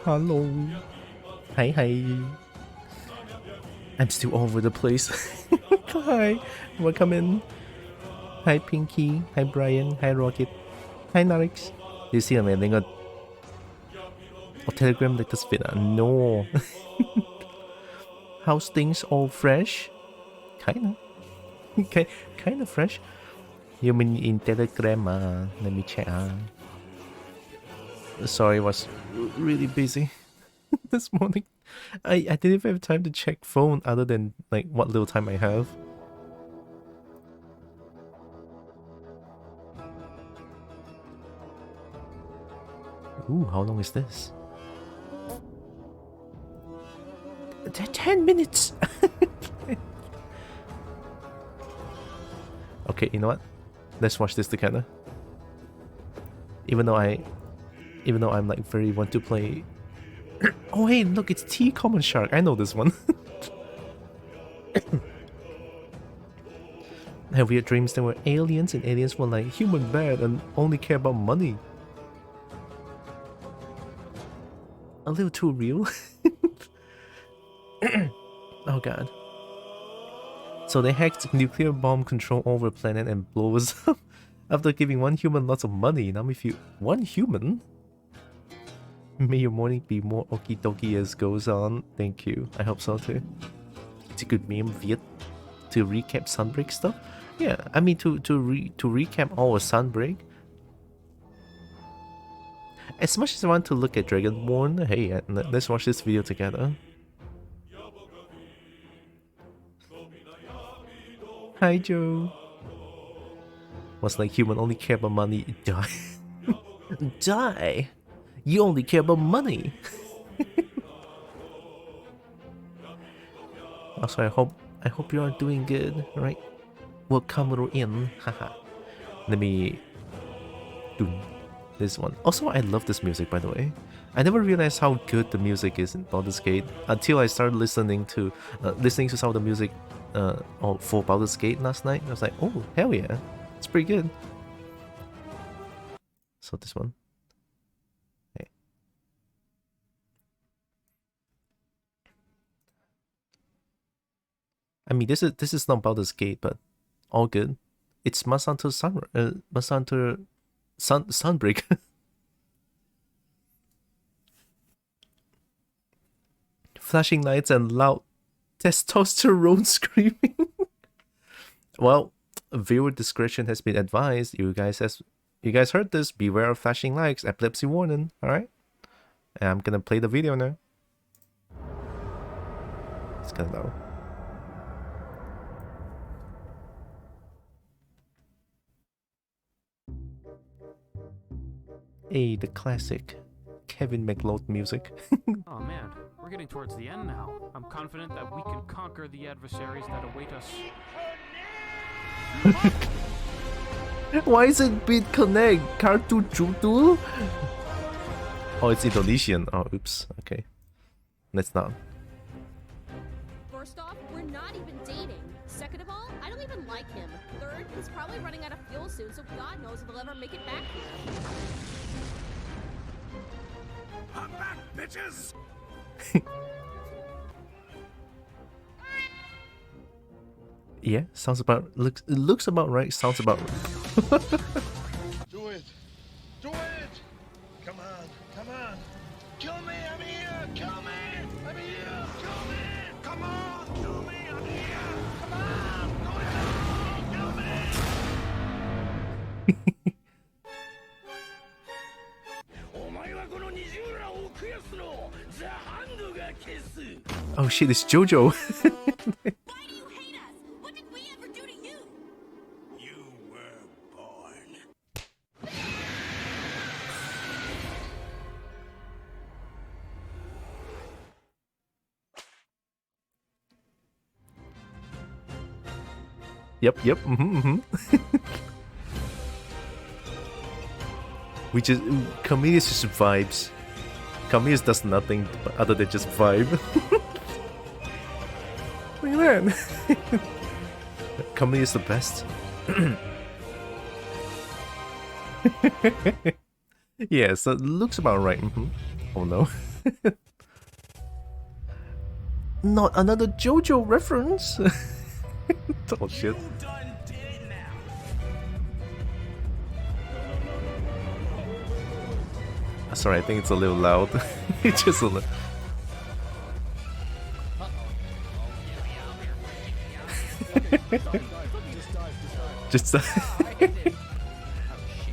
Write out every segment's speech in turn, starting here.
Hello. Hi, hi. I'm still all over the place. Hi, welcome in. Hi, Pinky. Hi, Brian. Hi, Rocket. Hi, Narix. You see mig längre och Telegram lite spinna. No. How's things all fresh? Kinda. Okay, kinda fresh. You mean in Telegram? Let me check. Sorry, I was really busy this morning. I didn't even have time to check phone other than like what little time I have. Ooh, how long is this? 10 minutes! Okay, you know what? Let's watch this together. Even though I'm like very want to play. Oh hey, look, it's T Common Shark. I know this one. I have weird dreams there were aliens and aliens were like human bad and only care about money. A little too real. Oh god. So they hacked nuclear bomb control over a planet and blow us up after giving one human lots of money. Now if you one human, may your morning be more okie dokie as goes on. Thank you. I hope so too. It's a good meme, Viet, to recap Sunbreak stuff. Yeah, I mean to recap all of Sunbreak. As much as I want to look at Dragonborn, hey, let's watch this video together. Hi Joe. Was like human only care about money. Die. Die. You only care about money. Also, I hope you are doing good, right? Welcome in. Haha. Let me do this one. Also, I love this music, by the way. I never realized how good the music is in Baldur's Gate until I started listening to some of the music for Baldur's Gate last night. I was like, oh hell yeah, it's pretty good. So this one. Okay. I mean, this is not Baldur's Gate, but all good. It's Masanto Sunbreak. flashing lights and loud testosterone screaming. Well, viewer discretion has been advised. You guys heard this. Beware of flashing lights. Epilepsy warning. All right. And I'm gonna play the video now. It's kind of low. Hey, the classic Kevin MacLeod music. Oh man, we're getting towards the end now. I'm confident that we can conquer the adversaries that await us. Why is it Beat Connect? Kartu Jutu? Oh, it's Indonesian. Oh, oops. Okay. Let's not. First off, we're not even dating. Second of all, I don't even like him. Third, he's probably running out of fuel soon, so God knows if he'll ever make it back here. I'm back, bitches! Yeah, sounds about looks about right. Sounds about right. Do it! Do it! Come on, come on! Kill me, I'm here! Kill me! I'm here! Kill me! Come on! Kill me, I'm here! Come on! Go ahead! Kill me! Oh shit, it's Jojo. Why do you hate us? What did we ever do to you? You were born. Yep. We just Comedius just vibes. Comedius does nothing other than just vibe. Look at that. Comedy is the best. Yeah, so it looks about right. Oh no. Not another JoJo reference. Oh shit. Sorry, I think it's a little loud. It's just a little. Just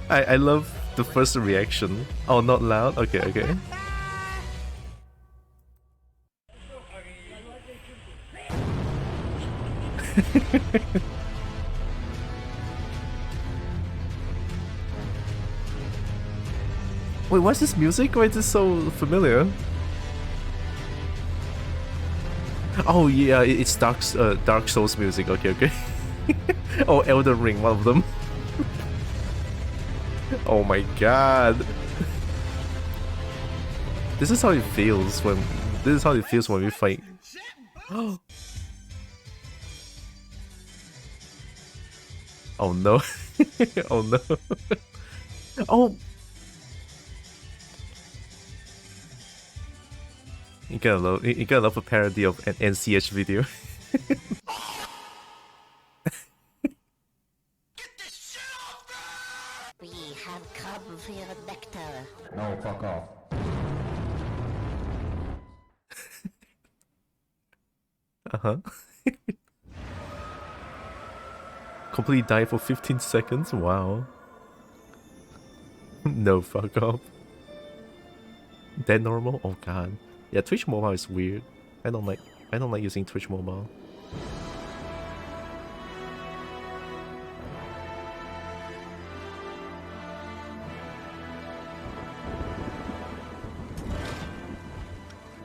I love the first reaction. Oh, not loud? Okay. Wait, what's this music? Why is this so familiar? Oh yeah, it's Dark Souls music. Okay. Oh, Elden Ring, one of them. Oh my god. This is how it feels when we fight. Oh no. Oh no. Oh. You gotta love a parody of an NCH video. We have come for your nectar. No, fuck off. Uh-huh. Completely died for 15 seconds? Wow. No, fuck off. That normal? Oh god. Yeah, Twitch Mobile is weird. I don't like using Twitch Mobile.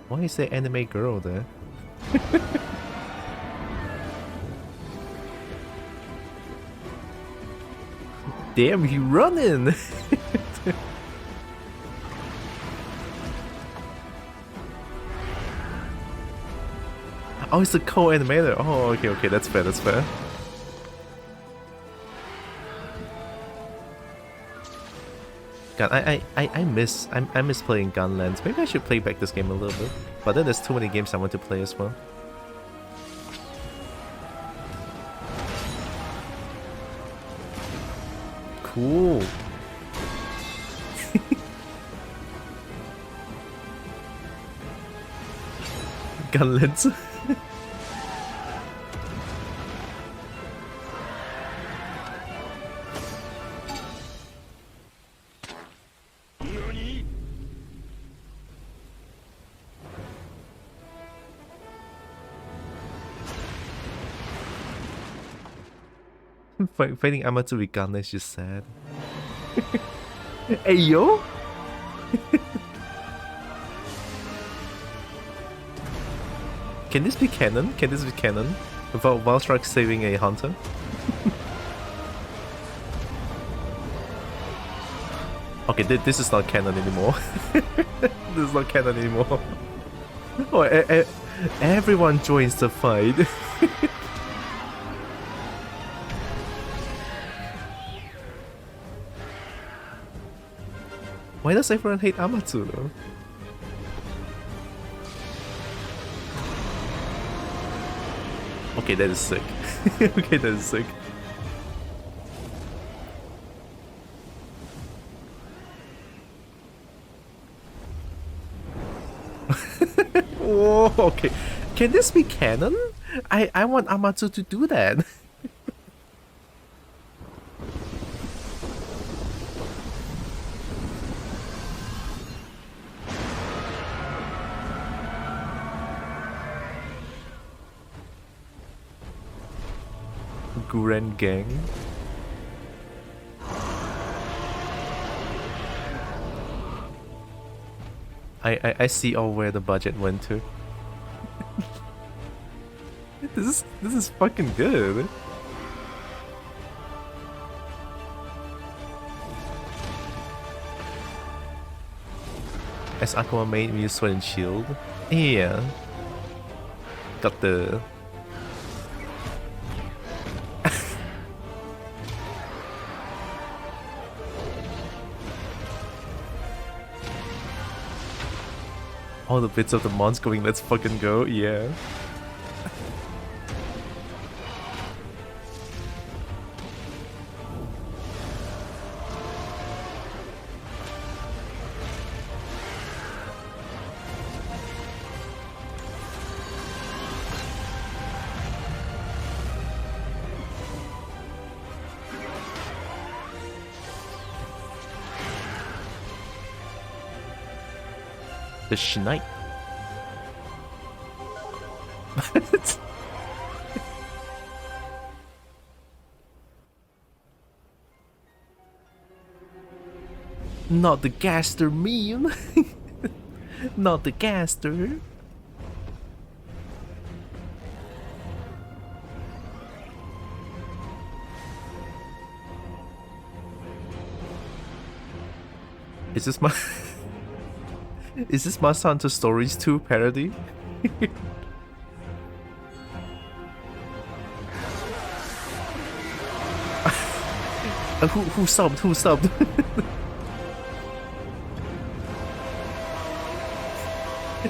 Why is there anime girl there? Damn, he running! Oh, it's a co-animator. Oh, okay, that's fair. God, I miss playing Gunlands. Maybe I should play back this game a little bit. But then there's too many games I want to play as well. Cool. gun lens. Fighting Amateur with gun is just sad. Hey yo! Can this be canon? Can this be canon? About Valstrak saving a hunter? Okay, this is not canon anymore. This is not canon anymore. Oh, everyone joins the fight. Why does everyone hate Amatsu though? Okay, that is sick. Okay, that is sick. Whoa, okay. Can this be canon? I want Amatsu to do that. Guren gang. I see all where the budget went to. This is fucking good. As Aqua made me sword and shield. Yeah. Got the all the bits of the mons going, let's fucking go, yeah. The Schneid. Not the Gaster meme. Not the Gaster. Is this my is this Monster Hunter Stories 2 parody? Who subbed? Who subbed?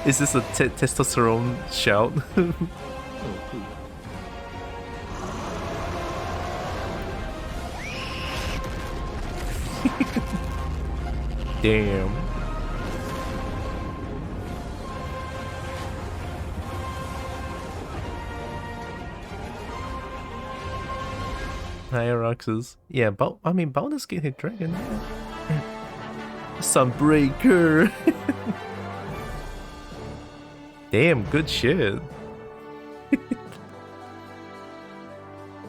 Is this a testosterone shout? Damn. Hierarchs. Yeah, I mean, Baldur's Gate hit Dragon. Sunbreaker. Damn, good shit.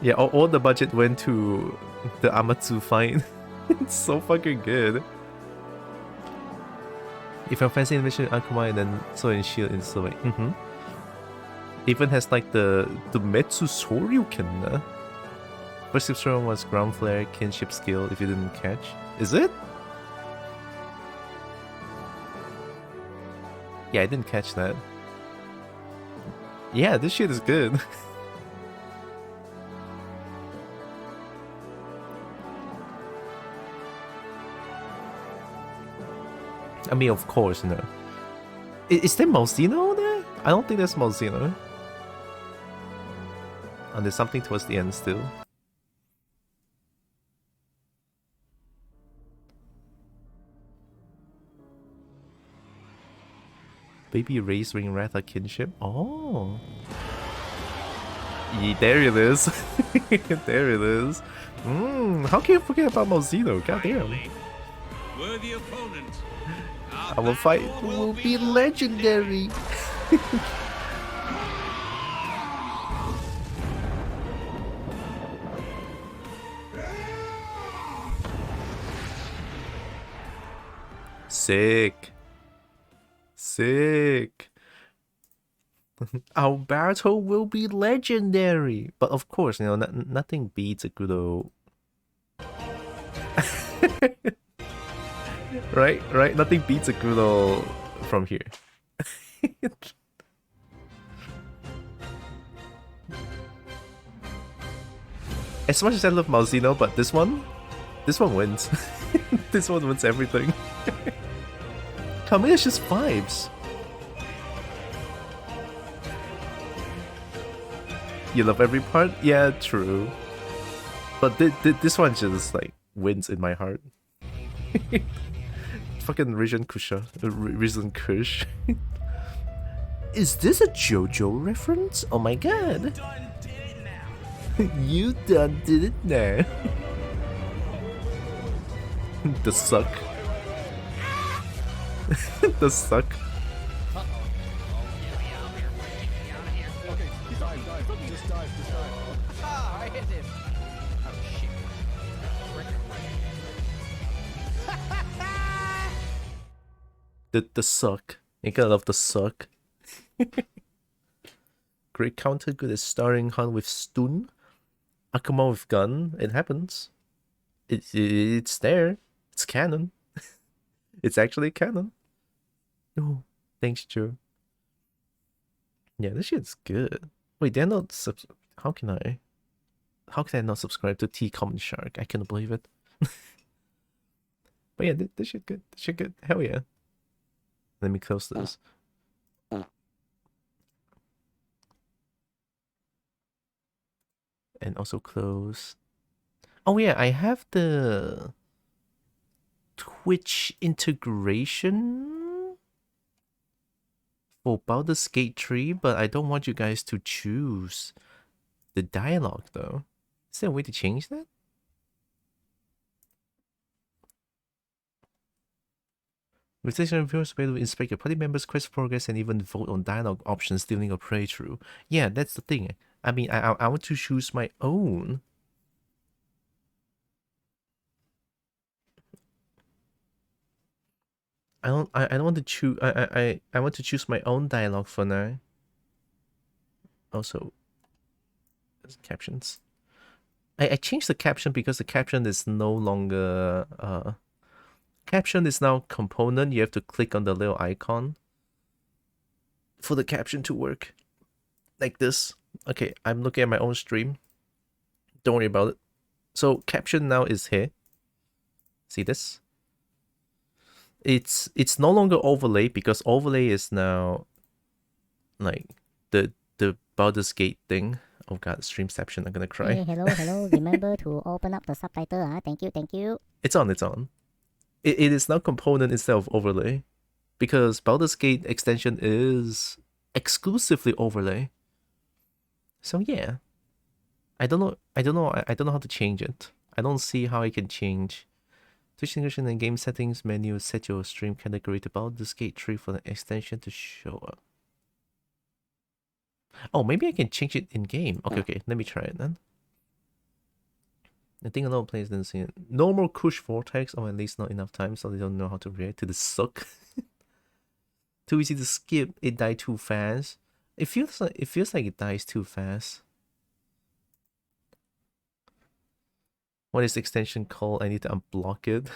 Yeah, all the budget went to the Amatsu fight. It's so fucking good. If I'm fancy animation Akuma and then Sword and Shield in Silver. Even has like the Metsu Soryuken. First subscription was Ground Flare, Kinship Skill if you didn't catch. Is it? Yeah, I didn't catch that. Yeah, this shit is good. I mean, of course, no. Is there Malzeno there? I don't think there's Malzeno. And there's something towards the end still. Baby race ring Ratha kinship. Oh. There it is. There it is. How can you forget about Mozino? Goddamn. Worthy opponent. Our fight will be legendary. Sick. Sick. Our battle will be legendary. But of course, you know, nothing beats a good old... Right? Nothing beats a good old from here. As much as I love Malzino, but this one wins. This one wins everything. Kamiya's just vibes. You love every part? Yeah, true. But this one just like wins in my heart. Fucking Risen Kush. Is this a JoJo reference? Oh my god. You done did it now. The suck. The suck. Okay, dive. Just dive. Ah, I hit him. Oh shit. The suck. You gotta love the suck. Great counter, good at starting hunt with stun. Akuma with gun. It happens. It's there. It's canon. It's actually canon. Oh, thanks, Joe. Yeah, this shit's good. Wait, they're not how can I not subscribe to T Common Shark? I can't believe it. But yeah, this shit good. This shit good. Hell yeah. Let me close this. And also close. Oh yeah, I have the Twitch integration for Baldur's Gate 3, but I don't want you guys to choose the dialogue though. Is there a way to change that? With this viewers will be able to inspect your party members' quest progress and even vote on dialogue options during a playthrough. Yeah, that's the thing. I mean, I want to choose my own. I don't want to choose. I want to choose my own dialogue for now. Also, captions. I changed the caption because the caption is no longer caption is now component. You have to click on the little icon for the caption to work. Like this. Okay, I'm looking at my own stream. Don't worry about it. So caption now is here. See this? It's no longer overlay because overlay is now like the Baldur's Gate thing. Oh god, streamception, I'm gonna cry. Hey, hello. Remember to open up the subtitle, Thank you. It's on. It is now component instead of overlay. Because Baldur's Gate extension is exclusively overlay. So yeah. I don't know how to change it. I don't see how I can change. Twitch integration and game settings menu, set your stream category to Baldur's Gate 3 for the extension to show up. Oh, maybe I can change it in game. Okay, let me try it then. I think a lot of players didn't see it. No more Kush Vortex, or at least not enough time, so they don't know how to react to the suck. Too easy to skip. It died too fast. It feels like it dies too fast. What is the extension called? I need to unblock it.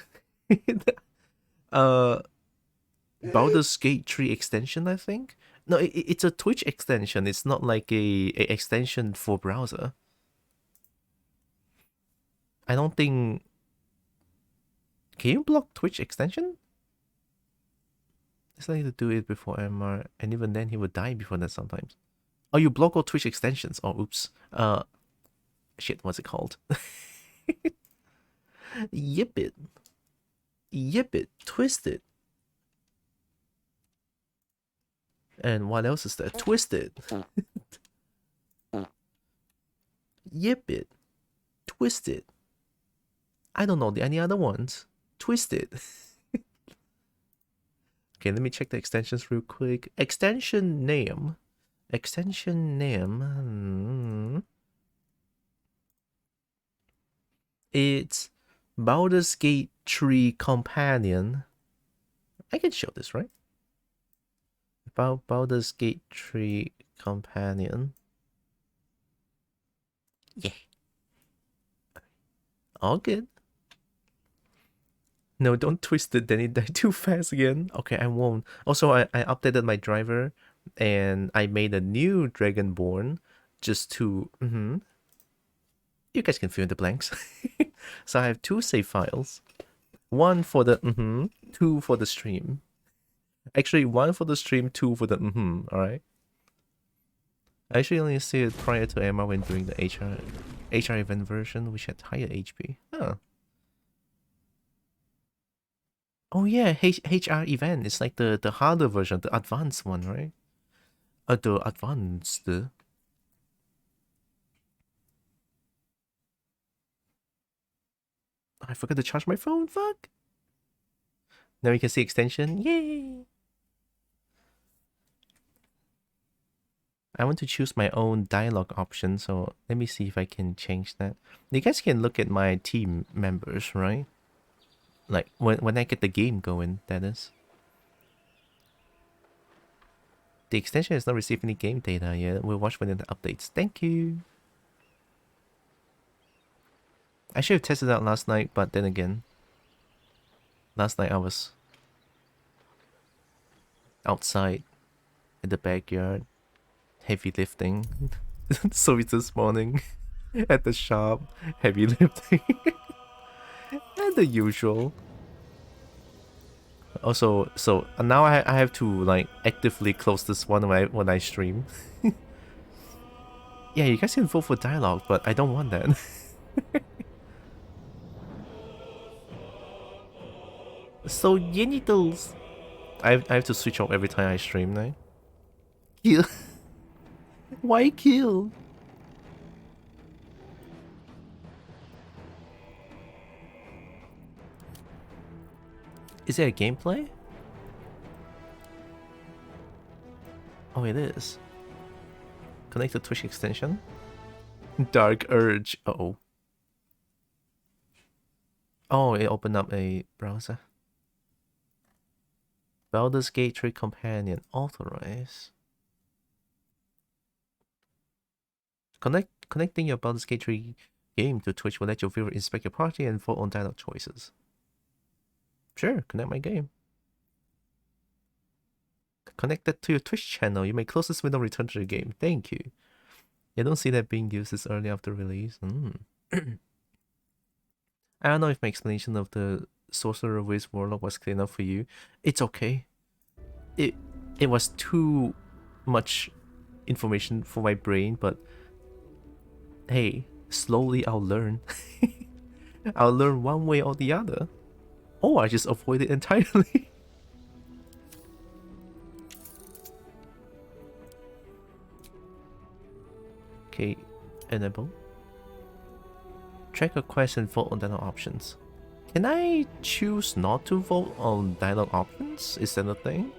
Baldur's Gate 3 extension, I think. No, it's a Twitch extension. It's not like a extension for browser. I don't think... Can you block Twitch extension? It's like to do it before MR, and even then he would die before that sometimes. Oh, you block all Twitch extensions. Oh, oops. Shit, what's it called? Yip it. Twist it. And what else is there? Twisted. Yip it. Twisted. I don't know any other ones. Twisted. Okay, let me check the extensions real quick. Extension name. Extension name. It's Baldur's Gate Tree Companion. I can show this, right? Baldur's Gate Tree Companion. Yeah. All good. No, don't twist it, then it died too fast again. Okay, I won't. Also, I updated my driver and I made a new Dragonborn just to... You guys can fill in the blanks. So I have 2 save files. 1 for the 2 for the stream. Actually, 1 for the stream, 2 for the alright? I actually only saved it prior to Emma when doing the HR event version, which had higher HP. Huh. Oh yeah, HR event is like the harder version, the advanced one, right? The advanced. I forgot to charge my phone, fuck! Now you can see extension, yay! I want to choose my own dialogue option, so let me see if I can change that. You guys can look at my team members, right? Like, when I get the game going, that is. The extension has not received any game data yet. We'll watch when it updates. Thank you! I should have tested it out last night, but then again, last night I was outside in the backyard, heavy lifting. So it's this morning at the shop, heavy lifting. And the usual. Also, so now I have to like actively close this one when I stream. Yeah, you guys can vote for dialogue, but I don't want that. So genitals. I have to switch off every time I stream now. Kill. Why kill? Is there a gameplay? Oh, it is. Connect to Twitch extension. Dark Urge. Uh-oh. Oh, it opened up a browser. Baldur's Gate Tree Companion. Authorize. Connecting your Baldur's Gate Tree game to Twitch will let your viewer inspect your party and vote on dialogue choices. Sure, connect my game. Connected to your Twitch channel. You may close this window and return to the game. Thank you. You don't see that being used this early after release. I don't know if my explanation of the Sorcerer Waste Warlock was clear enough for you. It's okay. It was too much information for my brain, but hey, slowly I'll learn. I'll learn one way or the other. Or I just avoid it entirely. Okay, enable. Track a quest and vote on dialogue options. Can I choose not to vote on dialogue options? Is that a thing?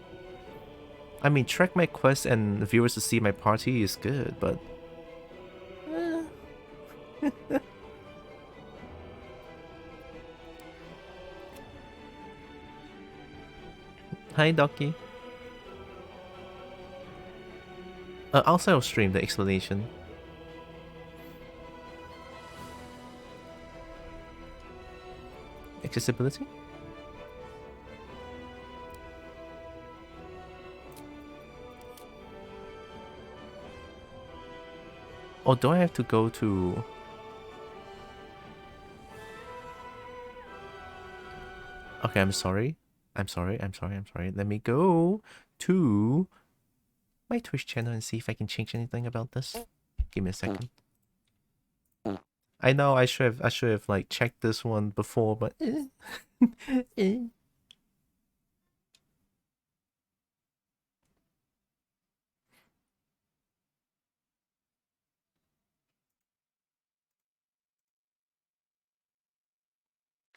I mean, track my quest and viewers to see my party is good, but... Hi, Docky. Outside of stream, the explanation. Accessibility? Or do I have to go to... Okay, I'm sorry. I'm sorry. Let me go to my Twitch channel and see if I can change anything about this. Give me a second. I know I should have like checked this one before, but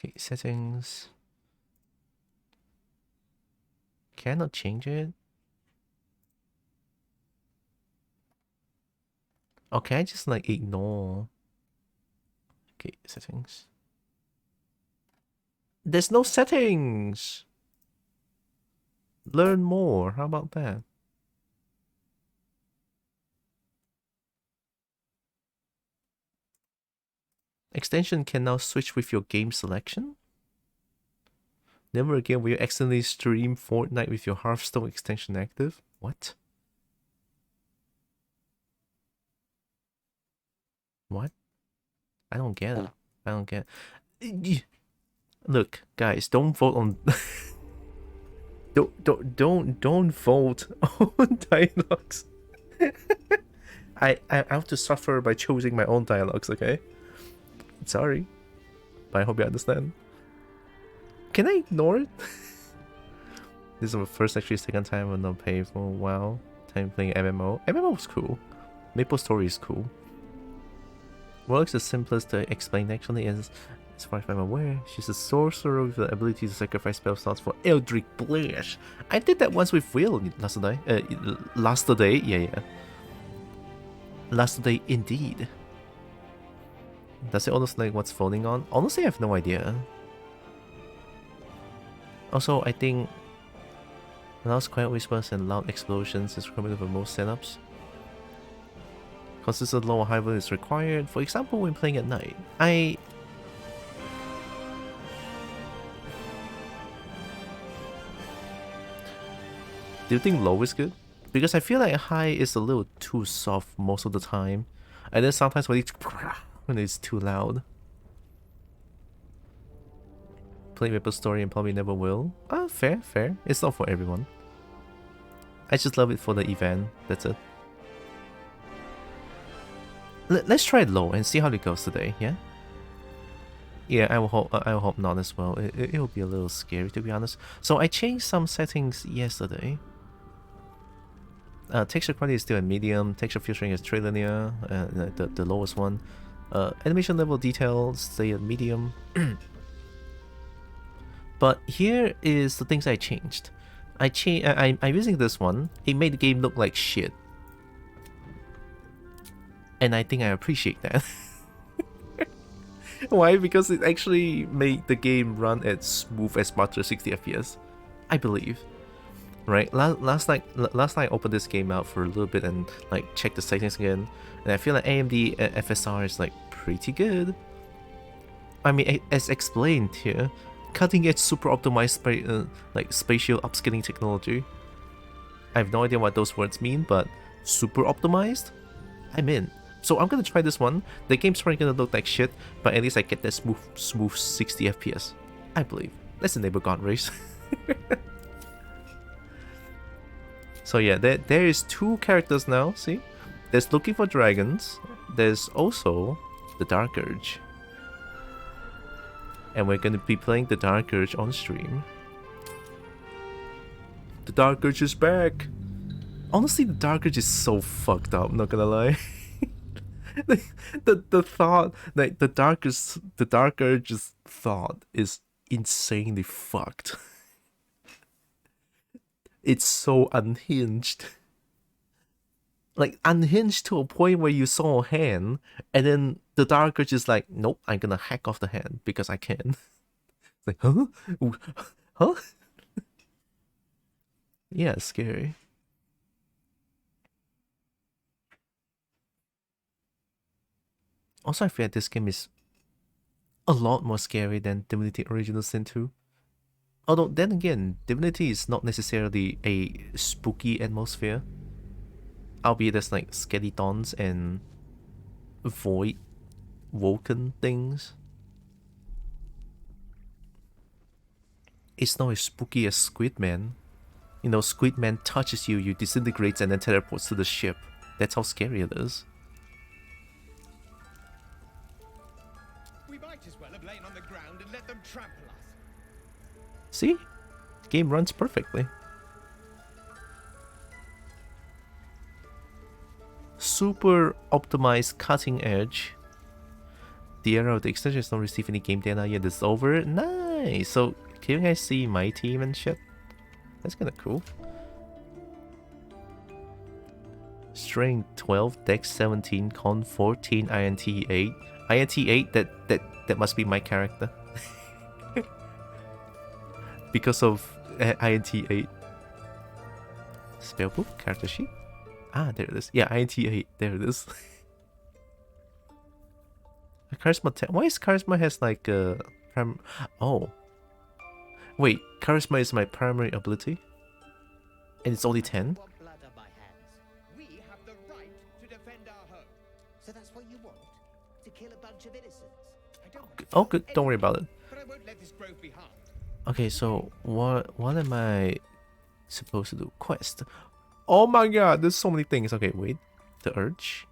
Okay, settings. Cannot change it. Okay, I just like ignore. Okay, settings. There's no settings. Learn more. How about that? Extension can now switch with your game selection. Never again will you accidentally stream Fortnite with your Hearthstone extension active. What? What? I don't get it. I don't get it. Look, guys, don't vote on don't vote on dialogues. I have to suffer by choosing my own dialogues, okay? Sorry. But I hope you understand. Can I ignore it? This is my first, actually second time I'm not paying for a while. Time playing MMO. MMO was cool. Maple Story is cool. Works the simplest to explain actually is, as far as I'm aware, she's a sorcerer with the ability to sacrifice spell slots for Eldritch Blast. I did that once with Will last day. Last day, yeah. Last day indeed. Does it almost like what's falling on? Honestly, I have no idea. Also, I think loud quiet whispers and loud explosions is recommended for most setups. Consistent low or high volume is required. For example, when playing at night. Do you think low is good? Because I feel like high is a little too soft most of the time. And then sometimes when it's too loud. Play Maple Story and probably never will. Ah, fair. It's not for everyone. I just love it for the event. That's it. Let's try it low and see how it goes today, yeah? Yeah, I will hope not as well. It'll be a little scary, to be honest. So I changed some settings yesterday. Texture quality is still at medium. Texture filtering is trilinear, the lowest one. Animation level details stay at medium. But here is the things I changed. I'm using this one. It made the game look like shit. And I think I appreciate that. Why? Because it actually made the game run at smooth as much as 60 FPS. I believe. Right? Last night I opened this game out for a little bit and like checked the settings again. And I feel like AMD FSR is like pretty good. I mean, as explained here, cutting edge super optimized like spatial upscaling technology. I have no idea what those words mean, but super optimized? I'm in. So I'm gonna try this one. The game's probably gonna look like shit, but at least I get that smooth 60 FPS. I believe. Let's enable God Race. So yeah, there is two characters now, see? There's Looking for Dragons. There's also the Dark Urge. And we're gonna be playing the Dark Urge on stream. The Dark Urge is back! Honestly, the Dark Urge is so fucked up, not gonna lie. the thought, like the Dark Urge's thought is insanely fucked. It's so unhinged. Like unhinged to a point where you saw a hand, and then the Dark Urge is like, nope, I'm gonna hack off the hand because I can. It's like, huh? Huh? Yeah, it's scary. Also, I feel like this game is a lot more scary than Divinity Original Sin 2. Although, then again, Divinity is not necessarily a spooky atmosphere. Albeit there's like skeletons and void Vulcan things. It's not as spooky as Squid Man. You know, Squid Man touches you, you disintegrates and then teleports to the ship. That's how scary it is. We might as well have lain on the ground and let them trample us. See? The game runs perfectly. Super optimized cutting edge. The era of the extensions don't receive any game data yet. It's over. Nice. So can you guys see my team and shit? That's kind of cool. Strength 12, Dex 17, Con 14, INT 8. INT 8. That must be my character. Because of INT 8. Spellbook, character sheet. Ah, there it is. Yeah, INT 8. There it is. Charisma 10. Why is Charisma has like a oh. Wait, Charisma is my primary ability? And it's only 10? blood on my hands. We have the right to defend our home. So that's what you want? To kill a bunch of innocents? I don't Oh, good. Don't worry about it. but I won't let this grove be harmed. Okay, so what am I supposed to do? Quest. Oh my god, there's so many things. Okay, wait. The urge.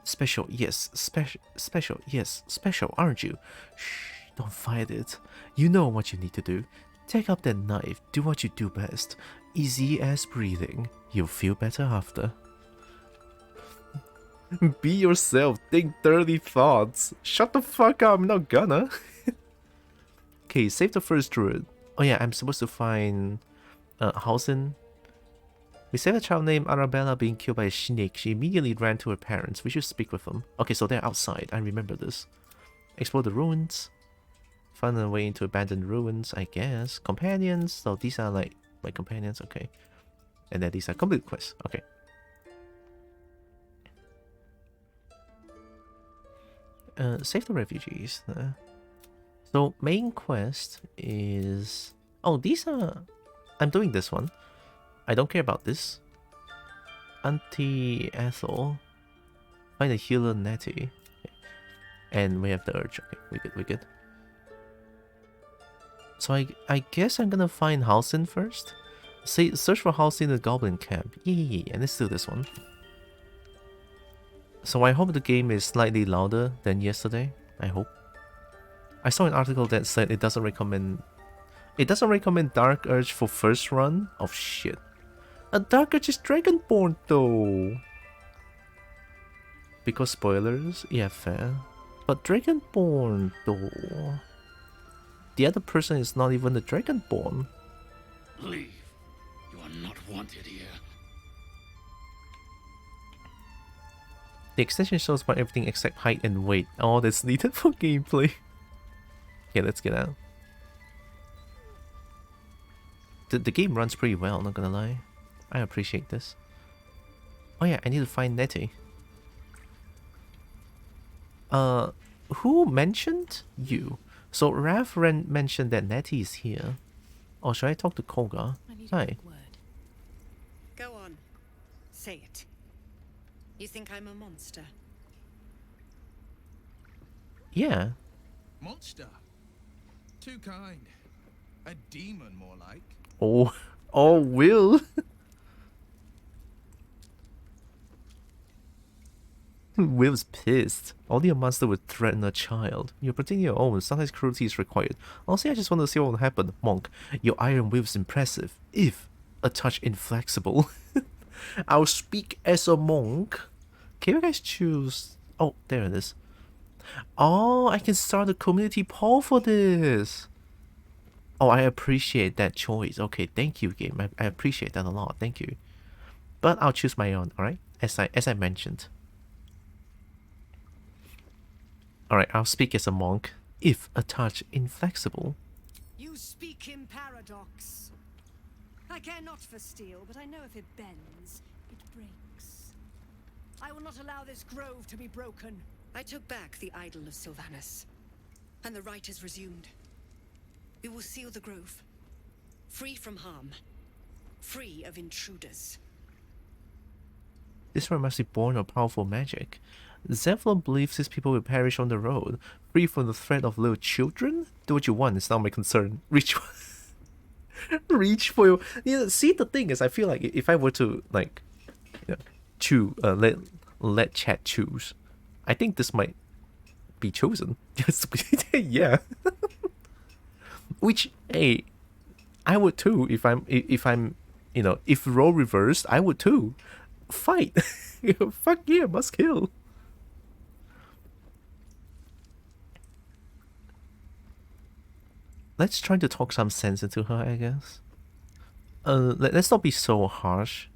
Special, yes. Special, yes. Special, aren't you? Shh, don't fight it. You know what you need to do. Take up that knife. Do what you do best. Easy as breathing. You'll feel better after. Be yourself. Think dirty thoughts. Shut the fuck up. I'm not gonna. Okay, save the first druid. Oh yeah, I'm supposed to find Hausen. We saved a child named Arabella being killed by a snake. She immediately ran to her parents. We should speak with them. Okay, so they're outside. I remember this. Explore the ruins. Find a way into abandoned ruins, I guess. Companions. So these are like my companions. Okay. And then these are complete quests. Okay. Save the refugees. So main quest is... Oh, these are... I'm doing this one. I don't care about this. Anti-Ethel. Find a healer Nettie. Okay. And we have the urge. Okay, we good. So I guess I'm gonna find Halsin first. Search for Halsin in the goblin camp. Yeah, and let's do this one. So I hope the game is slightly louder than yesterday. I hope. I saw an article that said it doesn't recommend Dark Urge for first run. Oh shit. A Dark Urge is Dragonborn though. Because spoilers? Yeah, fair. But Dragonborn though. The other person is not even a Dragonborn. Leave. You are not wanted here. The extension shows about everything except height and weight. All that's needed for gameplay. Okay, let's get out. The game runs pretty well, not gonna lie. I appreciate this. Oh yeah, I need to find Nettie. Who mentioned you? So Raph mentioned that Nettie is here. Or should I talk to Koga? Hi. Go on. Say it. You think I'm a monster? Yeah. Monster. Too kind. A demon, more like. Oh, Will. Will's pissed. Only a monster would threaten a child. You're protecting your own. Sometimes cruelty is required. Honestly, I just want to see what will happen. Monk, your iron will's impressive, if a touch inflexible. I'll speak as a monk. Can you guys choose? Oh, there it is. Oh, I can start a community poll for this. Oh, I appreciate that choice. Okay, thank you, game. I appreciate that a lot. Thank you. But I'll choose my own. All right, as I mentioned. All right, I'll speak as a monk, if a touch inflexible. You speak in paradox. I care not for steel, but I know if it bends, it breaks. I will not allow this grove to be broken. I took back the idol of Sylvanus, and the rite is resumed. We will seal the grove, free from harm, free of intruders. This one must be born of powerful magic. Zevlon believes his people will perish on the road, free from the threat of little children? Do what you want, it's not my concern. Reach for your... You know, see, the thing is, I feel like if I were to, like, you know, let chat choose, I think this might be chosen. Yeah. Which, hey, I would too, if I'm, you know, if role reversed, I would too. Fight. Fuck yeah, must kill. let's try to talk some sense into her, I guess. Let's not be so harsh.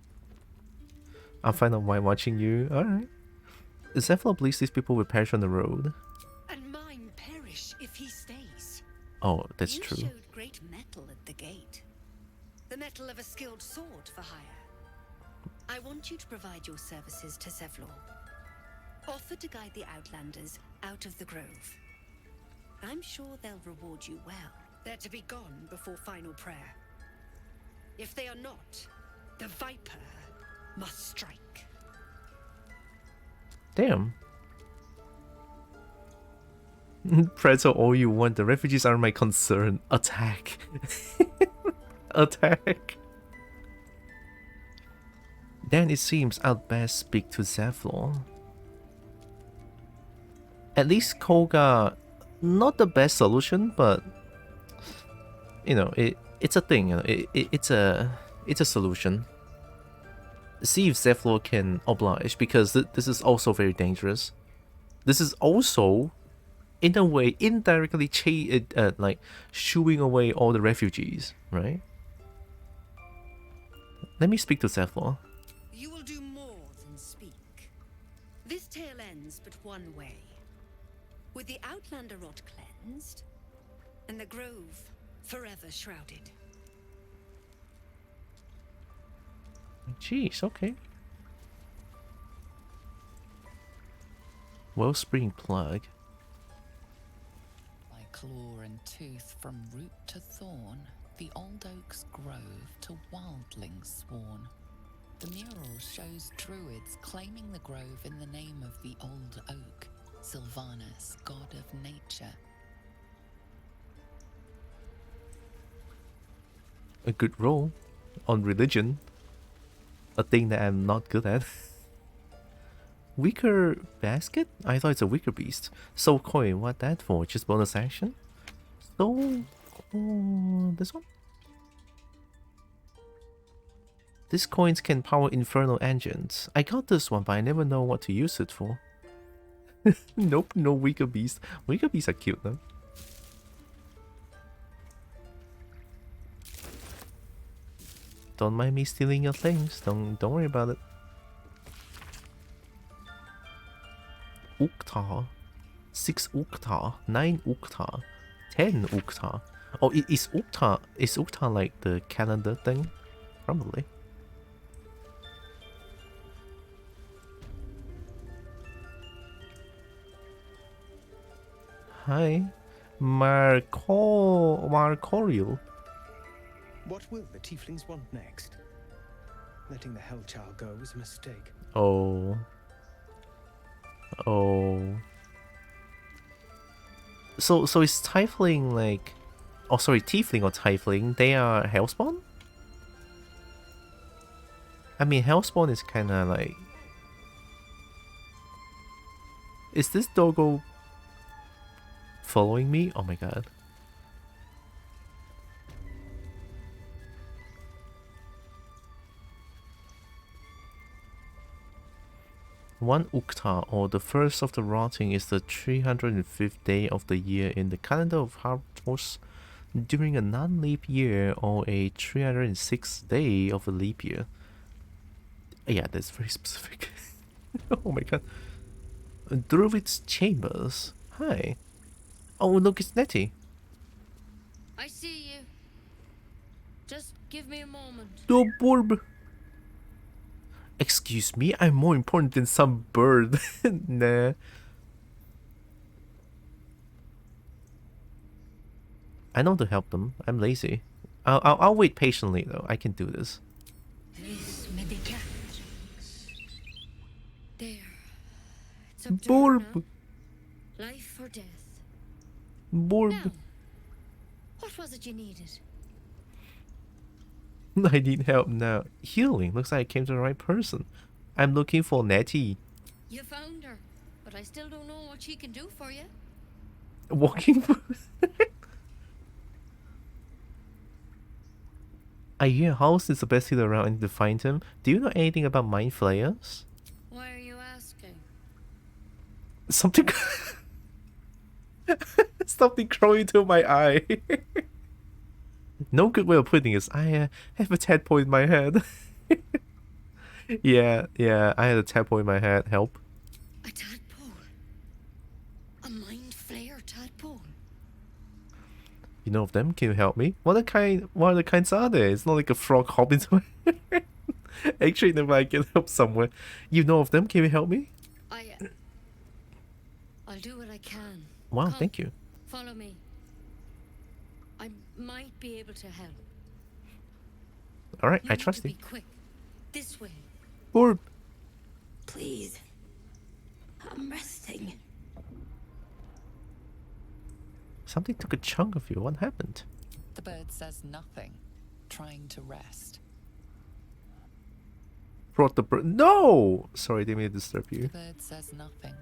I'll find out why watching you. Alright. Zephyr believes these people will perish on the road. And mine perish if he stays. Oh, that's You true. showed great mettle at the gate. The mettle of a skilled sword for hire. I want you to provide your services to Zevlor. Offer to guide the Outlanders out of the grove. I'm sure they'll reward you well. They're to be gone before final prayer. If they are not, the Viper must strike. Damn. Pretzel all you want. The refugees are my concern. Attack. Attack. Then it seems I'd best speak to Zevlor. At least Koga, not the best solution, but you know, it's a thing. You know, it's a solution. See if Zevlor can oblige, because this is also very dangerous. This is also, in a way, indirectly like shooing away all the refugees, right? Let me speak to Zevlor. You will do more than speak. This tale ends but one way. With the Outlander rot cleansed, and the grove forever shrouded. Jeez, okay. Wellspring plug. By claw and tooth from root to thorn, the old oak's grove to wildlings sworn. The mural shows druids claiming the grove in the name of the old oak, Sylvanus, god of nature. A good roll on religion. A thing that I'm not good at. Weaker basket? I thought it's a weaker beast. Soul coin, what that for? Just bonus action? So, this one? These coins can power infernal engines. I got this one, but I never know what to use it for. Nope, no weaker beast. Weaker beasts are cute though. Don't mind me stealing your things. Don't worry about it. Uktar. 6 Uktar. 9 Uktar. 10 Uktar. Oh, is Uktar like the calendar thing? Probably. Hi. Marcorial. What will the tieflings want next? Letting the Hellchild go was a mistake. Oh. Oh. So is Tiefling like... Oh, sorry, Tiefling or Tiefling, they are Hellspawn? I mean, Hellspawn is kinda like... Is this doggo following me? Oh my god. One Uktar, or the first of the rotting, is the 305th day of the year in the calendar of Hartos during a non-leap year, or a 306th day of a leap year. Yeah, that's very specific. Oh my god. Druid's Chambers. Hi. Oh, look, it's Nettie. I see you. Just give me a moment. The Borb. Excuse me, I'm more important than some bird. Nah. I know to help them. I'm lazy. I'll wait patiently though. I can do this. There. It's up to Borb. her now. Life or death. Borb. Now, what was it you needed? I need help now. Healing. Looks like I came to the right person. I'm looking for Nettie. You found her, but I still don't know what she can do for you. Walking. I hear House is the best healer around. I need to find him. Do you know anything about mind flayers? Why are you asking? Something. Something crawling into my eye. No good way of putting it. I have a tadpole in my head. Yeah, I had a tadpole in my head. Help. A tadpole? A mind flayer tadpole? You know of them? Can you help me? What other kinds are there? It's not like a frog hop into my head. Actually, never mind, I get help somewhere. You know of them? Can you help me? I'll do what I can. Wow, Come, thank you. Follow me. I might be able to help. Alright, You I need trust to you. be quick. This way. Orb. Please. I'm resting. Something took a chunk of you. What happened? The bird says nothing, trying to rest. Brought the bird. No! Sorry, didn't mean to disturb you. The bird says nothing.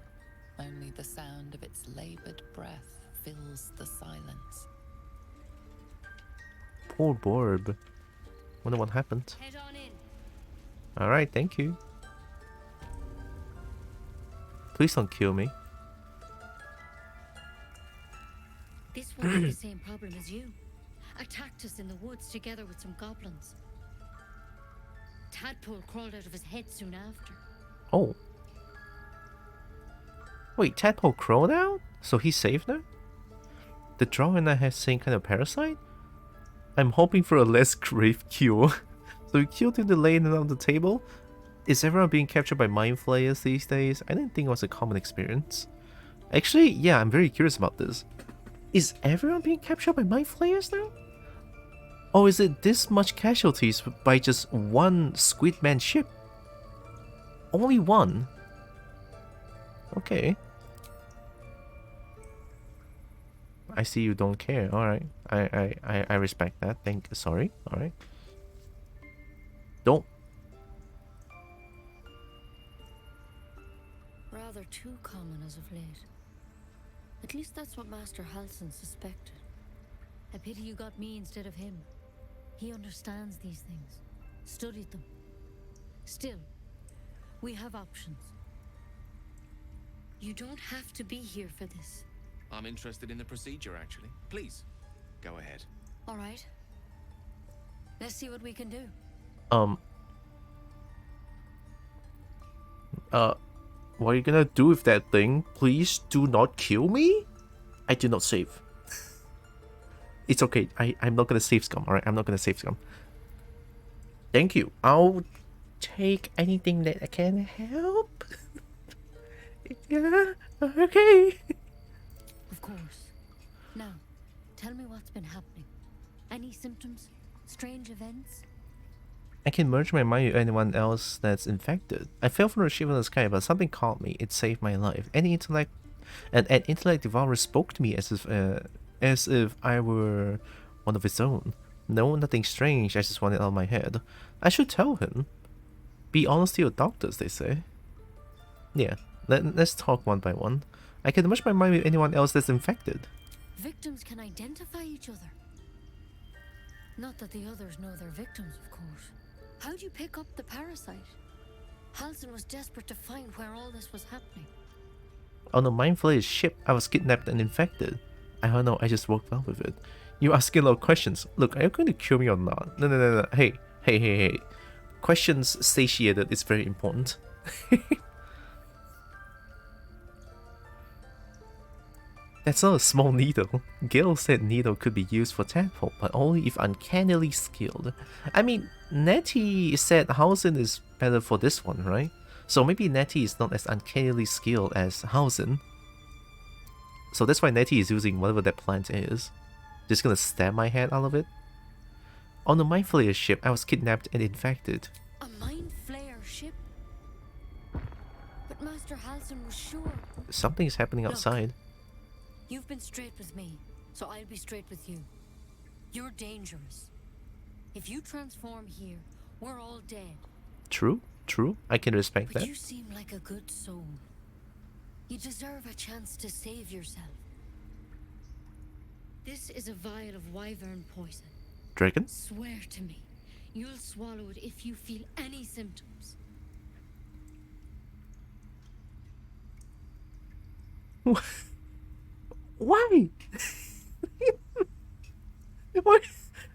Only the sound of its labored breath fills the silence. Poor Borb. Wonder what happened. Head on in. Alright, thank you. Please don't kill me. This one had the same problem as you. Attacked us in the woods together with some goblins. Tadpole crawled out of his head soon after. Oh. Wait, Tadpole crawled out? So he's safe now? The drawing has same kind of parasite? I'm hoping for a less grave cure. So you killed him to lay it on the table? Is everyone being captured by mind flayers these days? I didn't think it was a common experience. Actually, yeah, I'm very curious about this. Is everyone being captured by mind flayers now? Or is it this much casualties by just one Squidman ship? Only one? Okay. I see you don't care. Alright. I respect that. Sorry. Alright. Don't. Rather too common as of late. At least that's what Master Halsin suspected. A pity you got me instead of him. He understands these things. Studied them. Still, we have options. You don't have to be here for this. I'm interested in the procedure, actually. Please, go ahead. All right. Let's see what we can do. What are you gonna do with that thing? Please do not kill me? I do not save. It's okay. I'm not gonna save scum, alright? I'm not gonna save scum. Thank you. I'll take anything that I can help. Yeah, okay. Of course. Now, tell me what's been happening. Any symptoms? Strange events? I can merge my mind with anyone else that's infected. I fell from a ship in the sky, but something caught me. It saved my life. An intellect devourer spoke to me as if I were one of his own. No, nothing strange. I just wanted it out of my head. I should tell him. Be honest to your doctors, they say. Yeah, let's talk one by one. I can merge my mind with anyone else that's infected. Victims can identify each other. Not that the others know they're victims, of course. How'd you pick up the parasite? Halsin was desperate to find where all this was happening. On the Mind Flayer's ship, I was kidnapped and infected. I don't know, I just woke up with it. You're asking a lot of questions. Look, are you going to kill me or not? No. Hey. Questions satiated is very important. That's not a small needle. Gil said needle could be used for tadpole, but only if uncannily skilled. I mean, Nettie said Halsin is better for this one, right? So maybe Nettie is not as uncannily skilled as Halsin. So that's why Nettie is using whatever that plant is. Just gonna stab my head out of it. On the Mind Flayer ship, I was kidnapped and infected. A Mind Flayer ship? But Master Halsin was sure. Something is happening outside. You've been straight with me, so I'll be straight with you. You're dangerous. If you transform here, we're all dead. True. I can respect But that. you seem like a good soul. You deserve a chance to save yourself. This is a vial of wyvern poison. Dragon? Swear to me, you'll swallow it if you feel any symptoms. Why? Why?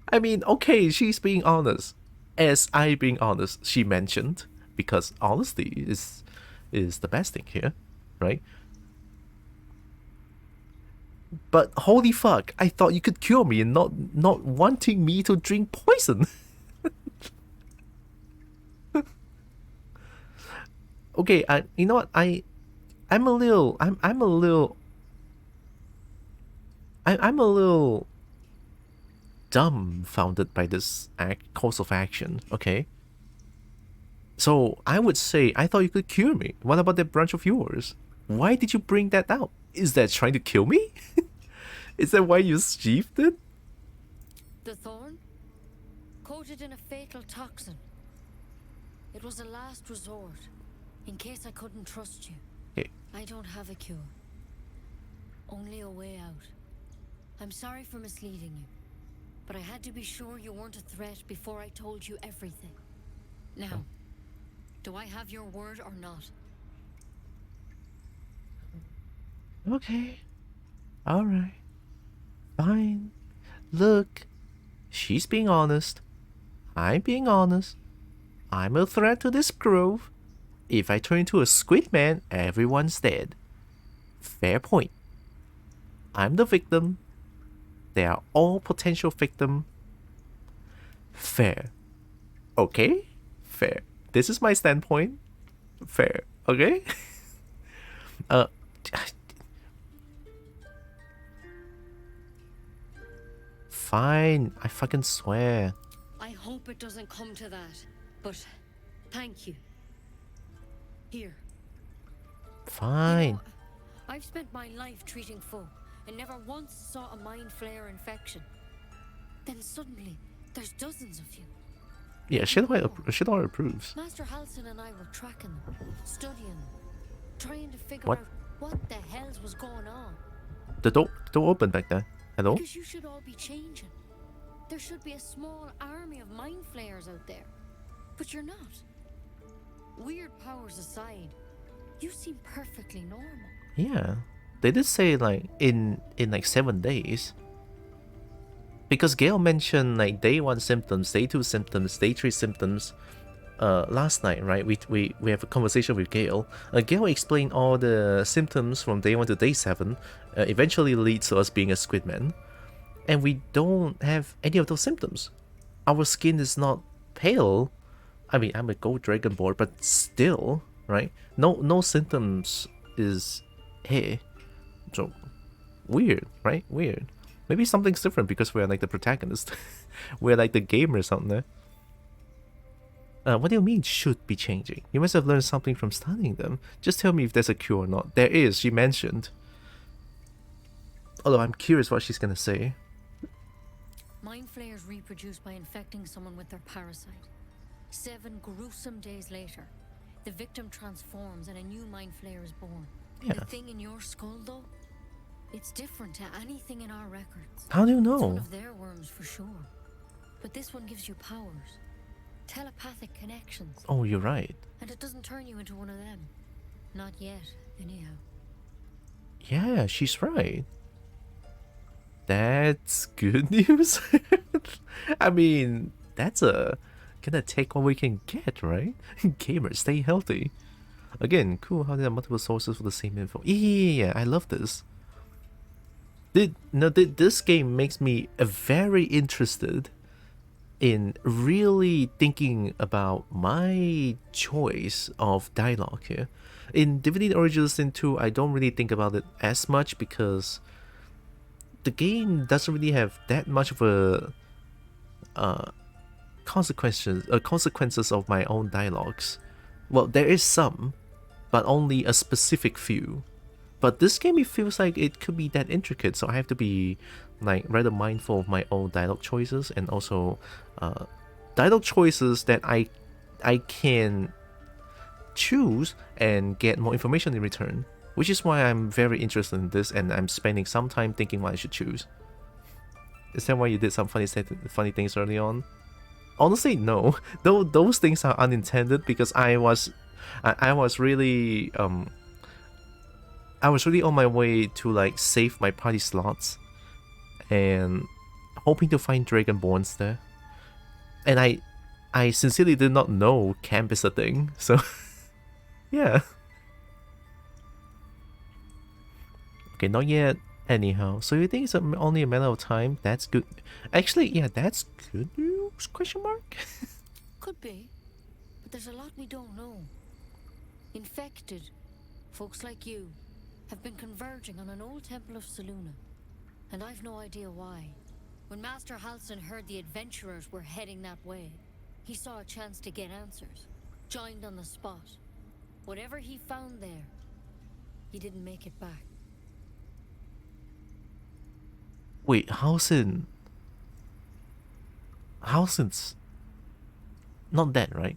I mean, okay, she's being honest. As I being honest, she mentioned, because honesty is the best thing here, right? But holy fuck, I thought you could cure me and not wanting me to drink poison. Okay, you know what? I'm a little dumbfounded by this course of action, okay? So I would say, I thought you could cure me. What about that branch of yours? Why did you bring that out? Is that trying to kill me? Is that why you sheathed it? The thorn? Coated in a fatal toxin. It was a last resort, in case I couldn't trust you. Okay. I don't have a cure. Only a way out. I'm sorry for misleading you, but I had to be sure you weren't a threat before I told you everything. Now, do I have your word or not? Okay. Alright. Fine. Look, she's being honest. I'm being honest. I'm a threat to this grove. If I turn into a squid man, everyone's dead. Fair point. I'm the victim. They are all potential victim. Fair. Okay? Fair. This is my standpoint. Fair. Okay? Fine. I fucking swear. I hope it doesn't come to that, but thank you. Here. Fine. You know, I've spent my life treating folk and never once saw a mind flayer infection. Then suddenly, there's dozens of you. Yeah, Shidor approves. Master Halson and I were tracking them, studying them, trying to figure What? out what the hells was going on. The door open back there. Hello? Because you should all be changing. There should be a small army of mind flayers out there. But you're not. Weird powers aside, you seem perfectly normal. Yeah. They did say like in like 7 days. Because Gale mentioned like day 1 symptoms, day 2 symptoms, day 3 symptoms. Last night, right? We have a conversation with Gale. Gale explained all the symptoms from day 1 to day 7. Eventually leads to us being a squid man. And we don't have any of those symptoms. Our skin is not pale. I mean, I'm a gold dragonborn, but still, right? No symptoms is here. So weird, right? Weird. Maybe something's different because we're like the protagonist. We're like the gamers out there. What do you mean should be changing? You must have learned something from studying them. Just tell me if there's a cure or not. There is, she mentioned. Although I'm curious what she's gonna say. Mind flayers reproduce by infecting someone with their parasite. 7 gruesome days later, the victim transforms and a new mind flayer is born. Yeah. The thing in your skull, though, it's different to anything in our records. How do you know? It's one of their worms for sure. But this one gives you powers. Telepathic connections. Oh, you're right. And it doesn't turn you into one of them. Not yet, anyhow. Yeah, she's right. That's good news. I mean, that's gonna take what we can get, right? Gamers, stay healthy. Again, cool how there are multiple sources for the same info. Yeah, I love this. This game makes me very interested in really thinking about my choice of dialogue here. In Divinity Original Sin 2, I don't really think about it as much because the game doesn't really have that much of a consequences of my own dialogues. Well, there is some, but only a specific few. But this game, it feels like it could be that intricate, so I have to be like rather mindful of my own dialogue choices, and also dialogue choices that I can choose and get more information in return. Which is why I'm very interested in this, and I'm spending some time thinking what I should choose. Is that why you did some funny things early on? Honestly, no. Those things are unintended because I was really I was really on my way to like save my party slots and hoping to find Dragonborns there. And I sincerely did not know camp is a thing, so yeah. Okay, not yet. Anyhow, so you think it's only a matter of time? That's good. Actually, yeah, that's good news? Question mark. Could be, but there's a lot we don't know. Infected, folks like you, have been converging on an old temple of Selûne, and I've no idea why. When Master Halsin heard the adventurers were heading that way, he saw a chance to get answers, joined on the spot. Whatever he found there, he didn't make it back. Wait, Halsin's not dead, right?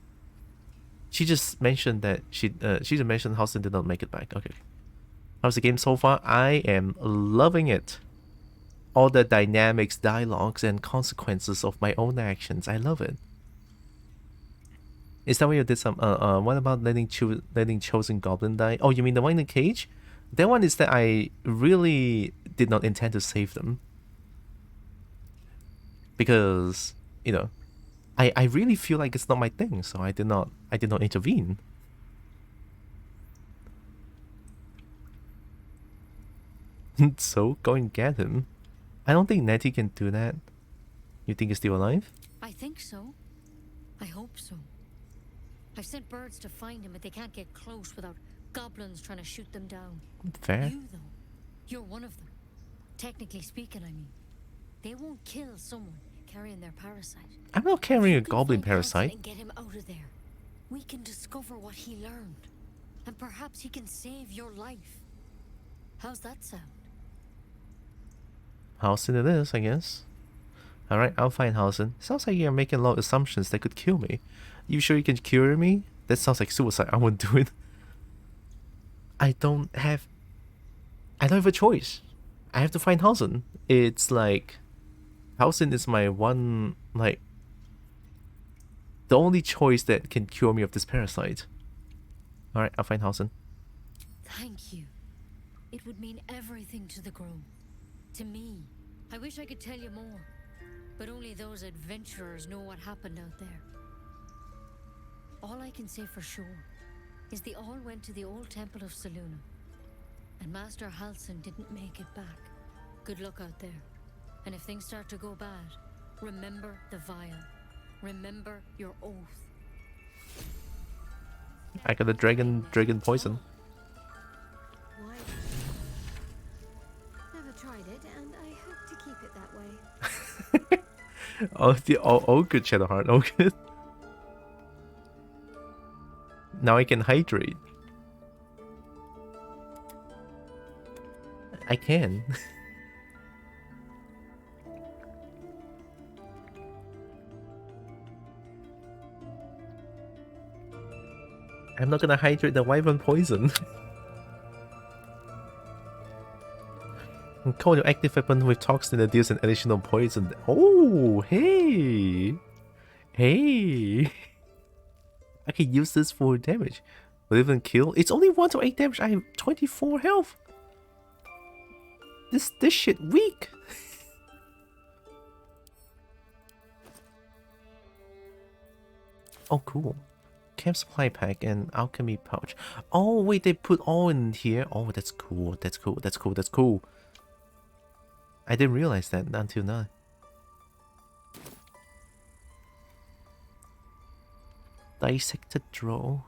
She just mentioned that she just mentioned Halsin did not make it back. Okay. How's the game so far? I am loving it. All the dynamics, dialogues, and consequences of my own actions. I love it. Is that why you did some what about letting chosen goblin die? Oh, you mean the one in the cage? That one is that I really did not intend to save them. Because, you know, I really feel like it's not my thing, so I did not intervene. So go and get him. I don't think Nettie can do that. You think he's still alive? I think so. I hope so. I've sent birds to find him, but they can't get close without goblins trying to shoot them down. Fair. You, though, you're one of them. Technically speaking, I mean. They won't kill someone carrying their parasite. I'm not carrying a goblin parasite. And get him out of there. We can discover what he learned, and perhaps he can save your life. How's that sound? Halsin it is, I guess. Alright, I'll find Halsin. Sounds like you're making a lot of assumptions that could kill me. You sure you can cure me? That sounds like suicide. I won't do it. I don't have a choice. I have to find Halsin. It's like Halsin is my one, like, the only choice that can cure me of this parasite. Alright, I'll find Halsin. Thank you. It would mean everything to the Grove. To me. I wish I could tell you more. But only those adventurers know what happened out there. All I can say for sure is they all went to the old temple of Selûne. And Master Halsin didn't make it back. Good luck out there. And if things start to go bad, remember the vial. Remember your oath. I got a dragon poison. Why? Never tried it, and I hope to keep it that way. Oh good, Shadowheart. Oh good. Now I can hydrate. I can. I'm not gonna hydrate the wyvern poison. Call your active weapon with toxin that deals an additional poison. Oh, hey! Hey! I can use this for damage. Will even kill? It's only 1 to 8 damage. I have 24 health. This shit weak. Oh, cool. Camp supply pack and alchemy pouch. Oh, wait, they put all in here. Oh, that's cool. That's cool. That's cool. That's cool. I didn't realize that until now. Dissected draw.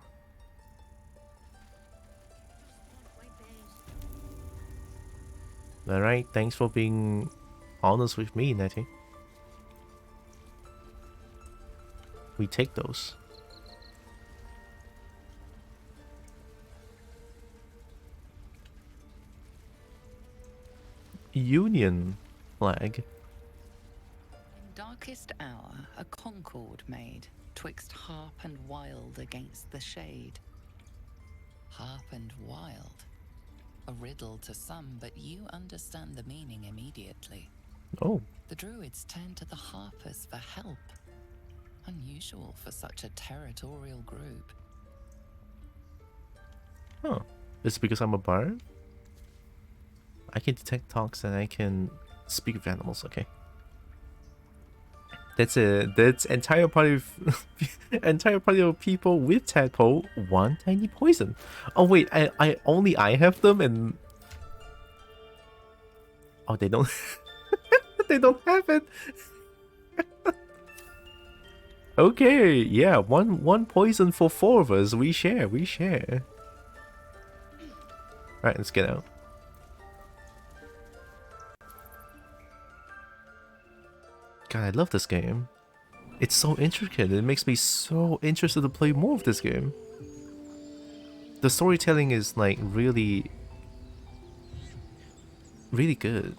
Alright, thanks for being honest with me, Nettie. We take those. Union flag. In darkest hour, a concord made, twixt harp and wild against the shade. Harp and wild. A riddle to some, but you understand the meaning immediately. Oh. The druids turn to the harpers for help. Unusual for such a territorial group. Huh. Is it because I'm a bard? I can detect talks and I can speak with animals. Okay. That's it. That's entire party of entire party of people with tadpole. One tiny poison. Oh wait, I only I have them and oh they don't they don't have it. Okay, yeah, one poison for 4 of us. We share. Alright, let's get out. God, I love this game. It's so intricate. It makes me so interested to play more of this game. The storytelling is like really good.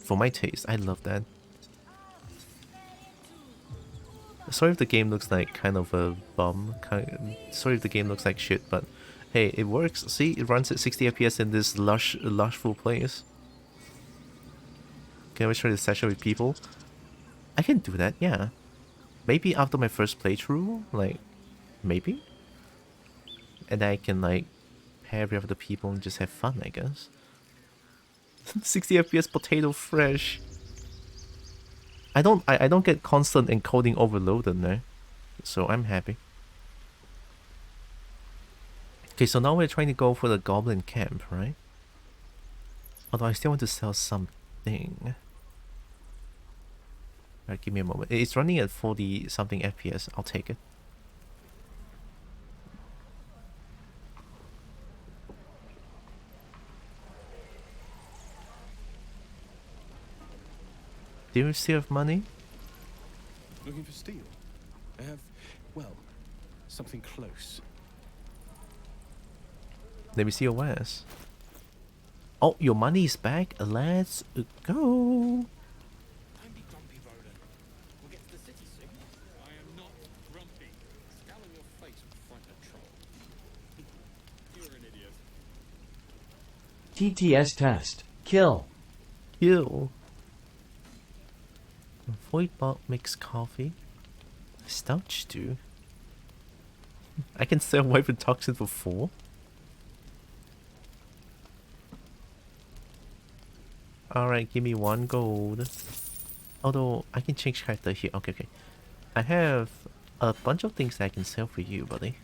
For my taste, I love that. Sorry if the game looks like kind of a bum. Sorry if the game looks like shit, but hey, it works. See, it runs at 60 FPS in this lushful place. Can I try to session with people? I can do that, yeah. Maybe after my first playthrough, like, maybe? And I can, like, pair with other people and just have fun, I guess. 60 FPS potato fresh. I don't get constant encoding overload in there, so I'm happy. Okay, so now we're trying to go for the goblin camp, right? Although I still want to sell something. Alright, give me a moment. It's running at 40 something FPS. I'll take it. Do you still have money? Looking for steel? I have, well, something close. Let me see your wares. Oh, your money is back. Let's go. TTS test. Kill. Kill. Void bot makes coffee. Stout stew. I can sell wipe and toxin for 4. Alright, give me 1 gold. Although, I can change character here. Okay, okay. I have a bunch of things that I can sell for you, buddy.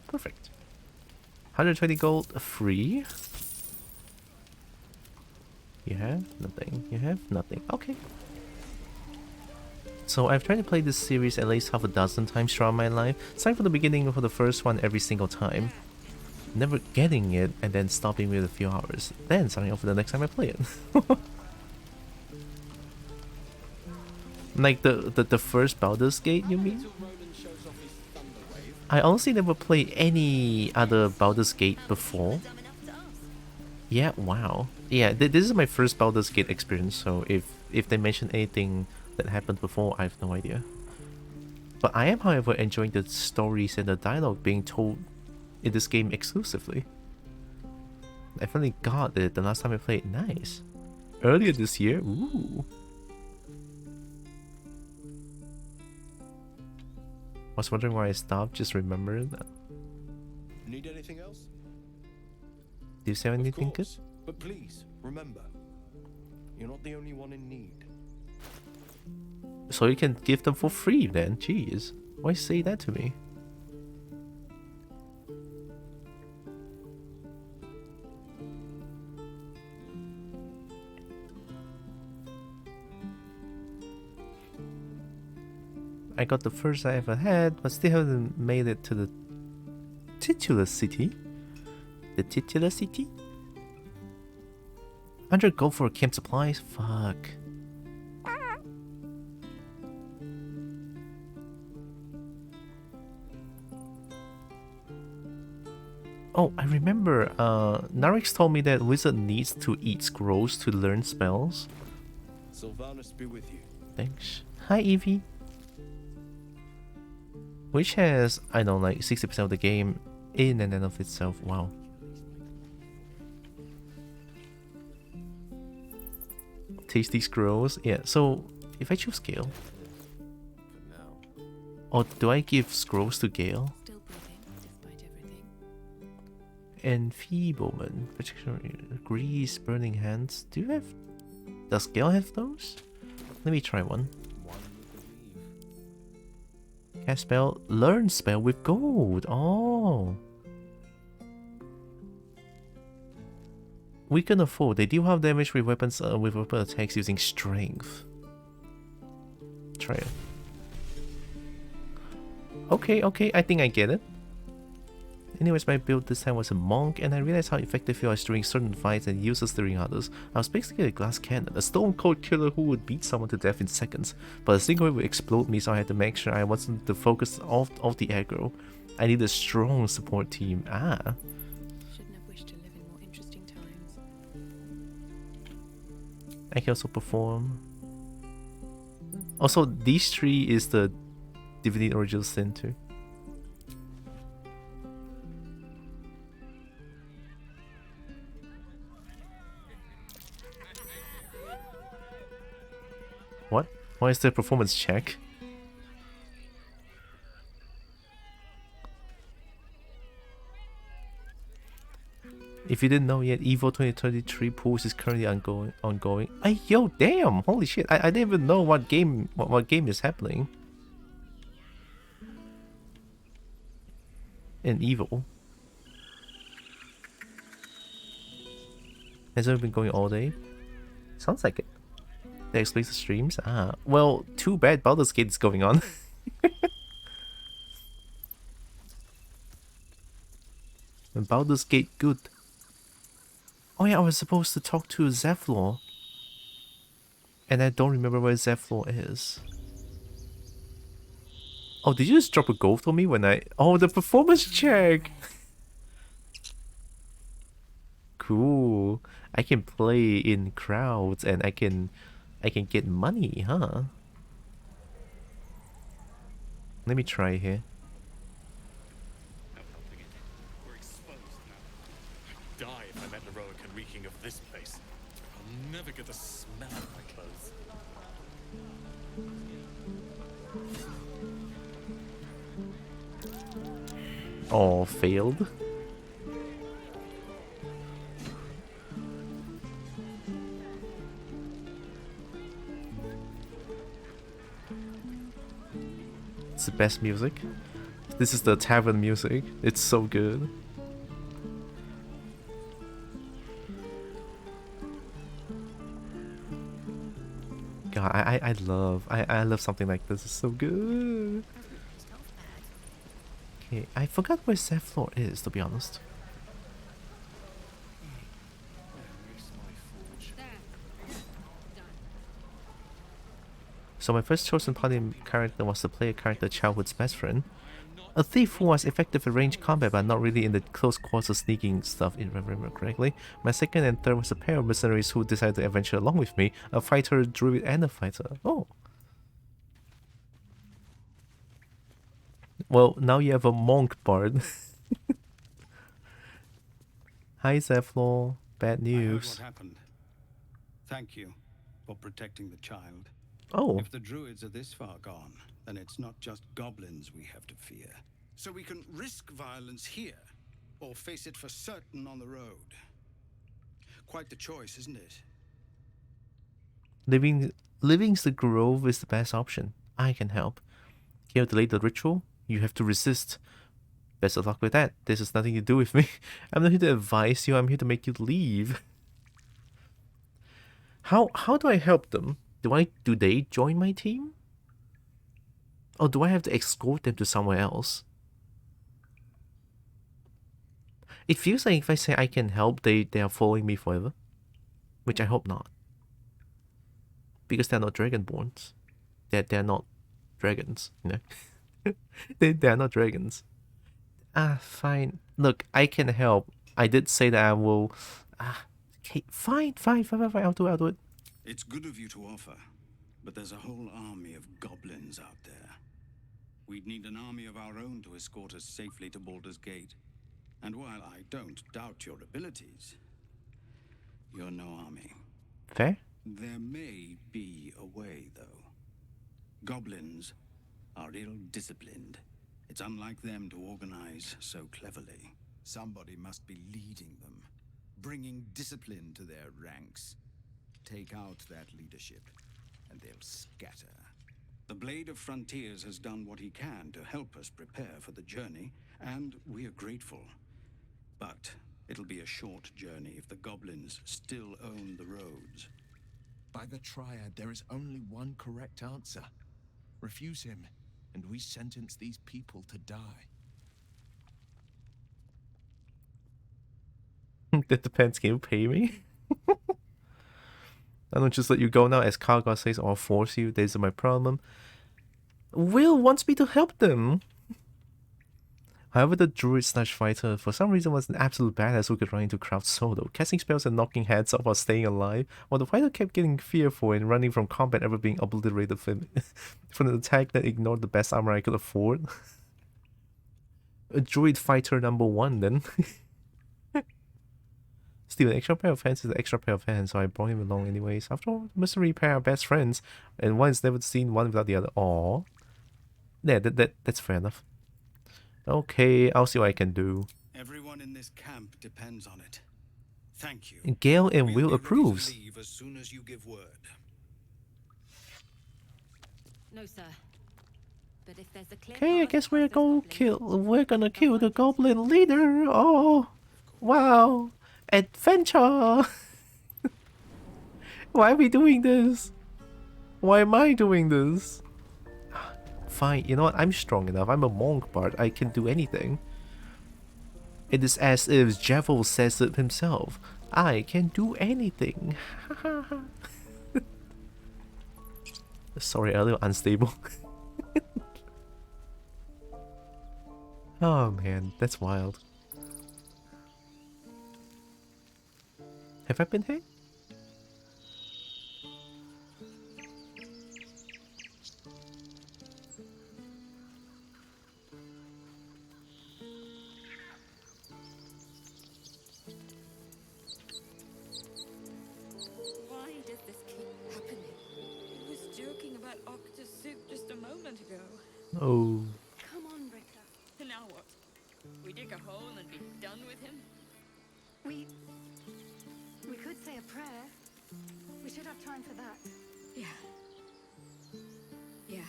Perfect. 120 gold free. You have nothing. You have nothing. Okay. So I've tried to play this series at least half a dozen times throughout my life. Starting from the beginning for the first one every single time. Never getting it and then stopping with a few hours. Then starting off for the next time I play it. Like the first Baldur's Gate, you mean? I honestly never played any other Baldur's Gate before. Yeah, wow. Yeah, this is my first Baldur's Gate experience, so if they mention anything that happened before, I have no idea. But I am, however, enjoying the stories and the dialogue being told in this game exclusively. I finally got it the last time I played. Nice. Earlier this year? Ooh. Was wondering why I stopped, just remembered that. Need anything else? Do you say anything good? But please, remember, you're not the only one in need. So you can give them for free then? Jeez. Why say that to me? I got the first I ever had, but still haven't made it to the titular city. The titular city? 100 gold for camp supplies? Fuck. Oh, I remember, Narix told me that wizard needs to eat scrolls to learn spells. Sylvanus be with you. Thanks. Hi, Evie. Which has, I don't know, like 60% of the game in and of itself. Wow. Tasty scrolls. Yeah, so if I choose Gale. Or do I give scrolls to Gale? Enfeeblement, protection, grease, burning hands. Do you have? Does Gale have those? Let me try one. Cast spell, learn spell with gold. Oh. We can afford. They deal half damage with weapons with weapon attacks using strength. Try it. Okay, I think I get it. Anyways, my build this time was a monk, and I realized how effective he was during certain fights and useless during others. I was basically a glass cannon, a stone cold killer who would beat someone to death in seconds, but a single hit would explode me, so I had to make sure I wasn't the focus of the aggro. I need a strong support team. Ah. Shouldn't have wished to live in more interesting times. I can also perform. Also, these three is the Divinity Original Sin too. What? Why is there a performance check? If you didn't know yet, Evo 2023 pools is currently ongoing. Hey, yo, damn! Holy shit! I didn't even know what game is happening in Evo. Has it been going all day? Sounds like it. That explains the streams. Ah, well, too bad Baldur's Gate is going on. And Baldur's Gate good. Oh yeah, I was supposed to talk to Zephlor. And I don't remember where Zephlor is. Oh, did you just drop a gold for me when I... Oh, the performance check! Cool. I can play in crowds and I can get money, huh? Let me try here. We're exposed now. I'd die if I met heroic and reeking of this place. I'll never get the smell of my clothes. Oh, failed. It's the best music. This is the tavern music. It's so good. God, I love something like this. It's so good. Okay, I forgot where Zephlor is, to be honest. So my first chosen party character was to play a character childhood's best friend. A thief who was effective at ranged combat but not really in the close quarters sneaking stuff, if I remember correctly. My second and third was a pair of mercenaries who decided to adventure along with me. A fighter, druid, and a fighter. Oh. Well, now you have a monk bard. Hi Zephlor. Bad news. I heard what happened. Thank you for protecting the child. Oh. If the druids are this far gone, then it's not just goblins we have to fear. So we can risk violence here, or face it for certain on the road. Quite the choice, isn't it? Living's the grove is the best option. I can help. Here to delay the ritual, you have to resist. Best of luck with that. This has nothing to do with me. I'm not here to advise you, I'm here to make you leave. How do I help them? Do they join my team? Or do I have to escort them to somewhere else? It feels like if I say I can help, they are following me forever. Which I hope not. Because they're not dragonborns. They're not dragons, you know. They're not dragons. Ah, fine. Look, I can help. I did say that I will... okay, fine. I'll do it. It's good of you to offer, but there's a whole army of goblins out there. We'd need an army of our own to escort us safely to Baldur's Gate. And while I don't doubt your abilities, you're no army. Fair? There may be a way, though. Goblins are ill-disciplined. It's unlike them to organize so cleverly. Somebody must be leading them, bringing discipline to their ranks. Take out that leadership, and they'll scatter. The Blade of Frontiers has done what he can to help us prepare for the journey, and we are grateful. But it'll be a short journey if the goblins still own the roads. By the Triad, there is only one correct answer. Refuse him, and we sentence these people to die. That depends, can you pay me? I don't just let you go now, as Karga says, or I'll force you. This is my problem. Will wants me to help them. However, the druid slash fighter for some reason was an absolute badass who could run into crowds solo, casting spells and knocking heads off while staying alive, while the fighter kept getting fearful and running from combat, ever being obliterated from an attack that ignored the best armor I could afford. A druid fighter number 1 then. Still, an extra pair of hands is an extra pair of hands, so I brought him along anyways. After all, the mystery pair are best friends, and one's never seen one without the other. Aww. Yeah, that's fair enough. Okay, I'll see what I can do. Everyone in this camp depends on it. Thank you. And Gale and Will approves. Leave as soon as you give word. No, sir. But if there's a clear Okay, I guess we're gonna kill the goblin leader. Oh, wow. Adventure! Why are we doing this? Why am I doing this? Fine, you know what? I'm strong enough. I'm a monk bard. I can do anything. It is as if Javel says it himself. I can do anything. Sorry, a little unstable. Oh man, that's wild. Have I been here? Why does this keep happening? I was joking about octus soup just a moment ago. Oh. Come on, Rika. And now what? We dig a hole and be done with him? We could say a prayer. We should have time for that. Yeah. Yeah.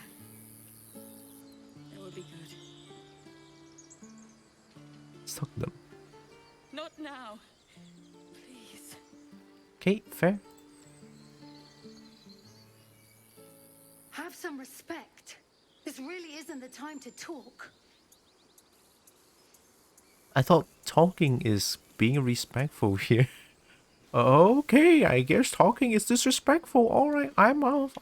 That would be good. Let's talk to them. Not now. Please. Okay, fair. Have some respect. This really isn't the time to talk. I thought talking is being respectful here. Okay, I guess talking is disrespectful. Alright, I'm off.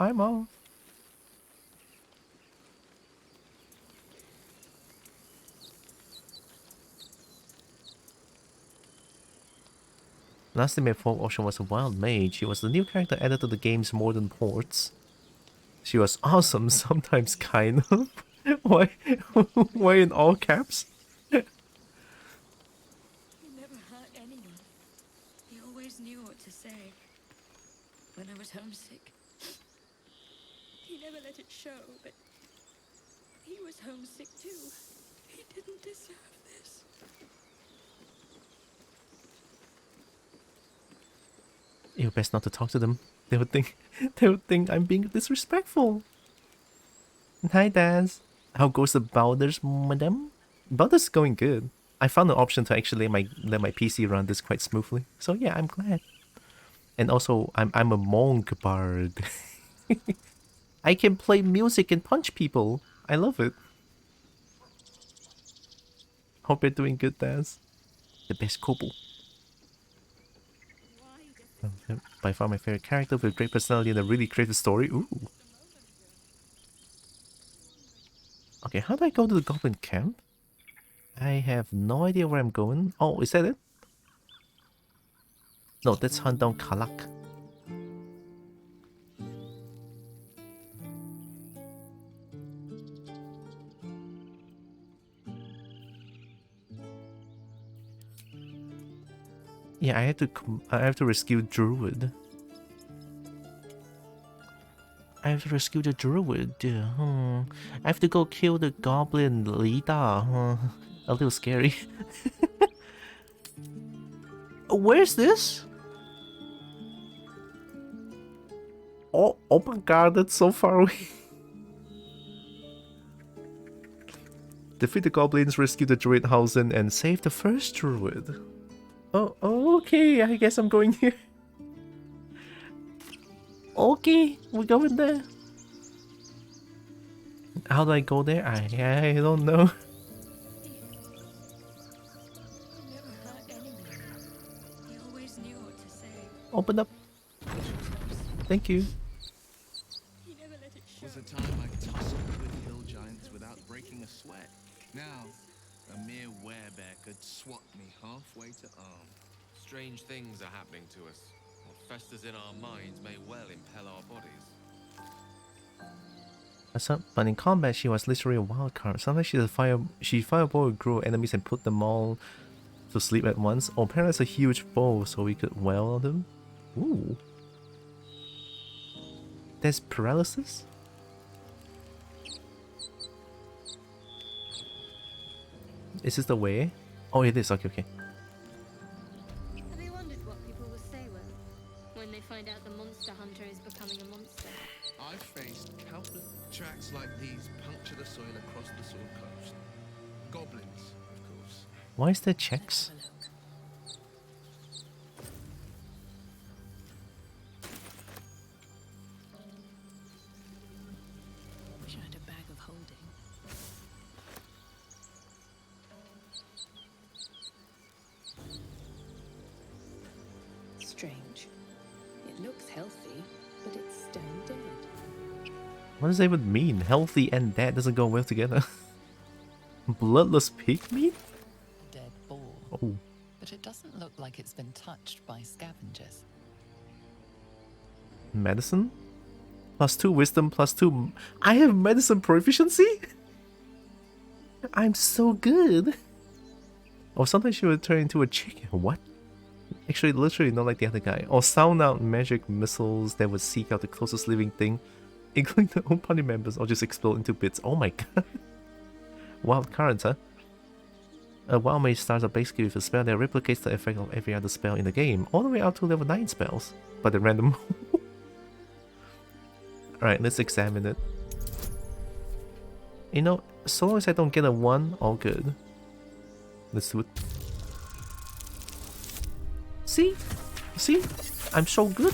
Last time I fought Ocean was a wild mage. She was the new character added to the game's modern ports. She was awesome, sometimes kind of. Why in all caps? He never hurt anyone. He always knew what to say. When I was homesick, he never let it show, but he was homesick too. He didn't deserve this. You're best not to talk to them. They would think I'm being disrespectful. Hi, Daz. How goes the Baldur's, madam? Baldur's going good. I found an option to actually let my PC run this quite smoothly. So yeah, I'm glad. And also, I'm a monk bard. I can play music and punch people. I love it. Hope you're doing good, Daz. The best couple. By far my favorite character with great personality and a really creative story. Ooh. Okay, how do I go to the goblin camp? I have no idea where I'm going. Oh, is that it? No, that's hunt down Kalak. Yeah, I have to rescue Druid. I have to rescue the Druid. I have to go kill the goblin leader. A little scary. Where's this? Oh my god, that's so far away. Defeat the goblins, rescue the druid Hausen, and save the first druid. Oh, okay, I guess I'm going here. Okay, we're going there. How do I go there? I don't know. Open up. Thank you. Was a time I tussled with hill giants without breaking a sweat. Now, a mere werebear could swat me halfway to arm. Strange things are happening to us. What festers in our minds may well impel our bodies. But in combat, she was literally a wild card. Sometimes she fireball would grow enemies and put them all to sleep at once. Or apparently it's a huge bow, so we could wail on them. Ooh. There's paralysis? Is this the way? Oh, it is. Okay. Have you wondered what people will say when they find out the monster hunter is becoming a monster? I've faced countless tracks like these puncture the soil across the Sword Coast. Goblins, of course. Why is there checks? Wish I had a bag of holding. Strange. It looks healthy, but it's stone dead. What does that even mean? Healthy and dead doesn't go well together. Bloodless pig meat? Dead boar. Oh. But it doesn't look like it's been touched by scavengers. Medicine? +2 wisdom, +2... I have medicine proficiency? I'm so good! Or sometimes she would turn into a chicken. What? Actually, literally not like the other guy. Or sound out magic missiles that would seek out the closest living thing, including their own party members, or just explode into bits. Oh my god. Wild cards, huh? A wild mage starts out basically with a spell that replicates the effect of every other spell in the game, all the way up to level 9 spells, but at random. Alright, let's examine it. You know, so long as I don't get a 1, all good. Let's do it. See? See? I'm so good.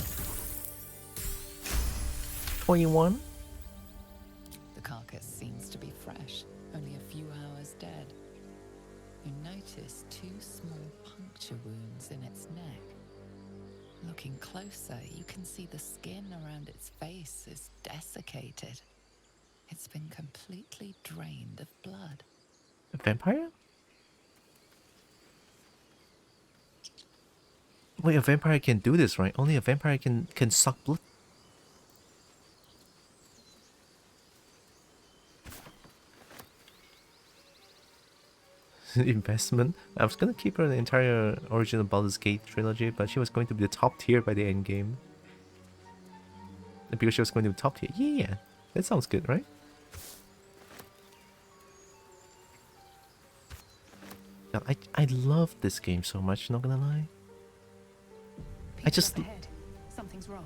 21. The carcass seems to be fresh, only a few hours dead. You notice 2 small puncture wounds in its neck. Looking closer, you can see the skin around its face is desiccated. It's been completely drained of blood. A vampire? Wait, a vampire can do this, right? Only a vampire can suck blood. Investment. I was gonna keep her in the entire original Baldur's Gate trilogy, but she was going to be the top tier by the end game. Because she was going to be top tier. Yeah, that sounds good, right? God, I love this game so much, not gonna lie. Something's wrong.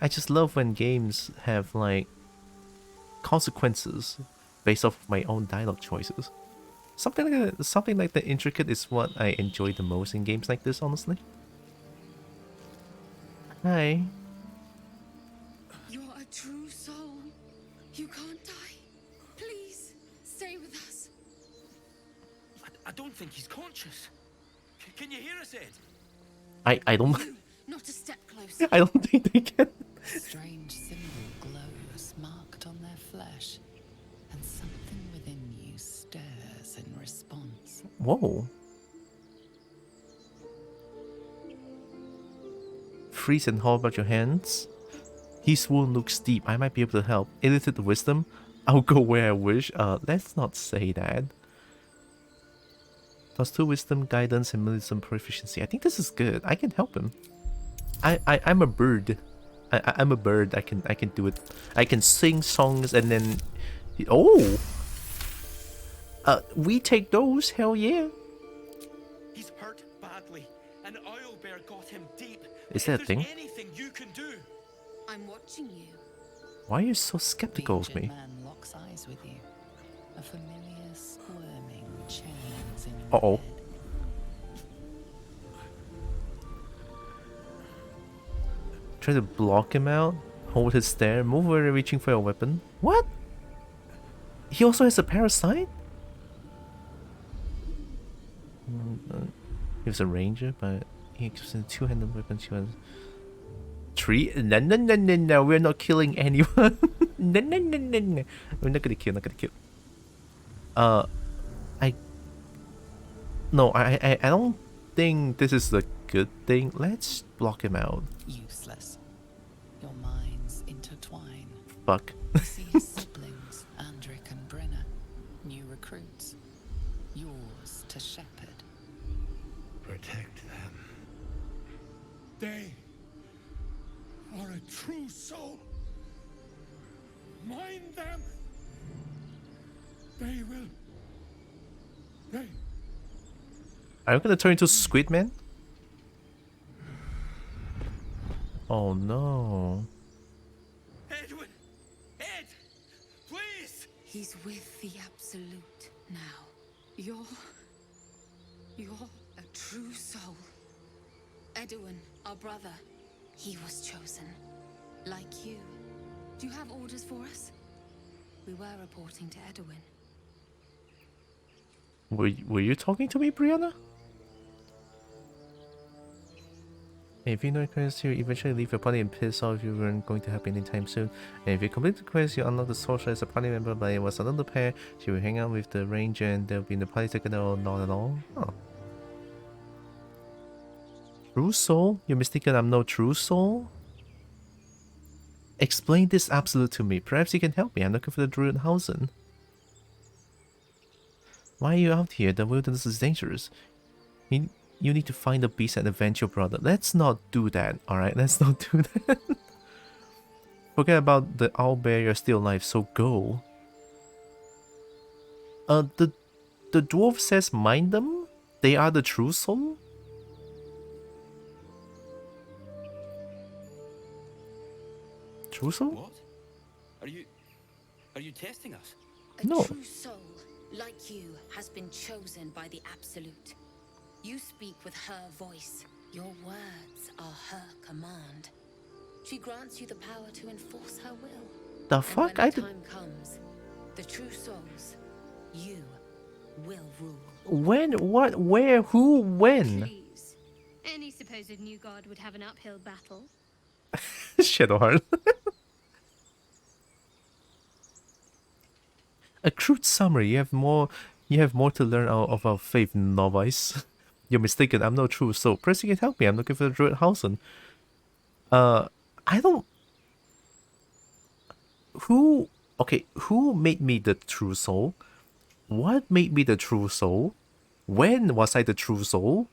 I just love when games have like consequences based off of my own dialogue choices. Something like the intricate is what I enjoy the most in games like this, honestly. Hi. You're a true soul. You can't die. Please, stay with us. I don't think he's conscious. Can you hear us, Ed? I don't... Not a step closer. I don't think they can. Strange symbol glows marked on their flesh, and something within you stirs in response. Whoa. Freeze and hold out your hands. His wound looks deep. I might be able to help. Illicit wisdom. I'll go where I wish. Let's not say that. +2 wisdom, guidance, and medicine proficiency. I think this is good. I can help him. I'm a bird. I'm a bird. I can do it. I can sing songs and then... Oh! We take those. Hell yeah. He's hurt badly. An owl bear got him deep. Is If that a there's thing? anything you can do. I'm watching you. Why are you so skeptical of The me? man locks eyes with you. A familiar squirming churns in your Uh-oh. head. Try to block him out. Hold his stare. Move where you're reaching for your weapon. What? He also has a parasite? He was a ranger, but he uses a two-handed weapon. She was... Tree? No, no, no, no, no. We're not killing anyone. No, no, no, no, no. We're not gonna kill, not gonna kill. I don't think this is a good thing. Let's block him out. Useless. Your minds intertwine. Fuck. You see his siblings, Andric and Brenna, new recruits. Yours to shepherd. Protect them. They are a true soul. Mind them. They will. They. Are you gonna turn into Squid Man? Oh no. Edwin! Ed! Please! He's with the Absolute now. You're a true soul. Edwin, our brother, he was chosen. Like you. Do you have orders for us? We were reporting to Edwin. Were you talking to me, Brianna? If you know the quest, you eventually leave your party and piss off if you weren't going to happen anytime soon. And if you complete the quest, you unlock the sorcerer as a party member, but it was another pair. She will hang out with the ranger and they'll be in the party together or not at all. Oh. True soul? You're mistaken, I'm no true soul? Explain this absolute to me. Perhaps you can help me. I'm looking for the druid Hausen. Why are you out here? The wilderness is dangerous. You need to find the beast and avenge your brother. Let's not do that, alright? Let's not do that. Forget about the owlbear, you're still alive, so go. The dwarf says mind them? They are the true soul? True soul? What? Are you testing us? A No. true soul, like you, has been chosen by the Absolute. You speak with her voice. Your words are her command. She grants you the power to enforce her will. The And fuck? when the time comes, the true souls, you will rule. When? What? Where? Who? When? Please. Any supposed new god would have an uphill battle. Shadowheart. A crude summary. You have more to learn out of our faith, novice. You're mistaken. I'm no true soul. Perhaps you can help me. I'm looking for the druid Hausen. I don't. Who? Okay. Who made me the true soul? What made me the true soul? When was I the true soul?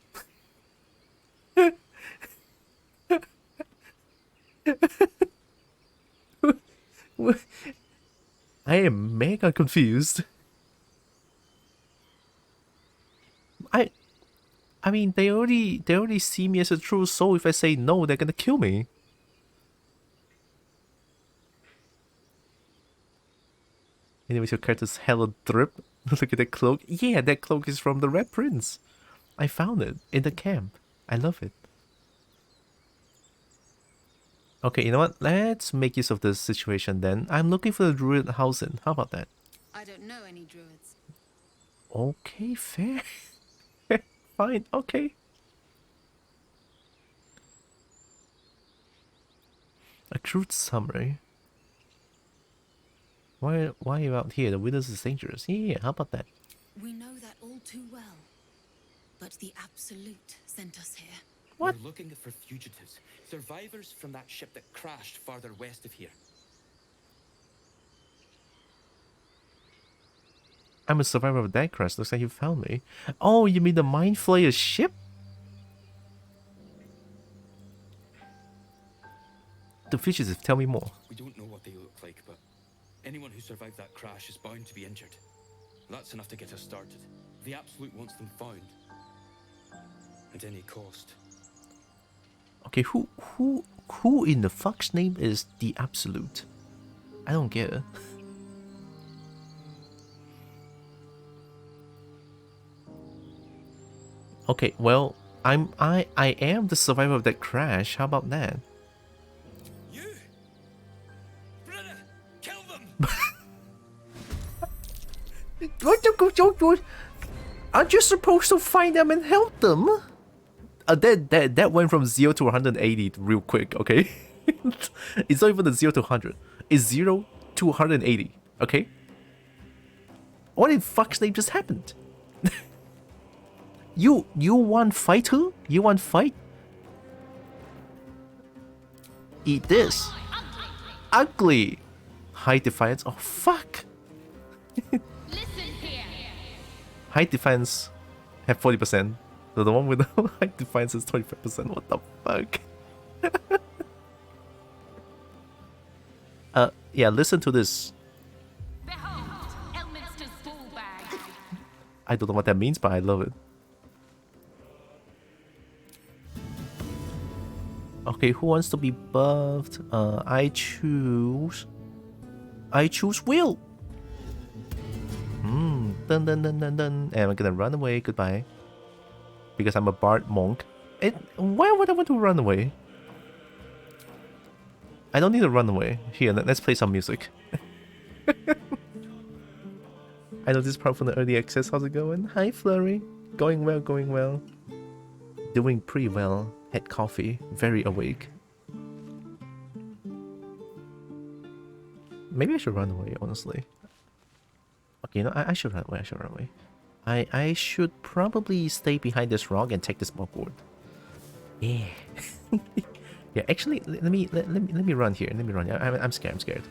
I am mega confused. I mean, they already see me as a true soul. If I say no, they're gonna kill me. Anyways, your character's hella drip. Look at that cloak. Yeah, that cloak is from the Red Prince. I found it in the camp. I love it. Okay, you know what? Let's make use of this situation then. I'm looking for the druid Hausen. How about that? I don't know any druids. Okay, fair. Fine, okay. A crude summary. Why are you out here? The wilderness is dangerous. Yeah, how about that? We know that all too well. But the Absolute sent us here. What? We're looking for fugitives. Survivors from that ship that crashed farther west of here. I'm a survivor of that crash. Looks like you found me. Oh, you mean the Mind Flayer ship? The fugitives, tell me more. We don't know what they look like, but anyone who survived that crash is bound to be injured. That's enough to get us started. The Absolute wants them found. at any cost. Okay, who in the fuck's name is the Absolute? I don't get it. Okay, well, I am the survivor of that crash. How about that? You, brother, kill them. What? Aren't you supposed to find them and help them? That went from 0 to 180 real quick, okay? It's not even the 0 to 100. It's 0 to 180, okay? What in fuck's name just happened? You want fight her? You want fight? Eat this. Ugly. High defiance. Oh fuck. High defense have 40%. So the one with the high defiance is 25%. What the fuck? Yeah, listen to this. I don't know what that means, but I love it. Okay, who wants to be buffed? I choose Will. Dun dun dun dun dun. And I'm gonna run away. Goodbye. Because I'm a bard monk. Why would I want to run away? I don't need to run away. Here, let's play some music. I know this part from the early access. How's it going? Hi, Flurry. Going well, going well. Doing pretty well. Had coffee. Very awake. Maybe I should run away, honestly. Okay, no, I should run away. I should run away. I should probably stay behind this rock and take this board. Yeah. Yeah, actually, let me run here. Let me run here. I'm scared. I'm scared.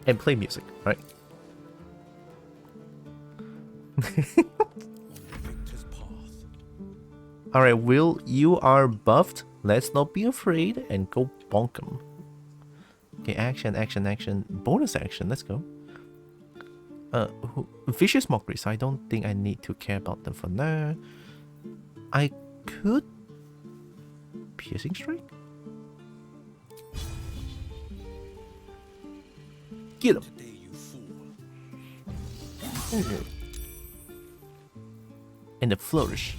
And play music, right? Alright, Will, you are buffed. Let's not be afraid and go bonk him. Okay, action, action, action. Bonus action, let's go. Vicious Mockery, so I don't think I need to care about them for now. I could... Piercing Strike? Get him! And the Flourish.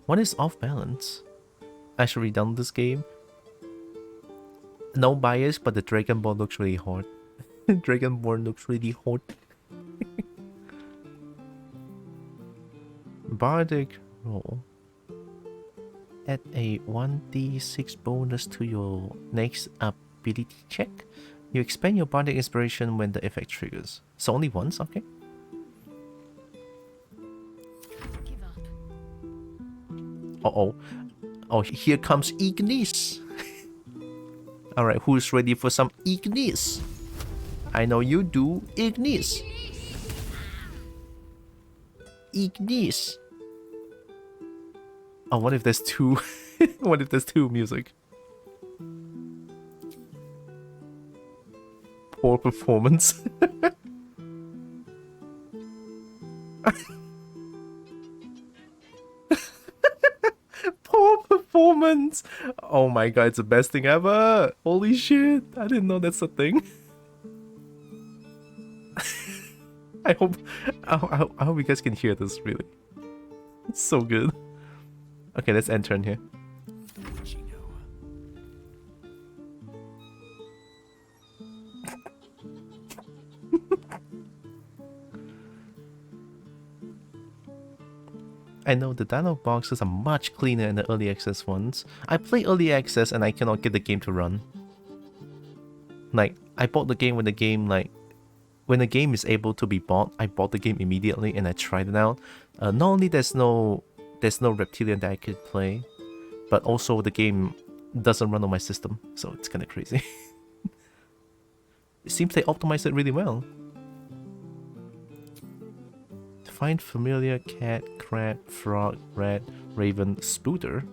What is off balance? I should read this game. No bias, but the Dragonborn looks really hot. Dragonborn looks really hot. Bardic roll. Add a 1d6 bonus to your next ability check. You expend your Bardic Inspiration when the effect triggers. So only once, okay? Uh-oh. Oh, here comes Ignis. Alright, who's ready for some Ignis? I know you do. Ignis. Ignis. Oh, what if there's two? What if there's two music? Poor performance. Poor performance. Oh my god, it's the best thing ever. Holy shit. I didn't know that's a thing. I hope you guys can hear this, really. It's so good. Okay, let's end turn here. I know the dialogue boxes are much cleaner in the early access ones. I play early access and I cannot get the game to run. Like, I bought the game when the game, like, when the game is able to be bought, I bought the game immediately and I tried it out. Not only there's no reptilian that I could play, but also the game doesn't run on my system, so it's kind of crazy. It seems they optimized it really well. Find familiar cat, crab, frog, rat, raven, spooter.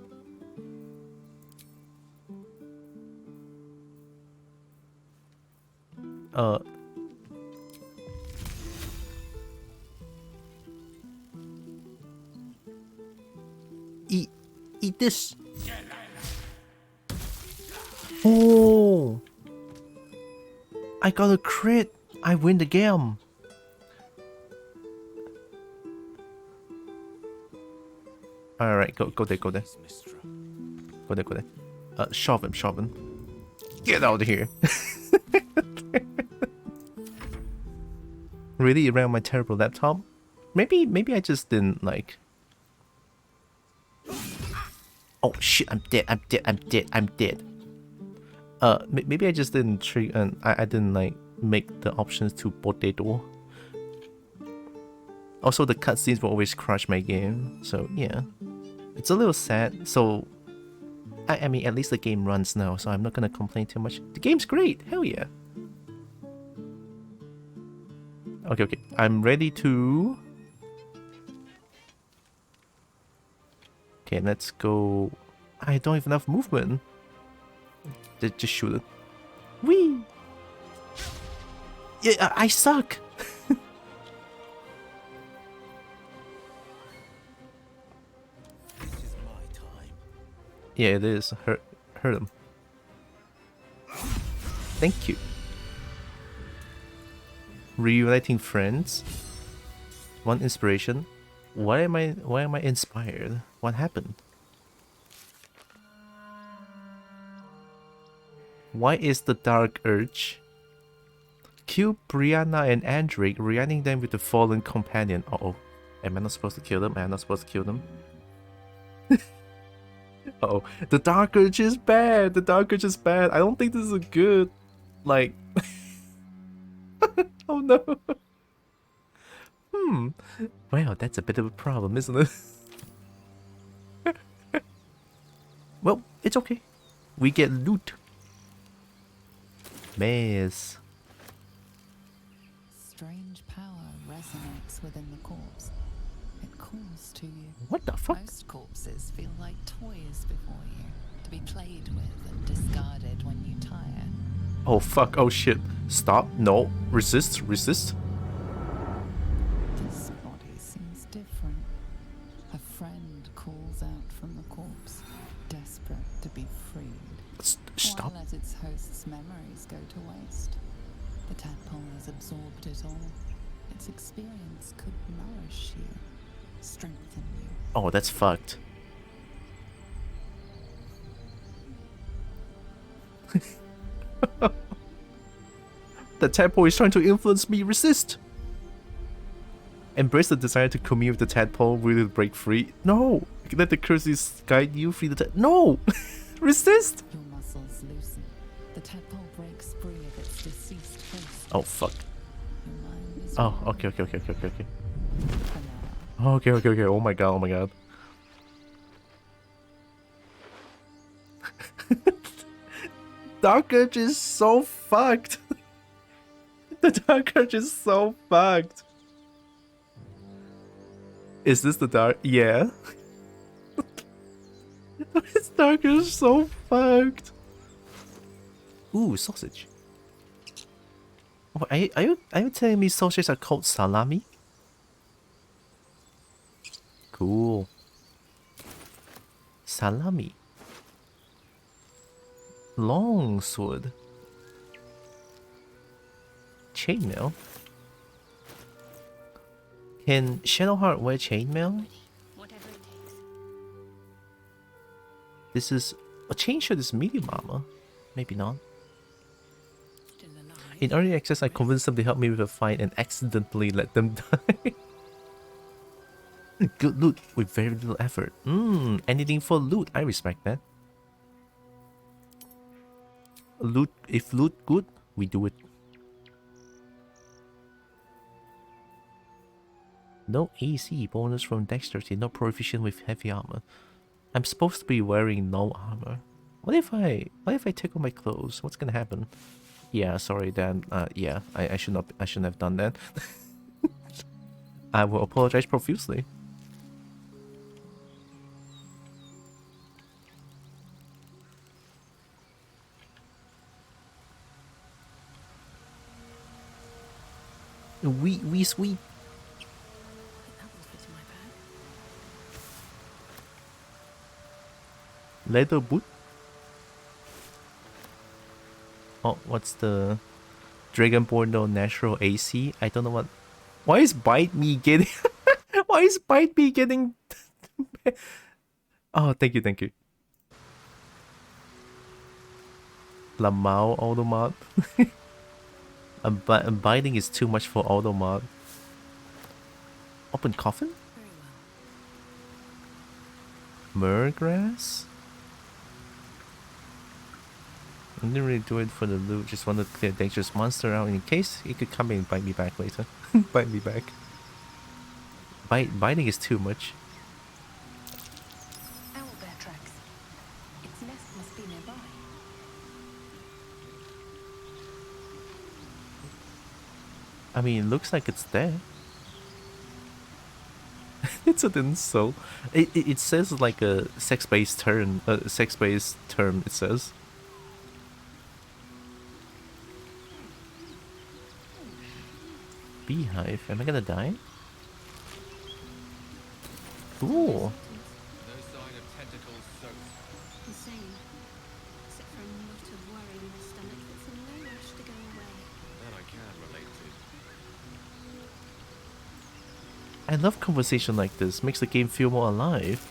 Eat this. Oh, I got a crit. I win the game. All right, go there. Go there. Shove him. Get out of here. Really, around my terrible laptop? Maybe I just didn't like. Oh shit! I'm dead. Maybe I just didn't treat and I didn't like make the options to potato. Also, the cutscenes will always crush my game, so yeah, it's a little sad. So, I mean, at least the game runs now, so I'm not gonna complain too much. The game's great, hell yeah. Okay, I'm ready to. Okay, let's go. I don't have enough movement. Just shoot it. Whee! Yeah, I suck. Yeah, it is. Hurt him. Thank you. Reuniting friends. One inspiration. Why am I inspired? What happened? Why is the dark urge? Kill Brianna and Andric, reuniting them with the fallen companion. Uh-oh. Am I not supposed to kill them? Am I not supposed to kill them? Uh-oh. The dark urge is bad! The dark urge is bad! I don't think this is a good... like... oh no! Well, that's a bit of a problem, isn't it? Well, it's okay. We get loot. Maze. Strange power resonates within the corpse. It calls to you. What the fuck? Most corpses feel like toys before you, to be played with and discarded when you tire. Oh fuck, oh shit. Stop, no, resist. This body seems different. A friend calls out from the corpse, desperate to be freed. Stop. Why let its host's memories go to waste? The tadpole has absorbed it all. Its experience could nourish you, strengthen you. Oh, that's fucked. The tadpole is trying to influence me. Resist. Embrace the desire to commune with the tadpole, really break free. No! Let the curses guide you, free the No! Resist! Your muscles loosen. The tadpole breaks free of its deceased host. Oh, fuck. Your mind is Oh, okay. Okay. Oh my god. Dark Urge is so fucked. The Dark Urge is so fucked. Is this the dark? Yeah. This Dark Urge is so fucked. Ooh, sausage. Oh, are you telling me sausages are called salami? Cool. Salami. Longsword. Chainmail. Can Shadowheart wear chainmail? This is a chain shirt is medium armor. Maybe not. In early access, I convinced them to help me with a fight and accidentally let them die. Good loot with very little effort. Anything for loot. I respect that. Loot, if loot good, we do it. No AC bonus from dexterity, no proficient with heavy armor. I'm supposed to be wearing no armor. What if I take off my clothes? What's gonna happen? Yeah, sorry Dan. Yeah, I shouldn't have done that. I will apologize profusely. We sweet. Leather boot? Oh, what's the Dragonborn no natural AC? I don't know what. Why is Bite Me getting? Why is Bite Me getting? Oh, thank you, thank you. Lamau Automat. Biting is too much for Automat. Open coffin? Murgrass? I didn't really do it for the loot, just wanted to clear a dangerous monster out in case it could come in and bite me back later. Bite me back. Biting is too much. Owlbear tracks. Its nest must be nearby. I mean, it looks like it's there. It's an insult. It says like a sex-based term. Sex-based term. It says. Beehive. Am I gonna die? Ooh. No sign of tentacles, so. Insane. Except for a lot of worry in my stomach that's in no rush to go away. That I can relate to. I love conversation like this. Makes the game feel more alive.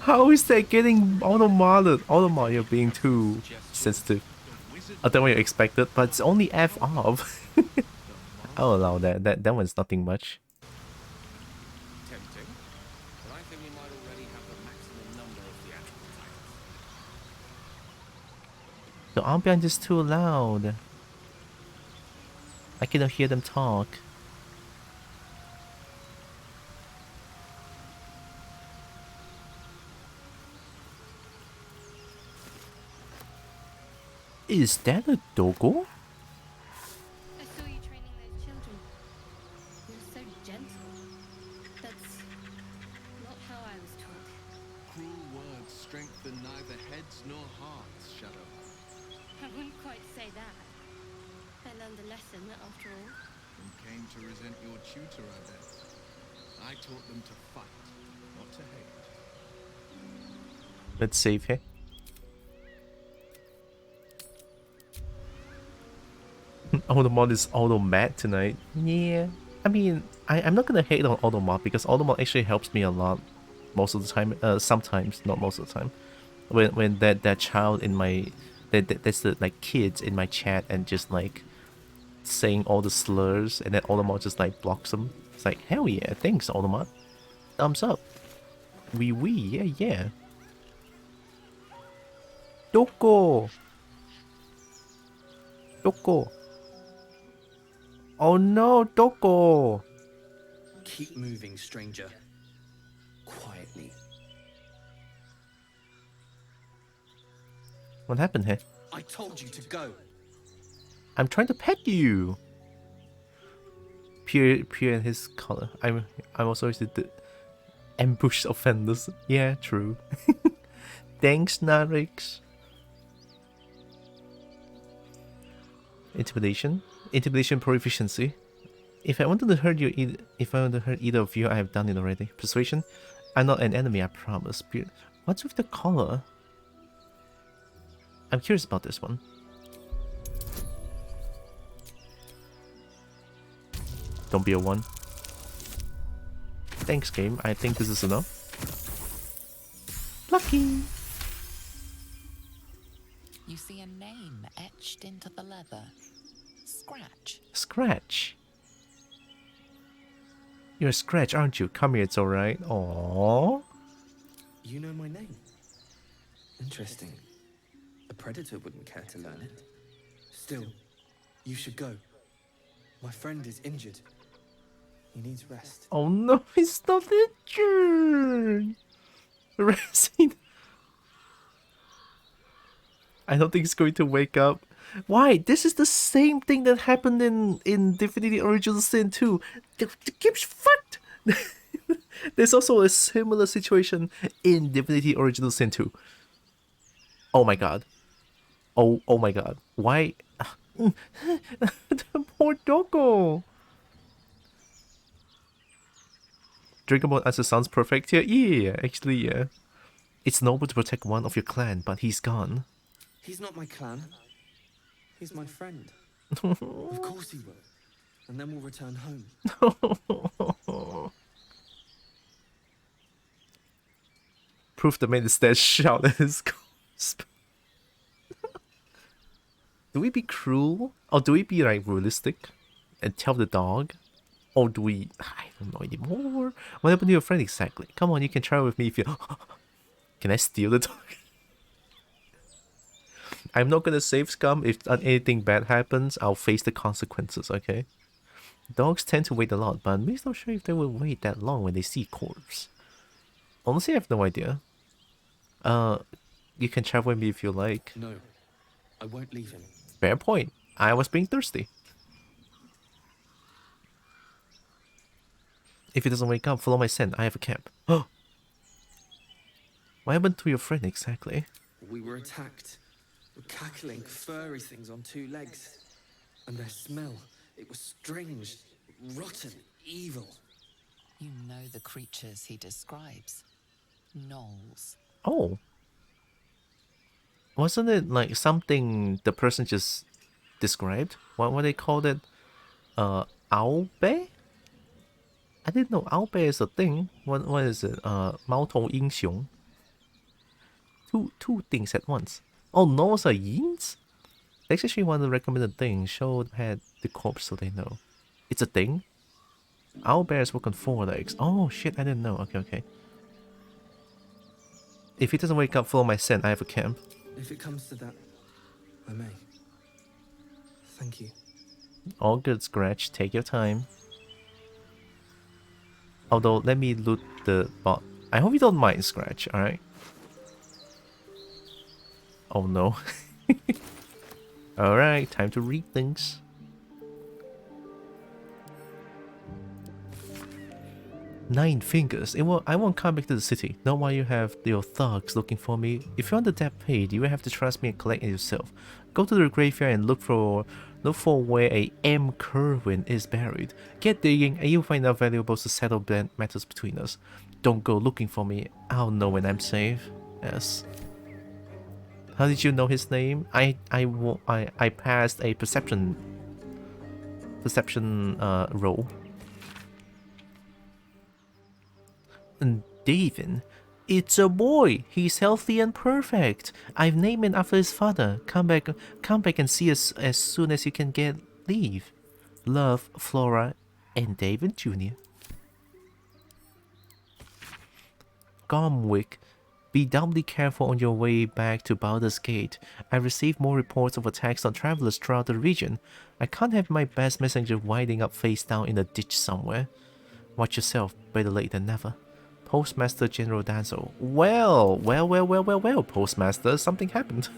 How is that getting automated? Automat, you're being too sensitive. I don't know what you expected, but it's only F off. I'll allow that. That one's nothing much. Tempting, but I think we might already have the maximum number of theatrical titles. The ambient is too loud. I cannot hear them talk. Is that a doggo? I saw you training those children. You're so gentle. That's not how I was taught. Cruel words strengthen neither heads nor hearts, Shadow. I wouldn't quite say that. I learned a lesson, after all. And came to resent your tutor, I bet. I taught them to fight, not to hate. Let's save here. Automod is Automat tonight. Yeah. I mean, I'm not gonna hate on Automod because Automod actually helps me a lot most of the time. Sometimes, not most of the time. When that child in my that's the like kids in my chat and just like saying all the slurs and then Automod just like blocks them. It's like, hell yeah, thanks Automod. Thumbs up. Yeah, yeah. Doko. Oh no, Doko! Keep moving, stranger. Quietly. What happened here? I told you to go. I'm trying to pet you. Pure and his color. I'm also used to ambush offenders. Yeah, true. Thanks, Narix. Intimidation. Intimidation proficiency. If I wanted to hurt you, if I wanted to hurt either of you, I have done it already. Persuasion. I'm not an enemy, I promise. What's with the collar? I'm curious about this one. Don't be a one. Thanks, game. I think this is enough. Lucky. You see a name etched into the leather. Scratch. Scratch. You're a Scratch, aren't you? Come here, it's alright. Aww. You know my name. Interesting. A predator wouldn't care to learn it. Still, you should go. My friend is injured. He needs rest. Oh no, he's not injured. Resting. I don't think he's going to wake up. Why? This is the same thing that happened in Divinity Original Sin 2. The game's fucked. There's also a similar situation in Divinity Original Sin 2. Oh my god. Oh my god. Why? The poor doggo. Drinkable answer sounds perfect here. Yeah, actually, yeah. It's noble to protect one of your clan, but he's gone. He's not my clan. He's my friend. Of course he will. And then we'll return home. Proof the man instead shout at his ghost. Do we be cruel? Or do we be like realistic and tell the dog? Or do we... I don't know anymore. What happened to your friend exactly? Come on, you can try with me if you... Can I steal the dog? I'm not gonna save Scum. If anything bad happens, I'll face the consequences, okay? Dogs tend to wait a lot, but I'm not sure if they will wait that long when they see corpse. Honestly, I have no idea. You can chat with me if you like. No, I won't leave him. Fair point. I was being thirsty. If he doesn't wake up, follow my scent. I have a camp. Oh! What happened to your friend exactly? We were attacked. Cackling, furry things on two legs. And their smell, it was strange, rotten, evil. You know the creatures he describes. Gnolls. Oh. Wasn't it like something the person just described? What they called it? Owlbear? I didn't know owlbear is a thing. What is it? 猫头英雄. Two things at once. Oh, gnolls are yins? That's actually one of the recommended things. Show had the corpse so they know. It's a thing? Owlbears walk on 4 legs. Oh shit, I didn't know. Okay. If he doesn't wake up, follow my scent. I have a camp. If it comes to that, I may. Thank you. All good, Scratch. Take your time. Although, let me loot the bot. I hope you don't mind, Scratch, alright? Oh no. Alright, time to read things. Nine fingers. I won't come back to the city. Not while you have your thugs looking for me. If you're on the debt paid, you will have to trust me and collect it yourself. Go to the graveyard and look for where a M. Kerwin is buried. Get digging and you'll find out valuables to settle matters between us. Don't go looking for me. I'll know when I'm safe. Yes. How did you know his name? I passed a perception roll. And Davin, it's a boy. He's healthy and perfect. I've named him after his father. Come back and see us as soon as you can get leave. Love, Flora, and David Jr. Gormwick, be doubly careful on your way back to Baldur's Gate. I received more reports of attacks on travelers throughout the region. I can't have my best messenger winding up face down in a ditch somewhere. Watch yourself, better late than never. Postmaster General Danzo. Well, Postmaster, something happened.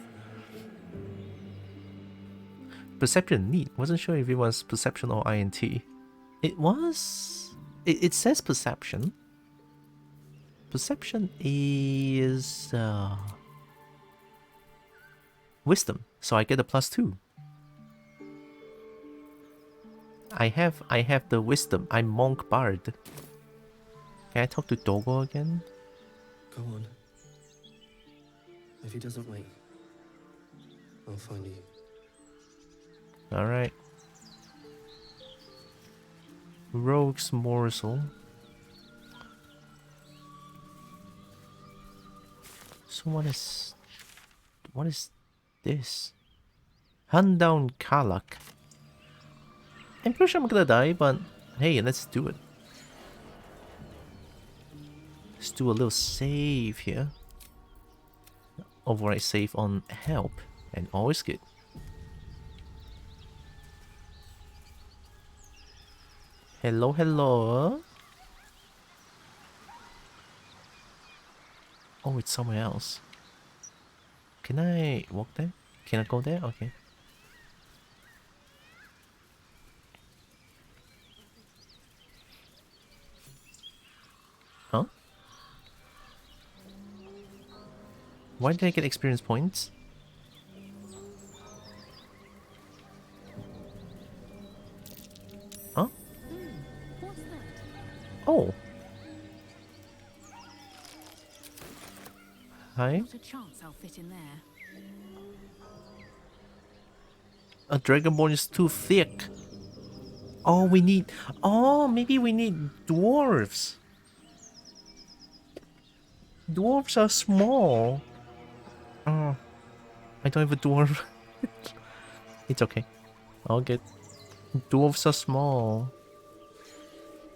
Perception, neat. Wasn't sure if it was perception or INT. It was... It says perception. Perception is... wisdom, so I get a +2. I have the wisdom. I'm Monk Bard. Can I talk to Dogo again? Go on. If he doesn't wait, I'll find you. Alright. Rogue's Morsel. So what is this? Hunt down Kalak. I'm pretty sure I'm gonna die, but hey, let's do it. Let's do a little save here. Override save on help, and always good. Hello, hello. Oh, it's somewhere else. Can I walk there? Can I go there? Okay. Why did I get experience points? Huh? What's that? Oh. Hi. Not a chance I'll fit in there. A dragonborn is too thick. Oh, we need... Oh, maybe we need dwarves. Dwarves are small. Oh, I don't have a dwarf. It's okay. I'll get... Dwarves are small.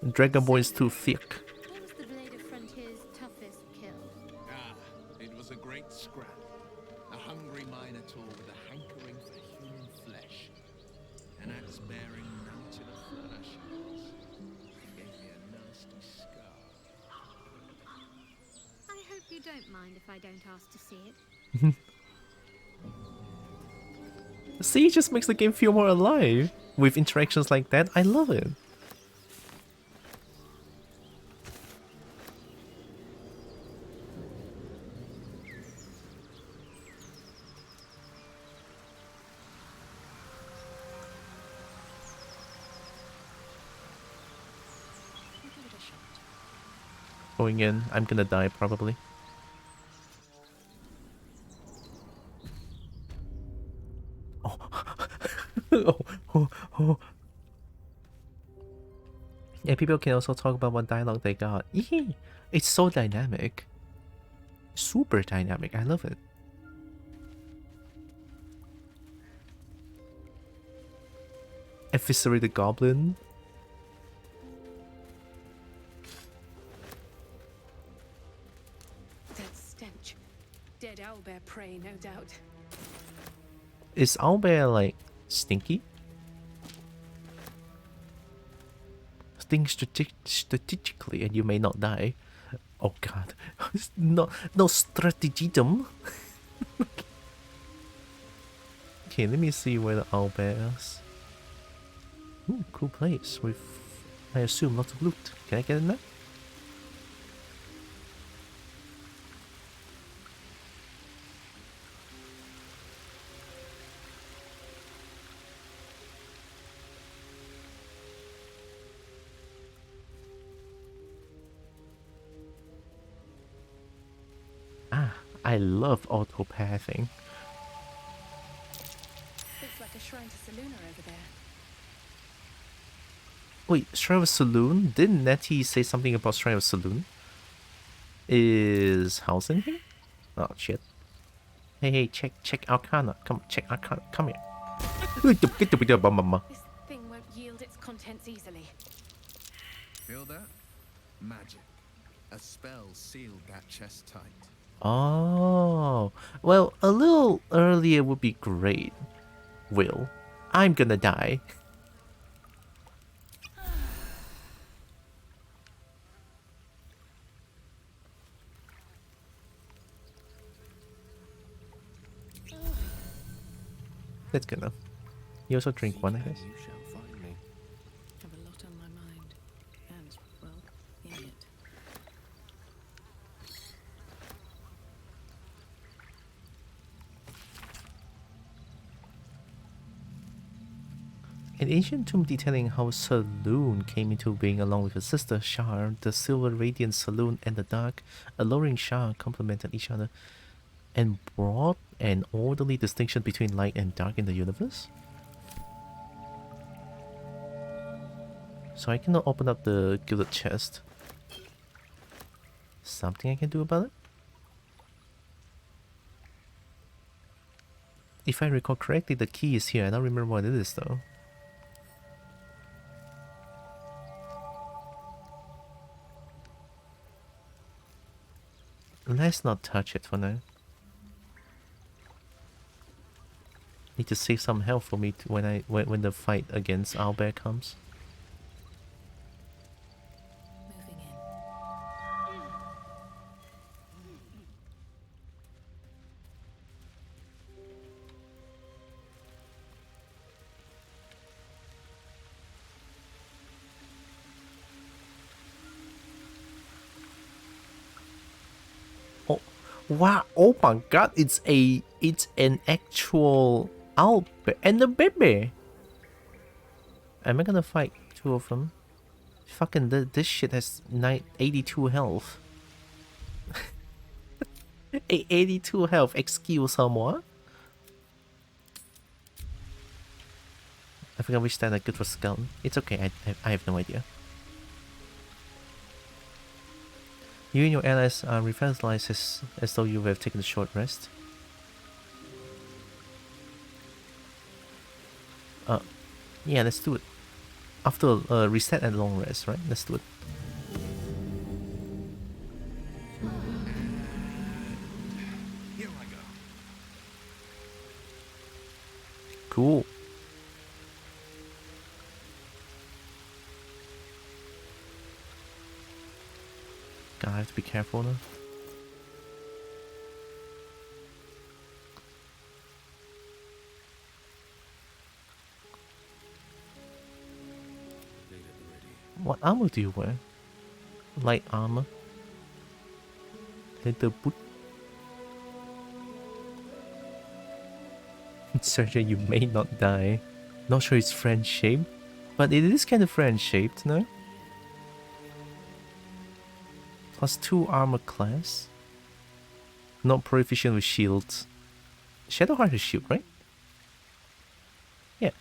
Dragonborn is too thick. What was the Blade of Frontier's toughest kill? Ah, it was a great scrap. A hungry minotaur with a hankering for human flesh. An axe bearing mountain of flourishes. Gave me a nasty scar. I hope you don't mind if I don't ask to see it. See, it just makes the game feel more alive. With interactions like that, I love it. I'll give it a shot. Going in, I'm gonna die probably. Oh. Yeah, people can also talk about what dialogue they got. Eehee. It's so dynamic. Super dynamic. I love it. Eviscerate the goblin. That stench. Dead owlbear prey, no doubt. Is owlbear like stinky? Think strategically and you may not die. Oh god. No stratagem. Okay, let me see where the owlbear is. Ooh, cool place with, I assume, lots of loot. Can I get in there? I love auto-pathing. Looks like a shrine to Saluna over there. Wait, Shrine of Saloon? Didn't Nettie say something about Shrine of Saloon? Is House in here? Oh shit. Hey, check Arcana. Come, check Arcana. Come here. This thing won't yield its contents easily. Feel that? Magic. A spell sealed that chest tight. Oh, well, a little earlier would be great. Will, I'm gonna die. That's good enough. You also drink one, I guess. You shall find me. Have a lot on my mind. And, well, in it. An ancient tomb detailing how Saloon came into being along with his sister Shar, the silver radiant Saloon and the dark, alluring Shar complemented each other and brought an orderly distinction between light and dark in the universe. So I cannot open up the gilded chest. Something I can do about it? If I recall correctly, the key is here. I don't remember what it is though. Let's not touch it for now. Need to save some health for me to when the fight against owlbear comes. Moving in. Wow, oh my god, it's an actual owlbear and a baby. Am I gonna fight two of them? Fucking this shit has 82 health. 82 health, excuse someone. I think I wish that I could for scout. It's okay, I have no idea. You and your allies are revitalized as though you have taken a short rest. Yeah, let's do it. After a reset and long rest, right? Let's do it. Here I go. Cool. God, I have to be careful now. What armor do you wear? Light armor. Leather boot. Surgeon, you may not die. Not sure it's friend shaped, but it is kind of friend shaped, no? +2 armor class. Not proficient with shields. Shadowheart is shield, right? Yeah.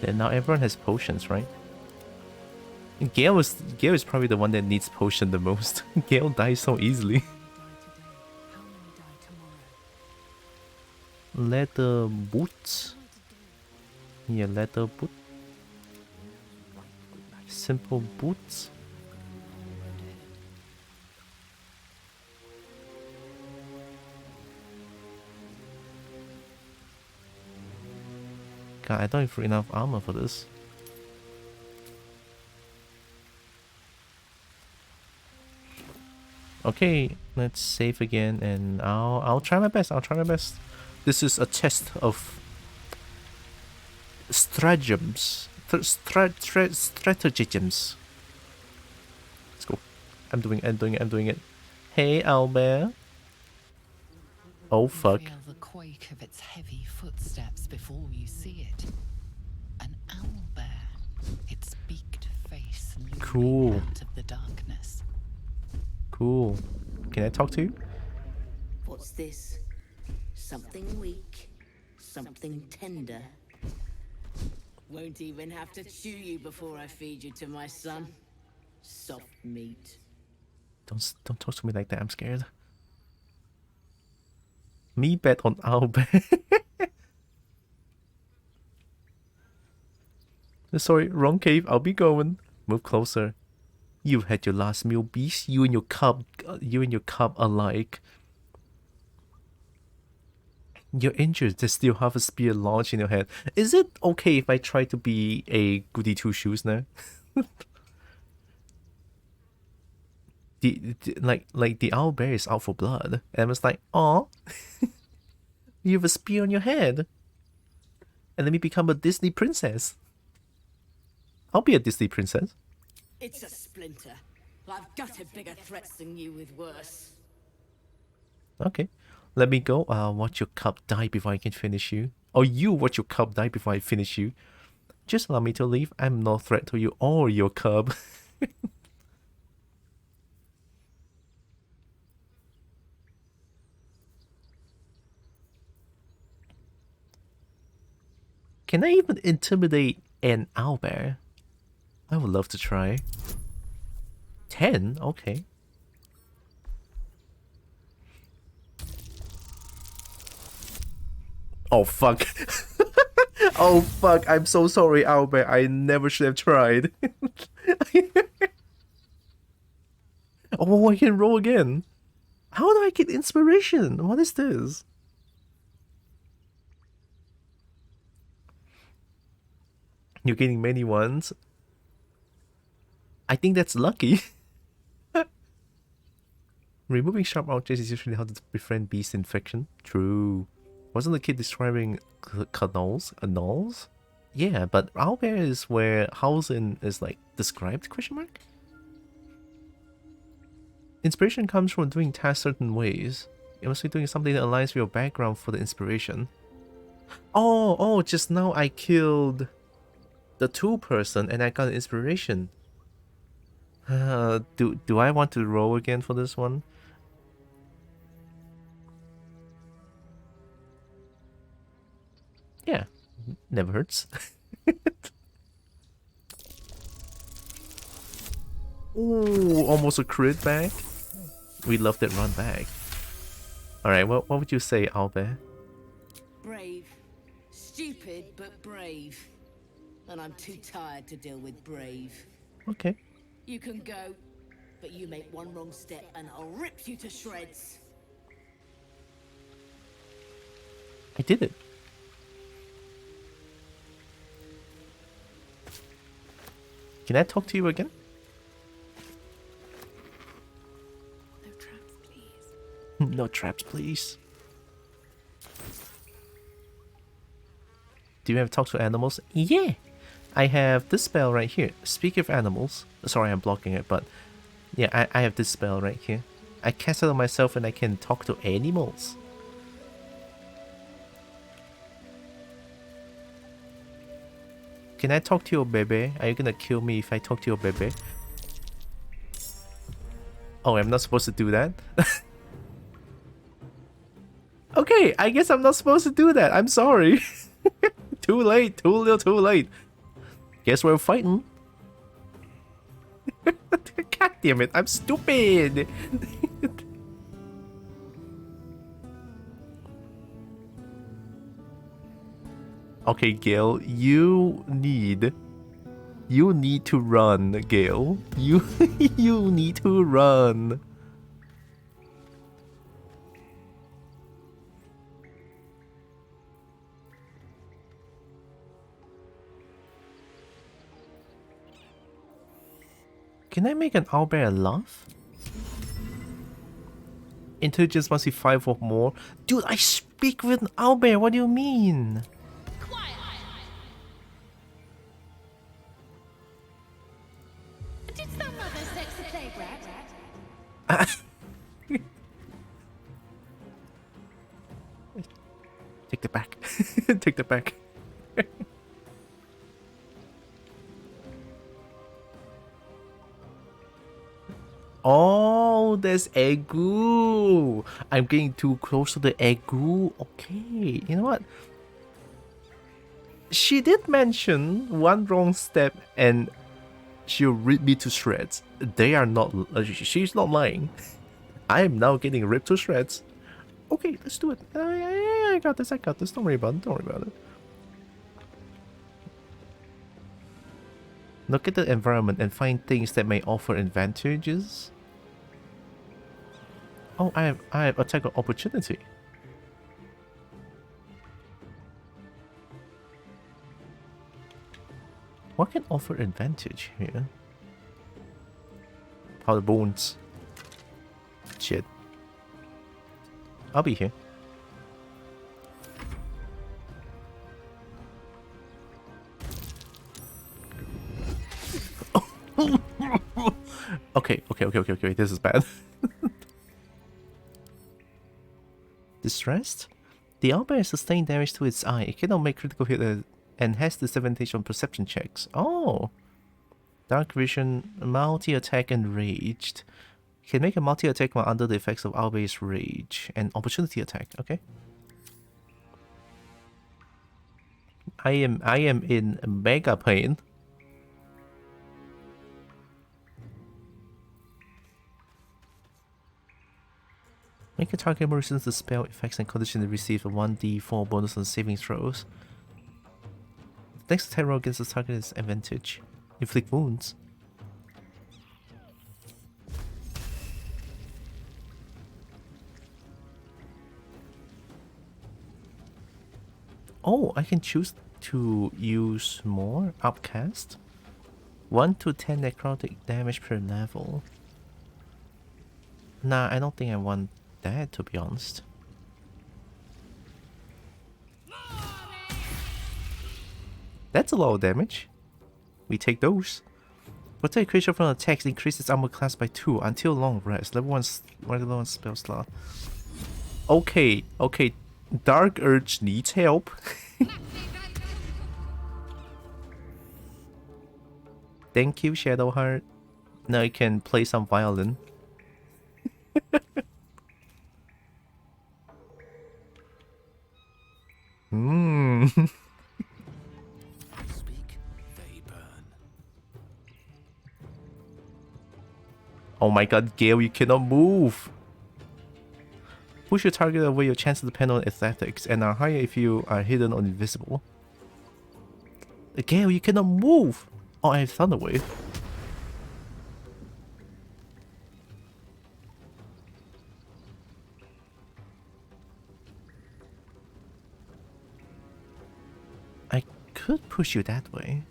And now everyone has potions, right? Gale is probably the one that needs potion the most. Gale dies so easily. Leather boots. Yeah, leather boot. Simple boots. God, I don't have enough armor for this. Okay, let's save again, and I'll try my best. I'll try my best. This is a test of stratagems. Stratagems. Let's go. I'm doing it. Hey, owlbear. Oh fuck. Feel the quake of its heavy footsteps before you see it. An owlbear, its beaked face Cool. looming out of the darkness. Cool. Can I talk to you? What's this? Something weak, something tender. Won't even have to chew you before I feed you to my son. Soft meat. Don't talk to me like that. I'm scared. Me bet on owlbear. Sorry, wrong cave. I'll be going. Move closer. You've had your last meal, beast. You and your cub alike. You're injured. There's still half a spear lodged in your head. Is it okay if I try to be a goody two shoes now? like the owlbear is out for blood, and I was like, "Aw, you have a spear on your head, and let me become a Disney princess. I'll be a Disney princess." It's a splinter. I've gutted bigger threats than you with worse. Okay, let me go. I'll watch your cub die before I can finish you. Or you watch your cub die before I finish you. Just allow me to leave. I'm no threat to you or your cub. Can I even intimidate an owlbear? I would love to try. 10? Okay. Oh fuck. Oh fuck, I'm so sorry, owlbear. I never should have tried. Oh, I can roll again. How do I get inspiration? What is this? You're getting many ones. I think that's lucky. Removing sharp objects is usually how to befriend beast infection. True. Wasn't the kid describing canals? Annals? Yeah, but owlbear is where Hausen is like described, question mark? Inspiration comes from doing tasks certain ways. You must be doing something that aligns with your background for the inspiration. Oh, just now I killed the 2-person and I got an inspiration. Do I want to roll again for this one? Yeah, never hurts. Ooh, almost a crit back. We love that run back. Alright, what would you say, Owlbear? Brave. Stupid, but brave. And I'm too tired to deal with brave. Okay. You can go, but you make one wrong step and I'll rip you to shreds. I did it. Can I talk to you again? No traps, please. No traps, please. Do you have talk to animals? Yeah! I have this spell right here. Speak of animals. Sorry, I'm blocking it, but yeah, I have this spell right here. I cast it on myself and I can talk to animals. Can I talk to your baby? Are you gonna kill me if I talk to your baby? Oh, I'm not supposed to do that? Okay, I guess I'm not supposed to do that. I'm sorry. Too late, too little, too late. Guess we're fighting. God damn it, I'm stupid. Okay, Gale, you need to run, Gale. You need to run. Can I make an owlbear laugh? Intelligence must be 5 or more. Dude, I speak with an owlbear. What do you mean? Did some mother sex the play, brat? Take the back. Take the back. Oh, there's Egu. I'm getting too close to the Egu. Okay, you know what? She did mention one wrong step and she'll rip me to shreds. They are not. She's not lying. I am now getting ripped to shreds. Okay, let's do it. I got this. I got this. Don't worry about it. Don't worry about it. Look at the environment and find things that may offer advantages. Oh, I have attack of opportunity. What can offer advantage here? Powder bones. Shit. I'll be here. Okay, this is bad. Distressed? The owlbear sustained damage to its eye. It cannot make critical hit and has disadvantage on perception checks. Oh! Dark vision, multi-attack, and raged. Can make a multi-attack while under the effects of owlbear's rage. And opportunity attack, okay. I am in mega pain. Make a target more resistant to spell effects and conditions to receive a 1d4 bonus on saving throws. Next attack roll against the target is advantage. Inflict wounds. Oh, I can choose to use more upcast. 1 to 10 necrotic damage per level. Nah, I don't think I want that, to be honest. That's a lot of damage. We take those. Protect creature from attacks, increases armor class by 2 until long rest. Level 1 spell slot. Okay, okay. Dark Urge needs help. Thank you, Shadowheart. Now you can play some violin. Mmm. Oh my god, Gale, you cannot move! Push your target away, your chances depend on athletics and are higher if you are hidden or invisible. Gale, you cannot move! Oh, I have Thunder Wave. I could push you that way.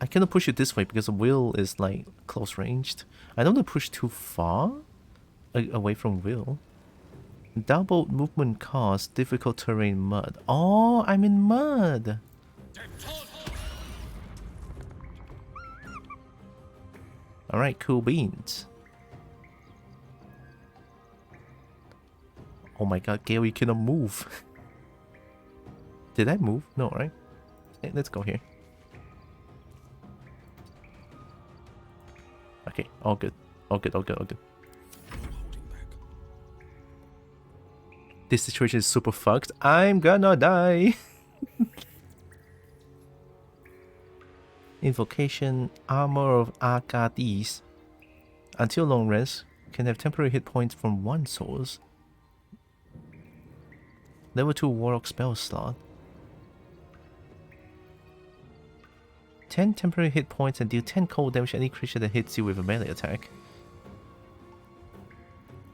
I cannot push you this way because Will is like close ranged. I don't want to push too far away from Will. Double movement cost, difficult terrain, mud. Oh, I'm in mud. Alright, cool beans. Oh my god, Gale, you cannot move. Did I move? No, right? Hey, let's go here. Okay, all good. All good, all good, all good. This situation is super fucked. I'm gonna die. Invocation, Armor of Arcades. Until long rest, can have temporary hit points from one source. Level 2 Warlock spell slot. 10 temporary hit points and deal 10 cold damage to any creature that hits you with a melee attack.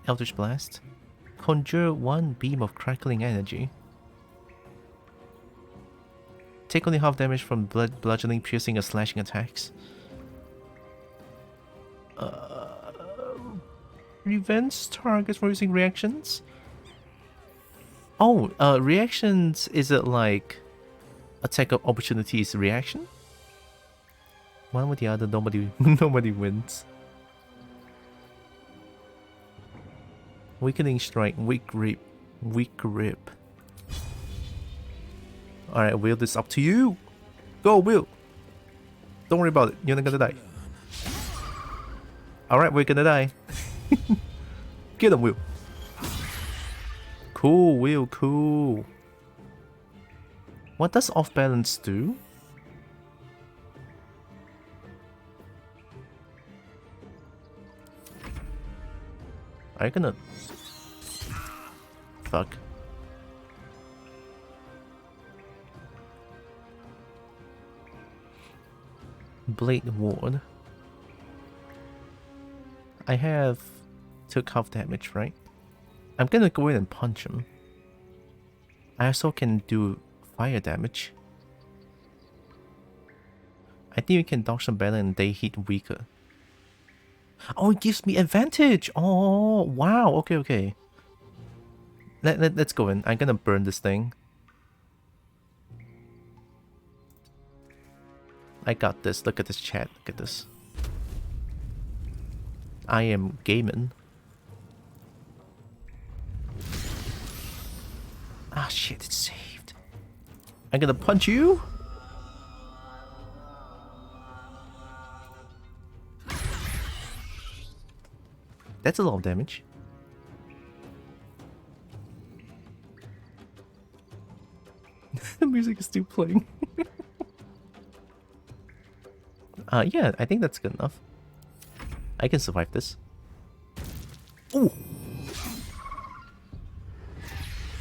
Eldritch Blast. Conjure 1 beam of crackling energy. Take only half damage from bludgeoning, piercing, or slashing attacks. Prevents targets from using reactions? Oh, reactions, is it like attack of opportunities reaction? One with the other, nobody wins. Weakening strike, weak grip, weak grip. Alright, Will, this is up to you. Go, Will. Don't worry about it, you're not gonna die. Alright, we're gonna die. Get him, Will. Cool, Will, cool. What does off balance do? Are you gonna... Fuck. Blade Ward. I have... took half damage, right? I'm gonna go in and punch him. I also can do fire damage. I think we can dodge them better and they hit weaker. Oh, it gives me advantage! Oh, wow, okay, okay. Let's go in. I'm gonna burn this thing. I got this. Look at this chat. Look at this. I am gaming. Ah, shit, it's saved. I'm gonna punch you. That's a lot of damage. The music is still playing. Yeah, I think that's good enough. I can survive this. Ooh!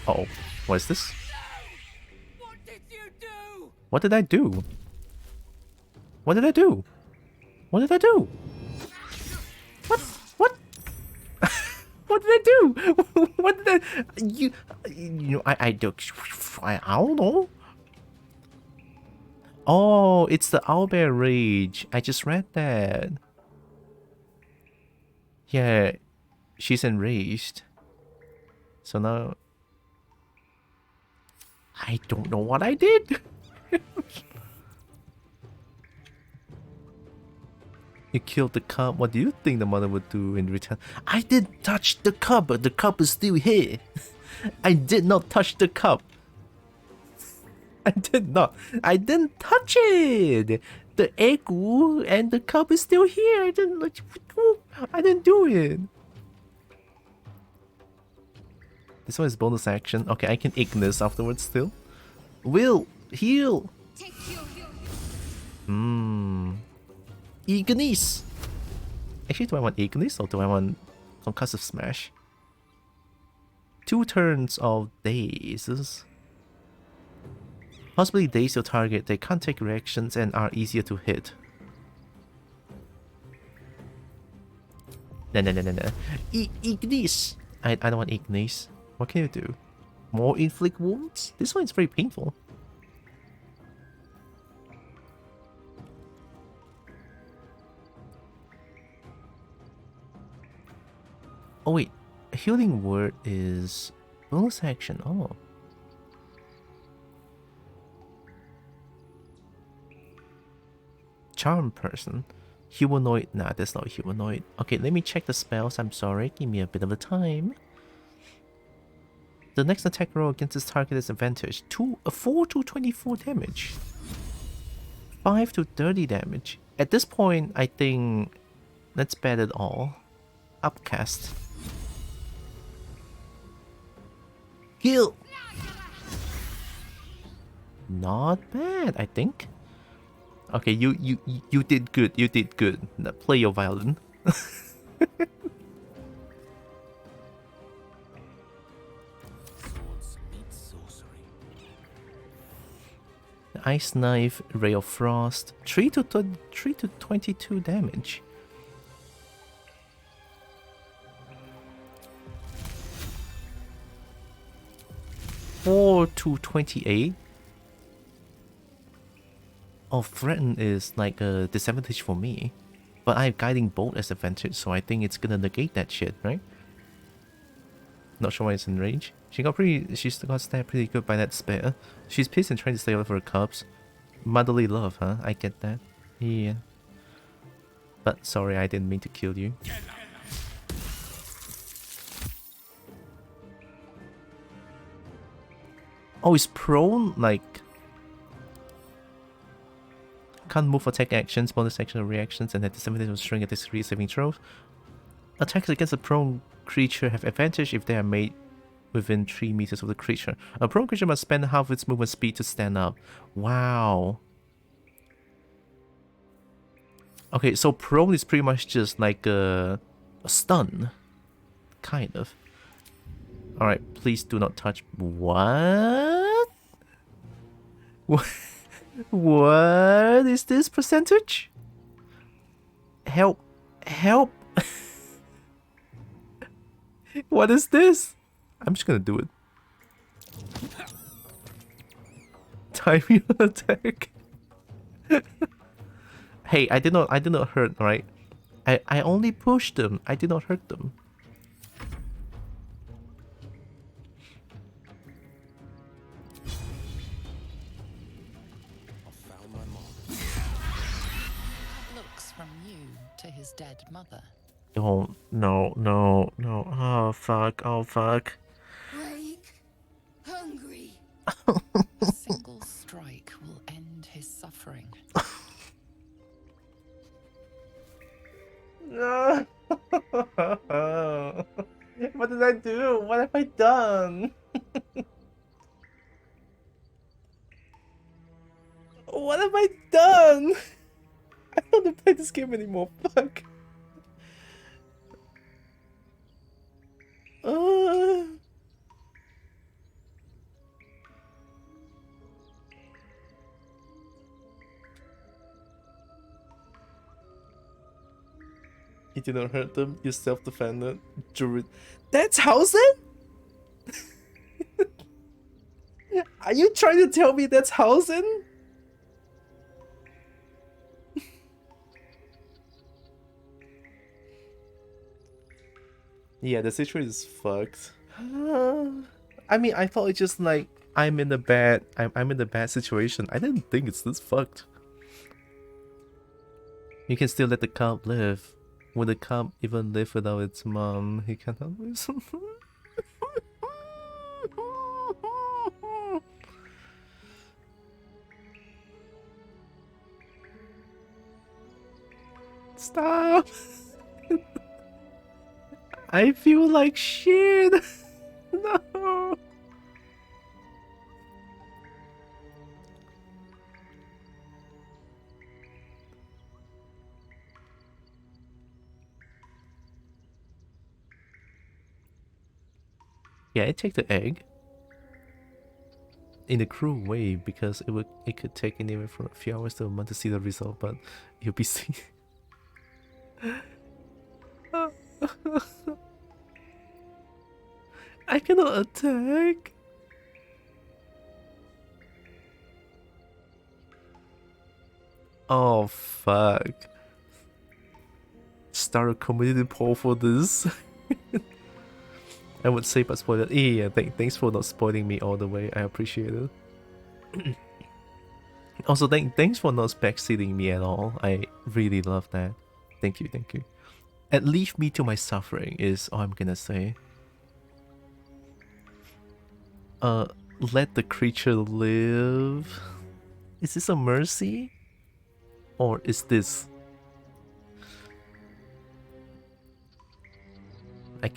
Uh-oh. What is this? What did you do? What did I do? What did I do? What did I do? What? What? What you know, I don't know. Oh, it's the owlbear rage. I just read that. Yeah, she's enraged. So now I don't know what I did. You killed the cub. What do you think the mother would do in return? I didn't touch the cub, but the cub is still here. I did not touch the cub. I did not. I didn't touch it. The egg and the cub is still here. I didn't do it. This one is bonus action. Okay, I can Ignis afterwards still. Will, heal. Ignis. Actually, do I want Ignis or do I want Concussive Smash? 2 turns of dazes. Possibly daze your target. They can't take reactions and are easier to hit. No. Ignis. I don't want Ignis. What can you do? More inflict wounds? This one is very painful. Oh wait, healing word is bonus action. Oh. Charm person. Humanoid. Nah, that's not humanoid. Okay, let me check the spells. I'm sorry. Give me a bit of a time. The next attack roll against this target is advantage. 4 to 24 damage. 5 to 30 damage. At this point, I think let's bet it all. Upcast. Heal. Not bad, I think. Okay, you did good. You did good. Now play your violin. Ice knife, ray of frost, 3 to 22 damage. Four to 28. Oh, threaten is like a disadvantage for me, but I have guiding bolt as advantage, so I think it's gonna negate that shit, right? Not sure why it's in range. She got stabbed pretty good by that spear. She's pissed and trying to stay away from her cubs. Motherly love, huh? I get that. Yeah. But sorry, I didn't mean to kill you. Oh, it's prone? Like... Can't move or take actions, bonus action or reactions, and at the 70 of string at this 3 saving throws. Attacks against a prone creature have advantage if they are made within 3 meters of the creature. A prone creature must spend half its movement speed to stand up. Wow. Okay, so prone is pretty much just like a stun. Kind of. Alright, please do not touch... What? What is this percentage? Help. Help. What is this? I'm just gonna do it. Time your attack. Hey, I did not hurt, right? I only pushed them. I did not hurt them. Looks from you to his dead mother. Oh, no. Oh, fuck. Oh, fuck. Break. Hungry. A single strike will end his suffering. No. What did I do? What have I done? What have I done? I don't want to play this game anymore. Fuck. You did not hurt them. You self-defended. Druid. That's Hausen? Are you trying to tell me that's housing? Yeah, the situation is fucked. I mean, I thought it's just like I'm in a bad situation. I didn't think it's this fucked. You can still let the cub live. Will the cub even live without its mom? He cannot live. Stop! I feel like shit! No! Yeah, I take the egg. In a cruel way, because it could take anywhere from a few hours to a month to see the result, but you'll be seeing. I cannot attack. Oh fuck. Start a community poll for this. I would say but spoil it. Yeah, thanks for not spoiling me all the way. I appreciate it. Also, thanks for not backseating me at all. I really love that. Thank you, thank you. And leave me to my suffering is all I'm gonna say. Let the creature live. Is this a mercy? Or is this... I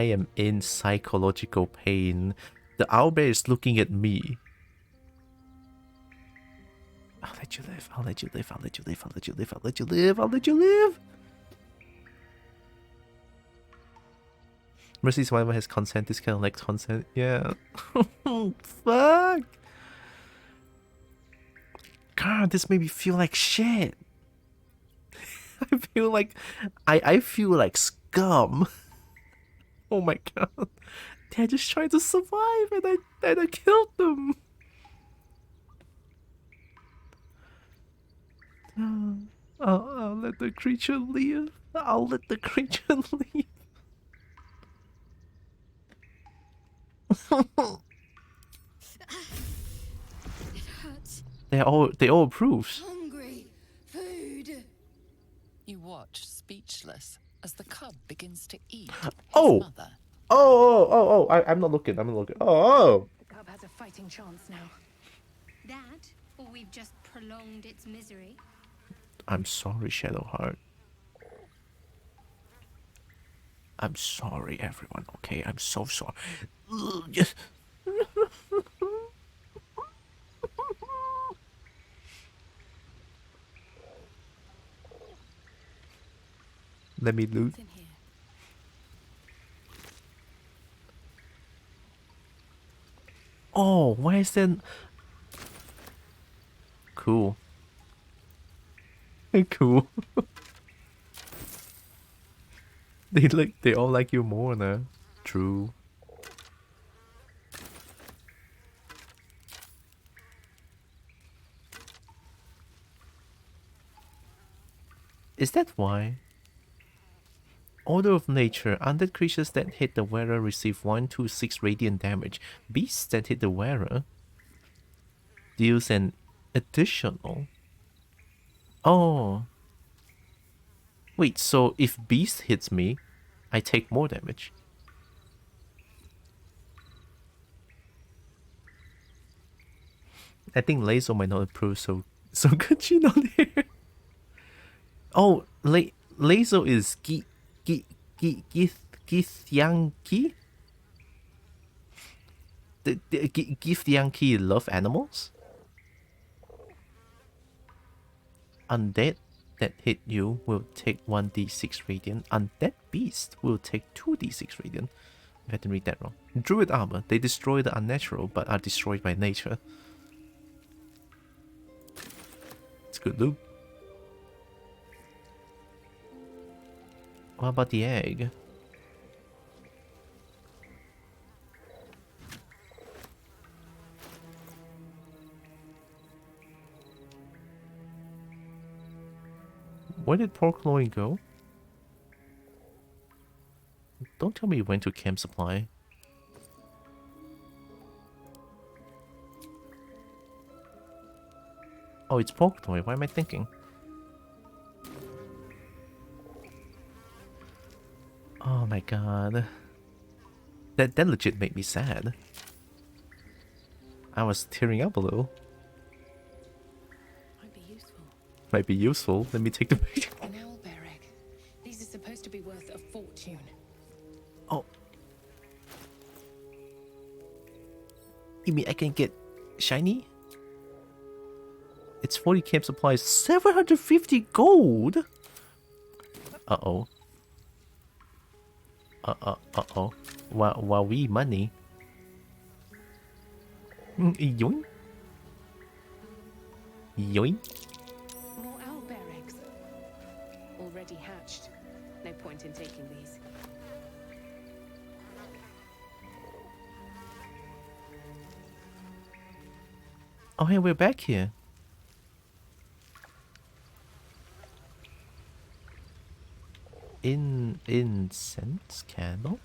am in psychological pain. The owlbear is looking at me. I'll let you live, I'll let you live, I'll let you live, I'll let you live, I'll let you live, I'll let you live! Mercy Survivor has consent, this kind of like consent, yeah. Fuck! God, this made me feel like shit. I feel like... I feel like scum. Oh my god. They're just trying to survive and I killed them. I'll let the creature live. I'll let the creature leave. It hurts. They all approve. Hungry. Food. You watch, speechless, as the cub begins to eat Oh! his mother. Oh, I'm not looking, Oh! The cub has a fighting chance now. That, or we've just prolonged its misery. I'm sorry, Shadowheart. I'm sorry, everyone, okay? I'm so sorry. Let me loot. Oh, why is that? Cool. Cool. They all like you more now. True. Is that why? Order of Nature. Undead creatures that hit the wearer receive 1d6 radiant damage. Beasts that hit the wearer deals an additional. Oh. Wait, so if beast hits me, I take more damage. I think Lazo might not approve, so good she not here. Oh, Lazo is Githyanki? The Githyanki love animals? Undead that hit you will take 1d6 radiant. Undead beast will take 2d6 radiant. I didn't read that wrong. Druid armor. They destroy the unnatural but are destroyed by nature. It's good loot. What about the egg? Where did pork loin go? Don't tell me you went to camp supply. Oh, it's pork loin. What am I thinking? Oh my god. That legit made me sad. I was tearing up a little. Might be useful. Might be useful. Let me take the picture. An owl bear egg. These are supposed to be worth a fortune. Oh. You mean I can get shiny? It's 40 camp supplies. 750 gold? Uh-oh. Uh-oh. Wow, we money. Yoink. Yoink. More owl bear eggs. Already hatched. No point in taking these. Oh, hey, we're back here. Incense candle?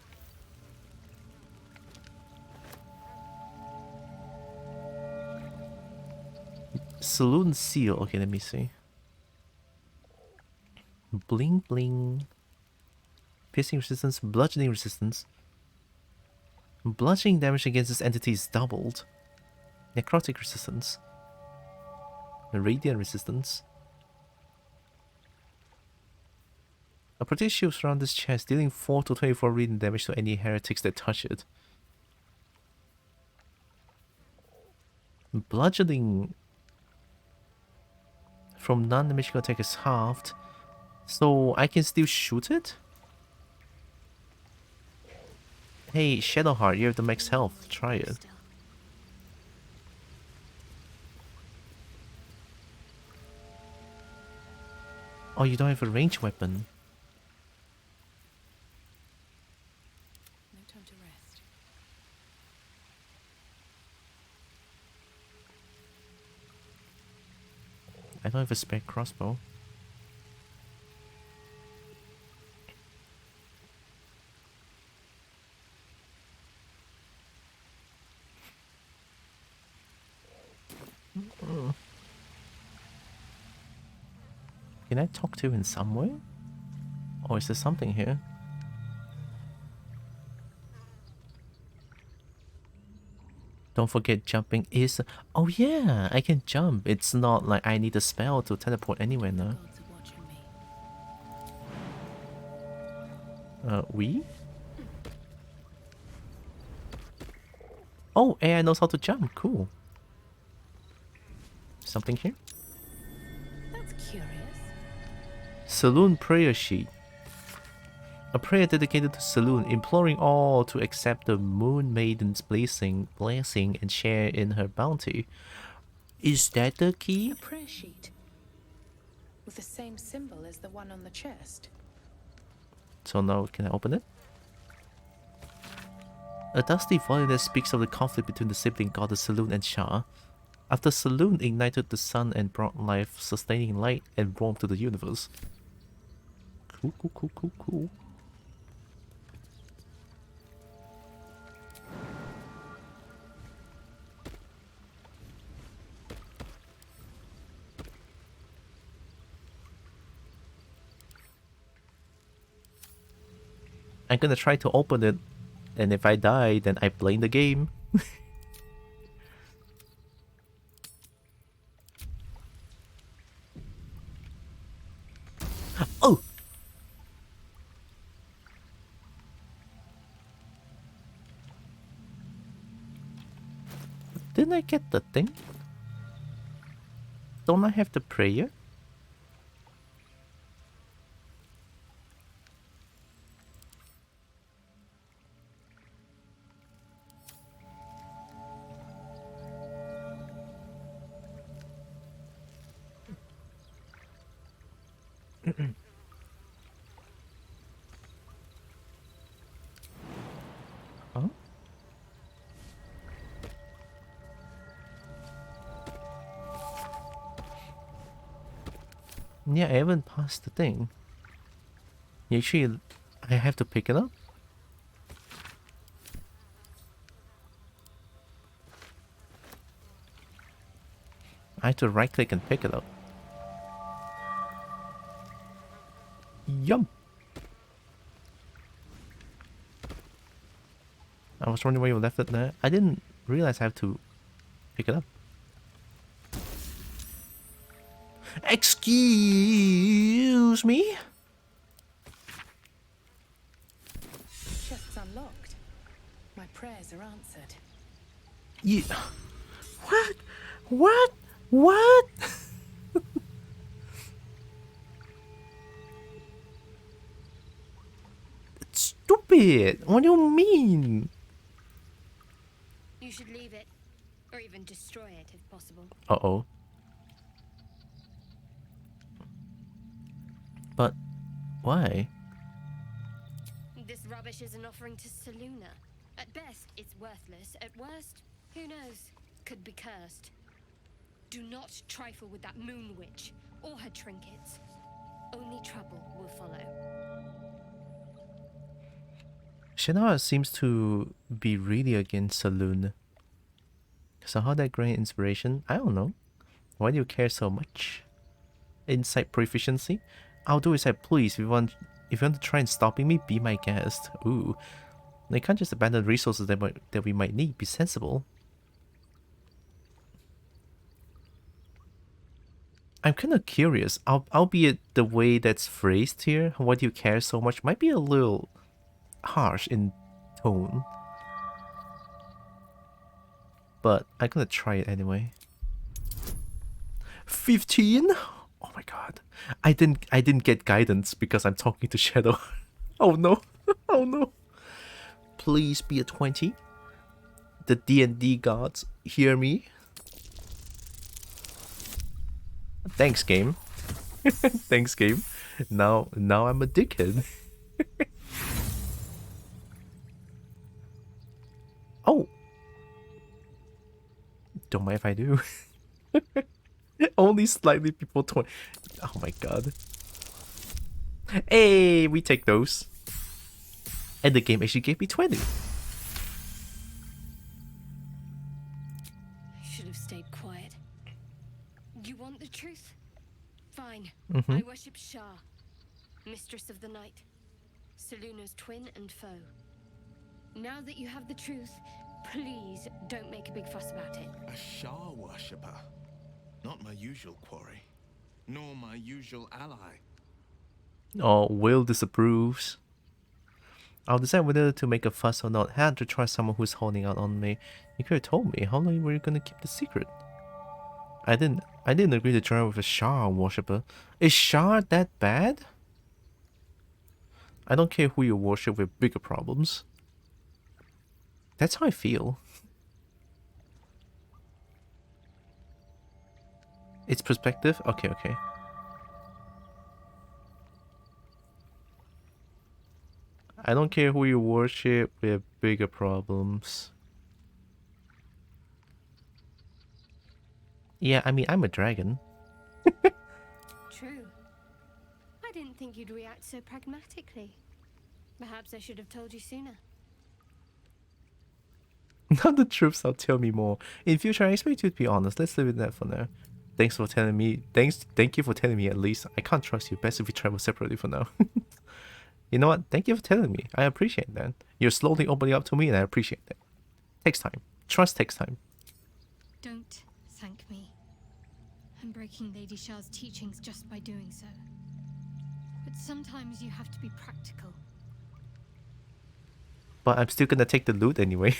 Saloon seal. Okay, let me see. Bling bling. Piercing resistance, bludgeoning resistance. Bludgeoning damage against this entity is doubled. Necrotic resistance. Radiant resistance. A protective shield surrounds this chest, dealing 4 to 24 radiant damage to any heretics that touch it. Bludgeoning from non-magical attack is halved, so I can still shoot it? Hey, Shadowheart, you have the max health. Try it. Oh, you don't have a ranged weapon. No time to rest. I don't have a spare crossbow. Can I talk to you in some way? Or is there something here? Don't forget jumping is... Oh yeah, I can jump. It's not like I need a spell to teleport anywhere now. We? Oh, AI knows how to jump. Cool. Something here? That's curious. Saloon prayer sheet. A prayer dedicated to Saloon, imploring all to accept the Moon Maiden's blessing and share in her bounty. Is that the key? A prayer sheet. With the same symbol as the one on the chest. So now, can I open it? A dusty volume that speaks of the conflict between the sibling goddess Saloon and Shah. After Saloon ignited the sun and brought life, sustaining light and warmth to the universe. Cool. I'm gonna try to open it, and if I die, then I blame the game. Oh! Didn't I get the thing? Don't I have the prayer? Huh? Yeah, I haven't passed the thing. Actually, I have to pick it up. I have to right click and pick it up. Yum! I was wondering why you left it there. I didn't realize I have to pick it up. Excuse me? Chest's unlocked. My prayers are answered. You... What? What? What? It's stupid. What do you mean? You should leave it, or even destroy it if possible. Uh-oh. But why? This rubbish is an offering to Seluna. At best, it's worthless. At worst, who knows? Could be cursed. Do not trifle with that moon witch or her trinkets. Only trouble will follow. Shannara seems to be really against Saloon. So how that grant inspiration? I don't know. Why do you care so much? Insight proficiency? I'll do as I please. If you want to try and stopping me, be my guest. Ooh. They can't just abandon resources that we might need. Be sensible. I'm kind of curious. Albeit the way that's phrased here, why do you care so much, might be a little harsh in tone. But I'm gonna try it anyway. 15? Oh my god. I didn't get guidance because I'm talking to Shadow. Oh no. Oh no. Please be a 20. The D&D gods hear me. Thanks, game. Thanks, game. Now I'm a dickhead. Oh. Don't mind if I do. Only slightly before 20. Oh my god. Hey, we take those. And the game actually gave me 20. I should have stayed quiet. You want the truth? Fine. Mm-hmm. I worship Shah, mistress of the night, Seluna's twin and foe. Now that you have the truth, please don't make a big fuss about it. A Shah worshipper. Not my usual quarry, nor my usual ally. Oh, Will disapproves. I'll decide whether to make a fuss or not. Had to trust someone who's holding out on me. You could have told me. How long were you gonna keep the secret? I didn't agree to join with a Shah worshipper. Is Shah that bad? I don't care who you worship with bigger problems. That's how I feel. It's perspective? Okay, okay. I don't care who you worship with bigger problems. Yeah, I mean, I'm a dragon. True. I didn't think you'd react so pragmatically. Perhaps I should have told you sooner. Now the troops will tell me more. In future, I expect you to be honest. Let's leave it there for now. Thanks for telling me. Thank you for telling me at least. I can't trust you. Best if we travel separately for now. You know what? Thank you for telling me. I appreciate that. You're slowly opening up to me and I appreciate that. Takes time. Trust takes time. Don't thank me. I'm breaking Lady Shah's teachings just by doing so. But sometimes you have to be practical. But I'm still gonna take the loot anyway.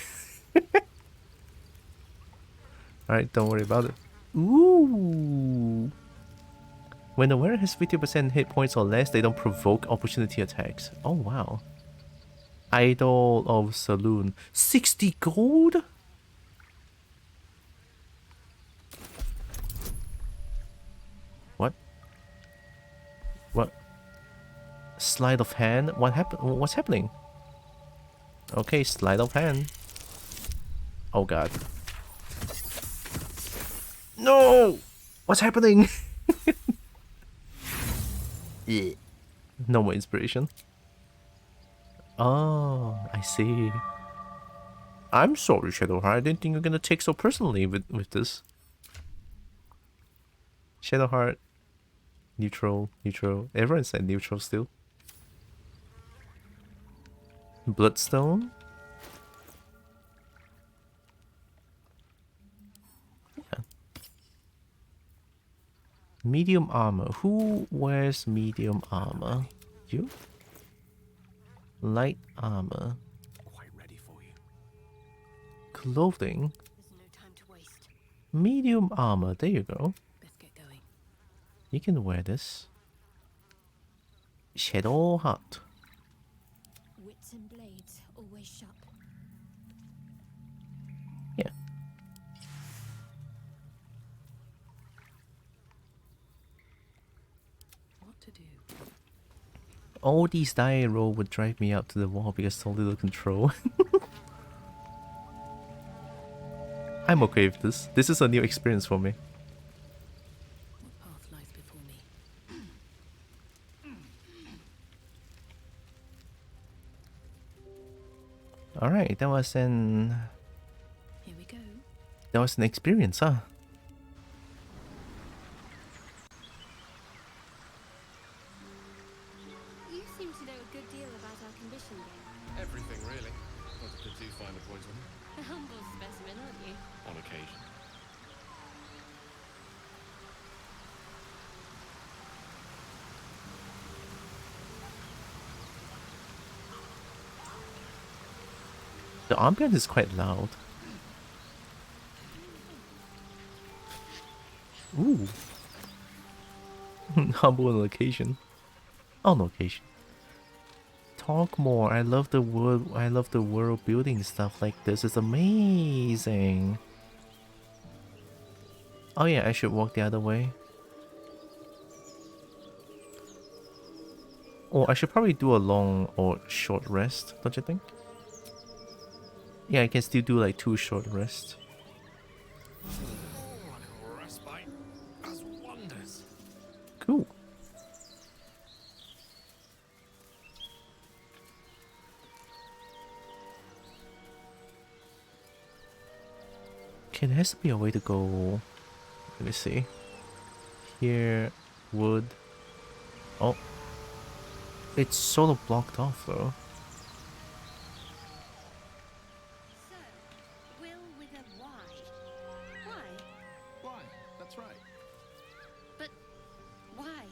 Alright, don't worry about it. Ooh. When the wearer has 50% hit points or less, they don't provoke opportunity attacks. Oh wow. Idol of Saloon. 60 gold? What? What? Sleight of hand? What happened? What's happening? Okay, sleight of hand. Oh god. No! What's happening? No more inspiration. Oh, I see. I'm sorry, Shadowheart. I didn't think you're gonna take so personally with this. Shadowheart, neutral, neutral. Everyone said neutral still. Bloodstone. Yeah. Medium armor. Who wears medium armor? You? Light armor. Quite ready for you. Clothing. There's no time to waste. Medium armor. There you go. Let's get going. You can wear this. Shadowheart. Wits and blades, always sharp. Yeah. What to do? All these die roll would drive me up to the wall because so little control. I'm okay with this. This is a new experience for me. What path lies before me? Alright, that was an... Here we go. That was an experience, huh? You seem to know a good deal about our condition game. Everything, really. Not to put too fine a point on it. A humble specimen, aren't you? On occasion. The ambience is quite loud. Ooh. Humble on occasion. On occasion. Talk more. I love the world. I love the world building stuff like this. It's amazing. Oh yeah, I should walk the other way. Or I should probably do a long or short rest, don't you think? Yeah, I can still do like 2 short rests. Respite does wonders. Cool. Okay, there has to be a way to go. Let me see. Here, wood. Oh. It's sort of blocked off though. So, Will with a Y. Why? Why? That's right. But why?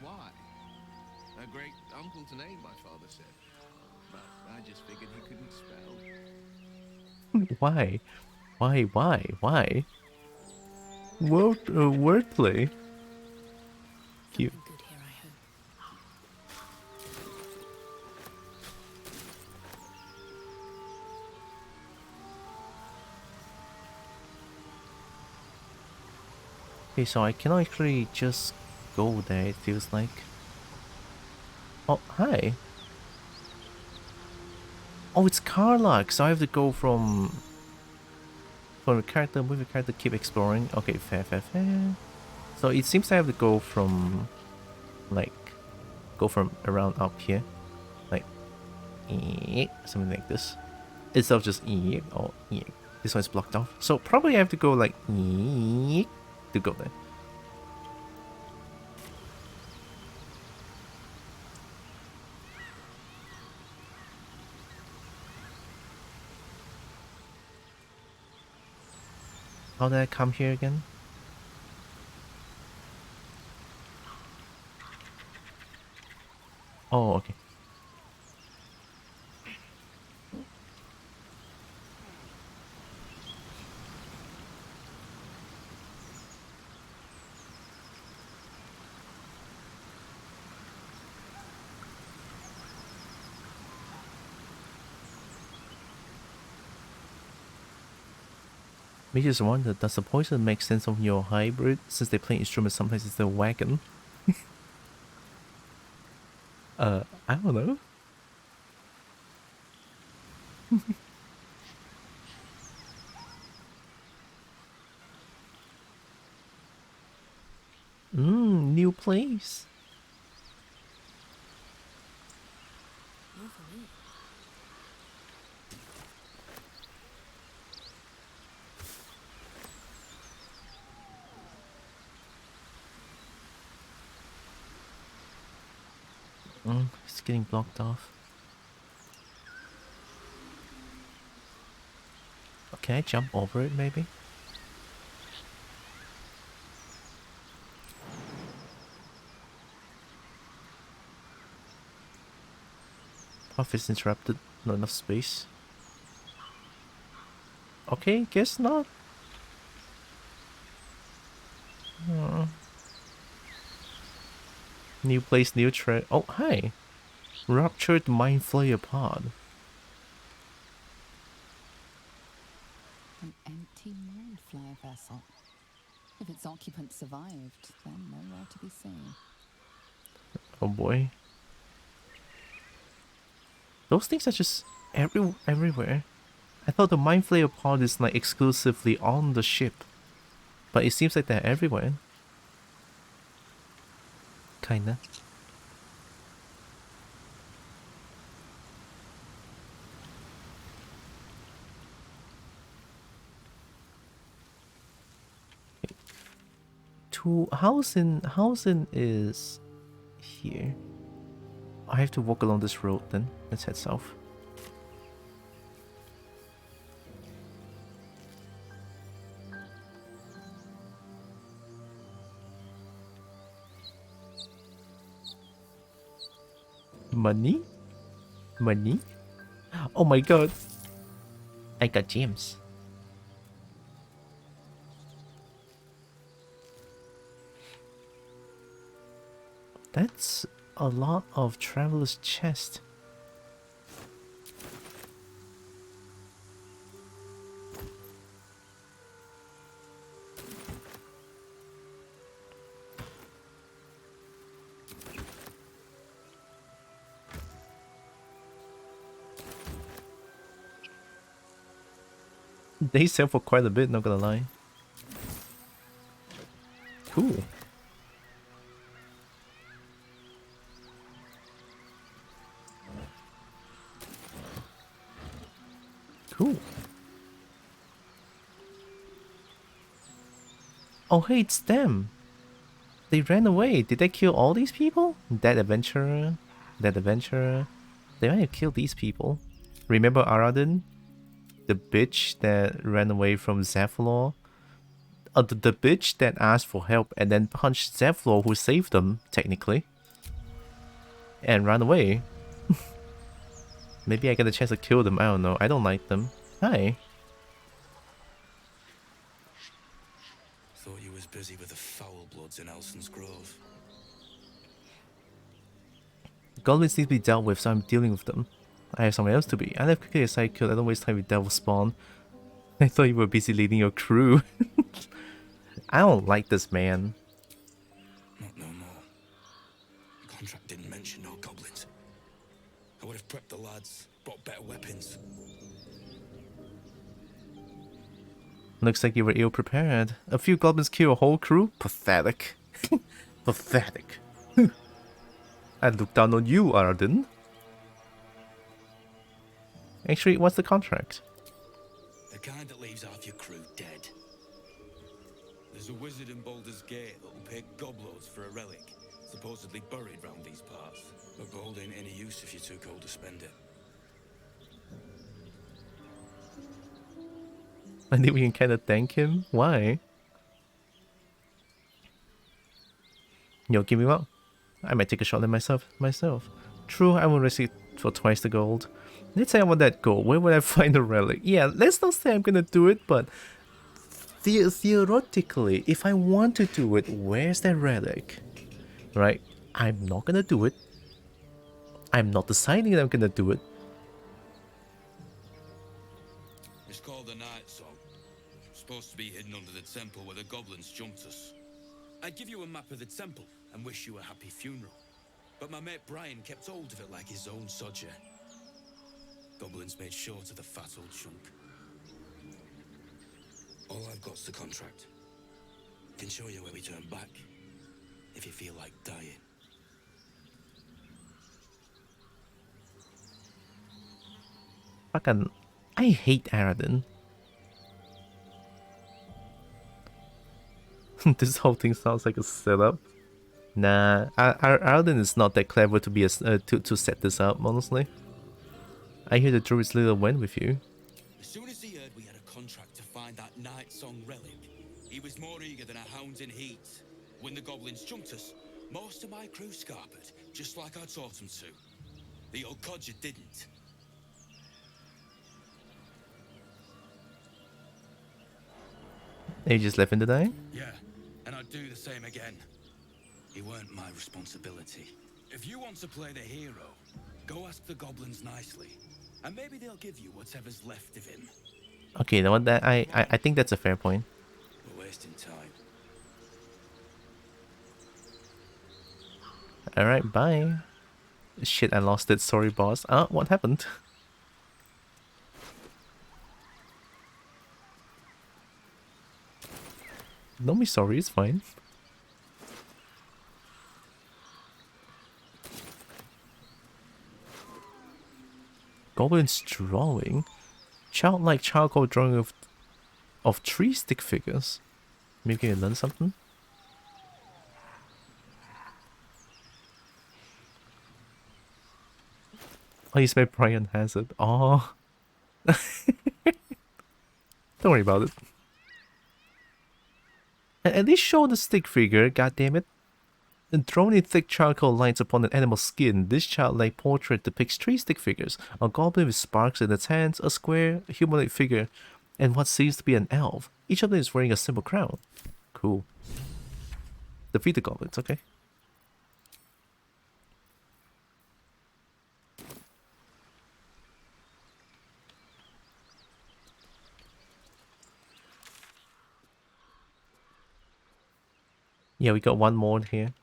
Why? A great uncle to name, my father said. But I just figured he couldn't spell. Why? Why? Wordplay. Cute. Good here, I hope. Okay, so I cannot actually just go there, it feels like. Oh, hi. Oh, it's Carlock, so I have to go from a character, with a character, keep exploring. Okay, fair. So it seems I have to go from, like, around up here. Like, something like this. Instead of just or this one's blocked off. So probably I have to go like, to go there. How did I come here again? Oh, okay. Me just wonder, does the poison make sense of your hybrid since they play instruments sometimes it's a wagon? I don't know. New place. for me. It's getting blocked off. Can I jump over it, maybe? Path is interrupted. Not enough space. Okay, guess not. New place, new threat. Oh, hi! Ruptured Mind Flayer pod. An empty mind flare vessel. If its occupant survived, then nowhere to be seen. Oh boy. Those things are just everywhere. I thought the Mind Flayer pod is like exclusively on the ship. But it seems like they're everywhere. Kinda. Hausen is here. I have to walk along this road then. Let's head south. Money? Money? Oh my god. I got gems. That's a lot of traveler's chest. They sell for quite a bit, not gonna lie. Cool. Cool. Oh hey, it's them. They ran away. Did they kill all these people? That adventurer? That adventurer? They might have killed these people. Remember Aradin? The bitch that ran away from Zephyr? The bitch that asked for help and then punched Zephyr who saved them, technically. And ran away. Maybe I get a chance to kill them, I don't know. I don't like them. Hi. Thought you was busy with the foul bloods in Elson's Grove. Goblins need to be dealt with, so I'm dealing with them. I have someone else to be. I left quickly as I could. I don't waste time with devil spawn. I thought you were busy leading your crew. I don't like this man. Not no more. The contract didn't mention no goblins. I would have prepped the lads, brought better weapons. Looks like you were ill prepared. A few goblins kill a whole crew? Pathetic. Pathetic. I look down on you, Arden. Actually, what's the contract? The kind that leaves half your crew dead. There's a wizard in Baldur's Gate that'll pay gobloads for a relic, supposedly buried round these parts. But gold ain't any use if you're too cold to spend it. I think we can kind of thank him. Why? Yo, give me up. I might take a shot at myself. True, I will risk it for twice the gold. Let's say I want that gold. Where would I find a relic? Yeah, let's not say I'm gonna do it, but theoretically, if I want to do it, where's that relic? Right? I'm not gonna do it. I'm not deciding that I'm gonna do it. It's called the Night Song. Supposed to be hidden under the temple where the goblins jumped us. I'd give you a map of the temple and wish you a happy funeral. But my mate Brian kept hold of it like his own sodger. Goblins made short of the fat old chunk. All I've got's the contract. Can show you where we turn back, if you feel like dying. Fucking, I hate Aradin. This whole thing sounds like a setup. Nah, Aradin is not that clever to be to set this up. Honestly, I hear the druid's little went with you. As soon as he heard we had a contract to find that Night Song relic, he was more eager than a hound in heat. When the goblins jumped us, most of my crew scarpered, just like I taught them to. The old codger didn't. You just left him to die? Yeah, and I'd do the same again. He weren't my responsibility. If you want to play the hero, go ask the goblins nicely, and maybe they'll give you whatever's left of him. Okay, you know what? That I think that's a fair point. We're wasting time. All right, bye. Shit, I lost it. Sorry, boss. What happened? Don't be sorry, it's fine. Goblin's drawing? Childlike charcoal drawing of tree stick figures. Maybe I learn something? Oh, you spelled Brian Hazard. Oh. Don't worry about it. At least show the stick figure, goddammit. And drawn in thick charcoal lines upon an animal's skin, this childlike portrait depicts three stick figures: a goblin with sparks in its hands, a square, humanoid figure, and what seems to be an elf. Each of them is wearing a simple crown. Cool. Defeat the goblins, okay. Yeah, we got one more here.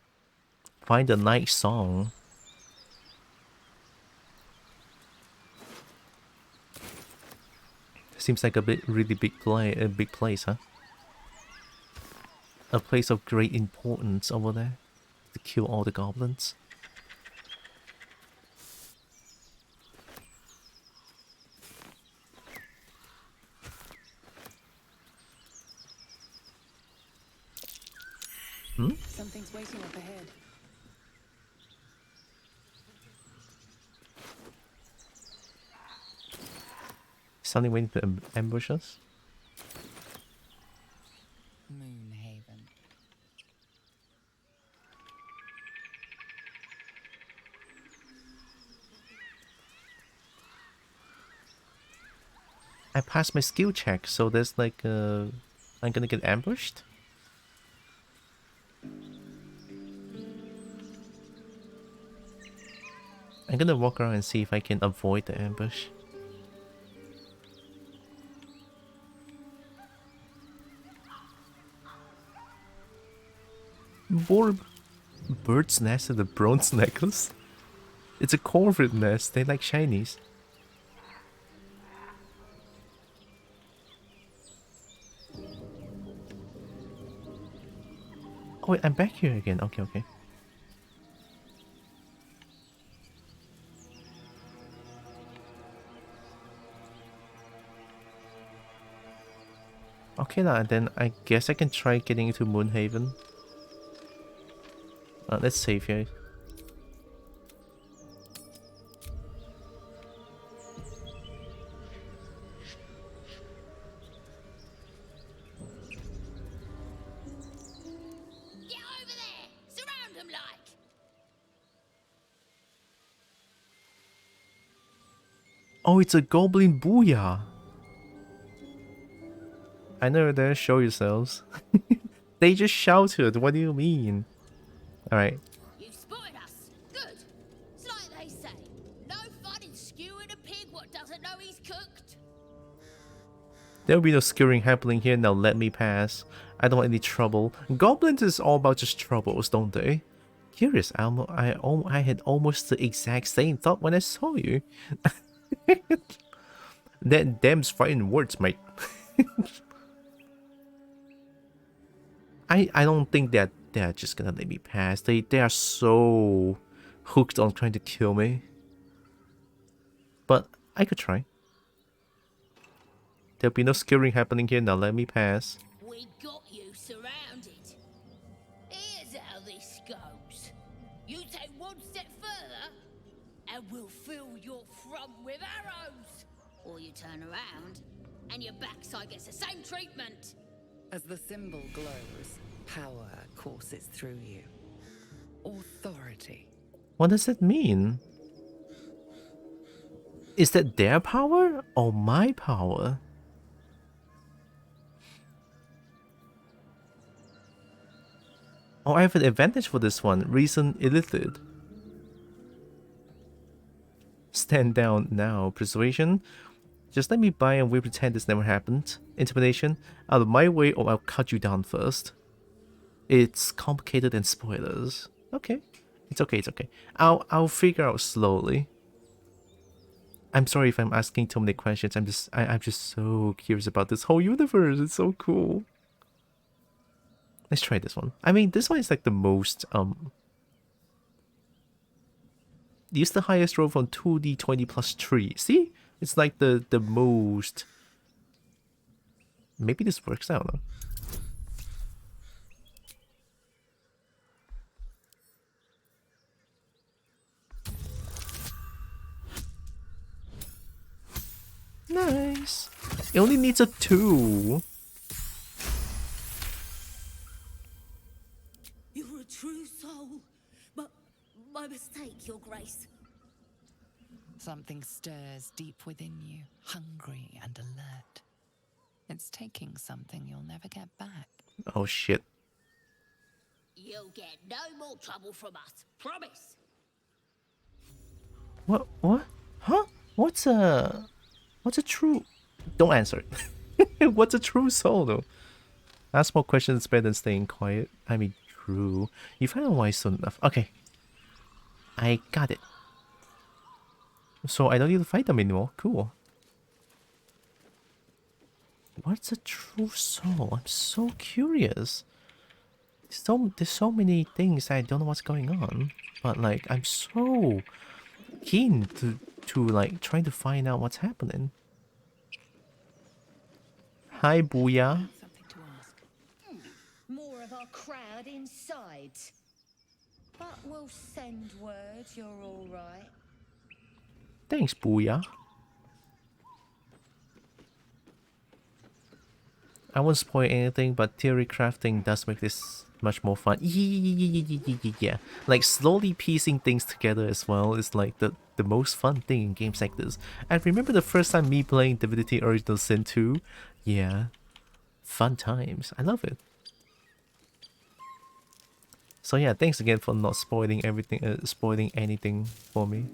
Find the Night Song. Seems like a really big place, huh? A place of great importance over there to kill all the goblins. Something's waiting up ahead. Something waiting to ambush us? Moonhaven. I passed my skill check, so there's like I'm gonna get ambushed? I'm gonna walk around and see if I can avoid the ambush. More bird's nest and a bronze necklace? It's a corvid nest, they like shinies. Oh wait, I'm back here again. Okay. Okay, now then I guess I can try getting into Moonhaven. Let's save here. Get over there! Surround him like! Oh, it's a goblin booyah! I know there, show yourselves. They just shouted, what do you mean? Alright. You spotted us. Good. It's like they say. No fun in skewing a pig what doesn't know he's cooked. There'll be no skewering happening here, now let me pass. I don't want any trouble. Goblins is all about just troubles, don't they? Curious, Almo, I had almost the exact same thought when I saw you. Them's fighting words, mate. I don't think that they're just gonna let me pass. They are so hooked on trying to kill me. But I could try. There'll be no skewering happening here. Now let me pass. We got you surrounded. Here's how this goes. You take one step further, and we'll fill your front with arrows. Or you turn around, and your backside gets the same treatment. As the symbol glows, power courses through you. Authority. What does that mean? Is that their power or my power? Oh, I have an advantage for this one. Reason elicited. Stand down now. Persuasion. Just let me buy and we pretend this never happened. Intimidation. Out of my way or I'll cut you down first. It's complicated than spoilers. Okay. It's okay, it's okay. I'll figure out slowly. I'm sorry if I'm asking too many questions. I'm just so curious about this whole universe. It's so cool. Let's try this one. I mean, this one is like the most use the highest roll from 2d20 plus 3. See? It's like the most. Maybe this works out though. Nice. It only needs a 2. You're a true soul, but my mistake, Your Grace. Something stirs deep within you, hungry and alert. It's taking something you'll never get back. Oh shit. You'll get no more trouble from us. Promise. What? Huh? What's a true... Don't answer it. What's a true soul though? Ask more questions better than staying quiet. I mean, true. You found out why soon enough. Okay. I got it. So I don't need to fight them anymore. Cool. What's a true soul? I'm so curious. There's so many things I don't know what's going on. But like, I'm so keen to like trying to find out what's happening. Hi, Booyah. More of our crowd inside. But we'll send word you're all right. Thanks, Booyah. I won't spoil anything, but theory crafting does make this much more fun. Yeah. Like slowly piecing things together as well is like the most fun thing in games like this. And remember the first time me playing Divinity Original Sin 2? Yeah. Fun times. I love it. So yeah, thanks again for not spoiling everything, spoiling anything for me.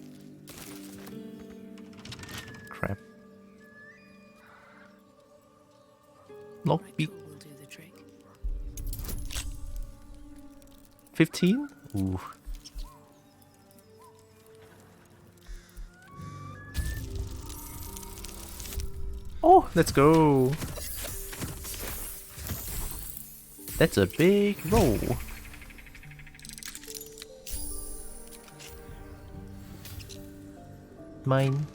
Crap. Lockpick. 15? Ooh. Oh, let's go. That's a big roll. Mine.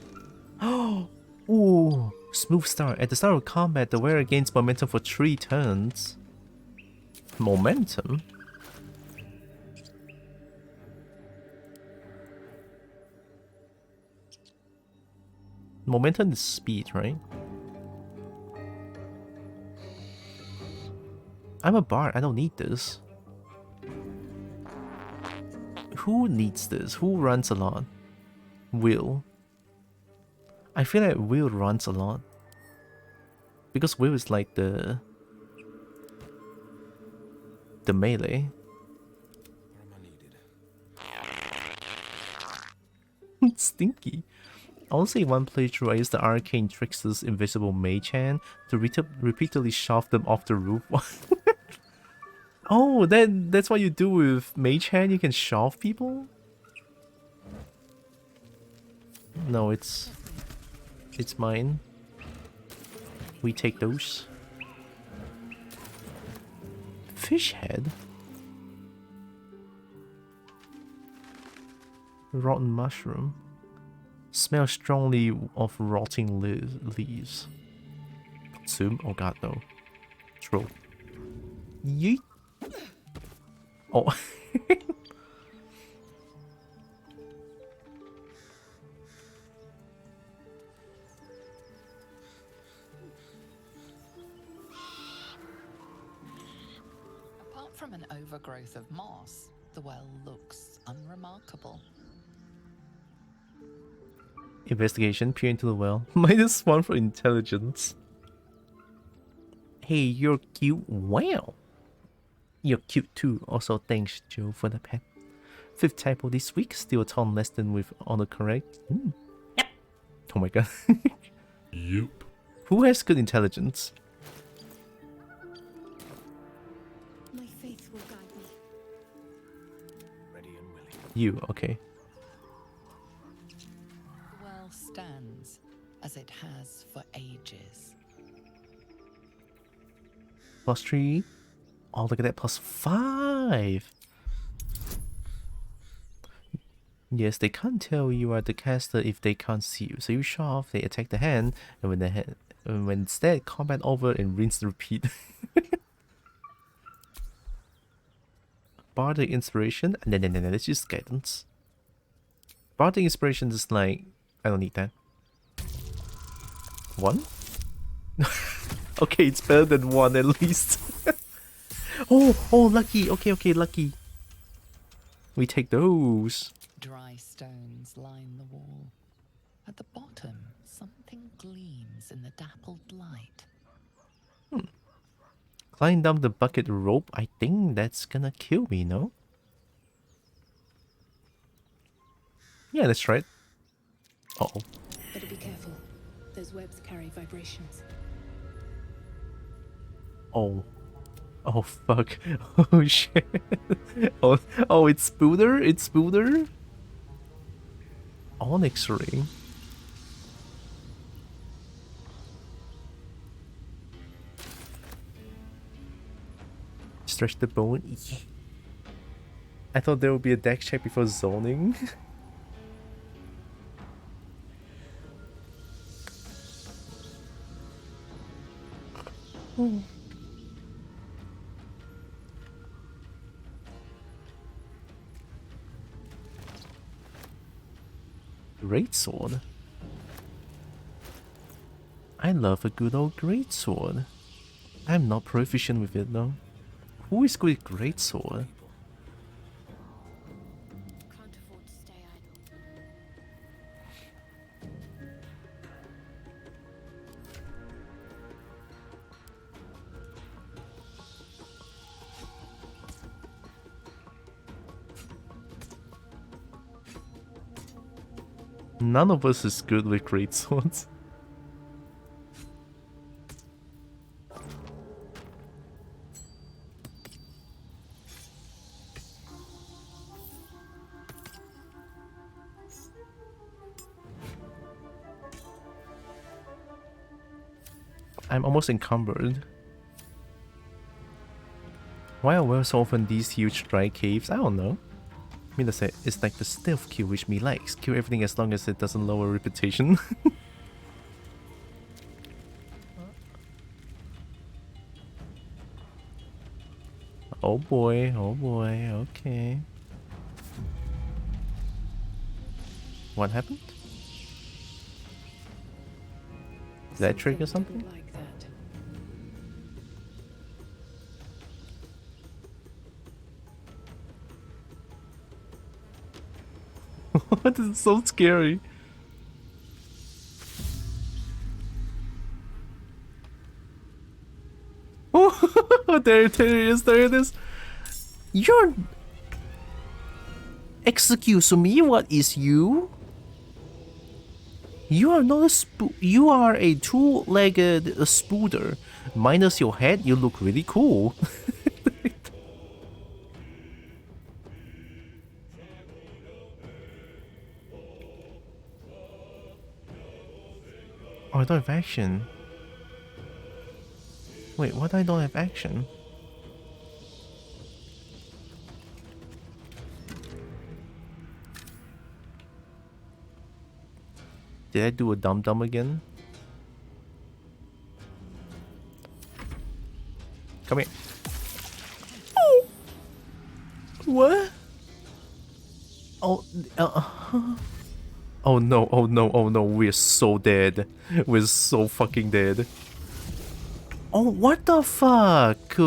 Oh, ooh. Smooth start. At the start of combat, the wearer gains momentum for 3 turns. Momentum? Momentum is speed, right? I'm a bard, I don't need this. Who needs this? Who runs a lot? Will. I feel like Will runs a lot. Because Will is like the melee. Stinky. I'll say one playthrough I used the arcane trickster's invisible mage hand to repeatedly shove them off the roof. Oh, that's what you do with mage hand? You can shove people? No, it's mine. We take those. Fish head? Rotten mushroom. Smells strongly of rotting leaves. Zoom? Oh god, no. Troll. Yeet. Oh. Apart from an overgrowth of moss, the well looks unremarkable. Investigation, peer into the well. -1 for intelligence. Hey, you're cute. Wow. You're cute too. Also, thanks, Joe, for the pet. 5th typo this week. Still a ton less than with autocorrect. Yep. Oh my god. Yep. Who has good intelligence? My faith will guide me. Ready and willing. You, okay. The well stands, as it has for ages. +3. Oh, look at that. +5. Yes, they can't tell you are the caster if they can't see you. So you show off, they attack the hand, and when it's dead, combat over and rinse and repeat. Bardic inspiration, and then let's use guidance. Bardic inspiration is like, I don't need that. 1? Okay, it's better than 1 at least. Oh, lucky. Okay, lucky. We take those. Dry stones line the wall. At the bottom, something gleams in the dappled light. Climb down the bucket rope. I think that's gonna kill me, no? Yeah, that's right. Uh-oh. Better be careful. Those webs carry vibrations. Oh. Oh, fuck. Oh, shit. Oh, it's Spooder? It's Spooder? Onyx ring. Stretch the bone. I thought there would be a dex check before zoning. Greatsword. I love a good old greatsword. I'm not proficient with it though. Who is good with greatsword? Can't afford to stay None of us is good with greatswords. I'm almost encumbered. Why are we so often these huge dry caves? I don't know. I mean, it's like the stealth kill which me likes. Kill everything as long as it doesn't lower reputation. Oh boy, okay. What happened? Did that trigger something? Like that. What is so scary? Oh, there it is. You're... Excuse me, what is you? You are not a you are a two-legged spooder. Minus your head, you look really cool. Oh, I don't have action. Wait, what? I don't have action? Did I do a dum-dum again? come here. Oh! What? Oh, oh no, oh no, oh no, we're so dead. We're so fucking dead. Oh, what the fuck?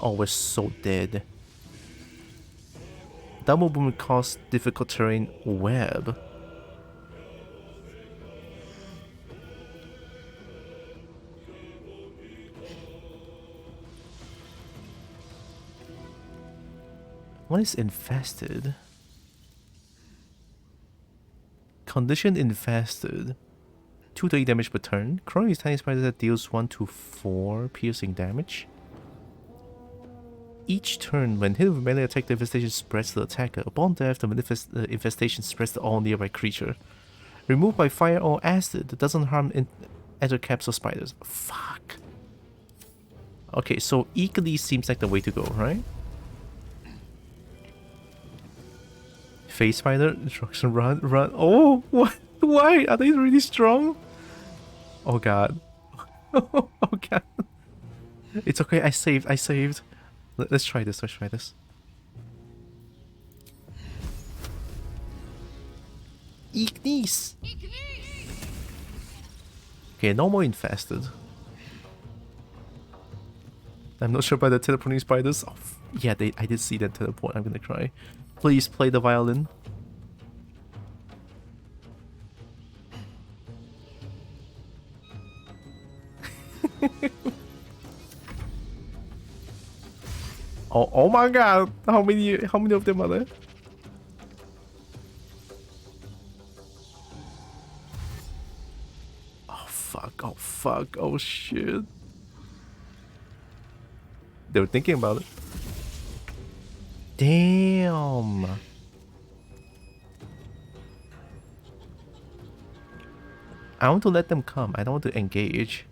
Oh, we're so dead. Double boom costs difficult terrain web. What is infested? Condition infested. 2 to 8 damage per turn. Crawling is tiny spider that deals 1 to 4 piercing damage. Each turn, when hit with melee attack, the infestation spreads to the attacker. Upon death, the infestation spreads to all nearby creature. Removed by fire or acid, it doesn't harm ettercaps or spiders. Fuck. Okay, so equally seems like the way to go, right? Face spider, destruction, run, run. Oh, what? Why? Are they really strong? Oh god. Oh god. It's okay, I saved. Let's try this, let's try this. Ignis! Okay, no more infested. I'm not sure about the teleporting spiders. Oh, yeah, I did see that teleport. I'm gonna cry. Please play the violin. Oh my god! How many of them are there? Oh fuck, oh shit. They were thinking about it. Damn. I want to let them come. I don't want to engage.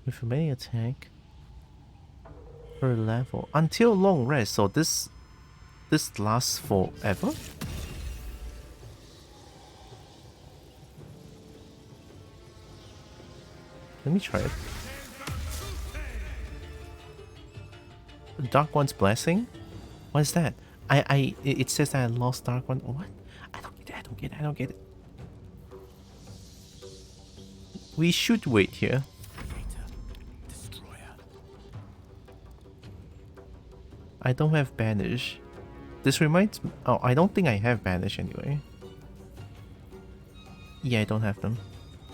With a melee attack per level until long rest. So this lasts forever. Let me try it. Dark One's Blessing? What is that? It says that I lost Dark One. What? I don't get it. We should wait here. I don't have Banish. This reminds me... Oh, I don't think I have Banish anyway. Yeah, I don't have them.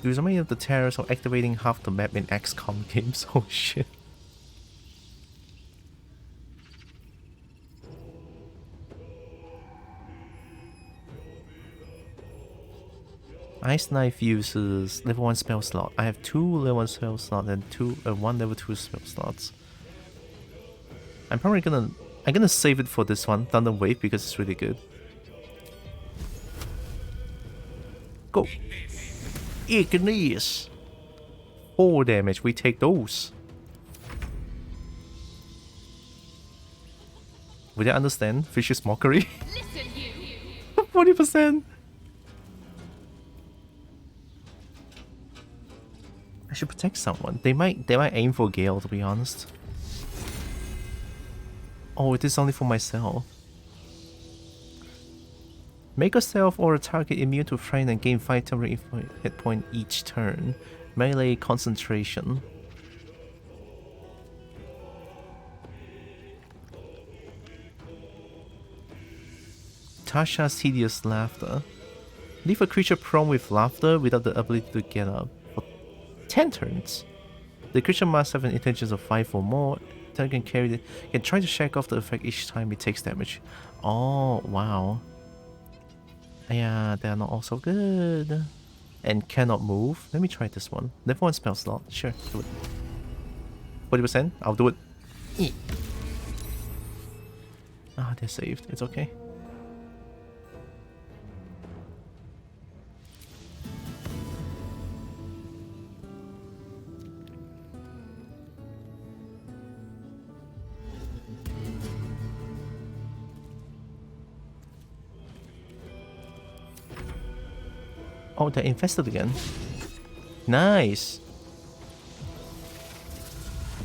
There's many of the terrors of activating half the map in XCOM games. Oh shit. Ice Knife uses level 1 spell slot. I have 2 level 1 spell slots and 1 level 2 spell slots. I'm probably gonna save it for this one, Thunder Wave, because it's really good. Go! Ignis! 4 damage, we take those. Would I understand Fish's mockery? 40%! I should protect someone. They might aim for Gale, to be honest. Oh, it is only for myself. Make yourself or a target immune to frighten and gain 5 temporary hit point each turn. Melee concentration. Tasha's hideous laughter. Leave a creature prone with laughter without the ability to get up. For 10 turns. The creature must have an intelligence of 5 or more. Can try to shake off the effect each time it takes damage. Oh, wow. Yeah, they are not also good. And cannot move. Let me try this one. Level 1 spell slot. Sure, do it. 40%? I'll do it. Ah, they're saved. It's okay. Oh, they're infested again. Nice.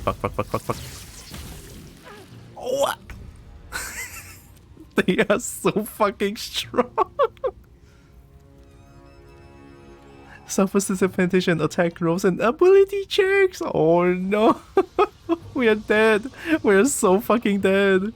Fuck, fuck, fuck, fuck, fuck. Oh! They are so fucking strong. Suffers disadvantage and attack rolls and ability checks. Oh no. We are dead. We are so fucking dead.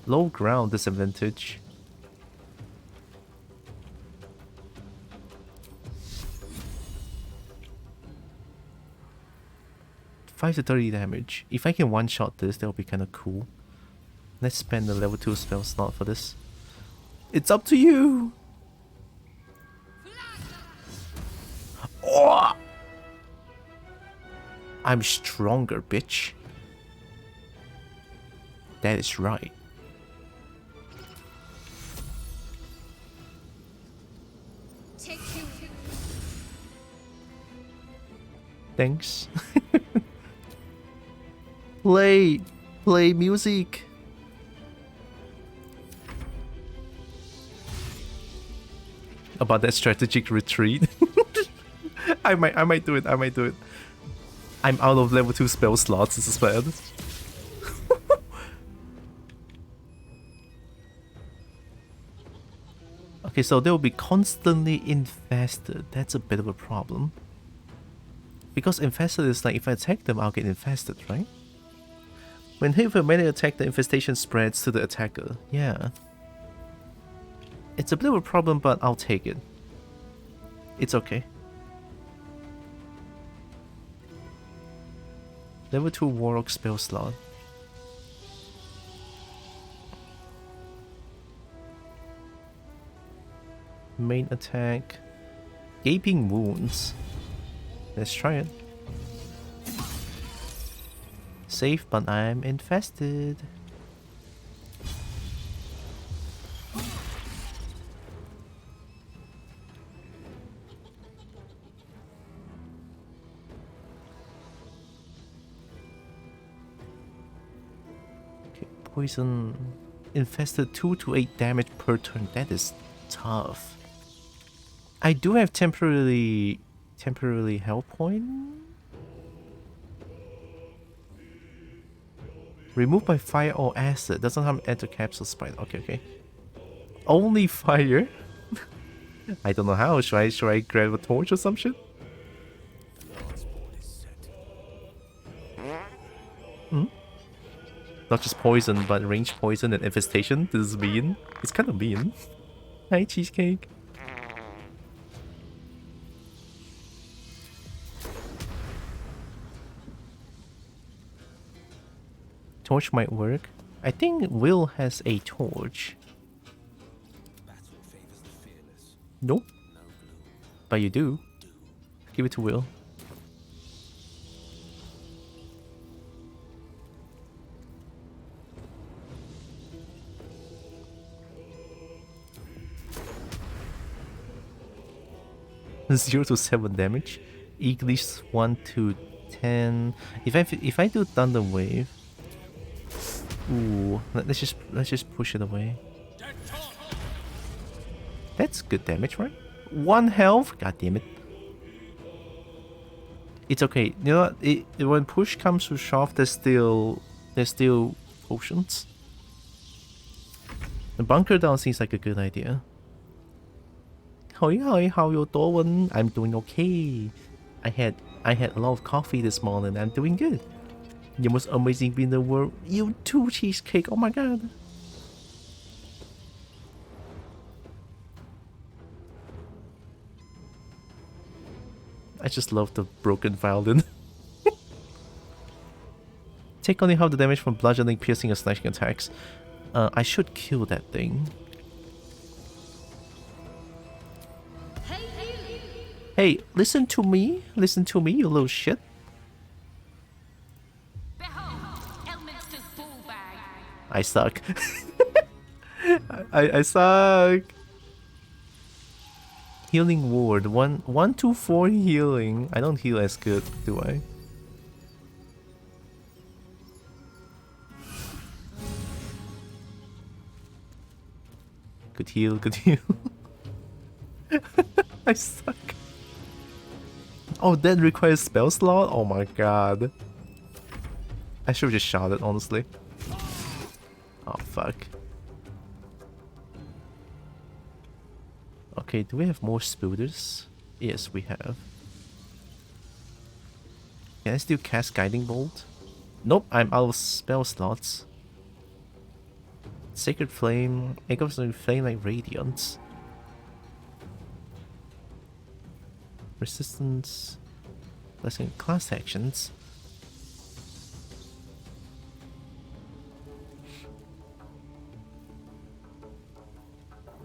Low ground disadvantage. $5 to 30 damage. If I can one-shot this, that would be kind of cool. Let's spend the level 2 spell slot for this. It's up to you! Oh! I'm stronger, bitch. That is right. Thanks. Play music. About that strategic retreat. I might do it. I'm out of level 2 spell slots. This is bad. Okay, so they will be constantly infested. That's a bit of a problem. Because infested is like if I attack them, I'll get infested, right? When hit with a melee attack, the infestation spreads to the attacker. Yeah. It's a bit of a problem, but I'll take it. It's okay. Level 2 Warlock spell slot. Main attack. Gaping wounds. Let's try it. Safe, but I'm infested. Okay, poison. Infested 2 to 8 damage per turn. That is tough. I do have temporary health point. Remove by fire or acid. Doesn't harm enter capsule spider. Okay. Only fire? I don't know how. Should I grab a torch or some shit? Hmm? Not just poison, but range poison and infestation. This is mean. It's kind of mean. Hi, cheesecake. Torch might work. I think Will has a torch. Nope. But you do. Give it to Will. Zero to 7 damage. English 1 to 10. If I do Thunder Wave. Ooh, let's just push it away. That's good damage, right? 1 health. God damn it. It's okay. You know what? When push comes to shove, there's still potions. The bunker down seems like a good idea. Hi, how you doing? I'm doing okay. I had a lot of coffee this morning. I'm doing good. The most amazing bean in the world. You too, cheesecake. Oh my god. I just love the broken violin. Take only half the damage from bludgeoning, piercing, and slashing attacks. I should kill that thing. Hey, listen to me, you little shit. I suck. I suck. Healing ward. 1 to 4 healing. I don't heal as good, do I? Good heal, good heal. I suck. Oh, that requires spell slot? Oh my god. I should have just shot it, honestly. Oh, fuck. Okay, do we have more spooters? Yes, we have. Can I still cast Guiding Bolt? Nope, I'm out of spell slots. Sacred Flame, echoes of flame like radiance. Resistance. Blessing class actions.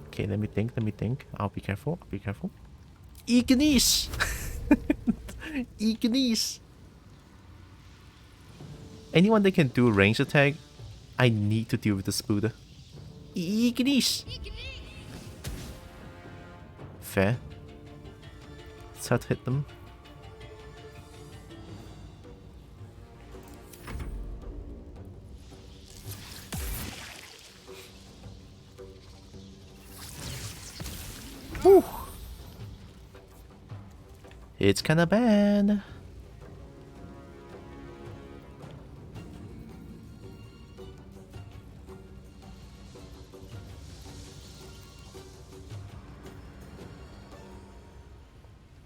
Okay, let me think. I'll be careful, Ignis! Ignis! Anyone that can do range attack, I need to deal with the spooder. Ignis! Fair. Let's try to hit them. Whew. It's kinda bad.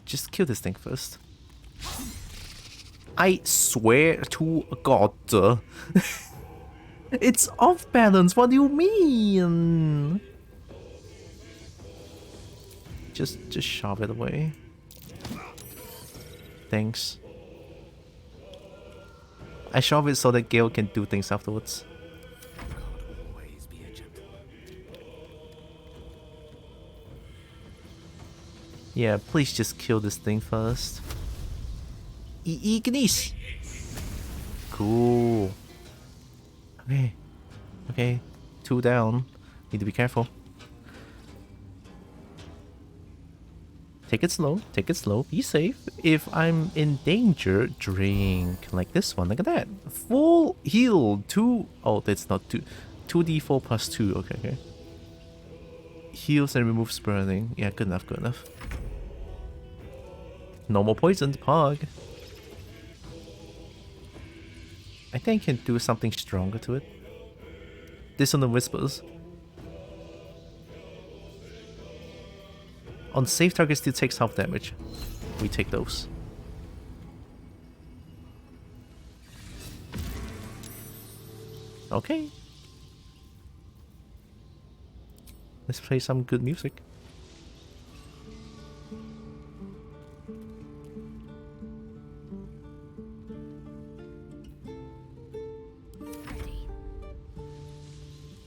Just kill this thing first. I swear to God. It's off balance, what do you mean? Just shove it away. Thanks. I shove it so that Gale can do things afterwards. Yeah, please just kill this thing first. Ignis! Cool. Okay. Okay. 2 down. Need to be careful. Take it slow, be safe. If I'm in danger, drink. Like this one, look at that. Full heal, 2. Oh, that's not 2. 2d4 plus 2, okay. Heals and removes burning. Yeah, good enough. No more poisons, Pog. I think I can do something stronger to it. Dissonant Whispers. On safe target still takes half damage. We take those. Okay. Let's play some good music.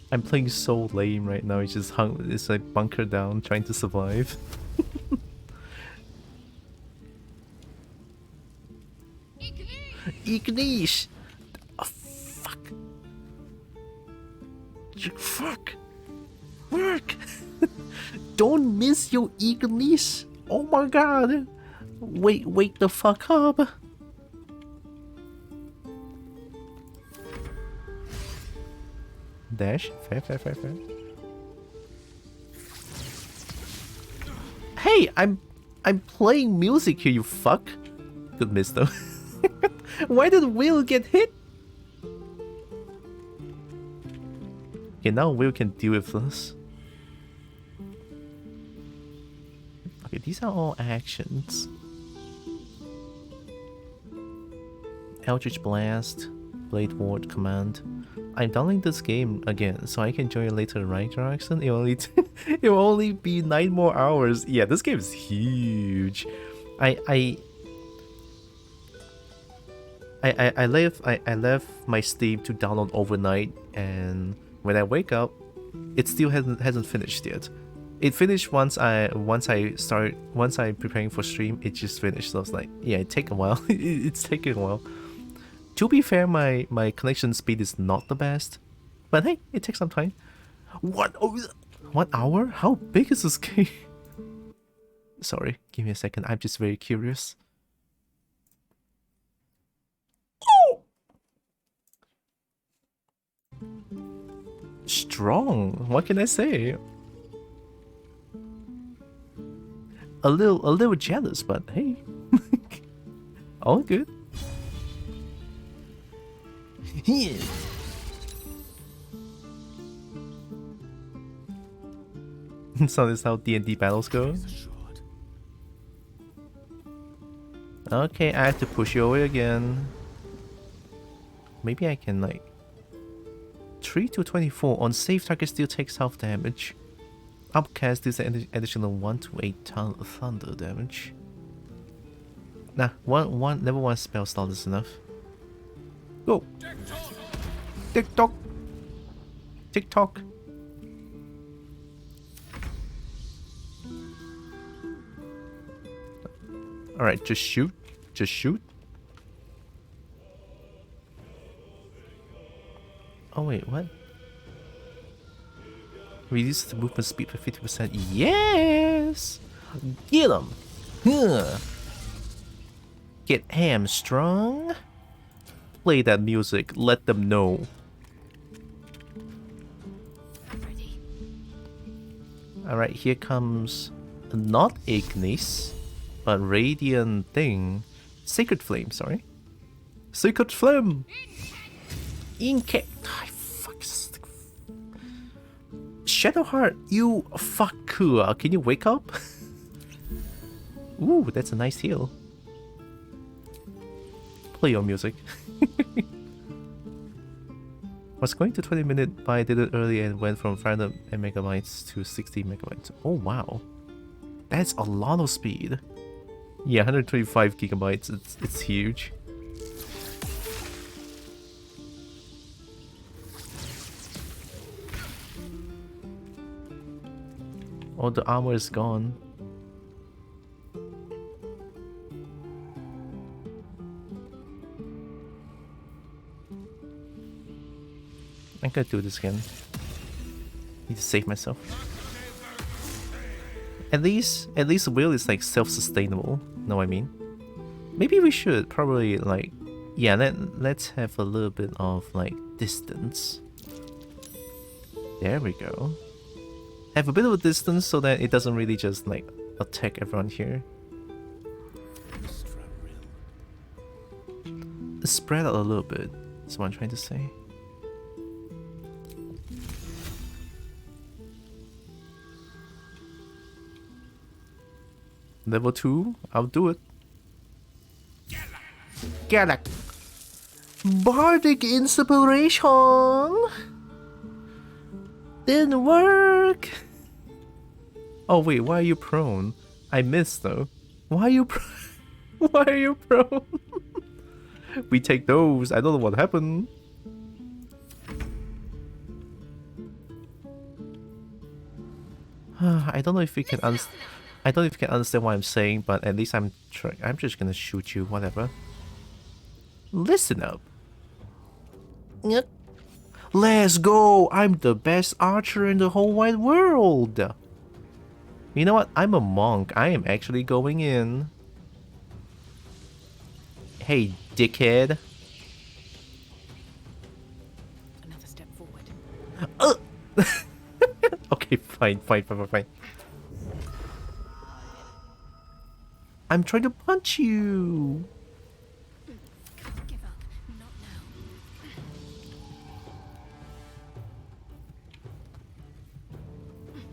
I'm playing so lame right now. It's just it's like bunker down, trying to survive. Ignish! Oh, fuck! Fuck! Work! Don't miss your Ignish! Oh my god! Wake the fuck up! Dash. Fair. Hey, I'm playing music here, you fuck. Good miss though. Why did Will get hit? Okay, now Will can deal with this. Okay, these are all actions. Eldritch Blast, Blade Ward Command. I'm downloading this game again, so I can join later, right, Jackson? It will only be 9 more hours. Yeah, this game is huge. I left my Steam to download overnight, and when I wake up, it still hasn't finished yet. It finished once I'm preparing for stream. It just finished. So I was like, yeah, it take a while. It's taking a while. To be fair, my connection speed is not the best, but hey, it takes some time. 1 hour? How big is this game? Sorry, give me a second. I'm just very curious. Strong. What can I say? A little jealous, but hey, all good. Yeah. So this is how D&D battles go. Okay, I have to push you away again. Maybe I can like 3 to 24 on safe target still takes half damage. Upcast deals an additional 1 to 8 thunder damage. Nah, one level 1 spell slot is enough. Go! TikTok! TikTok! Alright, just shoot. Just shoot. Oh wait, what? Reduce the movement speed by 50%. Yes! Get him! Huh. Get hamstrung. Play that music. Let them know. Alright, here comes not Ignis, but Radiant thing. Sacred Flame, sorry. Sacred Flame! Inke. Fuck. Shadowheart, you fucker. Can you wake up? Ooh, that's a nice heal. Play your music. Was going to 20 minutes, but I did it early and went from 500 megabytes to 60 megabytes. Oh wow. That's a lot of speed. Yeah, 125 gigabytes, it's huge. Oh, the armor is gone. I'm gonna do this again. Need to save myself. At least Will is like self-sustainable. Know what I mean? Maybe we should probably like, yeah. Let's have a little bit of like distance. There we go. Have a bit of a distance so that it doesn't really just like attack everyone here. Spread out a little bit. That's what I'm trying to say. Level 2, I'll do it. Galak. Bardic inspiration. Didn't work. Oh wait, why are you prone? I missed though. Why are you why are you prone? We take those. I don't know what happened. I don't know if we can I don't know if you can understand what I'm saying, but at least I'm just gonna shoot you, whatever. Listen up. Yep. Let's go! I'm the best archer in the whole wide world! You know what? I'm a monk. I am actually going in. Hey, dickhead. Another step forward. Okay, fine. I'm trying to punch you! Give up. Not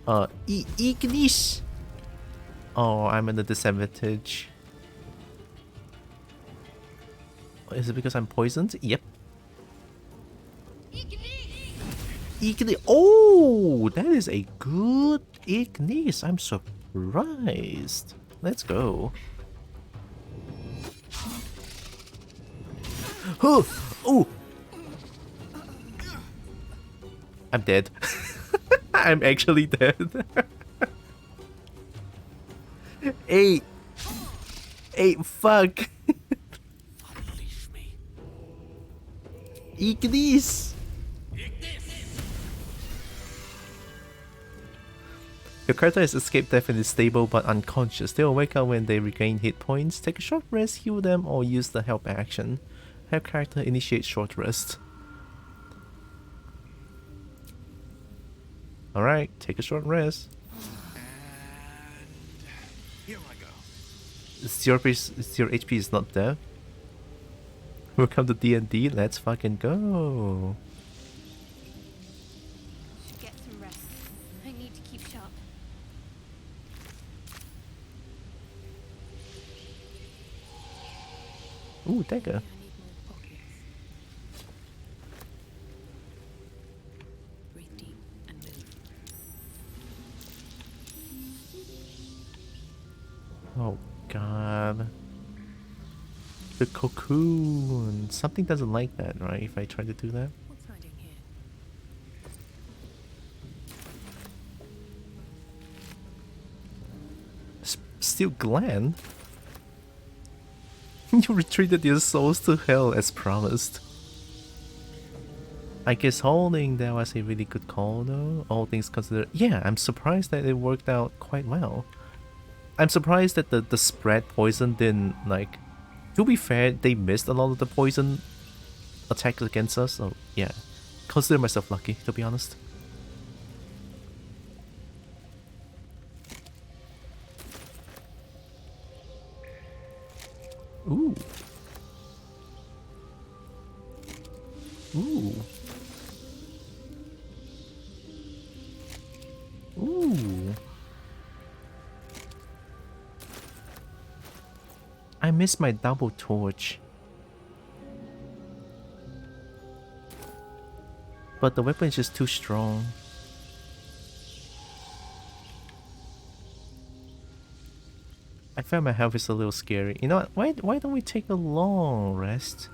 now. Ignis! Oh, I'm at a disadvantage. Is it because I'm poisoned? Yep. Ignis! Oh, that is a good Ignis. I'm surprised. Let's go. Oh! Oh! I'm dead. I'm actually dead. Hey! Hey, fuck! Unleash me. Ignis! Your character has escaped death and is stable but unconscious. They will wake up when they regain hit points. Take a short rest, heal them, or use the help action. Have character initiate short rest. Alright, take a short rest. Here I go. Your HP is not there. Welcome to D&D, let's fucking go. Should get some rest. I need to keep sharp. Ooh, dagger. Breathe deep and move. Oh god. The cocoon. Something doesn't like that, right? If I try to do that. What's hiding here? Still Glenn? You retreated your souls to hell as promised. I guess holding that was a really good call though, all things considered. Yeah, I'm surprised that it worked out quite well. I'm surprised that the spread poison didn't, like... To be fair, they missed a lot of the poison attacks against us, so yeah. Consider myself lucky, to be honest. Ooh. Ooh. Ooh. I missed my double torch. But the weapon is just too strong. I found my health is a little scary. You know what? Why don't we take a long rest?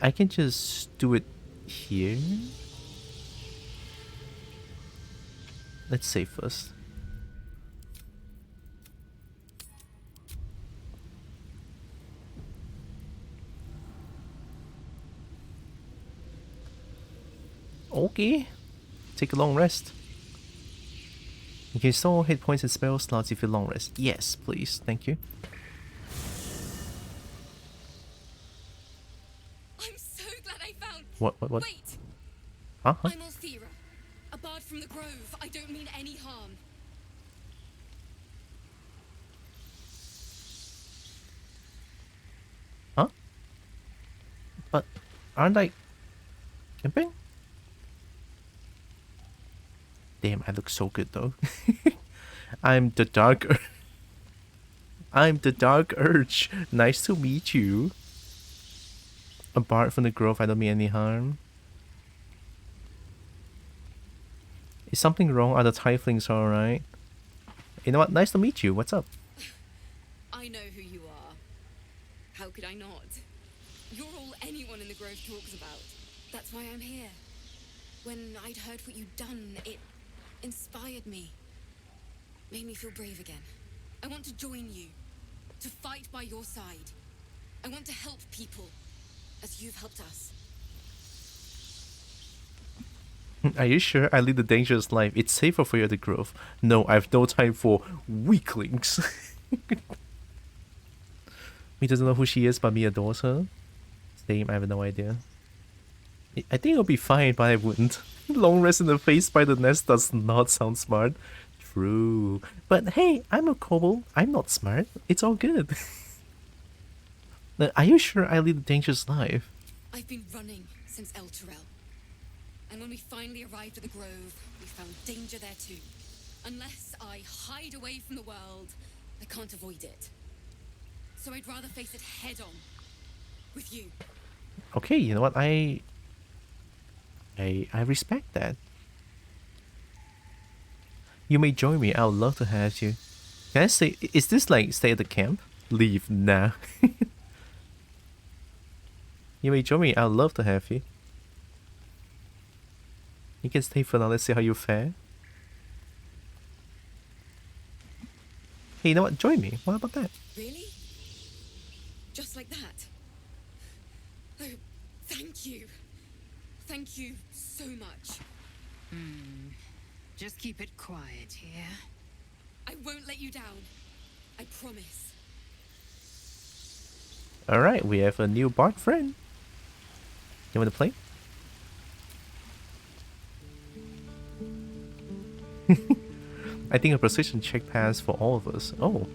I can just do it here. Let's save first. Okay. Take a long rest. You can store hit points and spell slots if you long rest. Yes, please. Thank you. I'm so glad I found. What? Wait. Huh? I'm Tylra, a bard from the Grove. I don't mean any harm. Huh? But aren't I camping? Damn, I look so good though. I'm the Dark I'm the Dark Urge. Nice to meet you. A bard from the Grove, I don't mean any harm. Is something wrong? Are the tieflings alright? You know what? Nice to meet you. What's up? I know who you are. How could I not? You're all anyone in the Grove talks about. That's why I'm here. When I'd heard what you'd done, it inspired me. Made me feel brave again. I want to join you. To fight by your side. I want to help people. As you've helped us. Are you sure? I lead a dangerous life. It's safer for you at the Grove. No, I have no time for weaklings. Me doesn't know who she is, but me adores her. Same, I have no idea. I think it'll be fine, but I wouldn't. Long rest in the face by the nest does not sound smart. True. But hey, I'm a kobold. I'm not smart. It's all good. Are you sure I lead a dangerous life? I've been running since El Turel. And when we finally arrived at the Grove, we found danger there too. Unless I hide away from the world, I can't avoid it. So I'd rather face it head on. With you. Okay, you know what? I respect that. You may join me. I would love to have you. Can I say, is this like stay at the camp? Leave now. You may join me. I would love to have you. You can stay for now. Let's see how you fare. Hey, you know what? Join me. What about that? Really? Just like that? Oh, thank you. Thank you so much. Just keep it quiet here. I won't let you down. I promise. Alright, we have a new bard friend. You want to play? I think a precision check pass for all of us. Oh.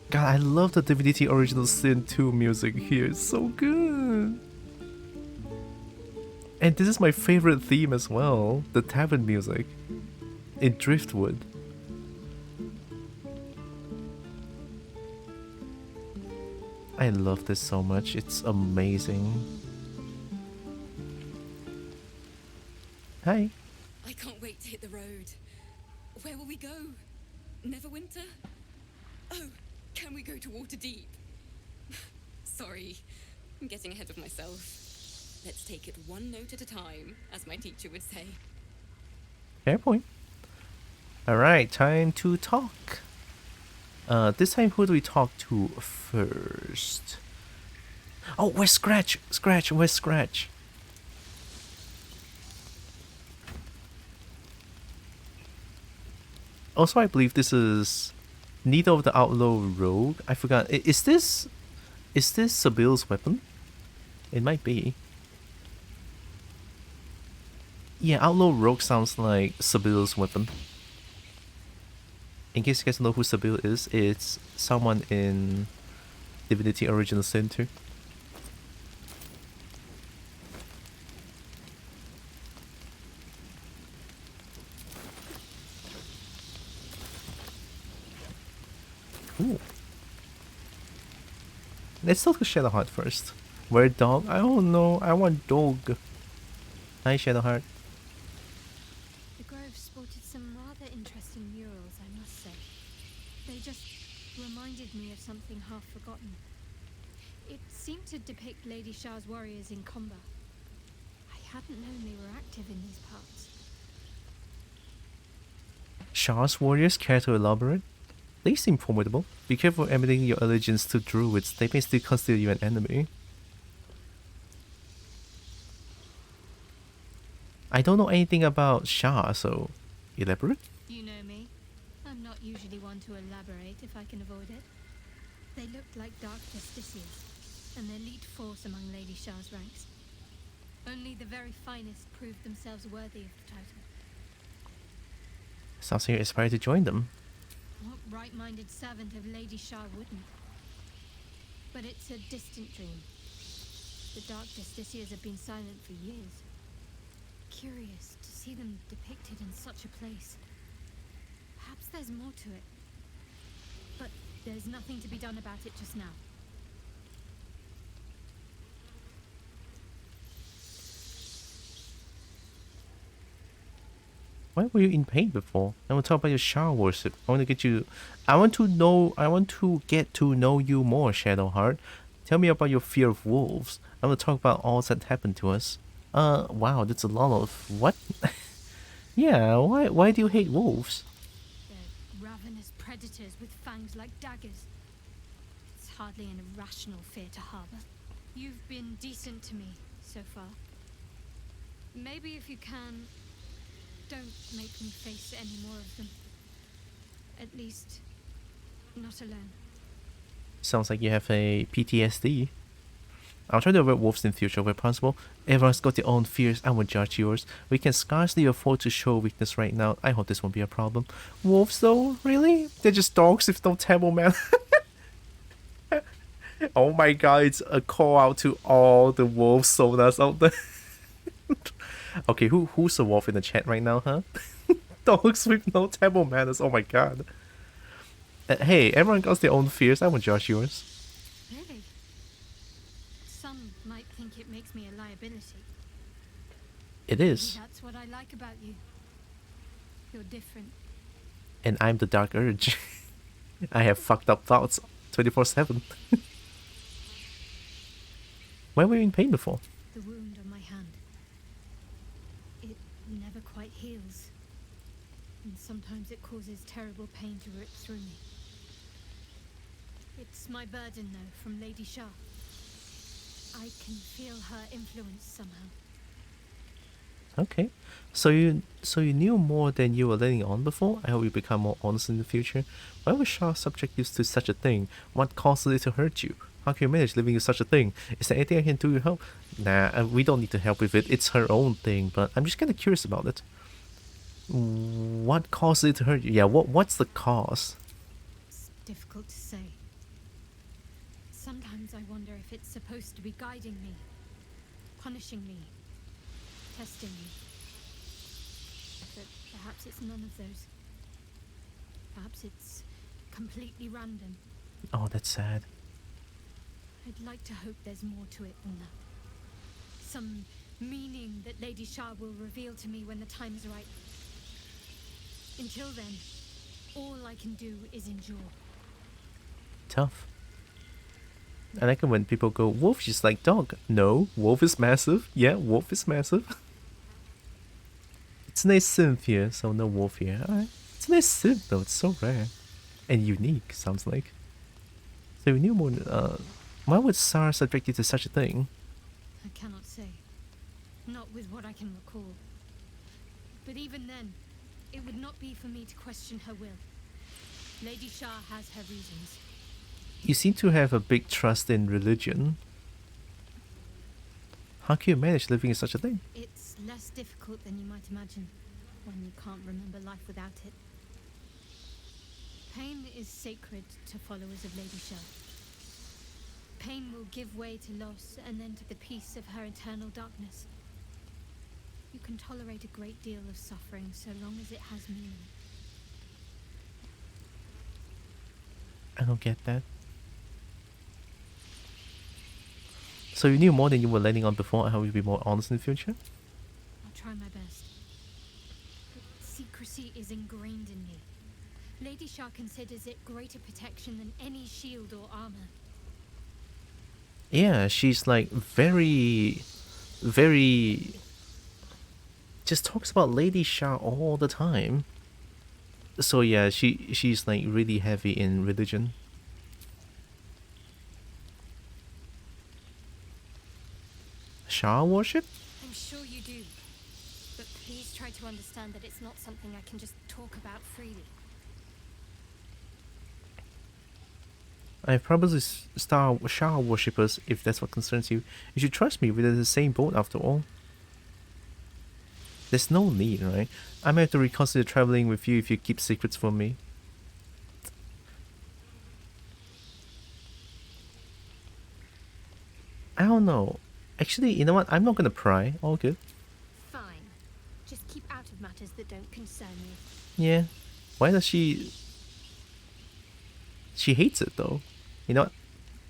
God, I love the Divinity Original Sin 2 music here. It's so good. And this is my favorite theme as well. The tavern music. In Driftwood. I love this so much. It's amazing. Hi. I can't wait to hit the road. Where will we go? Neverwinter? Oh, can we go to Waterdeep? Sorry, I'm getting ahead of myself. Let's take it one note at a time, as my teacher would say. Fair point. Alright, time to talk. This time who do we talk to first? Oh, where's Scratch? Scratch, where's Scratch? Also, I believe this is Needle of the Outlaw Rogue. I forgot. Is this Sabil's weapon? It might be. Yeah, Outlaw Rogue sounds like Sabil's weapon. In case you guys know who Sabil is, it's someone in Divinity Original Sin 2. Ooh. Let's talk to Shadowheart first. Where dog? I don't know. I want dog. Hi, Shadowheart. The Grove sported some rather interesting murals, I must say. They just reminded me of something half forgotten. It seemed to depict Lady Shah's warriors in combat. I hadn't known they were active in these parts. Shah's warriors, care to elaborate? They seem formidable. Be careful admitting your allegiance to druids. They may still consider you an enemy. I don't know anything about Shah, so elaborate? You know me. I'm not usually one to elaborate if I can avoid it. They looked like dark justiciars, an elite force among Lady Shah's ranks. Only the very finest proved themselves worthy of the title. Sounds like you're inspired to join them. What right-minded servant of Lady Shah wouldn't? But it's a distant dream. The dark justiciars have been silent for years. Curious to see them depicted in such a place. Perhaps there's more to it. But there's nothing to be done about it just now. Why were you in pain before? I want to talk about your Shah worship. I want to get to get to know you more, Shadowheart. Tell me about your fear of wolves. I want to talk about all that happened to us. Wow, that's a lot of what? Yeah, why do you hate wolves? They're ravenous predators with fangs like daggers. It's hardly an irrational fear to harbor. You've been decent to me so far. Maybe if you can, don't make me face any more of them. At least, not alone. Sounds like you have a PTSD. I'll try to avoid wolves in future where possible. Everyone's got their own fears. I won't judge yours. We can scarcely afford to show weakness right now. I hope this won't be a problem. Wolves though? Really? They're just dogs with no table, man. Oh my god, it's a call out to all the wolf sodas out there. Okay, who's a wolf in the chat right now, huh? Dogs with no table manners, oh my god. Hey, everyone got their own fears. I won't judge yours. Really? Some might think it makes me a liability. It is. Maybe that's what I like about you. You're different. And I'm the dark urge. I have fucked up thoughts 24/7. Where were you in pain before? The wound on my hand. It never quite heals. And sometimes it causes terrible pain to rip through me. It's my burden, though, from Lady Shah. I can feel her influence somehow. Okay. So you knew more than you were letting on before? I hope you become more honest in the future. Why would Shah subject you to such a thing? What causes it to hurt you? How can you manage living with such a thing? Is there anything I can do to help? Nah, we don't need to help with it. It's her own thing, but I'm just kind of curious about it. What causes it to hurt you? Yeah, what's the cause? It's difficult to say. Sometimes I wonder if it's supposed to be guiding me, punishing me, testing me. But perhaps it's none of those. Perhaps it's completely random. Oh, that's sad. I'd like to hope there's more to it than that. Some meaning that Lady Shah will reveal to me when the time is right. Until then, all I can do is endure. Tough. I like it when people go, wolf just like dog. No, wolf is massive. Yeah, wolf is massive. It's a nice synth here, so no wolf here. Alright. It's a nice synth though, it's so rare. And unique, sounds like. So we knew more. Why would Sarah subject you to such a thing? I cannot say. Not with what I can recall. But even then, it would not be for me to question her will. Lady Shah has her reasons. You seem to have a big trust in religion. How can you manage living in such a thing? It's less difficult than you might imagine when you can't remember life without it. Pain is sacred to followers of Lady Shah. Pain will give way to loss and then to the peace of her eternal darkness. You can tolerate a great deal of suffering so long as it has meaning. I don't get that. So you knew more than you were letting on before. I hope you'll be more honest in the future. I'll try my best. But secrecy is ingrained in me. Lady Shah considers it greater protection than any shield or armor. Yeah, she's like very just talks about Lady Shah all the time. So yeah, she's like really heavy in religion. Shah worship? I'm sure you do. But please try to understand that it's not something I can just talk about freely. I probably Shah worshippers, if that's what concerns you. You should trust me, we're in the same boat after all. There's no need, right? I might have to reconsider traveling with you if you keep secrets from me. I don't know. Actually, you know what? I'm not gonna pry. All good. Fine. Just keep out of matters that don't concern you. Yeah. Why does she... She hates it though. You know what?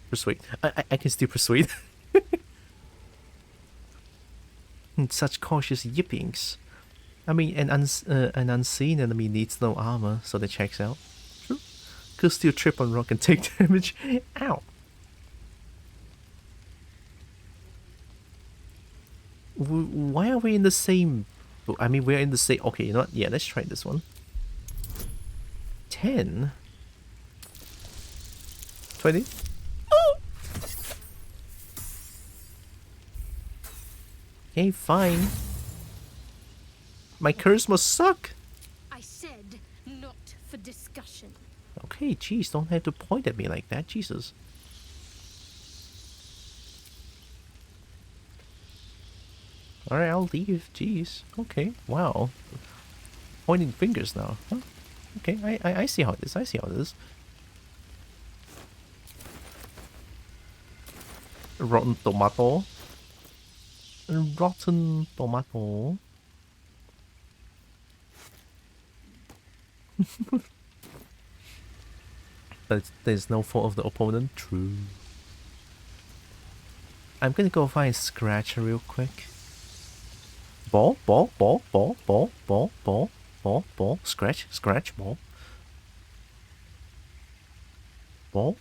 Persuade. I can still persuade. Such cautious yippings. I mean, an unseen enemy needs no armor, so that checks out. True. Could still trip on rock and take damage. Ow. Why are we in the same... I mean, we're in the same... Okay, you know what? Yeah, let's try this one. 10? 20? Oh! Okay, fine. My curse must suck! I said not for discussion. Okay, jeez, don't have to point at me like that, Jesus. Alright, I'll leave, jeez. Okay, wow. Pointing fingers now, huh? Okay, I see how it is, I see how it is. Rotten tomato. Rotten tomato. But there's no fault of the opponent. True. I'm gonna go find Scratcher real quick. Ball, ball, ball, ball, ball, ball, ball, ball, ball. Scratch, scratch, ball. Ball.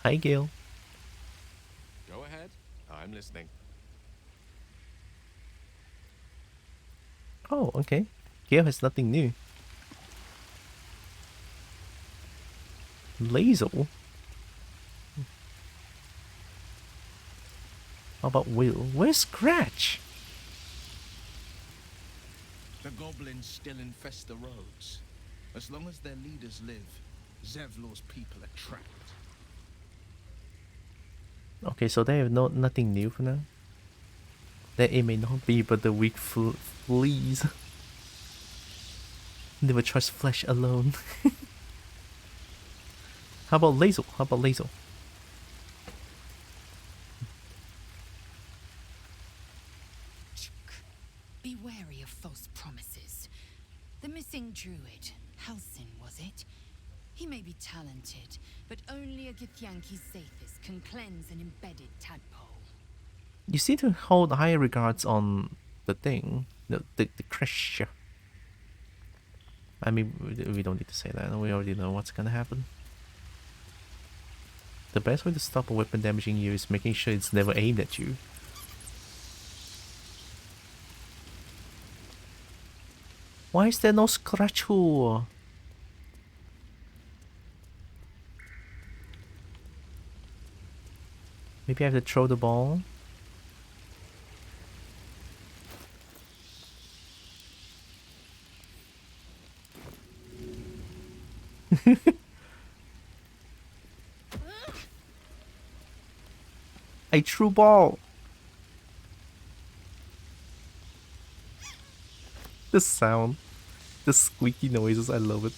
Hi, Gail. Go ahead. I'm listening. Oh, okay. Gail has nothing new. Lazel? How about Will? Where's Scratch? The goblins still infest the roads. As long as their leaders live, Zevlor's people are trapped. Okay, so they have nothing new for now. That it may not be, but the weak fleas. Never trust flesh alone. How about Lazel? How about Lazel? Be wary of false promises. The missing druid, Halsin, was it? He may be talented, but only a Githyanki Saphis can cleanse an embedded tadpole. You seem to hold higher regards on the thing, the crash. I mean, we don't need to say that. We already know what's gonna happen. The best way to stop a weapon damaging you is making sure it's never aimed at you. Why is there no scratch? Maybe I have to throw the ball. I threw ball. The sound, the squeaky noises, I love it.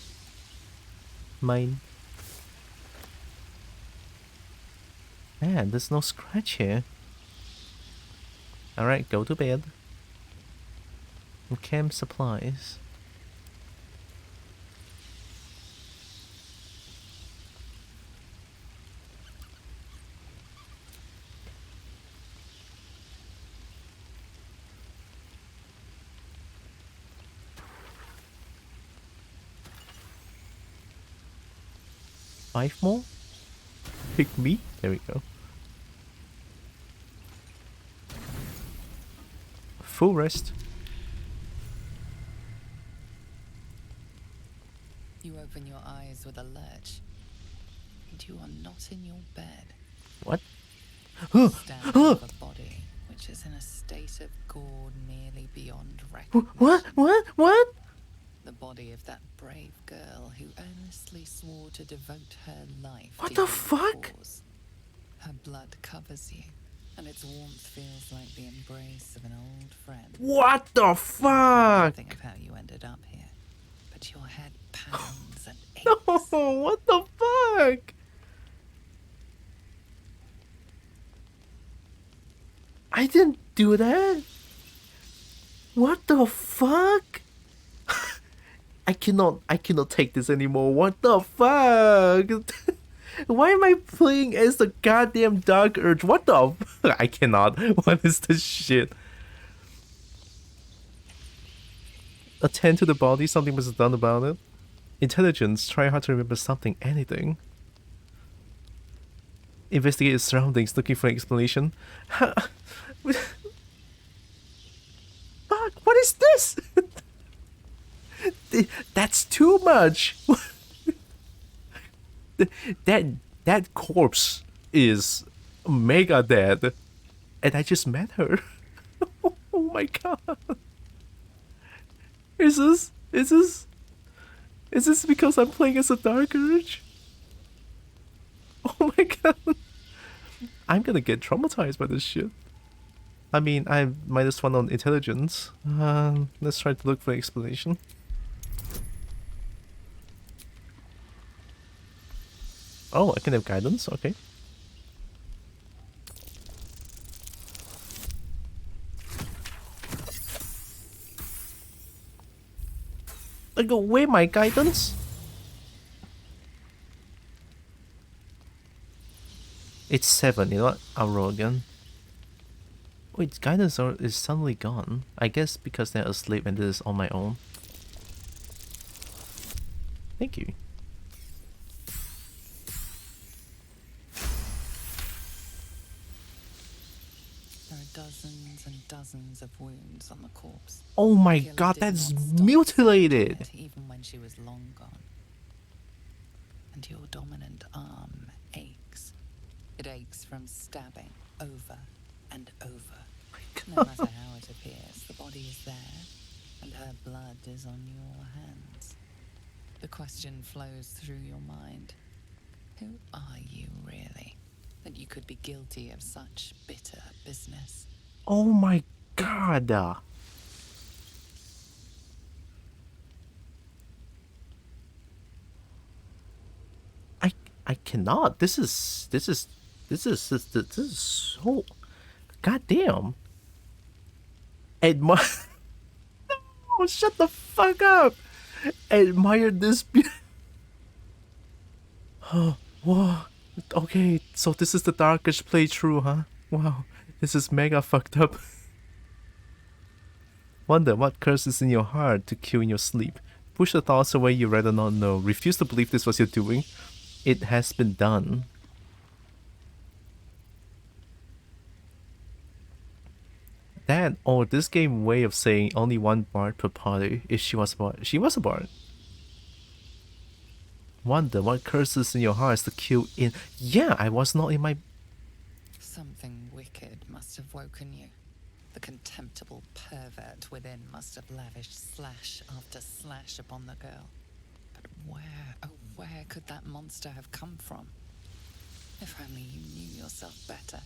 Mine. Man, there's no scratch here. Alright, go to bed. And camp supplies. Five more? Pick me? There we go. Full rest. You open your eyes with a lurch, and you are not in your bed. What? Stand over a body which is in a state of gore nearly beyond recognition. What? The body of that brave girl who earnestly swore to devote her life What to the your fuck? cause. Her blood covers you, and its warmth feels like the embrace of an old friend. What the fuck? Think of how you ended up here, but your head pounds and aches. No, what the fuck? I didn't do that. What the fuck? I cannot take this anymore. What the fuck? Why am I playing as the goddamn Dark Urge? What the I cannot. What is this shit? Attend to the body, something was done about it. Intelligence, try hard to remember something, anything. Investigate your surroundings, looking for an explanation. Fuck, what is this? That's too much. that corpse is mega dead, and I just met her. Oh my god. Is this because I'm playing as a Dark Urge? Oh my god. I'm gonna get traumatized by this shit. I mean, I -1 on intelligence. Let's try to look for an explanation. Oh, I can have guidance, okay. Like, away my guidance? It's 7, you know what? I'll roll again. Wait, guidance is suddenly gone. I guess because they're asleep and this is on my own. Thank you. There are dozens and dozens of wounds on the corpse. Oh my Killer god, did that's not stop mutilated! it, even when she was long gone. and your dominant arm aches. It aches from stabbing over and over. No matter how it appears, the body is there, and her blood is on your hands. The question flows through your mind. Who are you, really, that you could be guilty of such bitter business? Oh my god! I cannot. This is so goddamn. Admire. No, shut the fuck up. Admire this. Oh, whoa. Okay, so this is the darkest playthrough, huh? Wow, this is mega fucked up. Wonder what curse is in your heart to kill in your sleep. Push the thoughts away you rather not know. Refuse to believe this was your doing. It has been done. That or this game way of saying only one bard per party if she was a bard. She was a bard. Wonder what curses in your heart is to kill in. Yeah, I was not in my. Something wicked must have woken you. The contemptible pervert within must have lavished slash after slash upon the girl. But where, oh where could that monster have come from? If only you knew yourself better.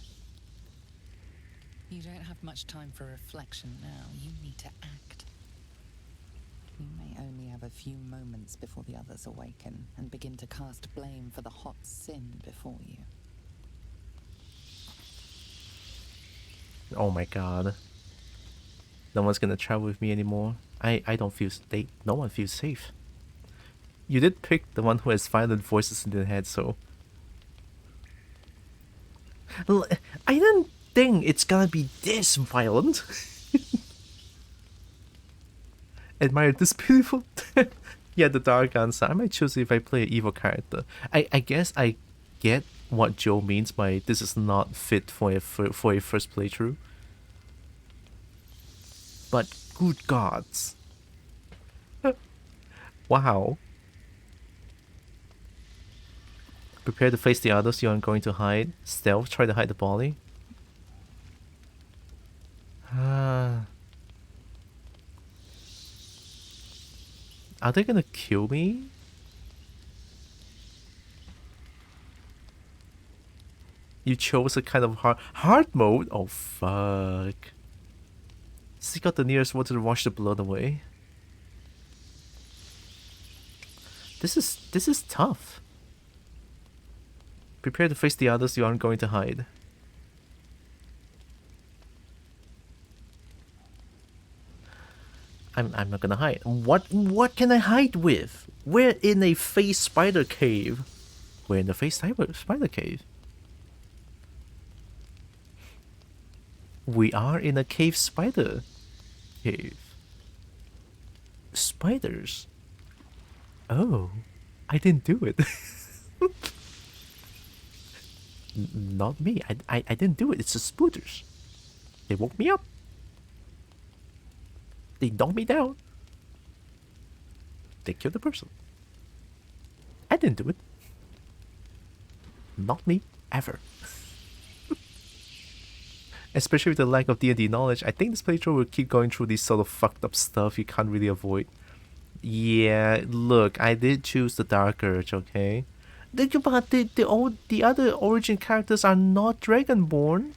You don't have much time for reflection now. You need to act. You may only have a few moments before the others awaken and begin to cast blame for the hot sin before you. Oh my god. No one's gonna travel with me anymore. I don't feel no one feels safe. You did pick the one who has violent voices in their head, so I didn't think it's gonna be this violent. Admire this beautiful. Yeah, the dark answer. I might choose it if I play an evil character. I guess I get what Joe means by this is not fit for a first playthrough. But good gods. Wow. Prepare to face the others you aren't going to hide. Stealth, try to hide the body. Are they gonna kill me? You chose a kind of hard mode? Oh fuck. Seek out the nearest water to wash the blood away. This is tough. Prepare to face the others you aren't going to hide. I'm not gonna hide. What can I hide with? We're in a face spider cave. We're in the face spider cave. We are in a cave spider cave. Spiders. Oh, I didn't do it. Not me. I didn't do it. It's the spooters. They woke me up. They knocked me down. They killed the person. I didn't do it. Not me, ever. Especially with the lack of D&D knowledge, I think this playthrough will keep going through this sort of fucked up stuff you can't really avoid. Yeah, look, I did choose the Dark Urge, okay? But the other origin characters are not Dragonborn,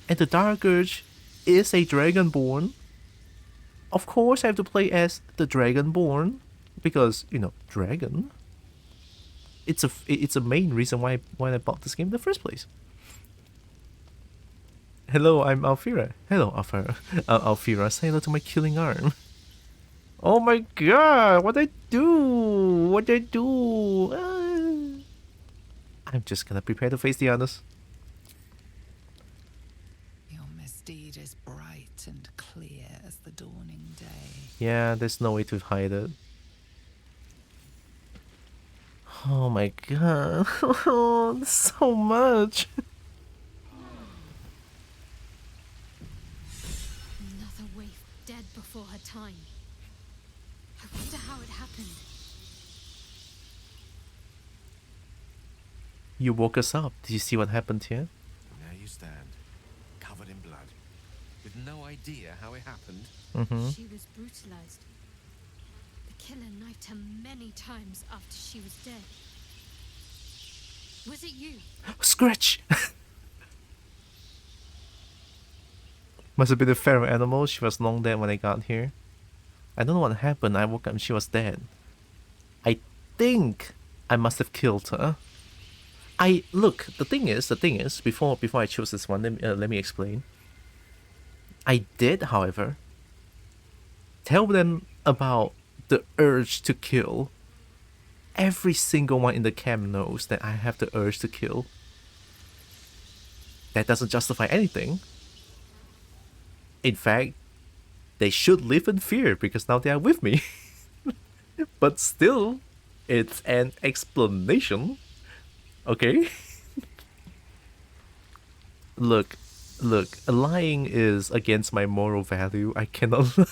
and the Dark Urge is a Dragonborn. Of course I have to play as the Dragonborn, because, you know, dragon. It's a main reason why I bought this game in the first place. Hello, I'm Alfira. Hello, Alfira. Alfira, say hello to my killing arm. Oh my god, what'd I do? What'd I do? I'm just gonna prepare to face the others. Your misdeed is bright and clear as the dawning day. Yeah, there's no way to hide it. Oh my god. So much. Another waif dead before her time. I wonder how it happened. You woke us up. Did you see what happened here? There you stand, covered in blood, with no idea how it happened. She was brutalized. The killer knifed her many times after she was dead. Was it you? Scratch! Must have been a feral animal. She was long dead when I got here. I don't know what happened. I woke up and she was dead. I think I must have killed her. Look, the thing is, before I chose this one, let me explain. I did, however, tell them about the urge to kill. Every single one in the camp knows that I have the urge to kill. That doesn't justify anything. In fact, they should live in fear because now they are with me. But still, it's an explanation. Okay? Look, lying is against my moral value. I cannot lie.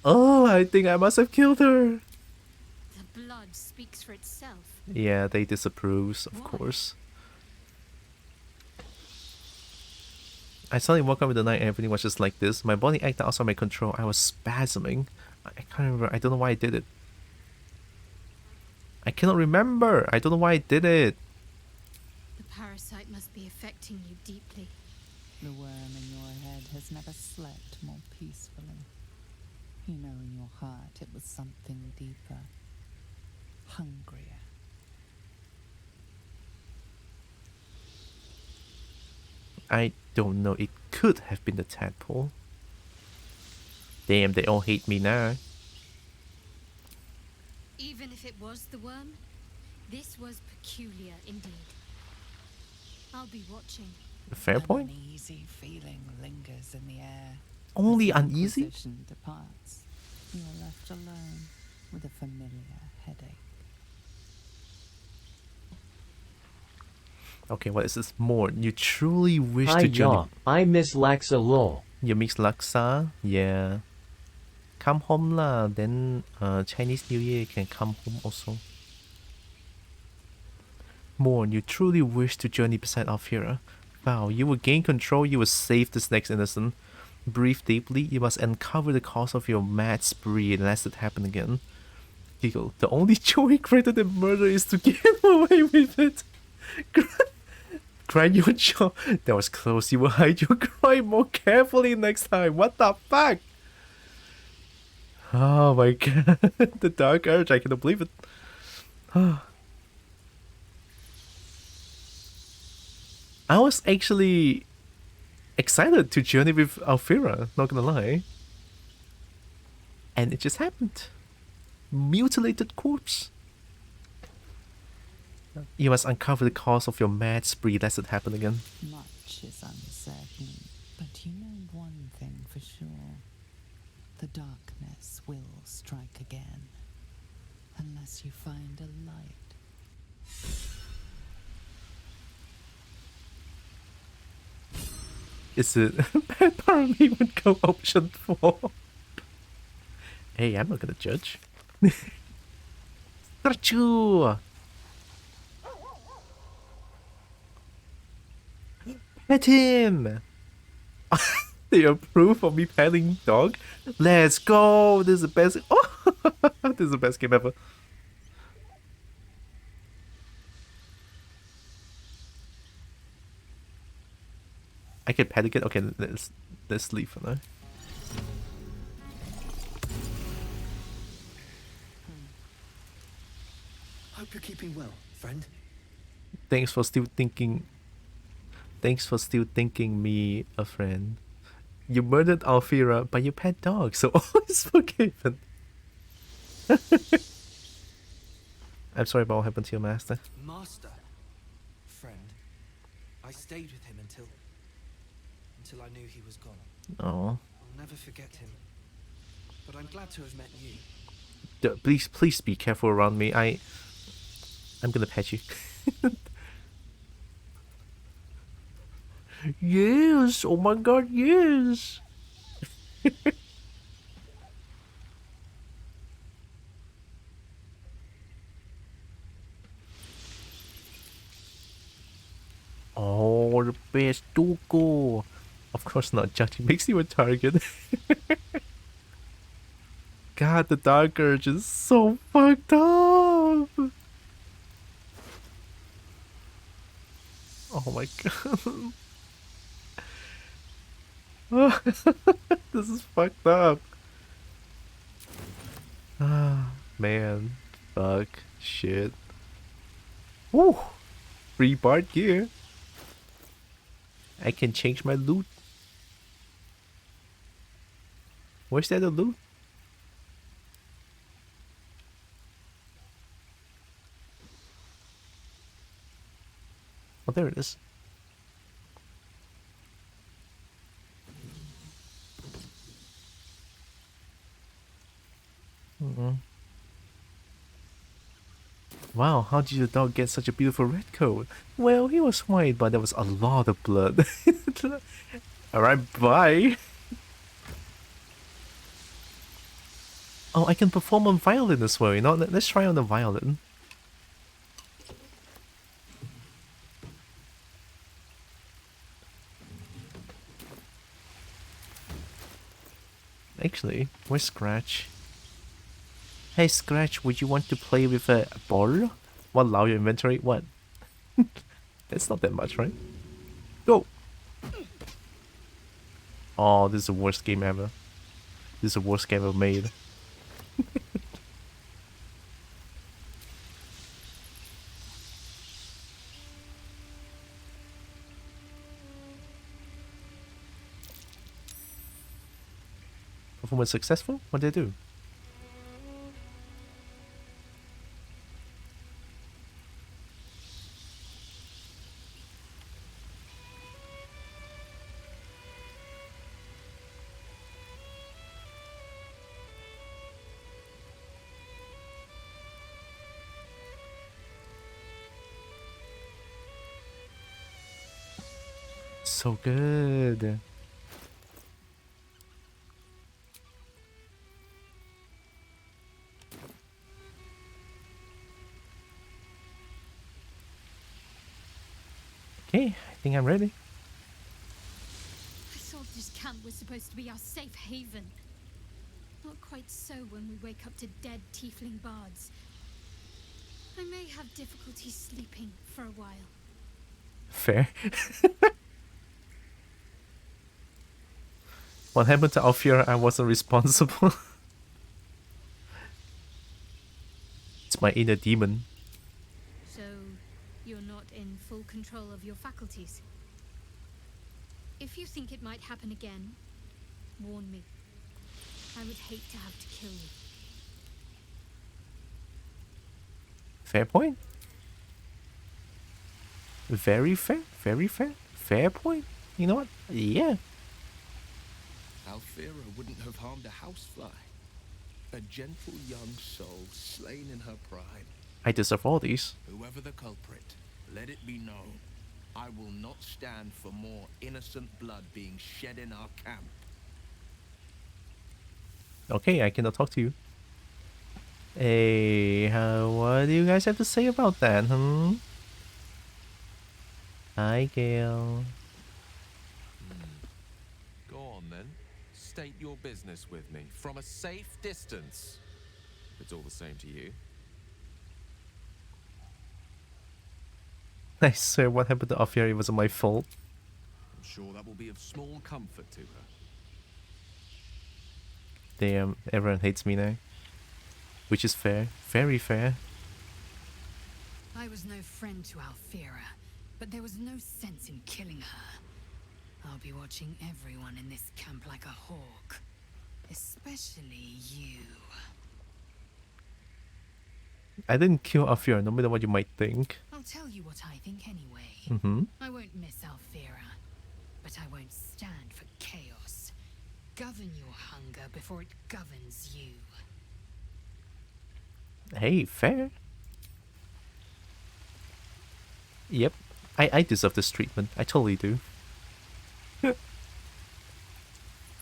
Oh, I think I must have killed her. The blood speaks for itself. Yeah, they disapprove, of course. I suddenly woke up in the night and everything was just like this. My body acted outside my control. I was spasming. I can't remember. I don't know why I did it. I cannot remember. I don't know why I did it. The parasite must be affecting you deeply. The worm in your head has never slept more peacefully. You know in your heart it was something deeper, hungrier. I don't know. It could have been the tadpole. Damn, they all hate me now. Even if it was the worm, this was peculiar indeed. I'll be watching. Fair point. An uneasy feeling lingers in the air. Only As the uneasy? Inquisition departs, you are left alone with a familiar headache. Okay, what is this more? You truly wish Hi, to journey. y'all. I miss Laxa lol. You miss Laksa? Yeah. Come home lah. Then Chinese New Year you can come home also. Morn, you truly wish to journey beside Alfira. Wow, you will gain control, you will save this next innocent. Breathe deeply, you must uncover the cause of your mad spree and let it happen again. Giggle, the only joy greater than murder is to get away with it. Grind your jaw. That was close, you will hide your cry more carefully next time. What the fuck? Oh my god, the dark urge, I cannot believe it. I was actually excited to journey with Alfira, not gonna lie. And it just happened. Mutilated corpse. You must uncover the cause of your mad spree, lest it happen again. Much is uncertain, but you know one thing for sure. The darkness will strike again, unless you find a light. Is it bad party would go option 4? Hey, I'm not gonna judge. Starchu! Pet him! They approve of me petting dog? Let's go! This is the best. Oh! This is the best game ever. I can pet again? Okay, let's leave for now. Hope you're keeping well, friend. Thanks for still thinking me a friend. You murdered Alfira, but you pet dogs, so all is forgiven. I'm sorry about what happened to your master. Master. Friend. I stayed with him until I knew he was gone. Oh. I'll never forget him. But I'm glad to have met you. Please be careful around me. I'm gonna pet you. Yes! Oh my god, yes! space to go. Of course not, judging makes you a target. God, the Dark Urge is so fucked up. Oh my god. This is fucked up. Ah, man. Fuck. Shit. Woo! Free bard gear. I can change my loot. Where's that loot? Oh, there it is. Wow, how did your dog get such a beautiful red coat? Well, he was white, but there was a lot of blood. Alright, bye. Oh, I can perform on violin as well, you know? Let's try on the violin. Actually, where's Scratch? Hey Scratch, would you want to play with a ball? What, allow your inventory? What? It's not that much, right? Go! Oh, this is the worst game ever. This is the worst game ever made. Performance successful? What did I do? So good. Okay, I think I'm ready. I thought this camp was supposed to be our safe haven. Not quite so when we wake up to dead tiefling bards. I may have difficulty sleeping for a while. Fair. What happened to Alfira? I wasn't responsible. It's my inner demon. So, you're not in full control of your faculties? If you think it might happen again, warn me. I would hate to have to kill you. Fair point. Very fair. Very fair. Fair point. You know what? Yeah. Alfira wouldn't have harmed a housefly. A gentle young soul slain in her prime. I deserve all these. Whoever the culprit, let it be known. I will not stand for more innocent blood being shed in our camp. Okay, I cannot talk to you. Hey, what do you guys have to say about that, Hi, Gale. Go on then. State your business with me from a safe distance. If it's all the same to you. I swear, what happened to Alfira wasn't my fault. I'm sure that will be of small comfort to her. Damn, everyone hates me now. Which is fair. Very fair. I was no friend to Alfira, but there was no sense in killing her. I'll be watching everyone in this camp like a hawk. Especially you. I didn't kill Alfira, no matter what you might think. I'll tell you what I think anyway. I won't miss Alfira, but I won't stand for chaos. Govern your hunger before it governs you. Hey, fair. Yep, I deserve this treatment. I totally do.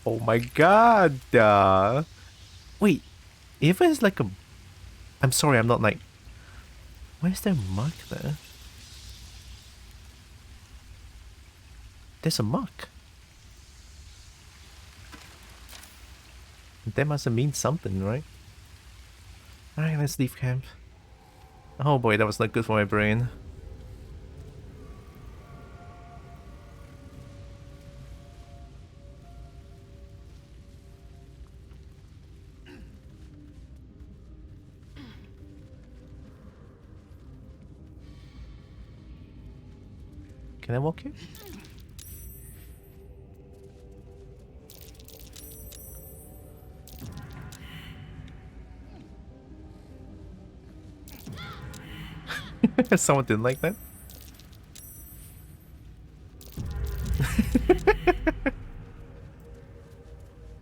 Oh my god! Wait, Eva is like a... I'm sorry, I'm not like... Why is there a mark there? There's a mark. That must have mean something, right? Alright, let's leave camp. Oh boy, that was not good for my brain. Can I walk here? Someone didn't like that?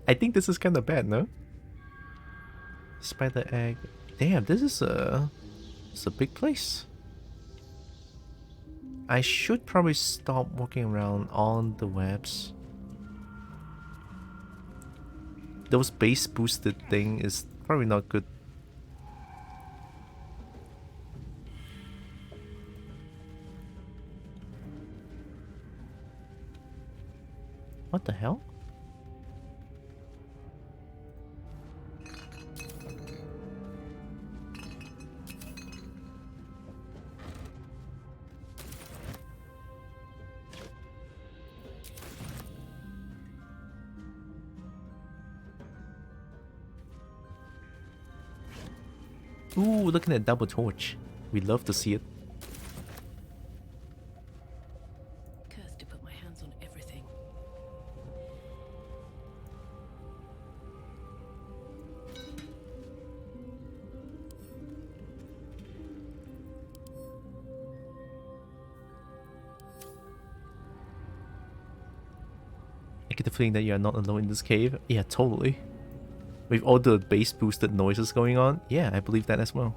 I think this is kind of bad, no? Spider egg. Damn, it's a big place. I should probably stop walking around on the webs. Those base boosted thing is probably not good. What the hell? Ooh, looking at double torch. We love to see it. Cursed to put my hands on everything. I get the feeling that you are not alone in this cave. Yeah, totally. With all the bass boosted noises going on. Yeah, I believe that as well.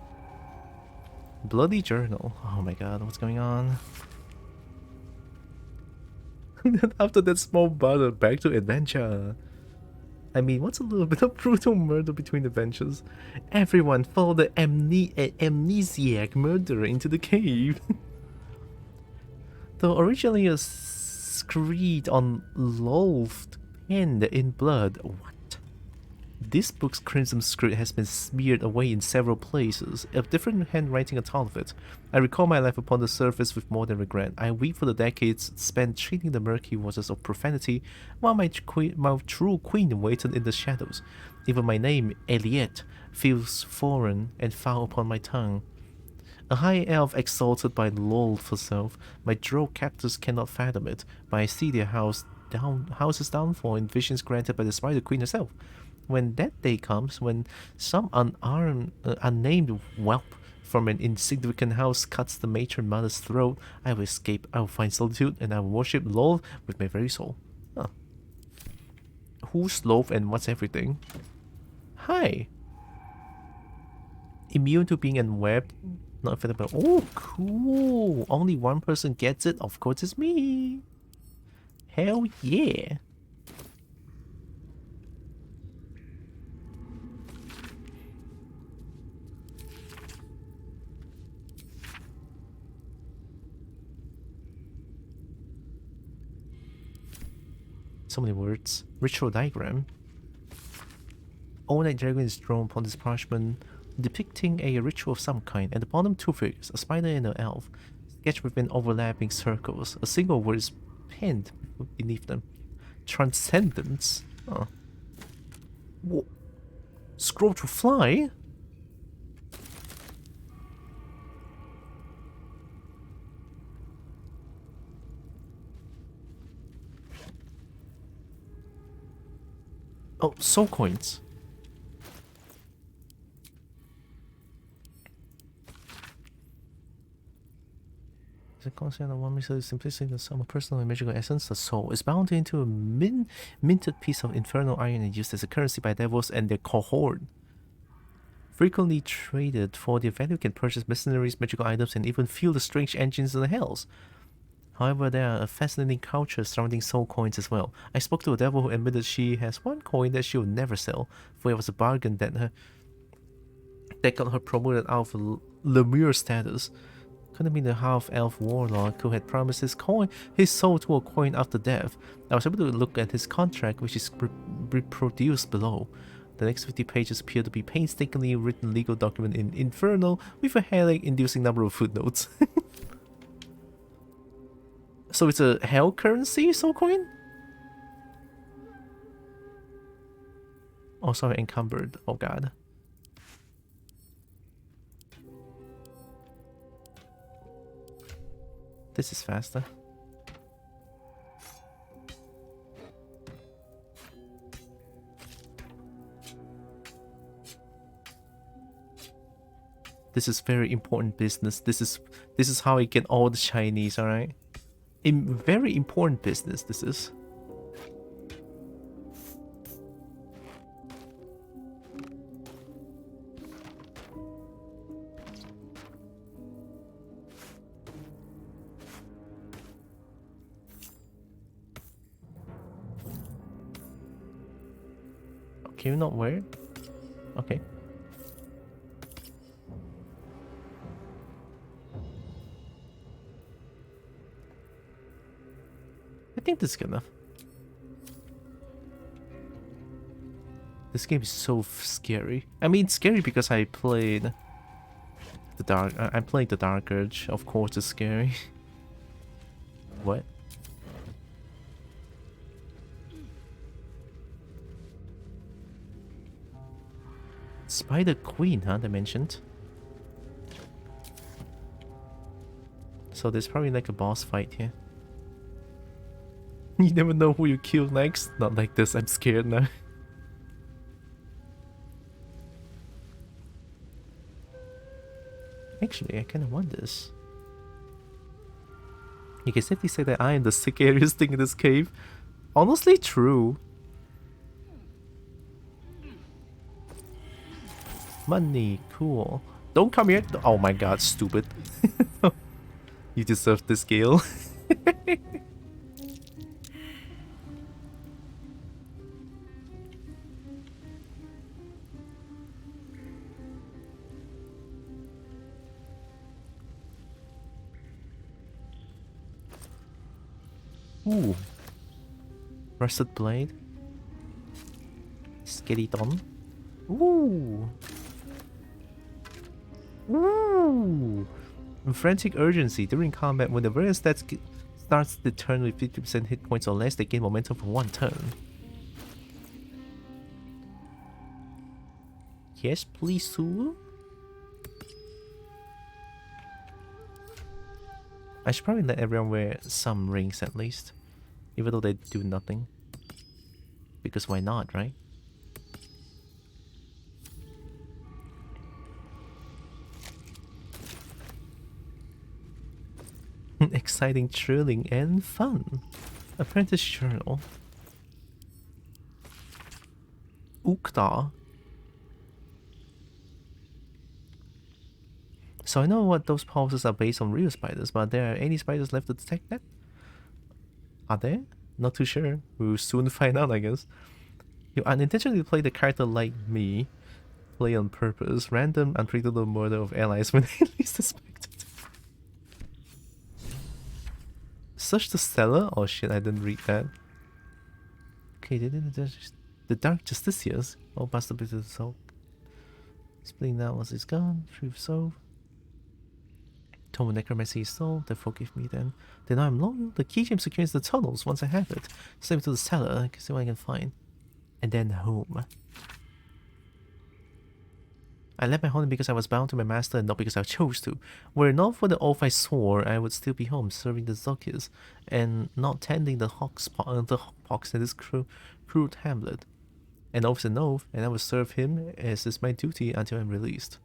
Bloody journal. Oh my god, what's going on? After that small bother, back to adventure. I mean, what's a little bit of brutal murder between adventures? Everyone follow the amnesiac murderer into the cave. Though originally a screed on loathed penned in blood. What? This book's crimson script has been smeared away in several places, of different handwriting atop of it. I recall my life upon the surface with more than regret. I weep for the decades spent treating the murky waters of profanity, while my true queen waited in the shadows. Even my name, Eliette, feels foreign and foul upon my tongue. A high elf exalted by Lolth herself, my drow captors cannot fathom it, but I see their house's downfall in visions granted by the Spider Queen herself. When that day comes, when some unnamed whelp from an insignificant house cuts the matron mother's throat, I will escape, I will find solitude, and I will worship Lolth with my very soul. Huh. Who's Lolth and what's everything? Hi! Immune to being unwebbed, not affected by... Oh, cool! Only one person gets it, of course it's me! Hell yeah! So many words. Ritual diagram. All-night dragon is drawn upon this parchment, depicting a ritual of some kind. At the bottom, two figures, a spider and an elf, sketched within overlapping circles. A single word is penned beneath them. Transcendence. Oh. Whoa. Scroll to fly? Oh, soul coins. The concept of one method is simplicity the sum of personal and magical essence. The soul is bound into a minted piece of infernal iron and used as a currency by devils and their cohort. Frequently traded for their value, can purchase mercenaries, magical items, and even fuel the strange engines of the hells. However, there are a fascinating culture surrounding soul coins as well. I spoke to a devil who admitted she has one coin that she will never sell, for it was a bargain that got her promoted out of Lemure status. Couldn't be the half-elf warlock who had promised his soul to a coin after death. I was able to look at his contract, which is reproduced below. The next 50 pages appear to be painstakingly written legal document in Infernal with a headache-inducing number of footnotes. So it's a hell currency soul coin? Oh, sorry, encumbered. Oh god. This is faster. This is very important business. This is how I get all the Chinese, alright? Very important business, this is. Okay, not where? Okay. I think this is good enough. This game is so scary. I mean, it's scary because I played the dark. I'm playing the Dark Urge. Of course, it's scary. What? Spider Queen, huh? They mentioned. So there's probably like a boss fight here. You never know who you kill next. Not like this. I'm scared now. Actually, I kind of want this. You can safely say that I am the scariest thing in this cave. Honestly, true. Money, cool. Don't come here. Oh my god, stupid. You deserve this, Gale. Ooh. Rusted blade. Skeleton. Ooh. Ooh. Frantic urgency. During combat, when the various stats starts the turn with 50% hit points or less, they gain momentum for 1 turn. Yes, please, Sue. I should probably let everyone wear some rings at least, even though they do nothing. Because why not, right? Exciting, thrilling, and fun. Apprentice Journal. Ukta. So I know what those pulses are based on real spiders, but are there any spiders left to detect that? Are there? Not too sure. We'll soon find out, I guess. You unintentionally play the character like me. Play on purpose. Random, unpredictable murder of allies when they least suspected. Search the cellar? Oh shit, I didn't read that. Okay, the Dark Justiciars. Oh, bastard bit of soul. Splitting that once it's gone. Truth solved. Tome of Necromancy is solved. They forgive me then. Then I'm loyal. The keychain secures the tunnels once I have it. Save it to the cellar. I can see what I can find. And then home. I left my home because I was bound to my master and not because I chose to. Were it not for the oath I swore, I would still be home serving the Zokis and not tending the hawkpox in this crude hamlet. An oath is an oath, and I will serve him as is my duty until I'm released.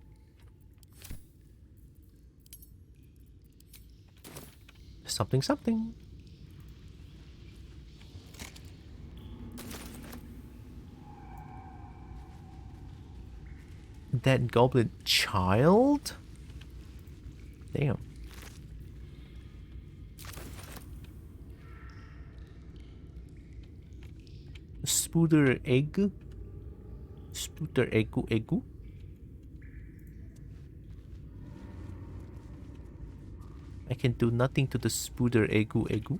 Something, something. That goblin child? Damn. Spooder egg? Spooder eggu? I can do nothing to the spooder egu.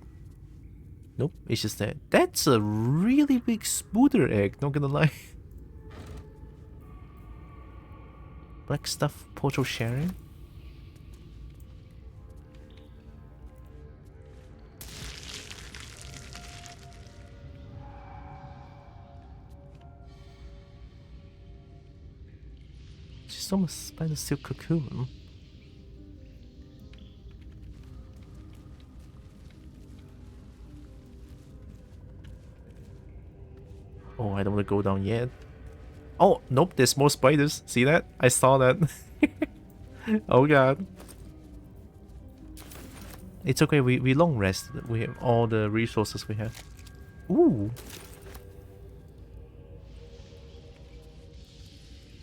Nope, it's just that. That's a really big spooder egg, not gonna lie. Black stuff, portal sharing. She's almost by the silk cocoon. Oh, I don't want to go down yet. Oh, nope, there's more spiders. See that? I saw that. Oh god. It's okay, we long rest. We have all the resources we have. Ooh.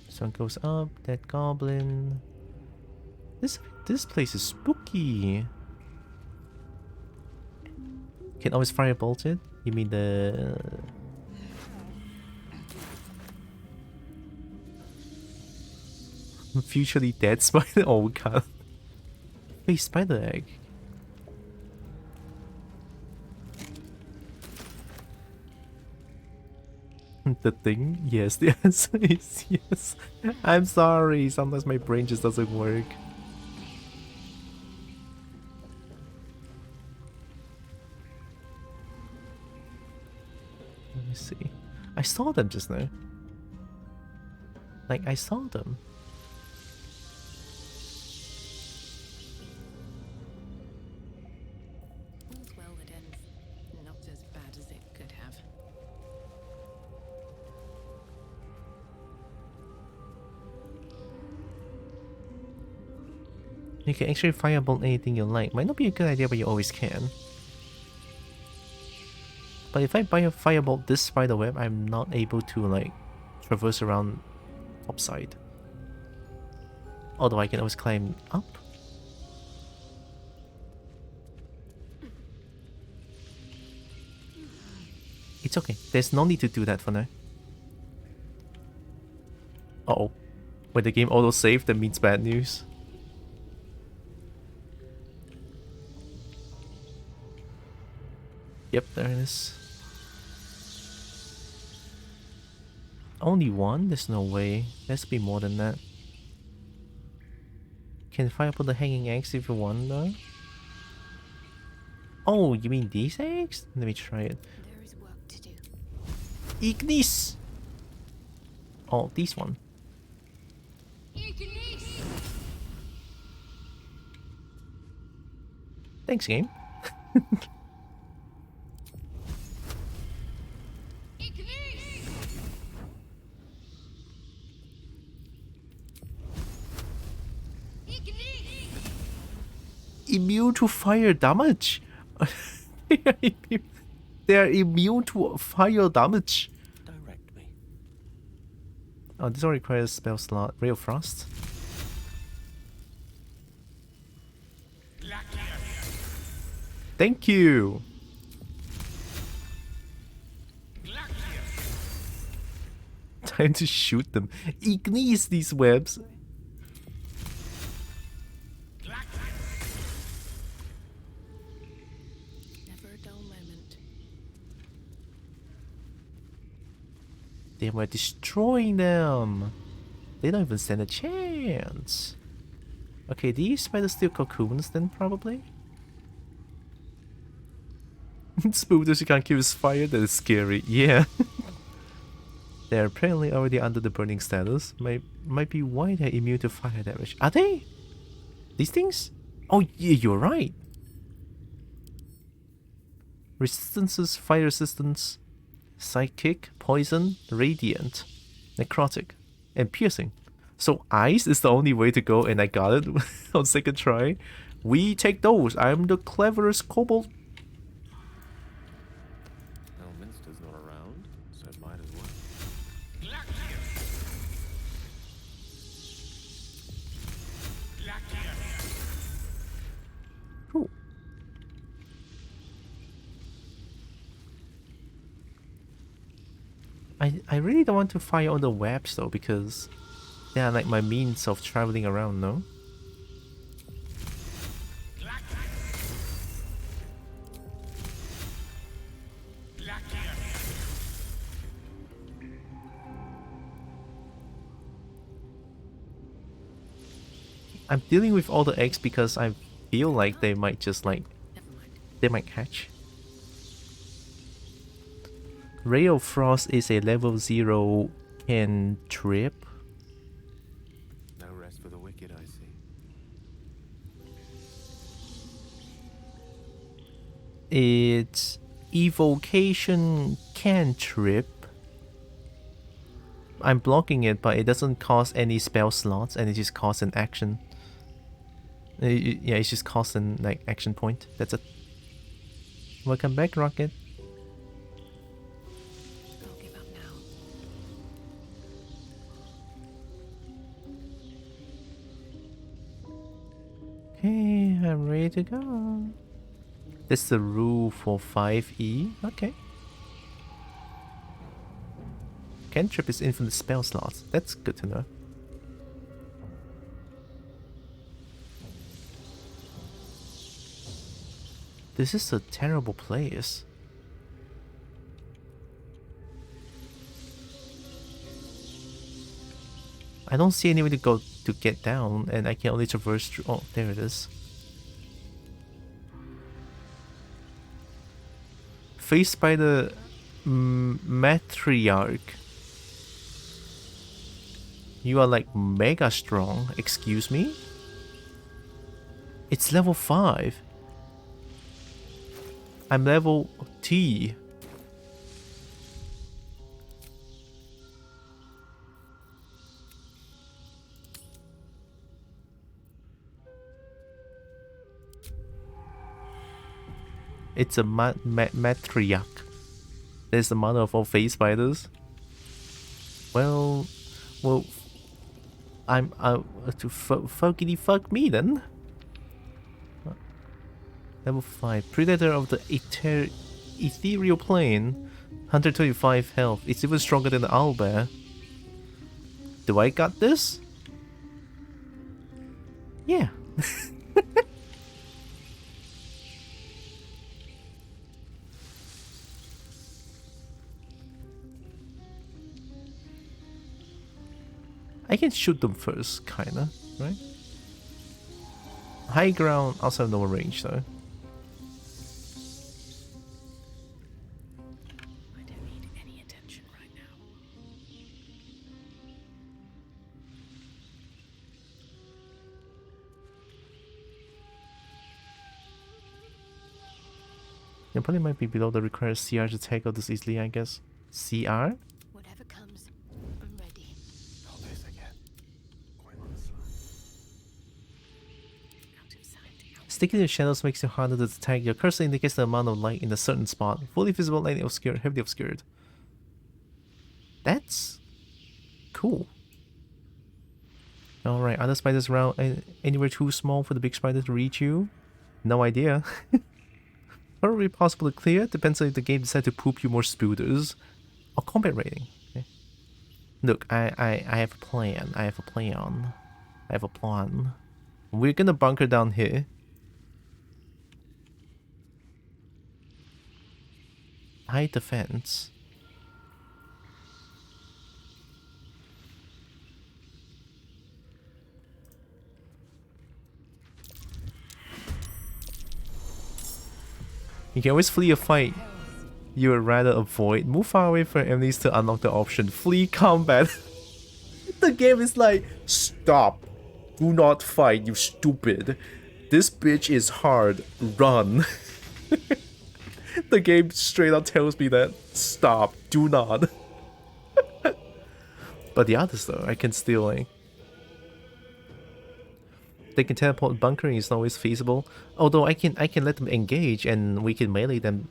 Sun goes up, that goblin. This place is spooky. Can always firebolt it? You mean the... futurely dead spider? Oh god. Wait, spider egg. The thing? Yes, the answer is yes. I'm sorry, sometimes my brain just doesn't work. Let me see. I saw them just now. Like, I saw them. Well, it ends not as bad as it could have. You can actually firebolt anything you like. Might not be a good idea, but you always can. But if I firebolt this spider web, I'm not able to like traverse around topside. Although I can always climb up. It's okay. There's no need to do that for now. Uh-oh. When the game auto-saved, that means bad news. Yep, there it is. Only one? There's no way. There has to be more than that. Can fire up the hanging eggs if you want though? Oh, you mean these eggs? Let me try it. There is work to do. Ignis! Oh, this one. Thanks, game. Immune to fire damage. They are immune to fire damage. Direct me. Oh, this one requires spell slot. Ray of Frost. Thank you. Time to shoot them. Ignis these webs. Never a dull moment. They were destroying them. They don't even stand a chance. Okay, these spiders still cocoons then probably? Spooders you can't kill with fire, that is scary. Yeah. They're apparently already under the burning status. Might be why they're immune to fire damage. Are they? These things? Oh yeah, you're right. Resistances, fire resistance, psychic, poison, radiant, necrotic, and piercing. So ice is the only way to go, and I got it on second try. We take those. I'm the cleverest kobold. Elminster's not around, so it might as well. Cool. I really don't want to fire on the webs though, because they are like my means of traveling around, no? I'm dealing with all the eggs because I feel like they might just like... They might hatch. Ray of Frost is a level 0 cantrip. No rest for the wicked, I see. It's evocation cantrip. I'm blocking it, but it doesn't cost any spell slots, and it just costs an action. Yeah, it just costs an like action point. That's it. Welcome back, Rocket. I'll give up now. Okay, I'm ready to go. That's the rule for 5e. Okay. Cantrip is infinite spell slots. That's good to know. This is a terrible place. I don't see any way to go to get down, and I can only traverse through. Oh, there it is. Faced by the matriarch. You are like mega strong. Excuse me? It's level 5. I'm level T. It's a matriarch. There's the mother of all face spiders. Well, I'm to fuckity fuck me then. Level 5. Predator of the ethereal plane. 125 health. It's even stronger than the owlbear. Do I got this? Yeah. I can shoot them first, kinda, right? High ground, also have no range though. I don't need any attention right now. Yeah, probably might be below the required CR to tackle this easily, I guess. CR? Whatever comes, I'm ready. Not this again. Quite honestly. Sticking to the shadows makes it harder to detect. Your cursor indicates the amount of light in a certain spot. Fully visible, lightly obscured, heavily obscured. That's cool. Alright, are the spiders around anywhere too small for the big spider to reach you? No idea. Probably possible to clear, depends on if the game decides to poop you more spooters. Or combat rating. Okay. Look, I have a plan. I have a plan. I have a plan. We're gonna bunker down here. High defense. You can always flee a fight you would rather avoid. Move far away from enemies to unlock the option flee combat. The game is like, stop. Do not fight, you stupid. This bitch is hard. Run. The game straight up tells me that. Stop. Do not. But the others though, I can still like... They can teleport. Bunkering is not always feasible. Although I can let them engage and we can melee them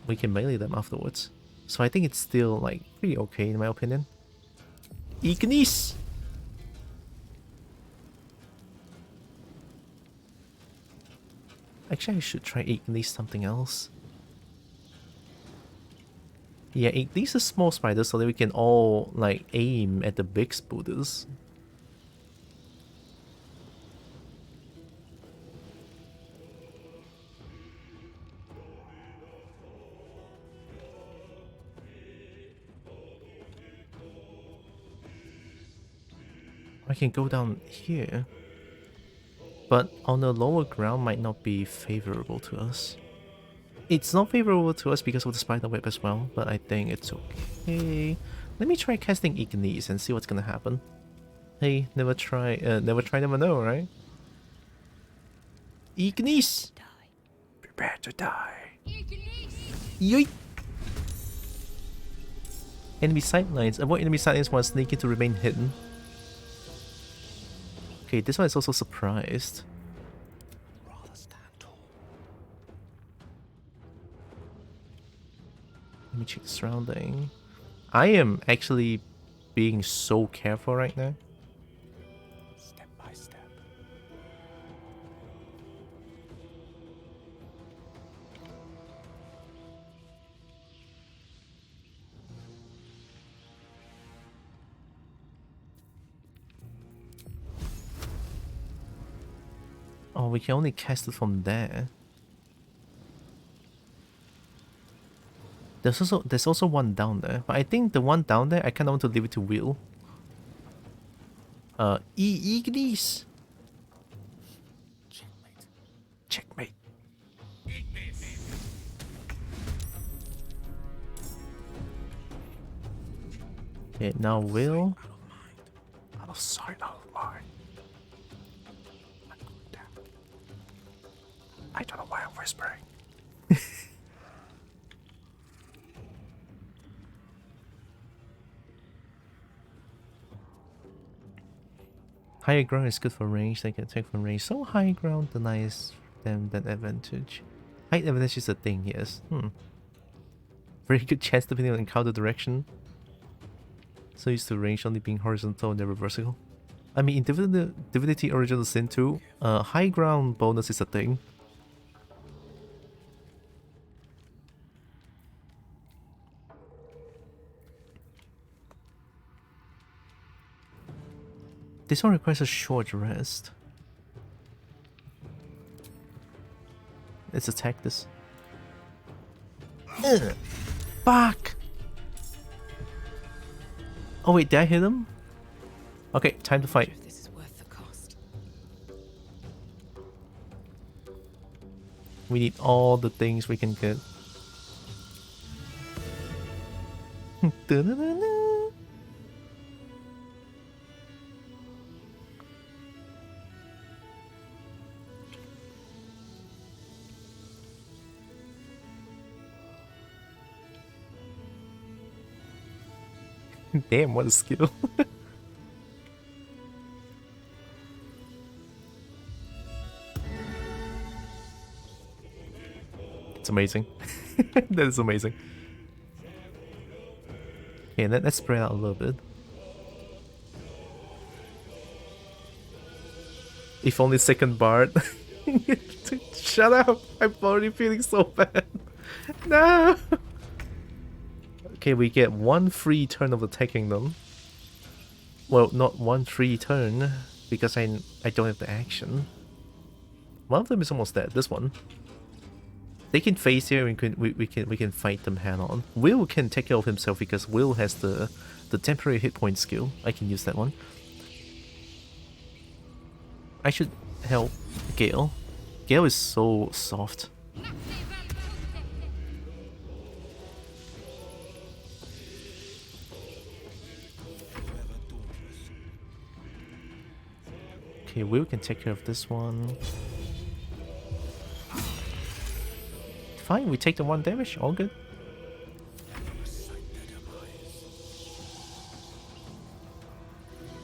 afterwards. So I think it's still like pretty okay in my opinion. Ignis! Actually I should try Ignis something else. Yeah, Ignis is small spiders so that we can all like aim at the big spooters. I can go down here. But on the lower ground might not be favorable to us. It's not favorable to us because of the spider web as well, but I think it's okay. Let me try casting Ignis and see what's gonna happen. Hey, never try, never know, right? Ignis! Prepare to die. Yoink! Enemy sightlines. Avoid enemy sightlines while sneaking to remain hidden. Okay, this one is also surprised. Let me check the surrounding. I am actually being so careful right now. Step by step. Oh, we can only cast it from there. There's also one down there, but I think the one down there I kinda want to leave it to Will. Ignis! Checkmate. Checkmate. Okay, now Will. Out of sight, out of mind. I don't know why I'm whispering. Higher ground is good for range, they can attack from range. So high ground denies them that advantage. Height advantage is a thing, yes. Very good chance depending on encounter direction. So used to range only being horizontal, never vertical. I mean, in Divinity Original Sin 2, high ground bonus is a thing. This one requires a short rest. Let's attack this. Fuck! Oh wait, did I hit him? Okay, time to fight. This is worth the cost. We need all the things we can get. Damn, what a skill. It's amazing. That is amazing. Okay, let's spread out a little bit. If only second Bard. Shut up! I'm already feeling so bad. No! Okay, we get one free turn of attacking them. Well, not one free turn, because I don't have the action. One of them is almost dead. This one. They can face here. And we can fight them head on. Will can take care of himself because Will has the temporary hit point skill. I can use that one. I should help Gale. Gale is so soft. Okay, Will can take care of this one. Fine, we take the 1 damage, all good.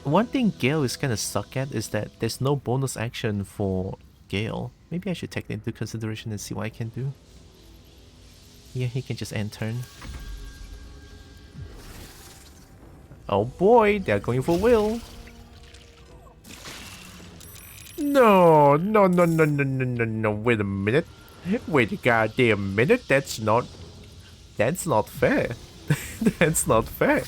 One thing Gale is gonna suck at is that there's no bonus action for Gale. Maybe I should take that into consideration and see what I can do. Yeah, he can just end turn. Oh boy, they're going for Will. No, wait a minute. Wait a goddamn minute, that's not fair. That's not fair.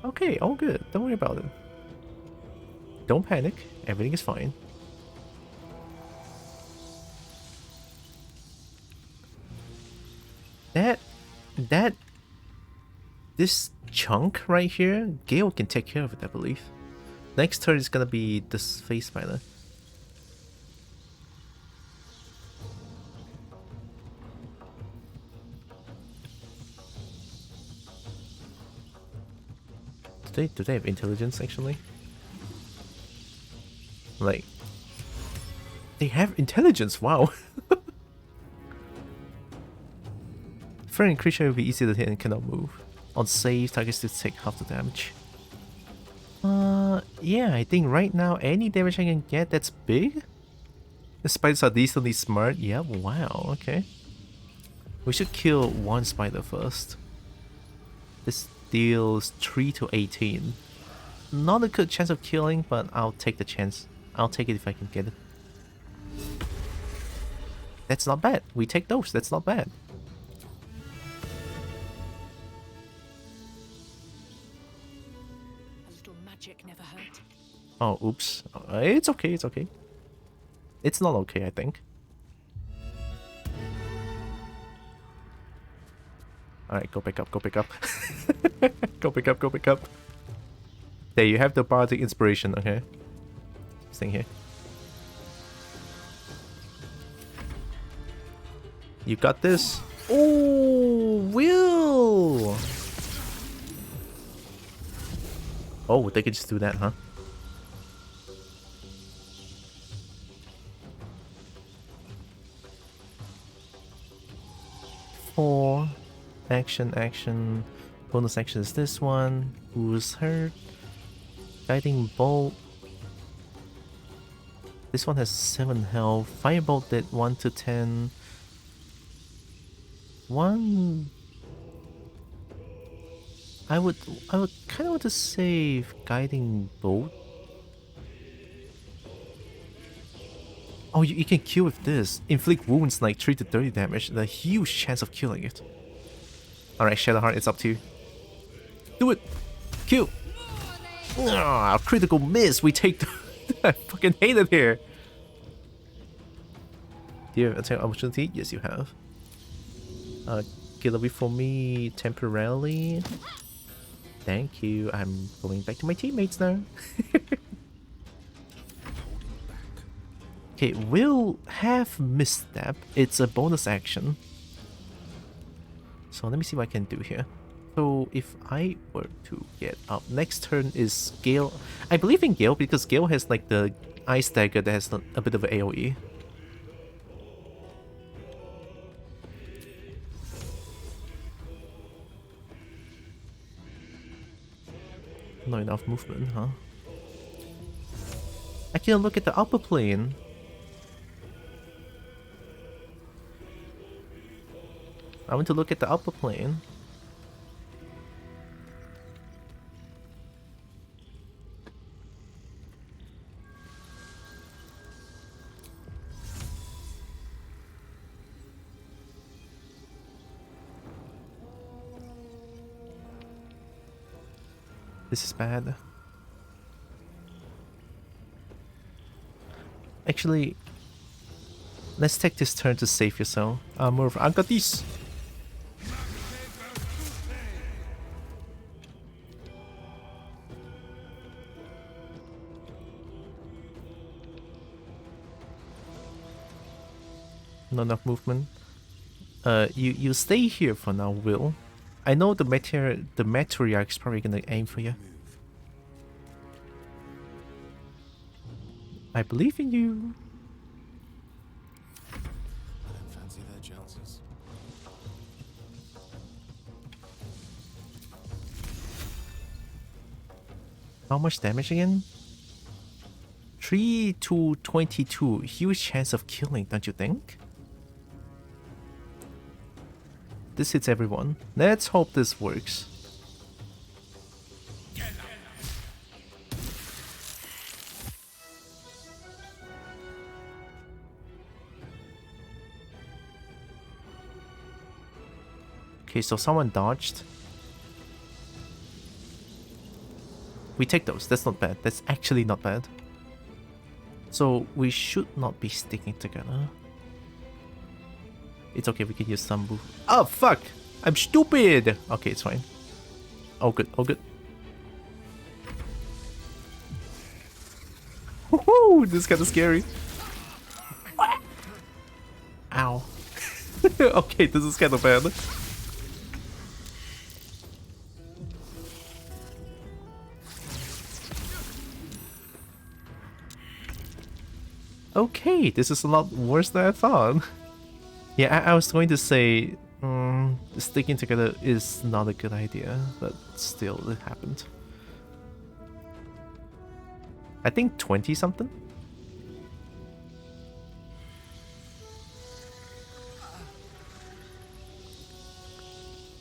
Okay, all good. Don't worry about it. Don't panic. Everything is fine. chunk right here, Gale can take care of it, I believe. Next turn is gonna be this face spider. Do they have intelligence actually? Like, they have intelligence, wow. Friendly creature will be easy to hit and cannot move. On save, targets to take half the damage. Yeah, I think right now any damage I can get that's big? The spiders are decently smart. Yeah, wow, okay. We should kill one spider first. This deals 3 to 18. Not a good chance of killing, but I'll take the chance. I'll take it if I can get it. That's not bad. We take those. That's not bad. A little magic never hurt. Oh, oops. It's okay, it's okay. It's not okay, I think. Alright, go back up, go back up. Go back up, go back up. There, you have the bardic inspiration, okay? Staying here. You got this. Oh, Will! Oh, they could just do that, huh? Four. Action. Bonus action is this one. Who's hurt? Guiding bolt. This one has 7 health. Firebolt did 1 to 10. 1. I would kind of want to save guiding bolt. Oh, you can kill with this. Inflict wounds like 3 to 30 damage. A huge chance of killing it. Alright, Shadowheart, it's up to you. Do it! Kill! Ah, critical miss! We take the... I fucking hate it here! Do you have attack opportunity? Yes, you have. Kill a bit for me temporarily. Thank you. I'm going back to my teammates now. Okay, we'll have misstep. It's a bonus action. So let me see what I can do here. So if I were to get up, next turn is Gale. I believe in Gale because Gale has like the ice dagger that has a bit of an AoE. Not enough movement, huh? I can look at the upper plane. I want to look at the upper plane. This is bad. Actually, let's take this turn to save yourself. Move. I got this. Not enough movement. You stay here for now, Will. I know the matriarch is probably gonna aim for you. I believe in you. I don't fancy their chances. How much damage again? 3 to 22. Huge chance of killing, don't you think? This hits everyone. Let's hope this works. Okay, so someone dodged. We take those. That's not bad. That's actually not bad. So we should not be sticking together. It's okay, we can use Sambu. Oh, fuck! I'm stupid! Okay, it's fine. All good, all good. Woohoo! This is kind of scary. Ow. Okay, this is kind of bad. Okay, this is a lot worse than I thought. Yeah, I was going to say sticking together is not a good idea, but still, it happened. I think 20 something?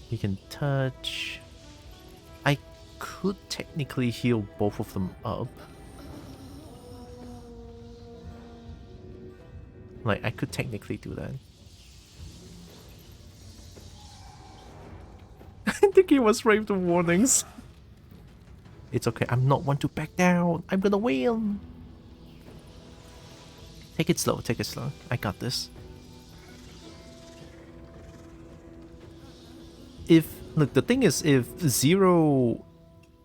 You can touch. I could technically heal both of them up. Like, I could technically do that. I think he was right with the warnings. It's okay, I'm not one to back down. I'm gonna win. Take it slow, take it slow. I got this. Look, the thing is, if zero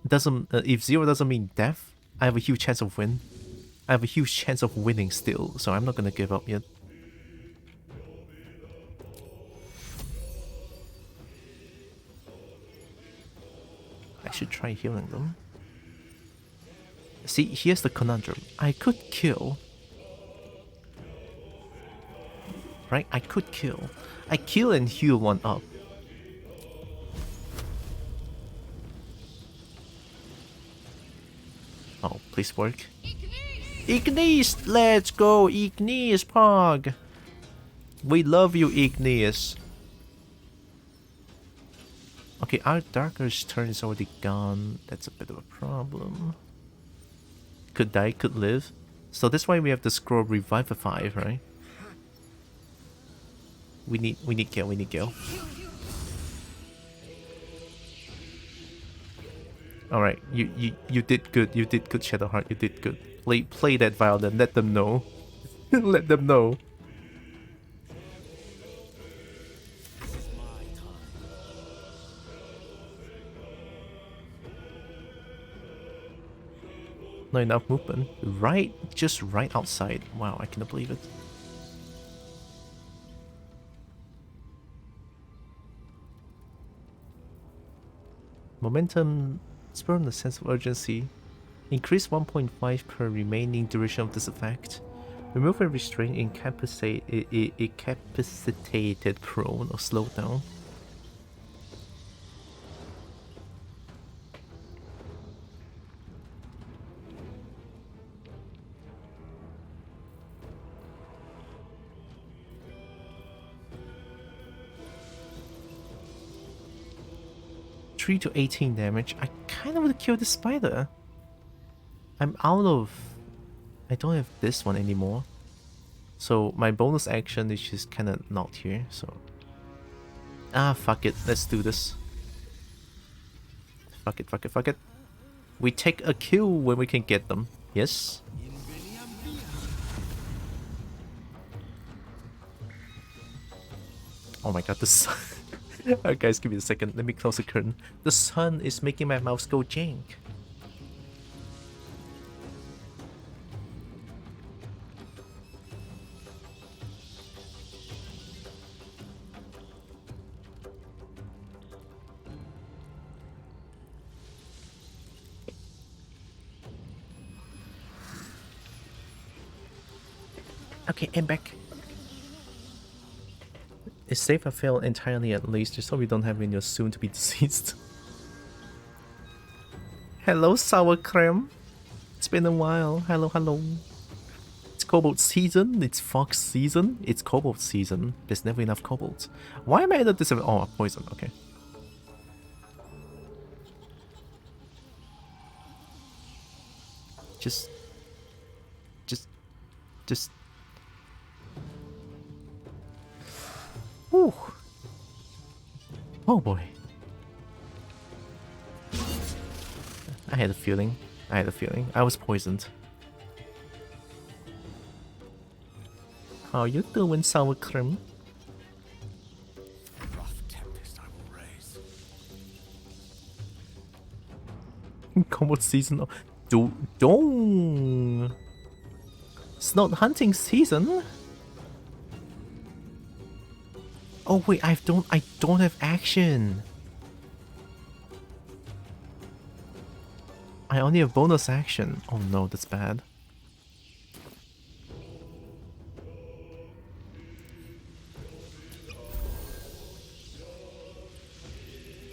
doesn't mean death, I have a huge chance of win. I have a huge chance of winning still, so I'm not gonna give up yet. I should try healing them. See, here's the conundrum. I could kill. Right? I could kill. I kill and heal one up. Oh, please work. Ignis! Let's go! Ignis, Pog! We love you, Ignis. Okay, our Darker's turn is already gone. That's a bit of a problem. Could die, could live. So that's why we have the scroll Revivify, right? We need Gale, we need Gale. Alright, you did good, Shadowheart, you did good. Play that violin, let them know. Let them know. Not enough movement. Right, just right outside. Wow, I cannot believe it. Momentum, spur on the sense of urgency. Increase 1.5 per remaining duration of this effect. Remove a restraint incapacitated prone or slow down. To 18 damage. I kind of want to kill the spider. I'm out of... I don't have this one anymore. So my bonus action is just kind of not here, so... Ah, fuck it. Let's do this. Fuck it, fuck it, fuck it. We take a kill when we can get them. Yes? Oh my god, this... Alright guys, give me a second. Let me close the curtain. The sun is making my mouse go jank. Okay, I'm back. It's safe I fail entirely at least, just so we don't have any soon to be deceased. Hello, sour cream. It's been a while. Hello, hello. It's cobalt season. It's fox season. It's cobalt season. There's never enough cobalt. Why am I at this? Oh, poison. Okay. Just. Whew. Oh boy. I had a feeling. I was poisoned. How you doing, sour cream? Rough tempest I will raise. Kobold season. Don't. It's not hunting season. Oh wait, I don't have action. I only have bonus action. Oh no, that's bad.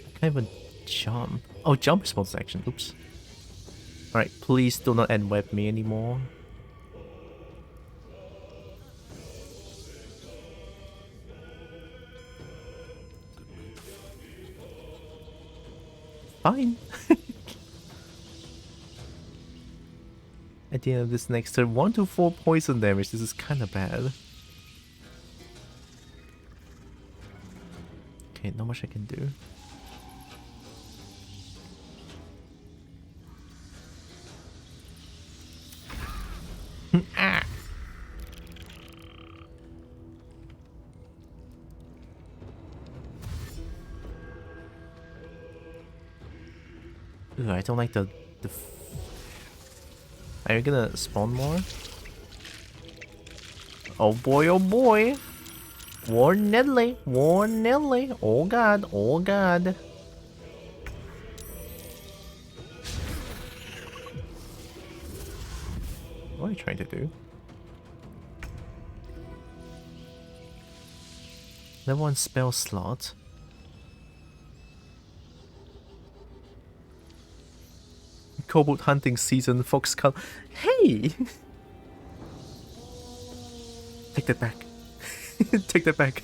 I can't even jump. Oh, jump is bonus action. Oops. Alright, please do not end web me anymore. Fine. At the end of this next turn, 1 to 4 poison damage. This is kind of bad. Okay, not much I can do. Ah. Ugh, I don't like the Are you gonna spawn more? Oh boy, oh boy! War Nedley! War Nedley! Oh god, oh god! What are you trying to do? Level 1 spell slot. Kobold hunting season, fox cull. Hey! Take that back. Take that back.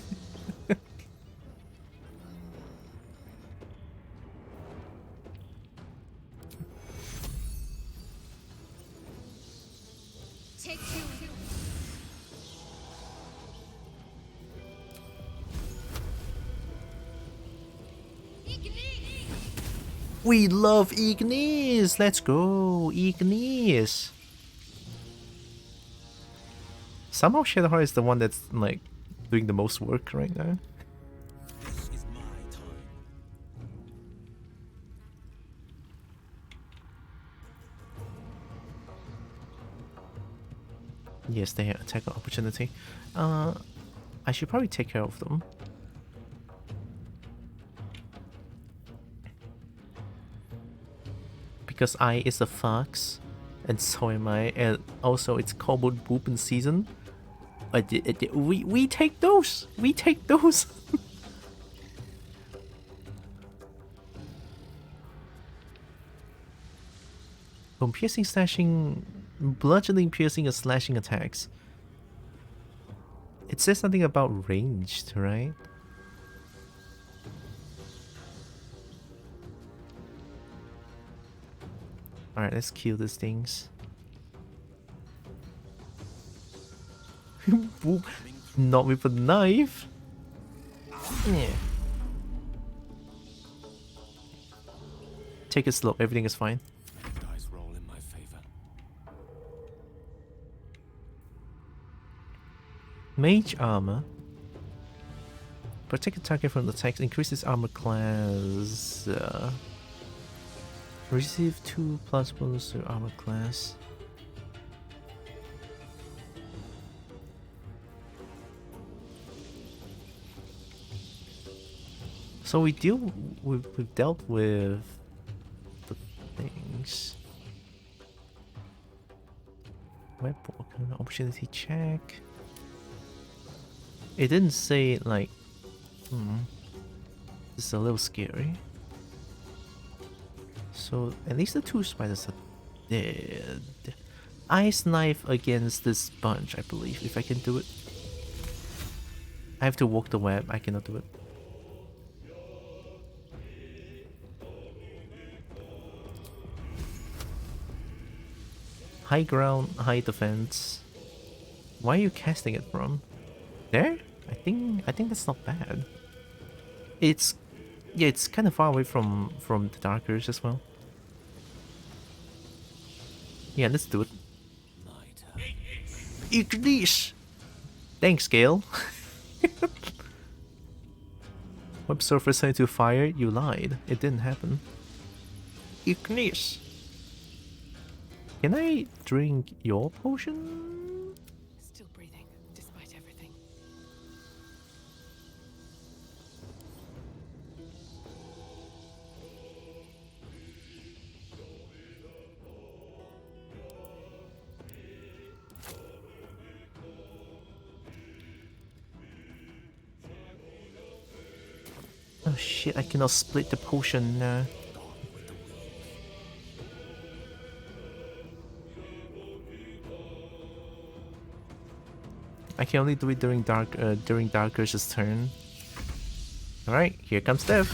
We love Ignis! Let's go, Ignis! Somehow Shadowheart is the one that's like doing the most work right now. Yes, they have attack opportunity. I should probably take care of them. Because I is a fox, and so am I, and also it's Kobold Boopin season. We take those! We take those! From piercing, slashing, bludgeoning, piercing, and slashing attacks. It says something about ranged, right? Alright, let's kill these things. Not with a knife. Yeah. Take it slow, everything is fine. Dice roll in my favor. Mage armor. Protect a target from attacks, increases armor class. Receive 2+ bonus to armor class. So we've dealt with the things. Web opportunity check. It didn't say like. This is a little scary. So at least the 2 spiders are dead. Ice knife against this bunch, I believe, if I can do it. I have to walk the web, I cannot do it. High ground, high defense. Why are you casting it from? There? I think that's not bad. It's kind of far away from the darkers as well. Yeah, let's do it. Ignis! Thanks, Gale. Web surface sent to fire? You lied. It didn't happen. Ignis! Can I drink your potion? Still breathing, despite everything. Oh shit, I cannot split the potion. I can only do it during Darker's turn. Alright, here comes Death.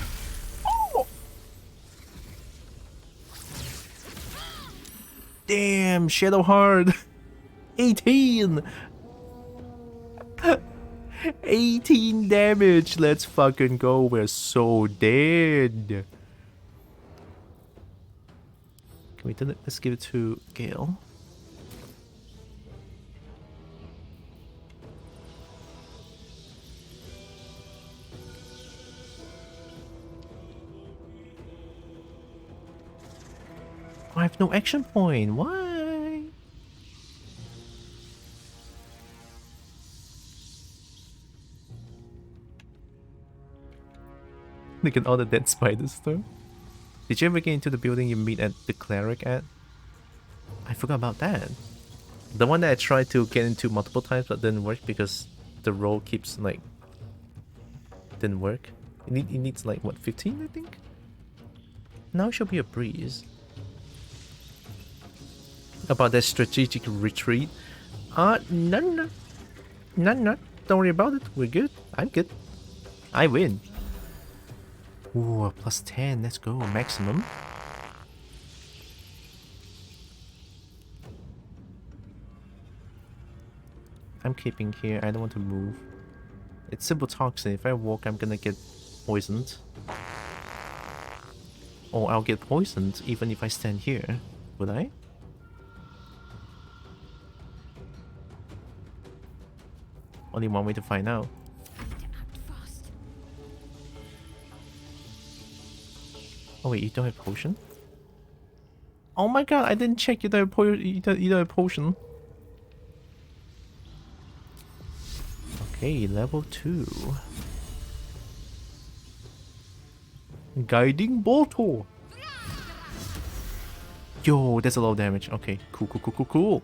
Oh! Damn, Shadowheart! 18! 18 damage! Let's fucking go, we're so dead! Can we do it? Let's give it to Gale. I have no action point. Why? Look at all the dead spiders though. Did you ever get into the building you meet at the cleric at? I forgot about that. The one that I tried to get into multiple times but didn't work because the roll keeps like... didn't work. It needs like what, 15 I think? Now it should be a breeze. About that strategic retreat. No. Don't worry about it. We're good. I'm good. I win. Ooh, plus 10. Let's go. Maximum. I'm keeping here. I don't want to move. It's simple toxin. If I walk, I'm gonna get poisoned. Or I'll get poisoned even if I stand here. Would I? Only one way to find out. Oh wait, you don't have potion? Oh my god, I didn't check you don't have potion. Okay, level 2. Guiding Baldur. Yo, that's a lot of damage. Okay, cool.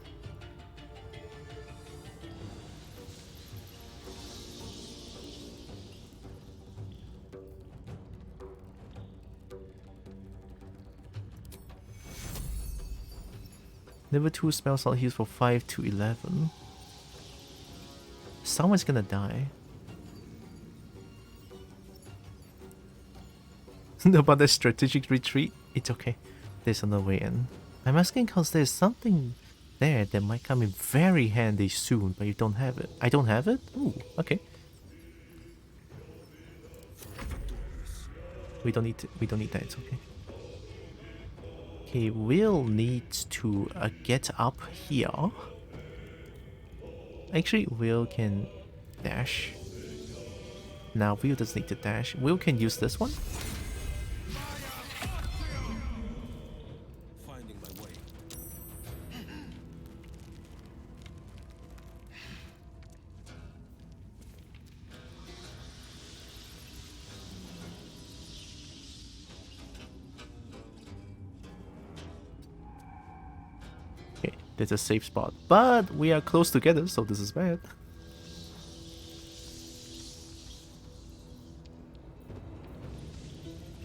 Level 2 spell slot heals for 5 to 11. Someone's gonna die. About the strategic retreat? It's okay. There's another way in. I'm asking because there's something there that might come in very handy soon, but you don't have it. I don't have it? Ooh, okay. We don't need that, it's okay. Okay, Will needs to get up here. Actually, Will can dash. Now, Will doesn't need to dash. Will can use this one. Finding my way. Okay, there's a safe spot. But we are close together, so this is bad.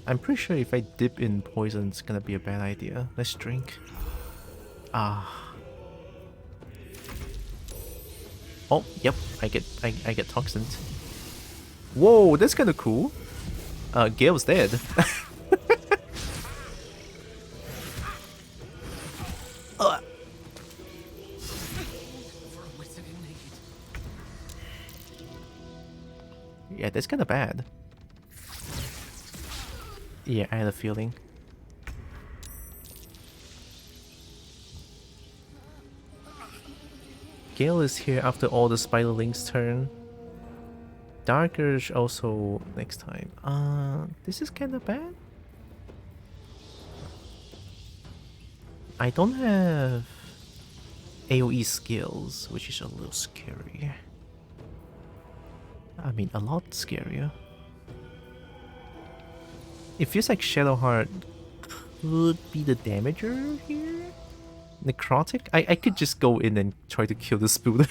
I'm pretty sure if I dip in poison, it's gonna be a bad idea. Let's drink. Ah. Oh, yep. I get toxined. Whoa, that's kind of cool. Gale's dead. Yeah, that's kind of bad. Yeah, I had a feeling. Gale is here after all the spiderlings turn. Darker's also next time. This is kind of bad. I don't have AoE skills, which is a little scary. I mean, a lot scarier. It feels like Shadowheart could be the damager here? Necrotic? I could just go in and try to kill the spooder.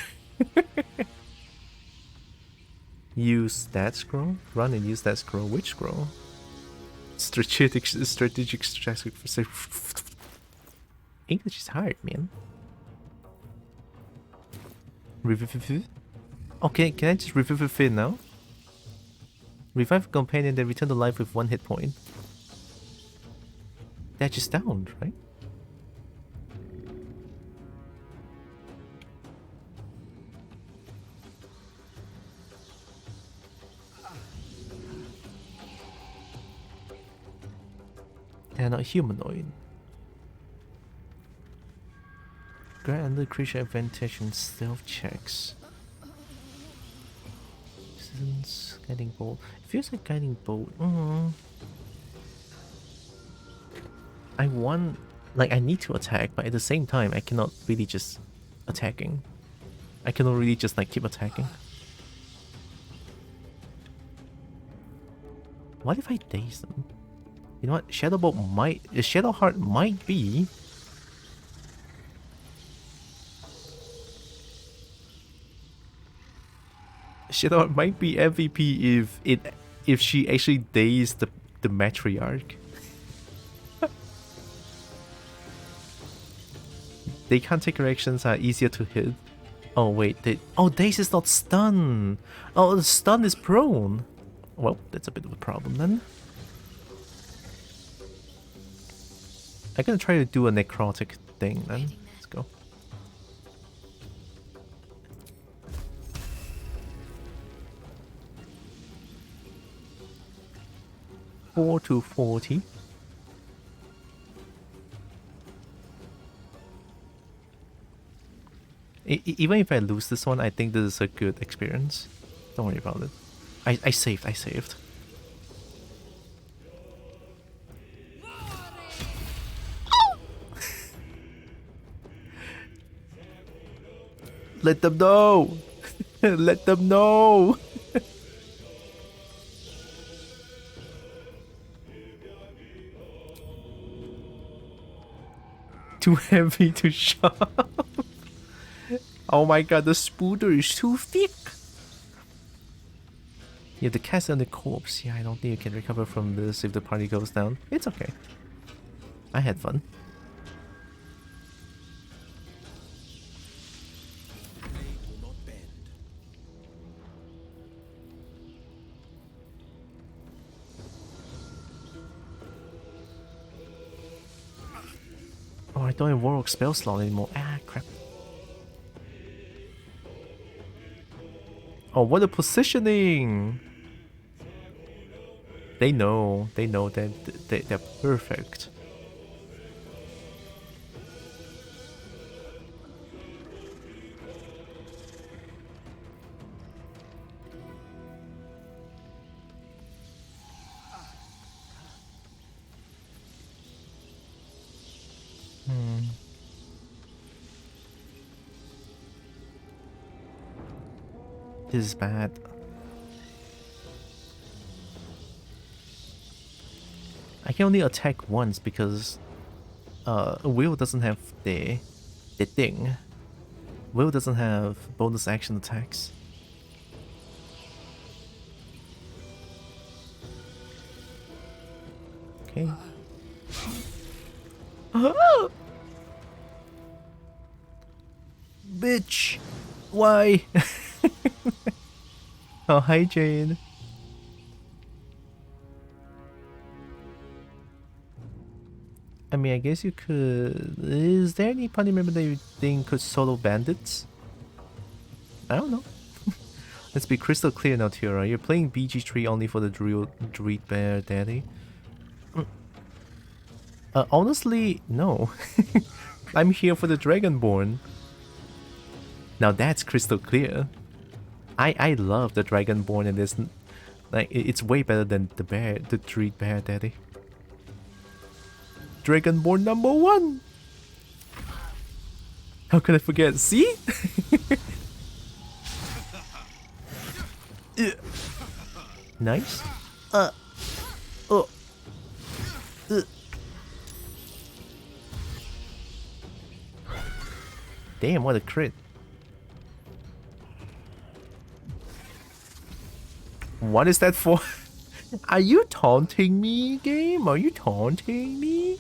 Use that scroll? Run and use that scroll. Which scroll? Strategic English is hard, man. Revive. Okay, can I just revive a fin now? Revive a companion, then return to life with 1 hit point. That just downed, right? They're not humanoid. Grant another creature advantage in stealth checks. Resistance, guiding bolt. It feels like guiding bolt. I want, like, I need to attack, but at the same time, I cannot really just attacking. I cannot really just like keep attacking. What if I daze them? You know what? Shadowbolt might, Shadowheart might be. Shadowheart might be MVP if she actually dazed the matriarch. They can't take reactions, are easier to hit. Oh wait, daze is not stun. Oh, the stun is prone. Well, that's a bit of a problem then. I'm gonna try to do a necrotic thing then. Let's go. Four to 40. Even if I lose this one, I think this is a good experience. Don't worry about it. I saved. Let them know! Let them know! Too heavy to shove. Oh my god, the spooder is too thick! You have to cast on the corpse. Yeah, I don't think you can recover from this if the party goes down. It's okay. I had fun. Oh, I don't have Warlock spell slot anymore. Ah, crap. Oh, what a positioning! They know that they're perfect. This is bad. I can only attack once because Will doesn't have the thing. Will doesn't have bonus action attacks. Okay. Bitch! Why? Oh, hi Jane. I mean, I guess you could... Is there any party member that you think could solo bandits? I don't know. Let's be crystal clear now, Tylra. You're playing BG3 only for the Druid Bear Daddy? Honestly, no. I'm here for the Dragonborn. Now that's crystal clear. I love the Dragonborn and this, like, it's way better than the Druid Bear Daddy. Dragonborn #1! How could I forget? See? Nice. Oh. Damn, what a crit. What is that for? Are you taunting me, game? Are you taunting me?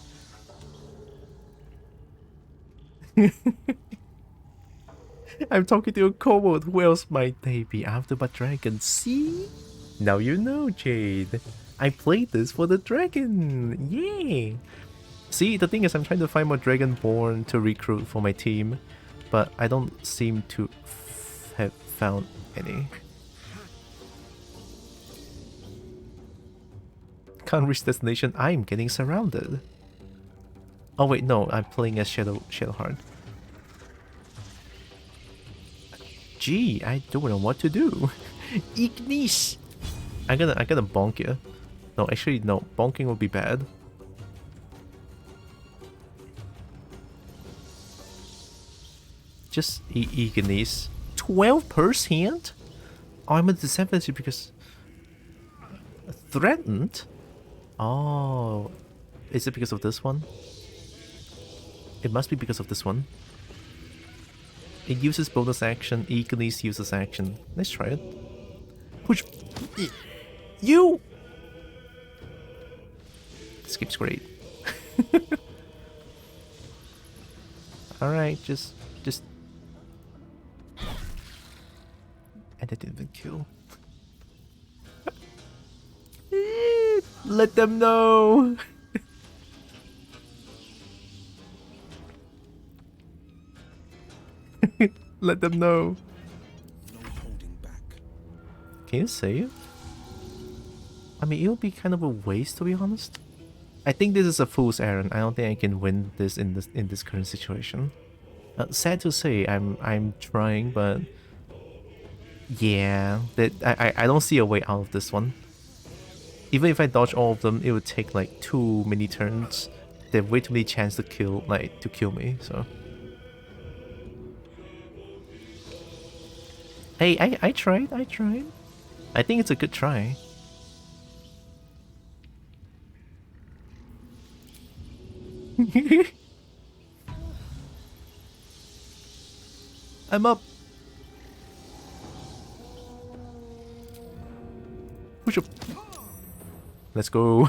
I'm talking to a kobold. Who else might they be after but dragon? See? Now you know, Jade. I played this for the dragon. Yay! See, the thing is I'm trying to find more dragonborn to recruit for my team, but I don't seem to have found any. Can't reach destination. I'm getting surrounded. Oh wait, no, I'm playing as Shadowheart. Gee, I don't know what to do. Ignis! I'm gonna bonk you. No, actually no, bonking would be bad. Just Ignis. 12%? Oh, I'm at disadvantage because threatened? Oh, is it because of this one? It must be because of this one. It uses bonus action, Ignis uses action. Let's try it. Push. You! This game's great. Alright, just... And it didn't even kill. Let them know! Let them know. Can you save? I mean, it would be kind of a waste, to be honest. I think this is a fool's errand. I don't think I can win this in this current situation. Sad to say, I'm trying, but yeah, that I don't see a way out of this one. Even if I dodge all of them, it would take like too many turns. They have way too many chances to kill me. So. Hey, I tried. I think it's a good try. I'm up. Push up. Let's go.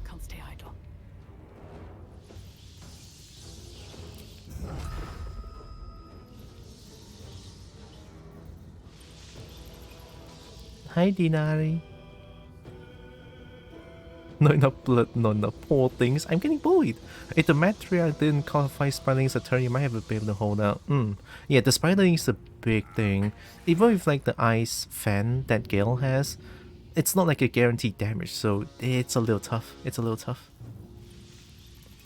Can't stay idle. Hi, Dinari. Not enough blood, not enough poor things. I'm getting bullied. If the matriarch didn't qualify Spiderling's a turn, you might have been able to hold out. Yeah, the Spiderling is a big thing. Even with like the ice fan that Gale has, it's not like a guaranteed damage, so it's a little tough. It's a little tough.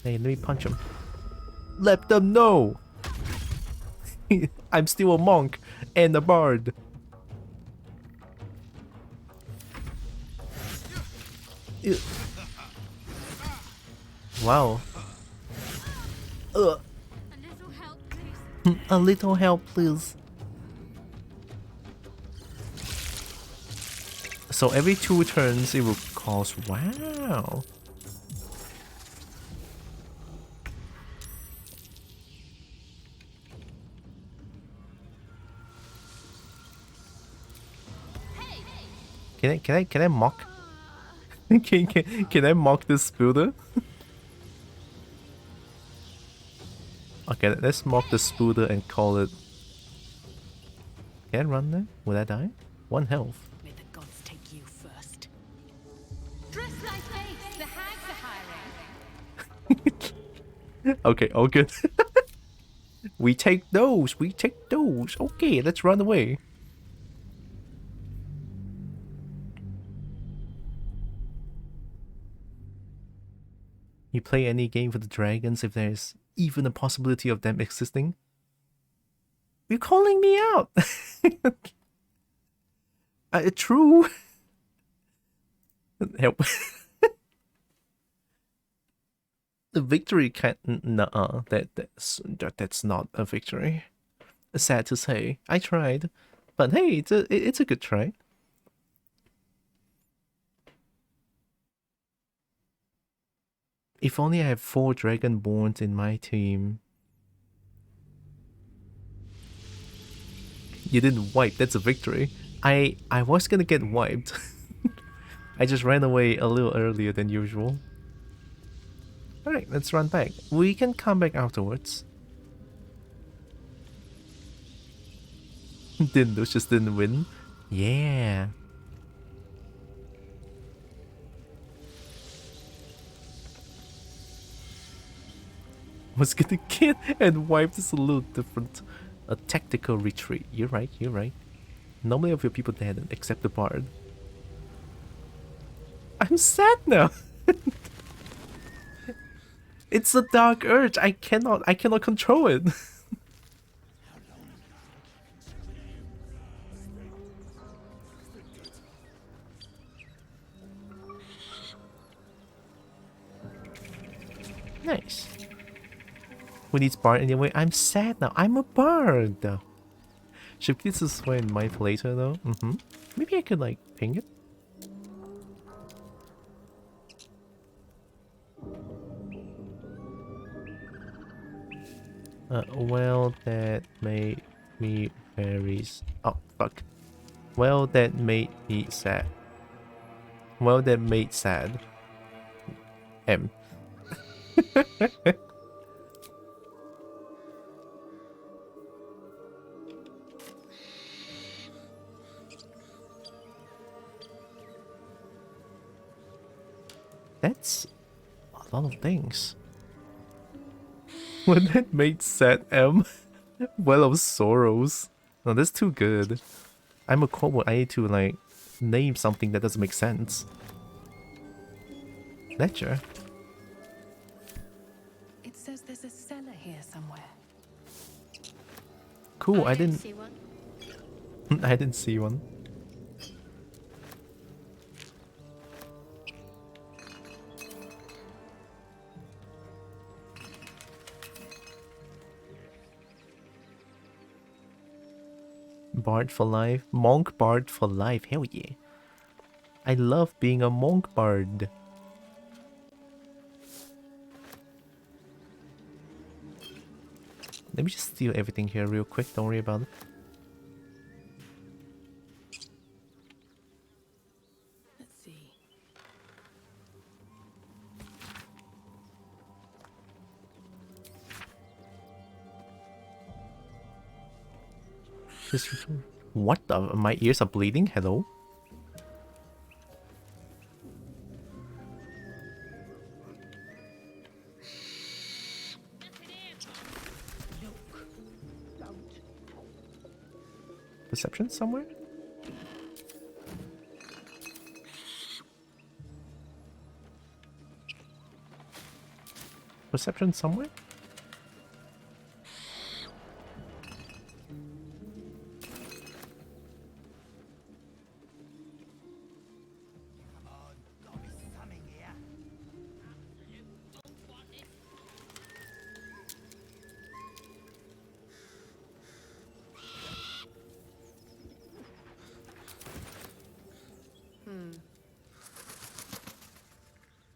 Hey, let me punch him. Let them know! I'm still a monk and a bard. Wow. A little help, please. So every 2 turns it will cost. Wow. Can I mock? Can I mock this builder? Okay, let's mock the builder and call it. Can I run there? Will I die? 1 health. May the gods take you first. Dress like face. The hags are hiring. Okay, all good. We take those. Okay, let's run away. You play any game for the dragons if there's even a possibility of them existing? You're calling me out! True. Help. The victory can't. Nuh-uh. That's not a victory. Sad to say. I tried, but hey, it's a good try. If only I have 4 Dragonborns in my team. You didn't wipe. That's a victory. I was gonna get wiped. I just ran away a little earlier than usual. Alright, let's run back. We can come back afterwards. Lucius didn't win. Yeah. Was gonna get and wipe is a little different. A tactical retreat. You're right, you're right. Normally of your people dead except the bard. I'm sad now. It's a dark urge. I cannot control it. Nice. Who needs bard anyway? I'm sad now. I'm a bard. Should keep this way in mind for later though. Maybe I could like ping it. Well, that made me very... Oh, fuck. Well, that made me sad. Well, that made sad. M. That's a lot of things. When that made sad M. Well of sorrows. No, that's too good. I'm a kobold. I need to like name something that doesn't make sense. Ledger. It says there's a cellar here somewhere. Cool. I didn't see one. I didn't see one. Bard for life. Monk bard for life. Hell yeah. I love being a monk bard. Let me just steal everything here real quick. Don't worry about it. Let's see. What the? My ears are bleeding? Hello? Perception somewhere? Perception somewhere?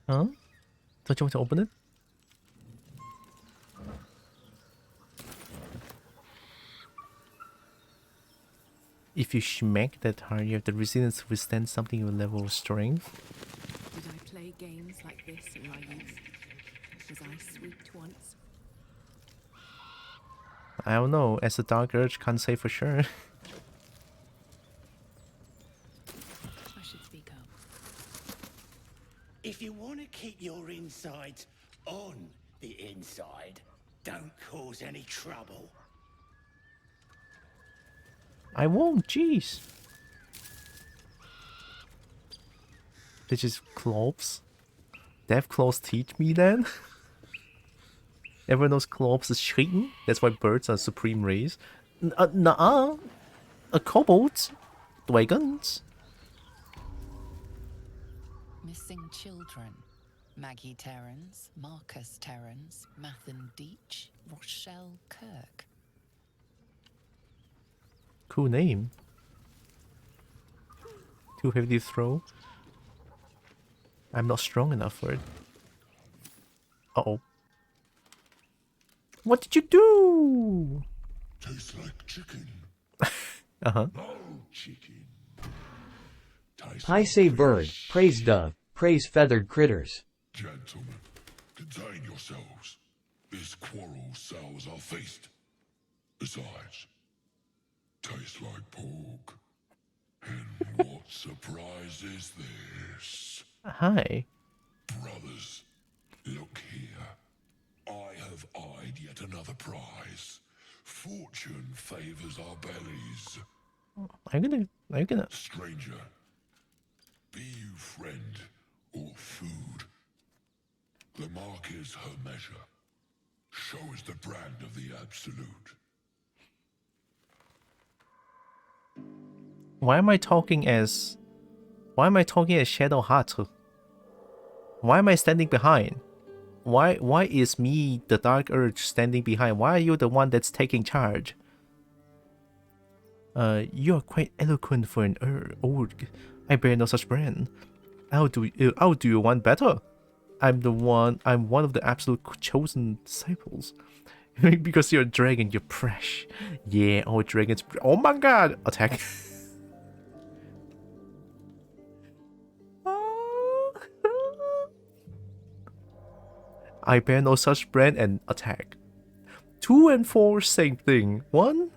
Huh? Don't you want to open it? If you smack that hard, you have the resilience to withstand something your level of strength. Did I play games like this in my youth? Was I sweet once? I don't know. As a dark urge, can't say for sure. I should speak up. If you want to keep your insides on the inside, don't cause any trouble. I won't, jeez. This is cloves. Death claws teach me then? Everyone knows cloves is cheating? That's why birds are supreme race. Nuh-uh. Kobolds. Dragons. Missing children. Maggie Terrans, Marcus Terrans, Mathan Deach, Rochelle Kirk. Cool name. 250 throw. I'm not strong enough for it. Uh-oh. What did you do? Tastes like chicken. Uh-huh. No chicken. I say bird, praise dove, praise feathered critters. Gentlemen, contain yourselves. This quarrel sours our feast. Besides, tastes like pork. And what surprise is this? Hi. Brothers, look here. I have eyed yet another prize. Fortune favors our bellies. I'm gonna. Stranger, be you friend or food. The mark is her measure. Show is the brand of the absolute. Why am I talking as Shadow Heart? Why am I standing behind? Why is me, the Dark Urge, standing behind? Why are you the one that's taking charge? You are quite eloquent for an orc. I bear no such brand. I'll do you one better. I'm one of the absolute chosen disciples. Because you're a dragon, you're fresh. Yeah, all dragons. Oh my god! Attack. I bear no such brand and attack. 2 and 4, same thing. 1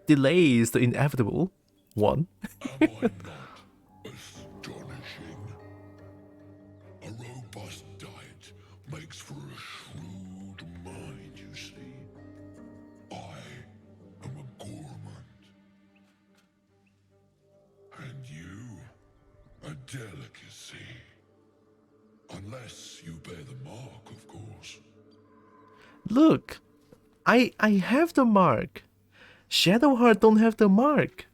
delays the inevitable. 1. Am I not astonishing? A robust diet makes for a shrewd mind, you see. I am a gourmand. And you, a delicacy. Unless you bear the mark, of course. Look, I have the mark. Shadowheart don't have the mark.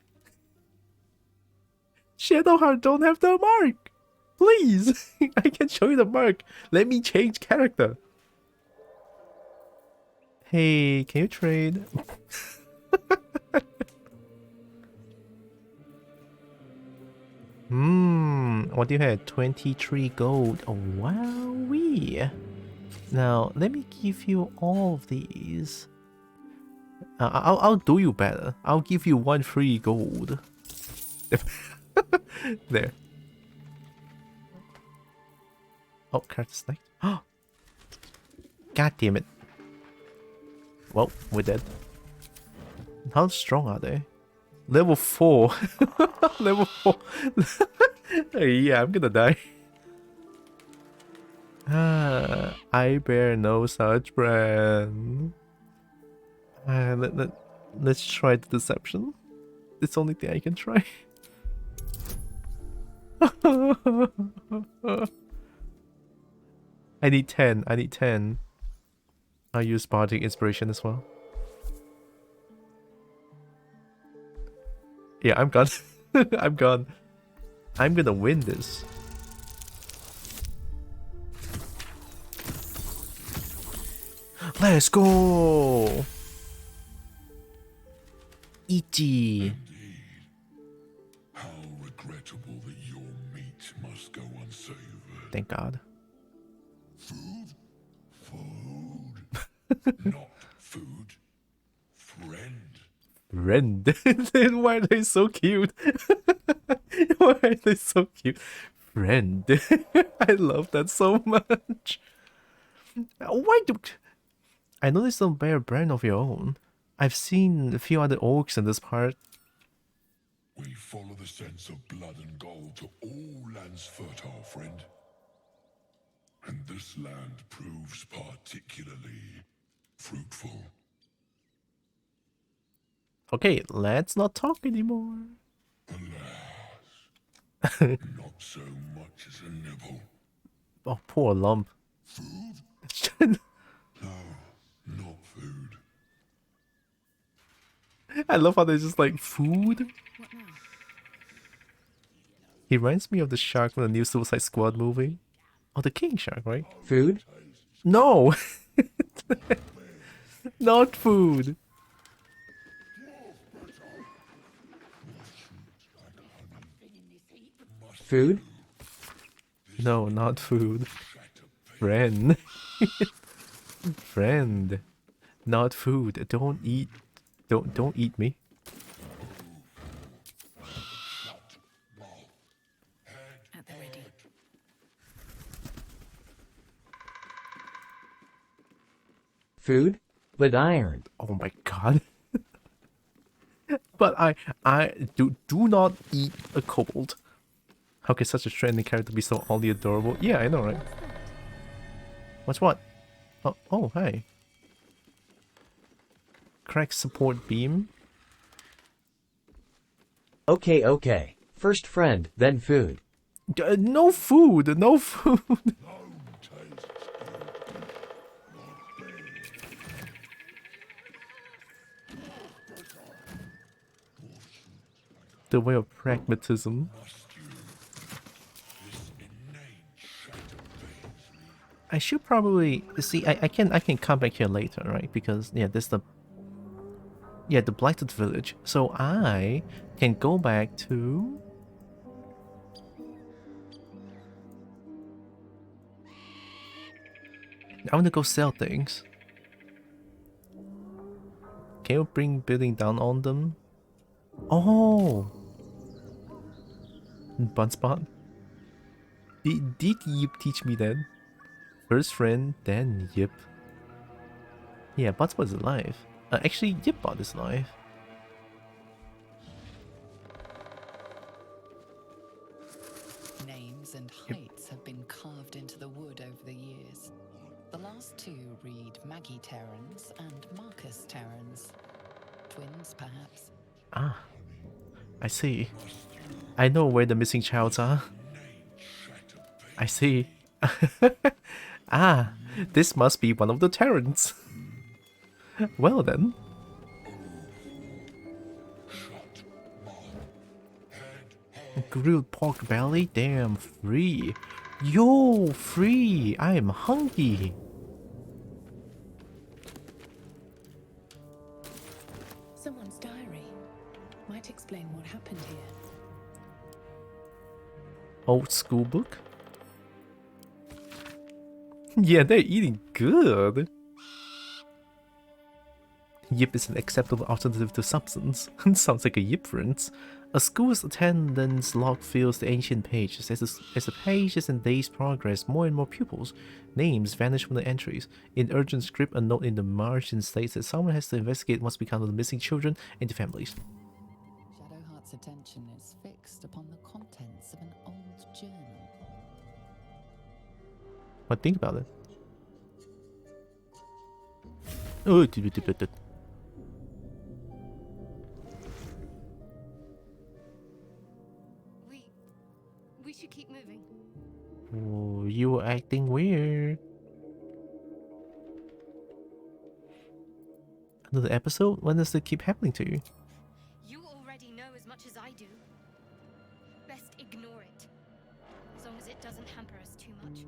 Shadowheart don't have the mark. Please, I can show you the mark. Let me change character. Hey, can you trade? What do you have? 23 gold. Oh, wowee. Now, let me give you all of these. I'll do you better. I'll give you 1 free gold. There. Oh, character select. God damn it. Well, we're dead. How strong are they? Level 4. Level 4. Yeah, I'm gonna die. I bear no such brand. Let's try the deception. It's the only thing I can try. I need 10. I need 10. I'll use Bardic Inspiration as well. Yeah, I'm gone. I'm gone. I'm gonna win this. Let's go! E.T. How regrettable that your meat must go unsavored. Thank God. Food? Food. Not food. Friend. Friend. Then why are they so cute? Why are they so cute? Friend. I love that so much. Why do... I noticed don't bear a brand of your own. I've seen a few other orcs in this part. We follow the sense of blood and gold to all lands fertile, friend. And this land proves particularly fruitful. Okay, let's not talk anymore. Alas, not so much as a nibble. Oh, poor lump. Food? No, not food. I love how they're just like, food? He reminds me of the shark from the new Suicide Squad movie. Oh, the king shark, right? Food? No! Not food! Food? No, not food. Friend. Friend. Not food. Don't eat. Don't eat me. At the ready. Food? But iron. Oh my god. But I do not eat a kobold. How can such a trending character be so oddly adorable? Yeah, I know, right? What's what? Oh, hi. Crack support beam. Okay. First friend, then food. No food, no food. The way of pragmatism. I should probably see. I can come back here later, right? Because yeah, this the blighted village. So I can go back to. I want to go sell things. Can you bring building down on them? Oh, Bunspot. Did Yip teach me that? First friend, then Yip. Yeah, Bunspot is alive. Actually, Yipbot is alive. Names and heights have been carved into the wood over the years. The last two read Maggie Terrans and Marcus Terrans. Twins, perhaps. Ah, I see. I know where the missing childs are. I see. Ah, this must be one of the Terrans. Well then. Grilled pork belly? Damn, free. Yo, free! I am hungry. Someone's diary. Might explain what happened here. Old school book? Yeah, they're eating good. Yip is an acceptable alternative to substance. Sounds like a Yip friends. A school's attendance log fills the ancient pages. As the pages and days progress, more and more pupils' names vanish from the entries. In urgent script, a note in the margin states that someone has to investigate what's become of the missing children and their families. Shadowheart's attention is fixed upon the contents of an old journal. What think about it? Oh, We should keep moving. oh, you were acting weird. Another episode? When does it keep happening to you? You already know as much as I do. Best ignore it. As long as it doesn't hamper us too much.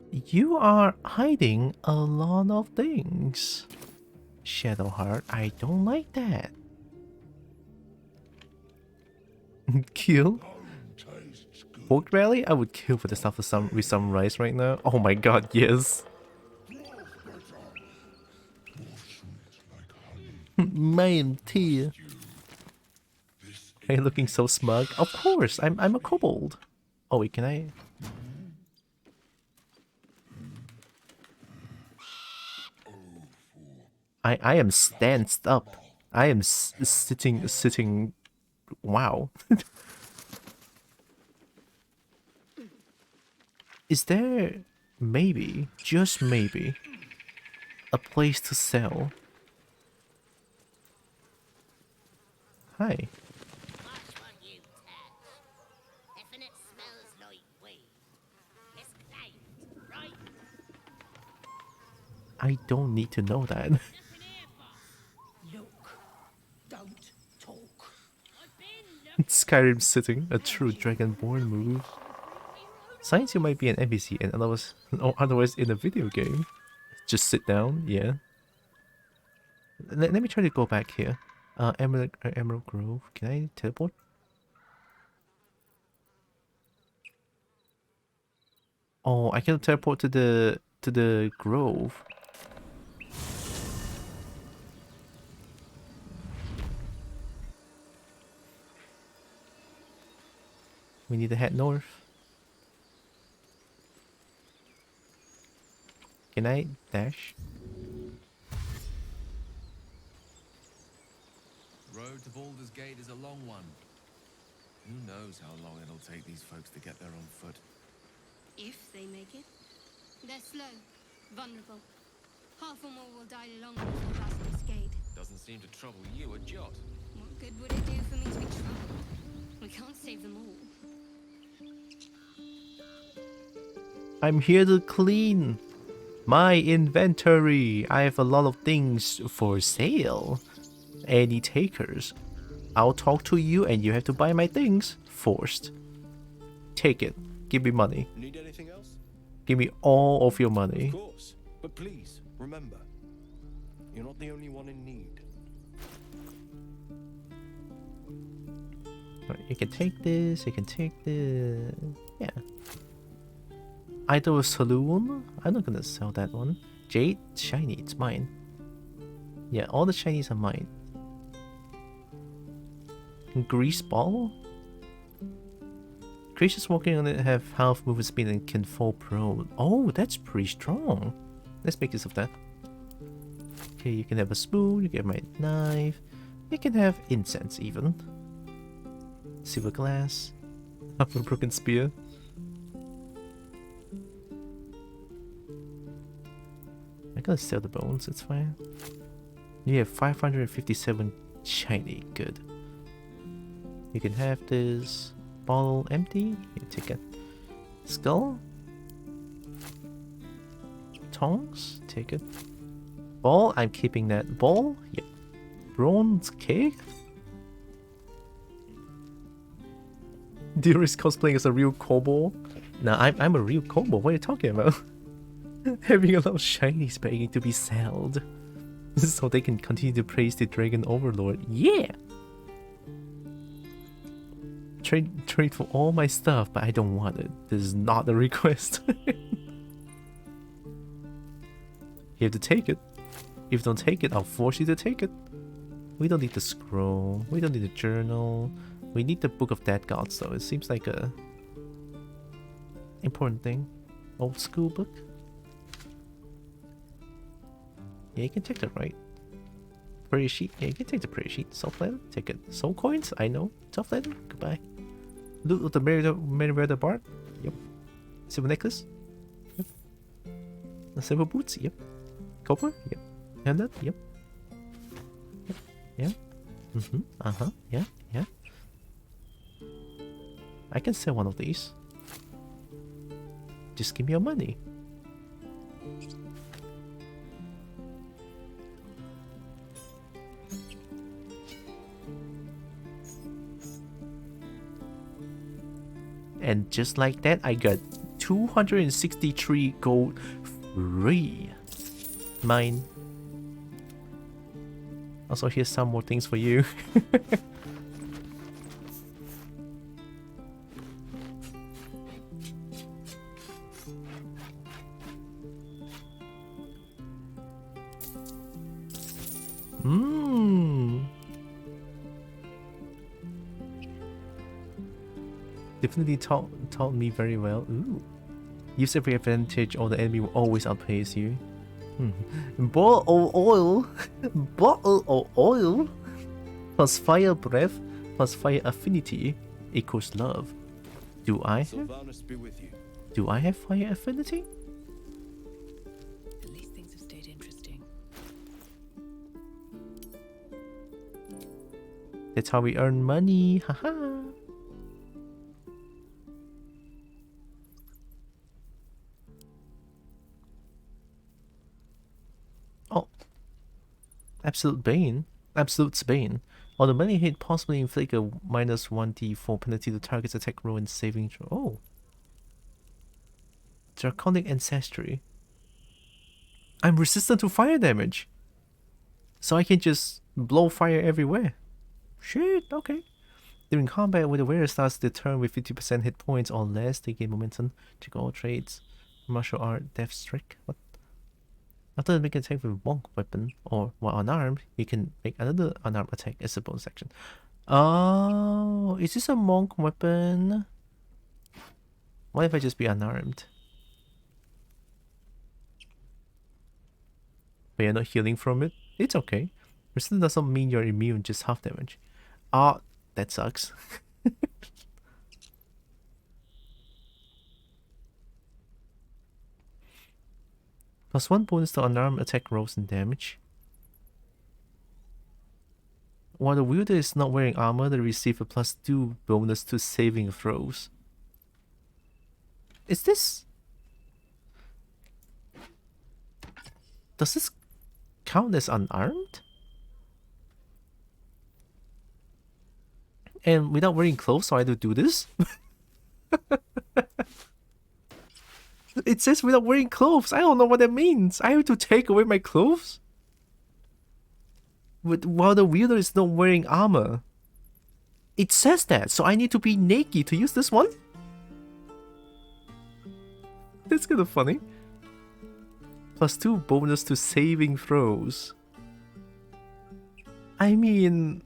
You are hiding a lot of things. Shadowheart, I don't like that. Kill? Pork belly? I would kill for the stuff with some rice right now. Oh my god, yes. Man, tear. Are you looking so smug? Of course, I'm a kobold. Oh wait, can I? I am stanced up. I am sitting. Wow. Is there maybe, just maybe, a place to sell? Hi. I don't need to know that. Look, don't talk. It's Skyrim sitting, a true Dragonborn move. Signs you might be an NPC and otherwise in a video game. Just sit down, yeah. Let me try to go back here. Emerald Grove. Can I teleport? Oh, I can teleport to the grove. We need to head north. Can I dash? Road to Baldur's Gate is a long one. Who knows how long it'll take these folks to get there on foot. If they make it. They're slow, vulnerable. Half or more will die long before past this gate. Doesn't seem to trouble you a jot. What good would it do for me to be troubled? We can't save them all. I'm here to clean my inventory. I have a lot of things for sale. Any takers? I'll talk to you and you have to buy my things. Forced. Take it. Give me money. Need anything else? Give me all of your money. Of course. But please, remember, you're not the only one in need. Right, you can take this, you can take this. Yeah. Idol Saloon? I'm not gonna sell that one. Jade? Shiny, it's mine. Yeah, all the shinies are mine. Grease Ball? Creatures walking on it have half movement speed and can fall prone. Oh, that's pretty strong. Let's make use of that. Okay, you can have a spoon, you can have my knife. You can have incense even. Silver glass. Half a broken spear. I'm gonna sell the bones, it's fine. You have 557 shiny, good. You can have this bottle empty, you take it. Skull? Tongs? Take it. Ball? I'm keeping that. Ball? Yep. Bronze cake? Dear is cosplaying as a real kobold? Nah, I'm a real kobold, what are you talking about? Having a lot of shinies begging to be sold. So they can continue to praise the Dragon Overlord. Yeah! Trade for all my stuff, but I don't want it. This is not a request. You have to take it. If you don't take it, I'll force you to take it. We don't need the scroll. We don't need the journal. We need the Book of Dead Gods though. It seems like a important thing. Old school book. Yeah, you can take that, right? Prayer sheet. Yeah, you can take the prayer sheet. Soft letter. Take it. Soul coins. I know. Soft letter. Goodbye. Loot of the Meriwether Bard. Yep. Silver necklace. Yep. The silver boots. Yep. Copper. Yep. And that. Yep. Yep. Yeah. Yeah. Yeah. I can sell one of these. Just give me your money. And just like that, I got 263 gold free. Mine. Also, here's some more things for you. Definitely taught me very well. Ooh. Use every advantage or the enemy will always outpace you. Ball of oil. Bottle of oil. Plus fire breath. Plus fire affinity equals love. Do I have? Do I have fire affinity? At least things have stayed interesting. That's how we earn money. Haha. Oh. Absolute Bane. Absolute's Bane. On the melee hit, possibly inflict a minus 1d4 penalty to target's attack roll and saving throw. Oh. Draconic Ancestry. I'm resistant to fire damage. So I can just blow fire everywhere. Shit, okay. During combat, when the wearer starts the turn with 50% hit points or less, they gain momentum. Check all traits. Martial art, death streak. What? After making an attack with one weapon or while unarmed, you can make another unarmed attack as a bonus action. Oh, is this a monk weapon? What if I just be unarmed? But you're not healing from it? It's okay. Resistance doesn't mean you're immune, just half damage. Ah, that sucks. +1 bonus to unarmed attack rolls and damage. While the wielder is not wearing armor, they receive a +2 bonus to saving throws. Is this... Does this count as unarmed? And without wearing clothes, so I have to do this? It says without wearing clothes. I don't know what that means. I have to take away my clothes? While the wielder is not wearing armor. It says that, so I need to be naked to use this one? That's kind of funny. +2 bonus to saving throws. I mean,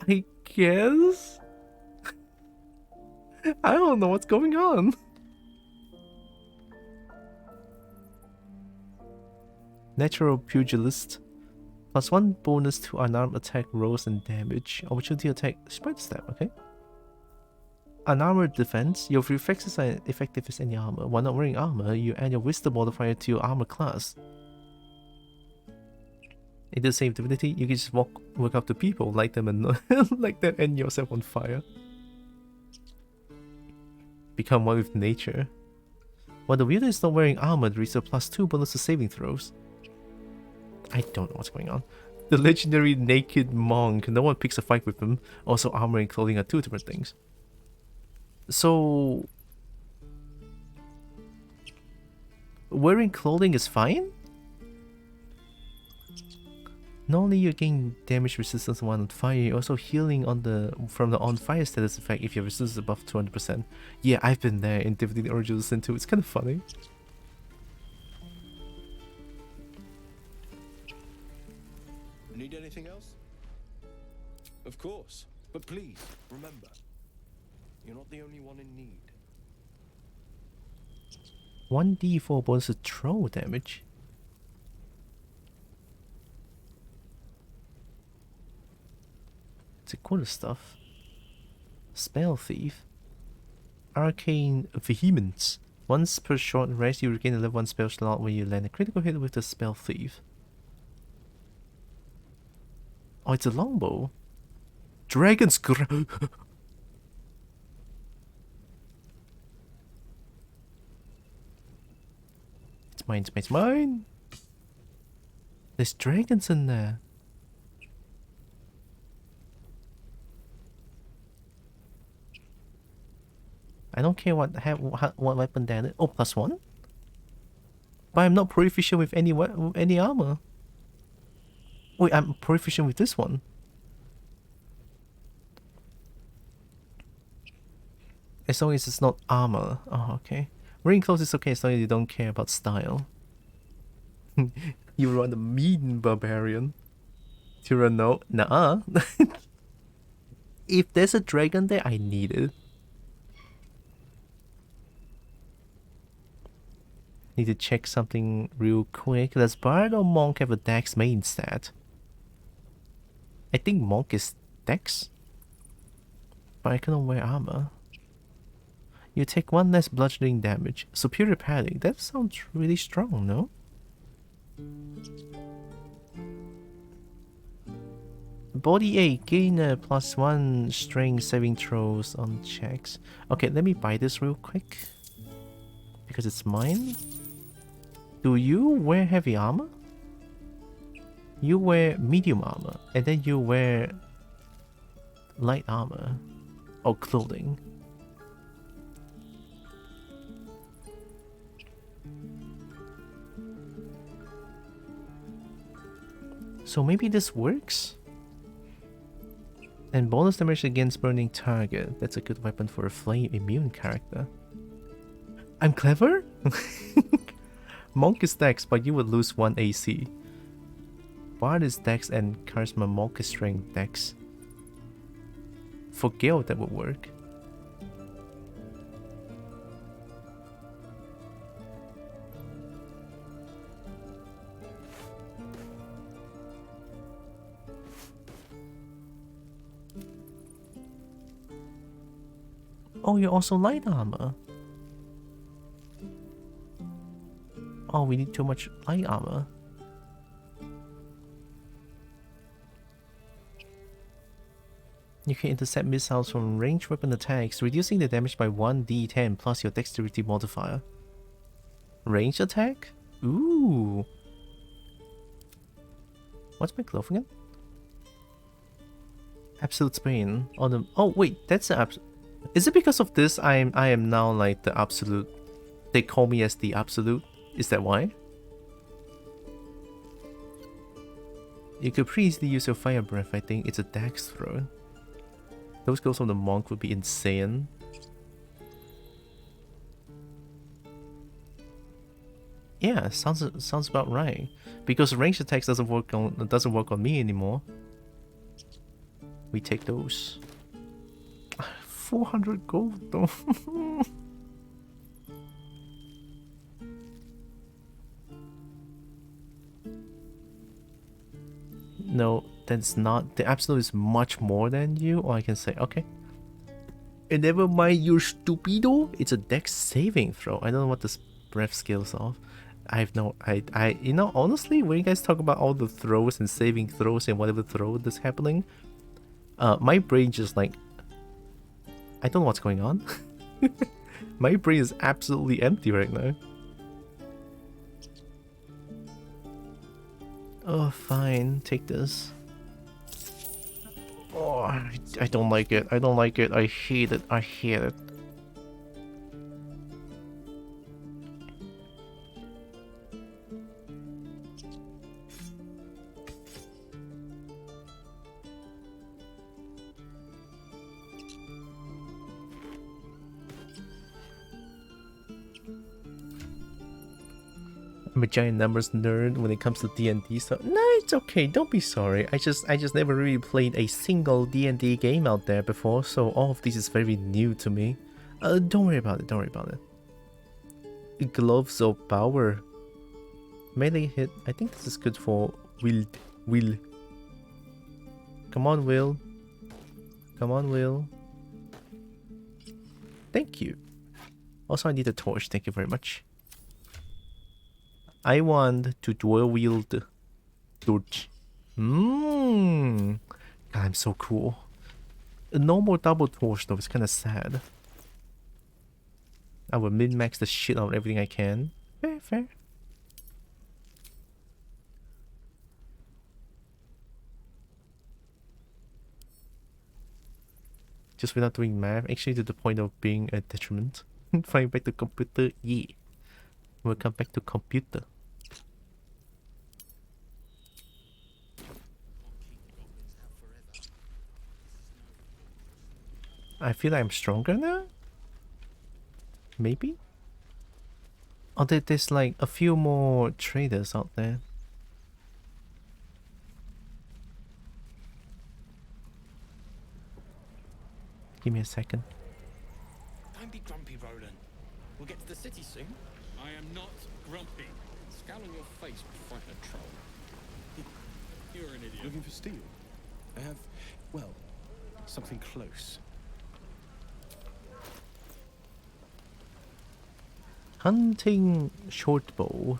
I guess? I don't know what's going on. Natural Pugilist. +1 bonus to unarmed attack rolls and damage. Opportunity attack, Spider Step, okay. Unarmored defense. Your reflexes are effective as any armor. While not wearing armor, you add your wisdom modifier to your armor class. In the same ability, you can just walk up to people, light them and like that, and yourself on fire. Become one with nature. While the wielder is not wearing armor, there is a +2 bonus to saving throws. I don't know what's going on. The legendary naked monk. No one picks a fight with him. Also, armor and clothing are two different things. So... wearing clothing is fine? Not only you gain damage resistance while on fire, you're also healing from the on fire status effect if your resistance is above 200%. Yeah, I've been there in Divinity Original Sin 2. It's kind of funny. Need anything else? Of course, but please, remember, you're not the only one in need. 1d4 bonus to throw damage. It's a cool stuff. Spell Thief. Arcane Vehemence. Once per short rest, you regain a level 1 spell slot when you land a critical hit with the Spell Thief. Oh, it's a longbow. Dragon's It's mine, it's mine. There's dragons in there. I don't care what weapon that is. Oh, +1? But I'm not proficient with any armor. Wait, I'm proficient with this one. As long as it's not armor. Oh, okay. Wearing clothes is okay as long as you don't care about style. You run a mean barbarian. Tylra, no. Nuh-uh. If there's a dragon there, I need it. Need to check something real quick. Does Bard or Monk have a Dex main stat? I think Monk is Dex. But I cannot wear armor. You take 1 less bludgeoning damage. Superior padding. That sounds really strong, no? Body 8. Gain a +1 strength saving throws on checks. Okay, let me buy this real quick. Because it's mine. Do you wear heavy armor? You wear medium armor. And then you wear light armor or clothing. So maybe this works? And bonus damage against burning target. That's a good weapon for a flame immune character. I'm clever? Monk is dex, but you would lose 1 AC. Bard is dex and charisma. Monk is strength dex. For Gale that would work. Oh, you're also light armor. Oh, we need too much light armor. You can intercept missiles from ranged weapon attacks, reducing the damage by 1d10 plus your dexterity modifier. Range attack? Ooh. What's my glove again? Absolute Spain. Oh wait, that's the absolute. Is it because of this I am now like the absolute? They call me as the absolute. Is that why? You could pretty easily use your fire breath. I think it's a dex throw. Those goals from the monk would be insane. Yeah, sounds about right. Because ranged attacks doesn't work on me anymore. We take those. 400 gold though. No, that's not. The absolute is much more than you, or I can say, okay. And never mind, you stupido. It's a dex saving throw. I don't know what this breath skills of. I have no. You know, honestly, when you guys talk about all the throws and saving throws and whatever throw that's happening, my brain just like, I don't know what's going on. My brain is absolutely empty right now. Oh, fine. Take this. Oh, I don't like it. I don't like it. I hate it. I hate it. I'm a giant numbers nerd when it comes to D&D stuff. No, it's okay. Don't be sorry. I just never really played a single D&D game out there before, so all of this is very new to me. Don't worry about it. Don't worry about it. Gloves of power. Melee hit. I think this is good for Will. Come on, Will. Come on, Will. Thank you. Also, I need a torch. Thank you very much. I want to dual wield torch. God, I'm so cool. No more double torch though, it's kind of sad. I will min-max the shit out of everything I can. Fair. Just without doing math, actually to the point of being a detriment. Flying back to computer, yeah. Welcome back to computer. I feel like I'm stronger now? Maybe? Oh, there's like a few more traders out there. Give me a second. Don't be grumpy, Roland. We'll get to the city soon. I am not grumpy. Scowl on your face would frighten a troll. You're an idiot. Looking for steel? I have, well, something close. Hunting shortbow.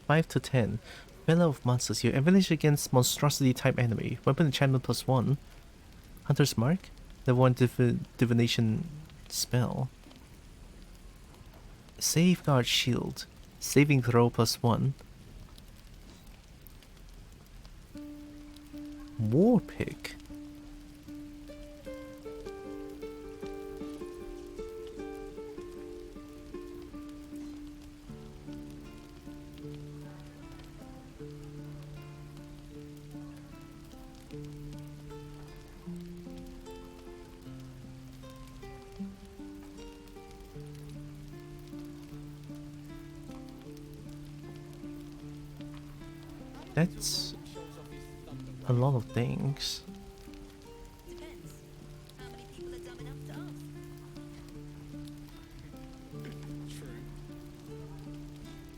5 to 10. Veil of monsters. Your advantage against monstrosity type enemy. Weapon enchantment +1. Hunter's mark. Level 1 divination spell. Safeguard shield. Saving throw +1. War pick. That's a lot of things.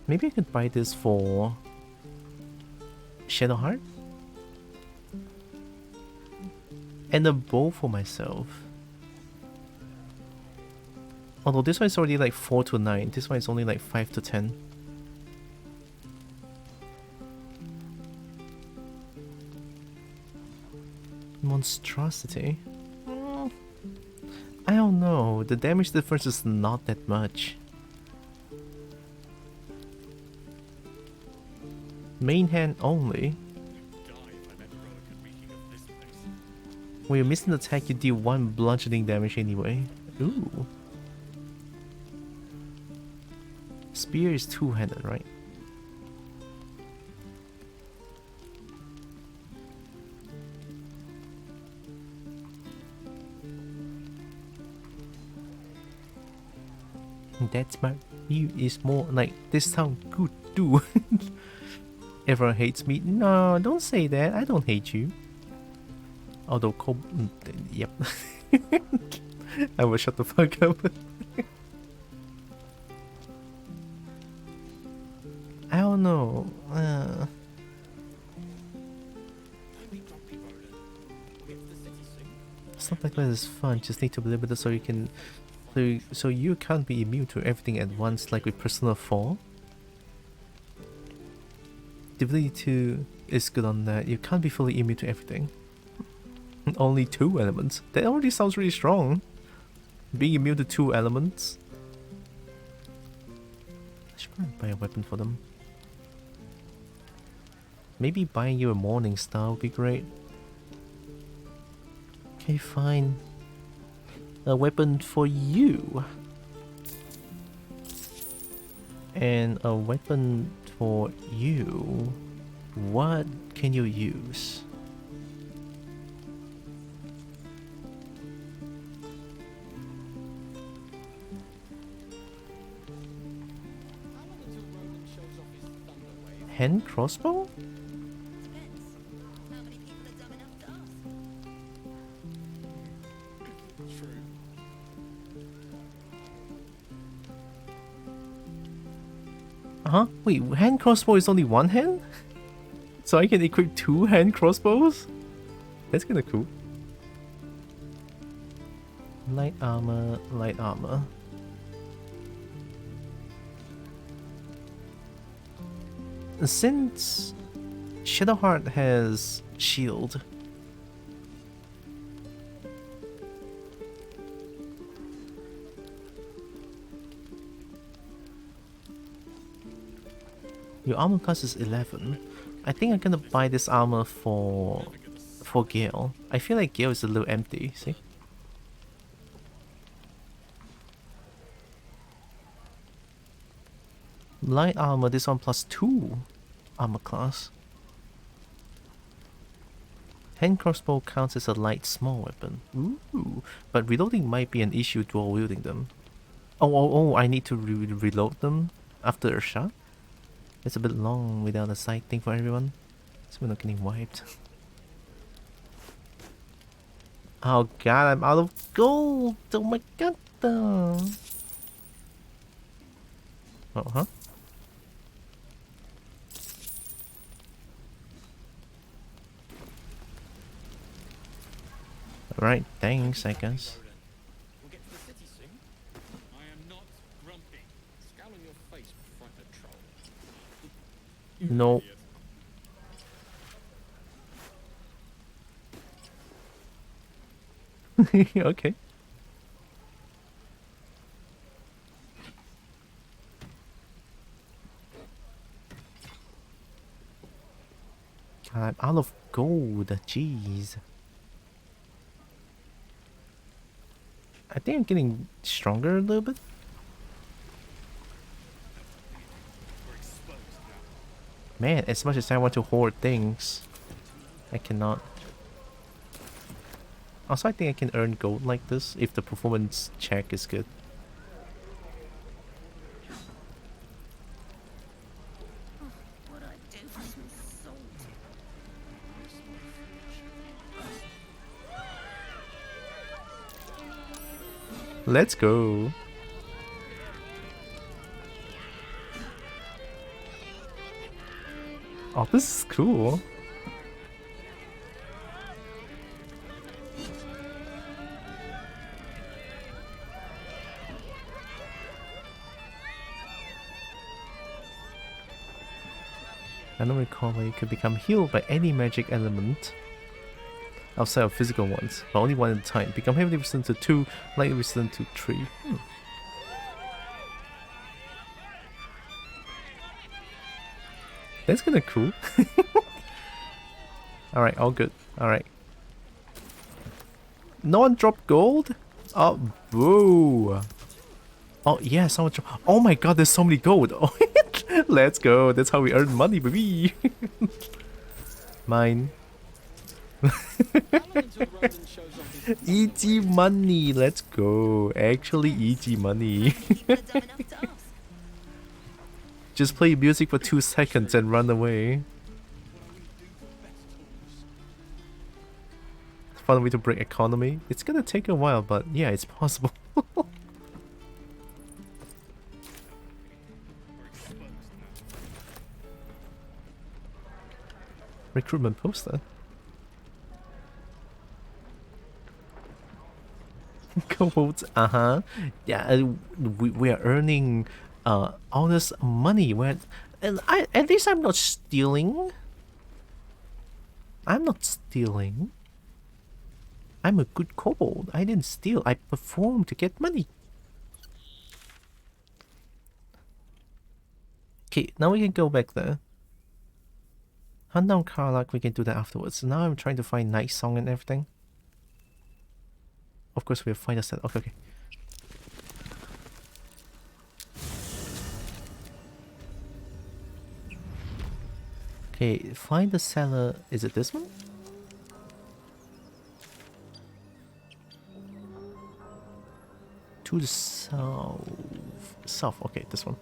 Maybe I could buy this for Shadowheart and a bow for myself. Although this one is already like 4 to 9, this one is only like 5 to 10. Monstrosity? I don't know, the damage difference is not that much. Main hand only. When you miss an attack, you deal 1 bludgeoning damage anyway. Ooh. Spear is two-handed, right? That's my view is more like this sound good too. Everyone hates me. No, don't say that. I don't hate you. Although yep. I will shut the fuck up. I don't know. Stuff like that is fun. Just need to be limited so you can. So you can't be immune to everything at once, like with Persona 4. Divinity 2 is good on that. You can't be fully immune to everything. Only 2 elements. That already sounds really strong. Being immune to 2 elements. I should probably buy a weapon for them. Maybe buying you a Morning Star would be great. Okay, fine. A weapon for you. And a weapon for you. What can you use? Hand crossbow? Huh? Wait, hand crossbow is only 1 hand? So I can equip 2 hand crossbows? That's kinda cool. Light armor, light armor. Since Shadowheart has shield, your armor class is 11. I think I'm gonna buy this armor for Gale. I feel like Gale is a little empty, see? Light armor, this one plus 2 armor class. Hand crossbow counts as a light small weapon. Ooh, but reloading might be an issue dual wielding them. Oh, I need to reload them after a shot? It's a bit long without a side thing for everyone. So we're not getting wiped. Oh god, I'm out of gold! Oh my god! Oh, huh? Alright, thanks, I guess. We'll get to the city soon. I am not grumpy. Scowl on your face will frighten a troll. No. Okay. I'm out of gold, jeez. I think I'm getting stronger a little bit. Man, as much as I want to hoard things, I cannot. Also, I think I can earn gold like this if the performance check is good. What I do for some salt? Let's go. Oh, this is cool. I don't recall where you could become healed by any magic element outside of physical ones, but only one at a time. Become heavily resistant to 2, lightly resistant to 3. That's kinda cool. Alright, all good. Alright. No one dropped gold? Oh, whoa. Oh, yeah, someone dropped. Oh my god, there's so many gold. Oh, let's go. That's how we earn money, baby. Mine. EG money. Let's go. Actually, EG money. Just play music for 2 seconds and run away. Fun way to break economy. It's gonna take a while, but yeah, it's possible. Recruitment poster. Cohorts, yeah, we are earning all this money. And at least I'm not stealing. I'm not stealing. I'm a good kobold. I didn't steal. I performed to get money. Okay, now we can go back there. Hunt down Karlach, we can do that afterwards. Now I'm trying to find Night Song and everything. Of course, we'll find a set. Okay, okay. Okay, find the cellar. Is it this one? To the south. South, okay, this one.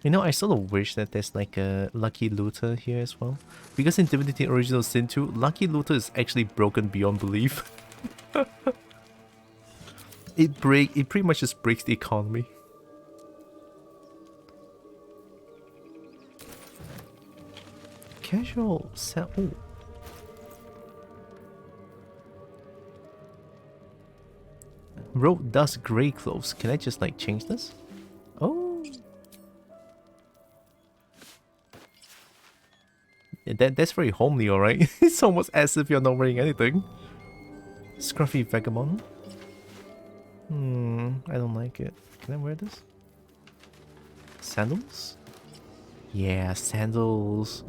You know, I sort of wish that there's like a Lucky Looter here as well. Because in Divinity Original Sin 2, Lucky Looter is actually broken beyond belief. It pretty much just breaks the economy. Casual sell. Oh. Road does grey clothes. Can I just like change this? Oh. Yeah, that's very homely, alright? It's almost as if you're not wearing anything. Scruffy vagabond. I don't like it. Can I wear this? Sandals? Yeah, sandals.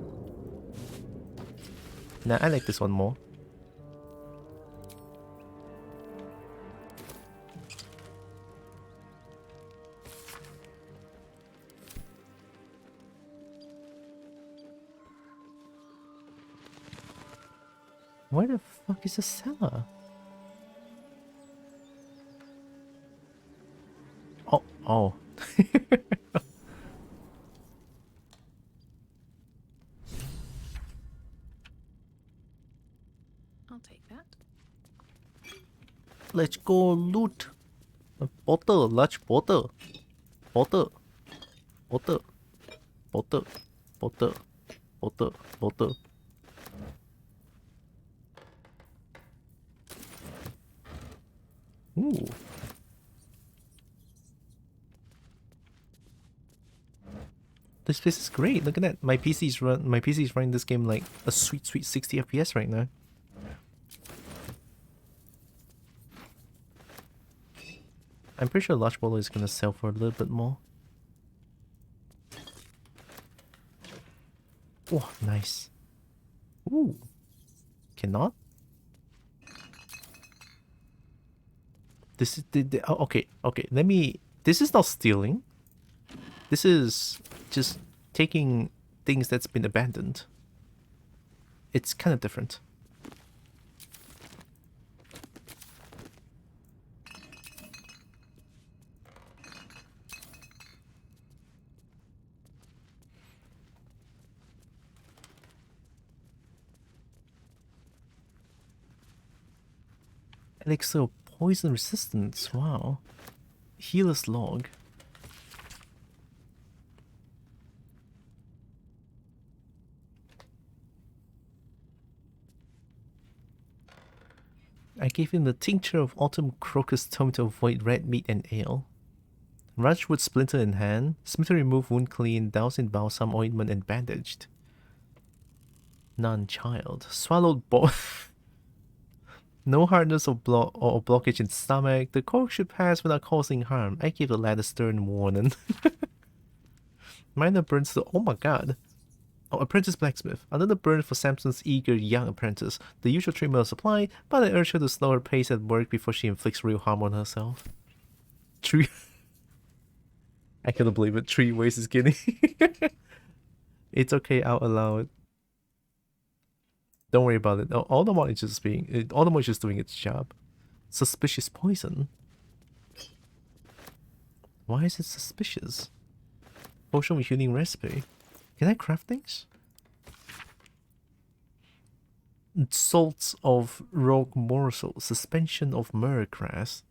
Nah, I like this one more. Where the fuck is the cellar? Oh. I'll take that. Let's go loot. Bottle, large bottle. Bottle. Bottle. Bottle. Bottle. Bottle. Bottle. Ooh. This place is great. Look at that. My PC's running this game like a sweet 60 FPS right now. I'm pretty sure large bottle is gonna sell for a little bit more. Oh, nice. Ooh. Cannot? This is oh, okay, let me. This is not stealing. This is just taking things that's been abandoned. It's kind of different. Elixir of poison resistance. Wow. Healer's log. I gave him the tincture of autumn crocus tome to avoid red meat and ale. Rajwood splinter in hand. Smithy removed wound clean, doused in balsam ointment and bandaged. Non-child. Swallowed No hardness or blockage in stomach. The cork should pass without causing harm. I gave the lad a stern warning. Minor burns to... Oh my god. Oh, apprentice blacksmith. Another burn for Samson's eager young apprentice. The usual treatment was applied, but I urge her to slow her pace at work before she inflicts real harm on herself. 3... I cannot believe it. 3 ways is skinny. It's okay, I'll allow it. Don't worry about it. All the more it's just doing its job. Suspicious poison. Why is it suspicious? Potion with healing recipe. Can I craft things? Salts of rogue morsel. Suspension of myrgrass.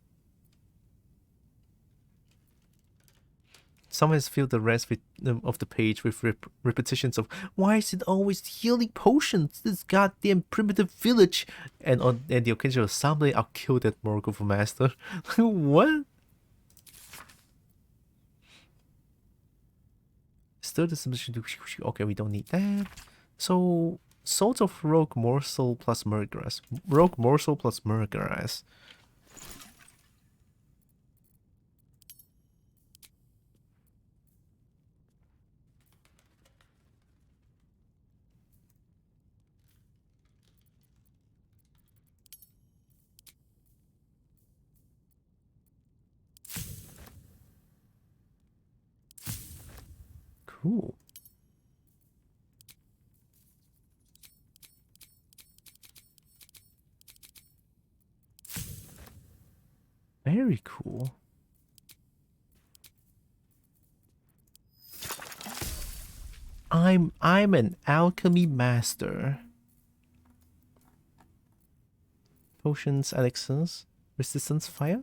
Someone has filled the rest of the page with repetitions of why is it always healing potions? This goddamn primitive village, and the occasional someday I'll kill that Morgul master. What? Still the submission to... Okay, we don't need that. So salt of rogue morsel plus myrgrass. Rogue morsel plus myrgrass. Cool. Very cool. I'm an alchemy master. Potions, elixirs, resistance fire,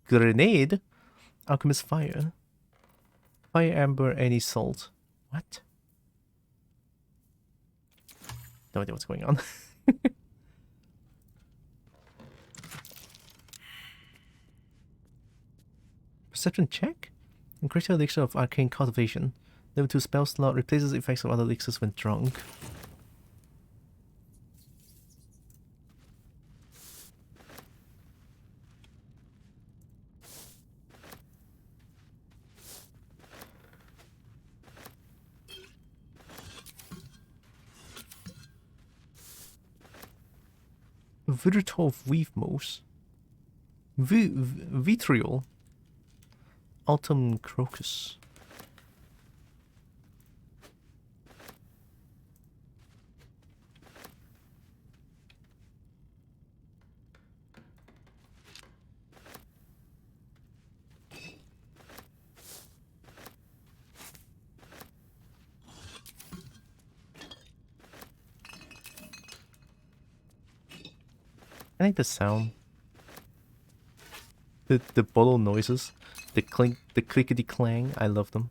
grenade, alchemist fire. Fire amber, any salt. What? No idea what's going on. Perception check? Increase your elixir of arcane cultivation. Level 2 spell slot replaces the effects of other elixirs when drunk. Vitriol of Weavemose. Vitriol. Autumn Crocus. I like the sound. The bottle noises. The clink, the clickety clang. I love them.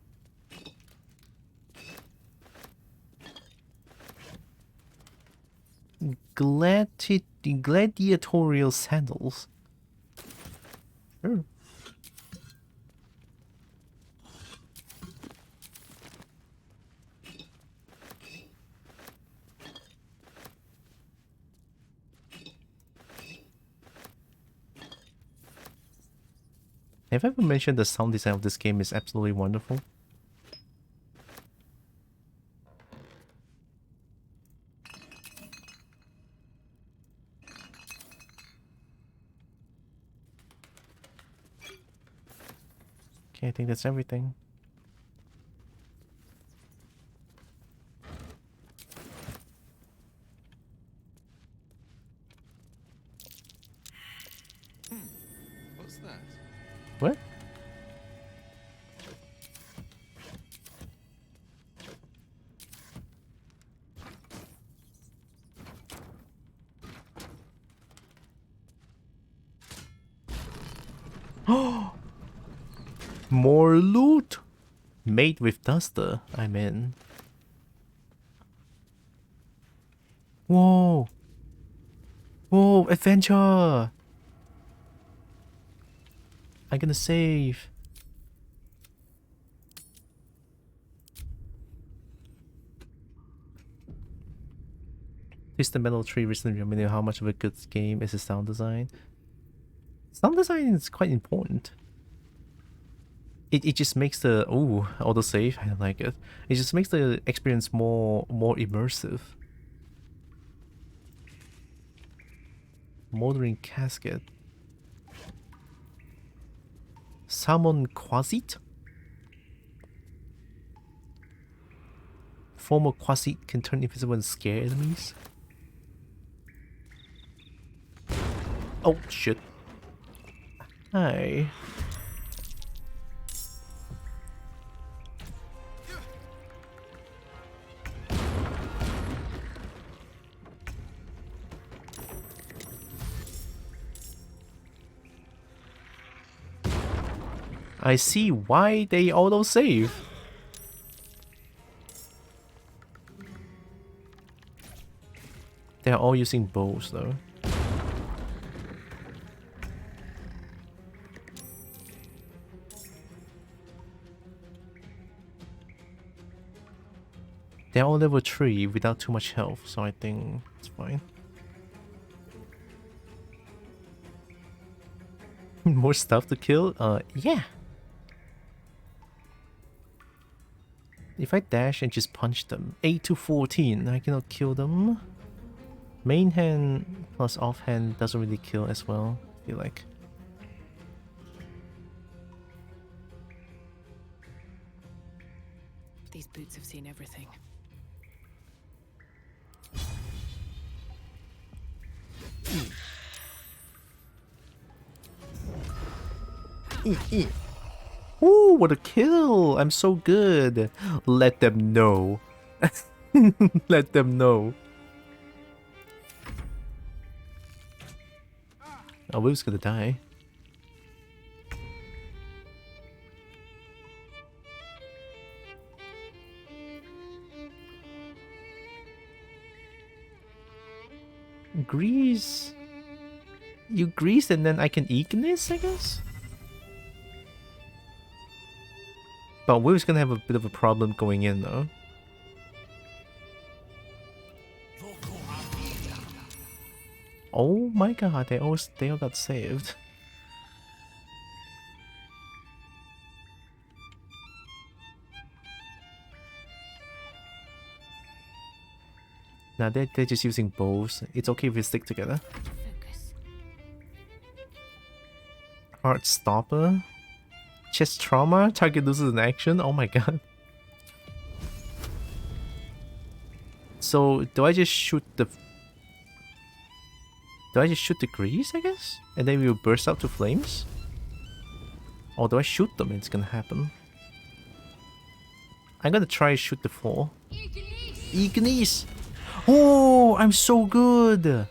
Gladiatorial sandals. Sure. Have I ever mentioned the sound design of this game is absolutely wonderful? Okay, I think that's everything. More loot! Made with duster, I'm in. Whoa! Whoa, adventure! I'm gonna save. Twisted Metal 3 recently reminded how much of a good game is the sound design. Sound design is quite important. It just makes the autosave, I don't like it. It just makes the experience more immersive. Moldering casket. Salmon Quasit? Former Quasit can turn invisible and scare enemies. Oh shit. Hi. I see why they autosave. They're all using bows though. They're all level 3 without too much health, so I think it's fine. More stuff to kill? Yeah. If I dash and just punch them, 8 to 14, I cannot kill them. Main hand plus offhand doesn't really kill as well, I feel like. These boots have seen everything. Ooh, what a kill! I'm so good. Let them know. Let them know. Oh, Will's gonna die. Grease? You grease and then I can Ignis, I guess? But Will's gonna have a bit of a problem going in though. Oh my god, they all got saved. Now they're just using bows. It's okay if we stick together. Heart stopper. Chest trauma. Target loses an action. Oh my god. So do I just shoot the grease, I guess? And then we will burst out to flames? Or do I shoot them? It's gonna happen. I'm gonna try shoot the 4. Ignis! Oh, I'm so good!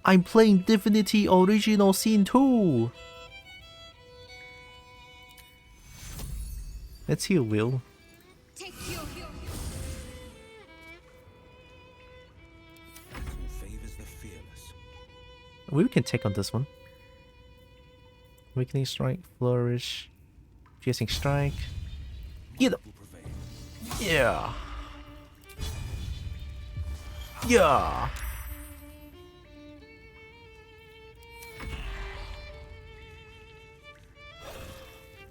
I'm playing Divinity Original Sin 2! Let's heal Will. We can take on this one. Weakening strike, flourish, piercing strike. Get up! Yeah! Yeah!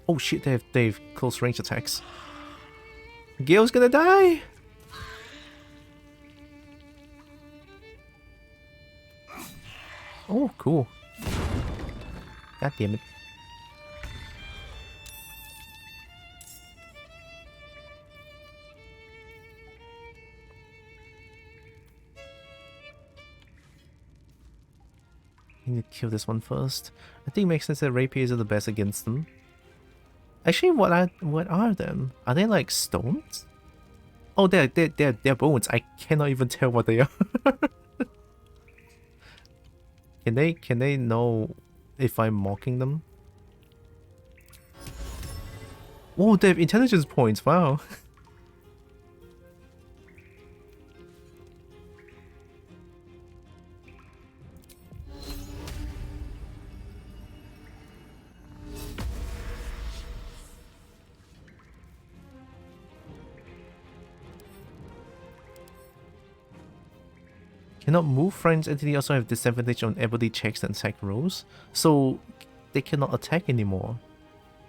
Oh shit, they have close range attacks. Gale's gonna die! Oh, cool. God damn it. I need to kill this one first. I think it makes sense that rapiers are the best against them. Actually, what are them? Are they like stones? Oh, they're bones. I cannot even tell what they are. Can they know if I'm mocking them? Oh, they have intelligence points, wow. Cannot move. Friends entity also have disadvantage on ability checks and attack rolls, so they cannot attack anymore,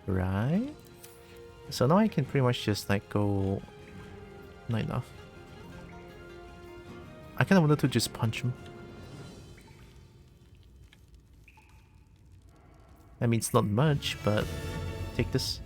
right? So now I can pretty much just like go. Not enough. I kind of wanted to just punch him. I mean, it's not much, but take this.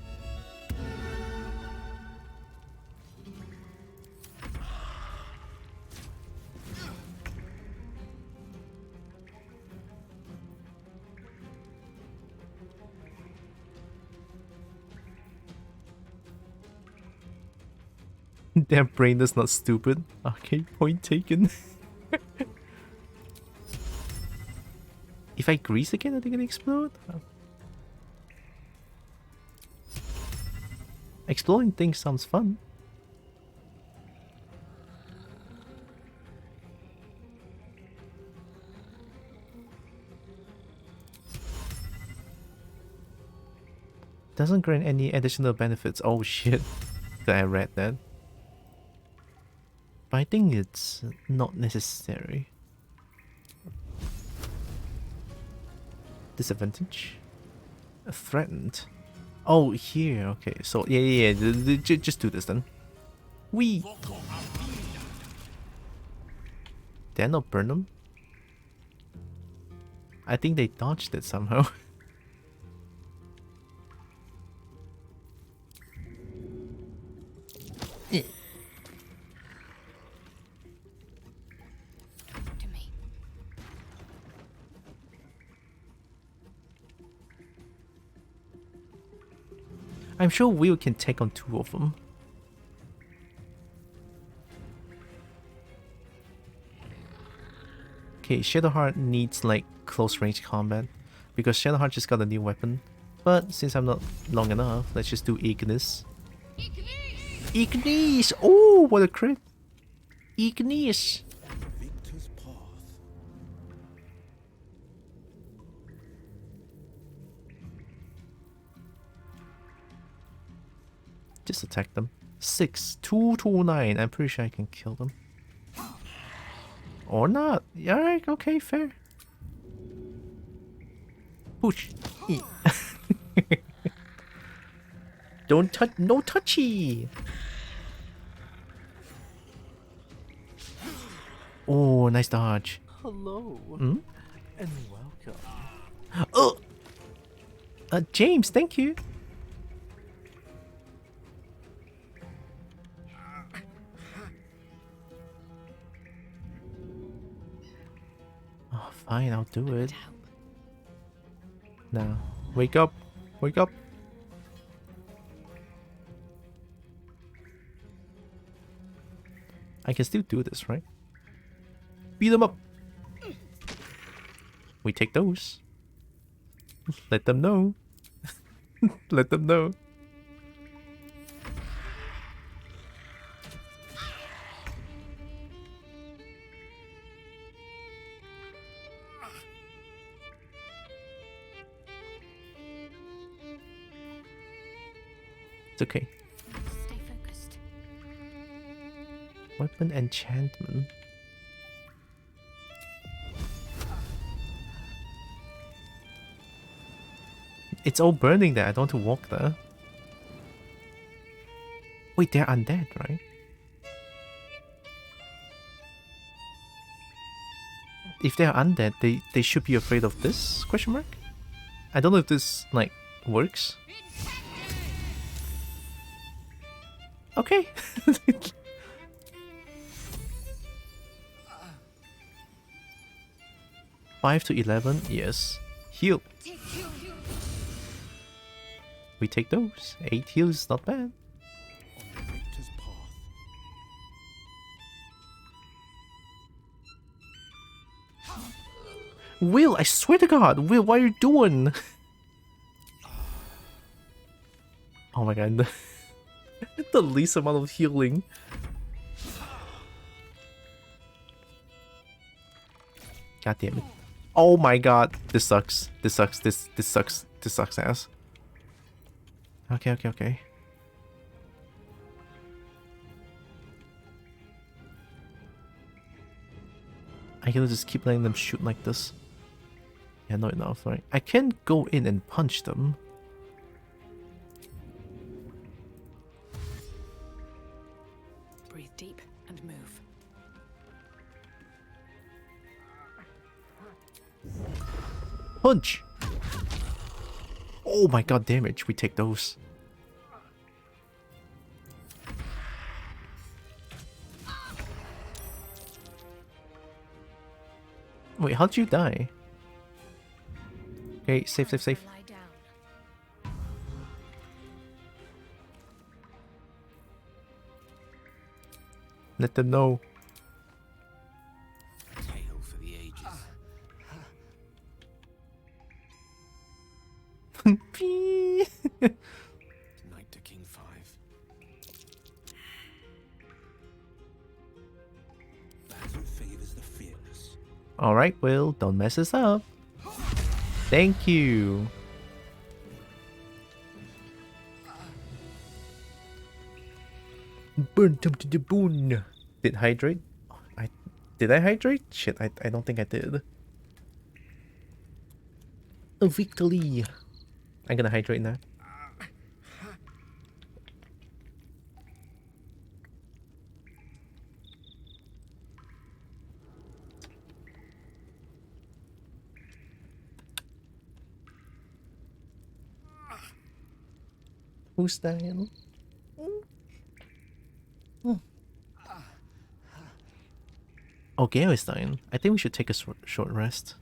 Their brain is not stupid. Okay, point taken. If I grease again, are they gonna explode? Oh. Exploring things sounds fun. Doesn't grant any additional benefits. Oh shit. That I read that. But I think it's not necessary. Disadvantage? Threatened. Oh, here. Okay, so yeah. Just do this then. Wee! Did I not burn them? I think they dodged it somehow. I'm sure Will can take on 2 of them. Okay, Shadowheart needs like close range combat because Shadowheart just got a new weapon. But since I'm not long enough, let's just do Ignis. Ignis! Oh, what a crit! Ignis! Just attack them. 6, 2 to 9. I'm pretty sure I can kill them. Or not. Alright, okay, fair. Push. Don't touch. No touchy. Oh, nice dodge. Hello. Hmm? And welcome. Oh! James, thank you. Oh, fine, I'll do it. Now, wake up. Wake up. I can still do this, right? Beat them up. We take those. Let them know. Let them know. It's okay. Stay focused. Weapon enchantment. It's all burning there. I don't want to walk there. Wait, they're undead, right? If they're undead, they should be afraid of this? Question mark? I don't know if this, like, works. Okay. 5 to 11, yes. Heal. We take those. 8 heals, not bad. Will, I swear to God, Will, what are you doing? Oh Oh my god, the least amount of healing. God damn it. Oh my god, this sucks. This sucks. This sucks. This sucks ass. Okay. I can just keep letting them shoot like this. Yeah, not enough, right? I can go in and punch them. Breathe deep and move. Punch! Oh my god, damage. We take those. Wait, how'd you die? Okay, safe. Lie down. Let them know. Tale for the ages. Knight to King 5. Battle favors the fearless. Alright, Will, don't mess us up. Thank you. Burn them to the bone. Did hydrate? Did I hydrate? Shit, I don't think I did. A victory. I'm gonna hydrate now. Who's dying? Oh, Gale is dying. I think we should take a short rest.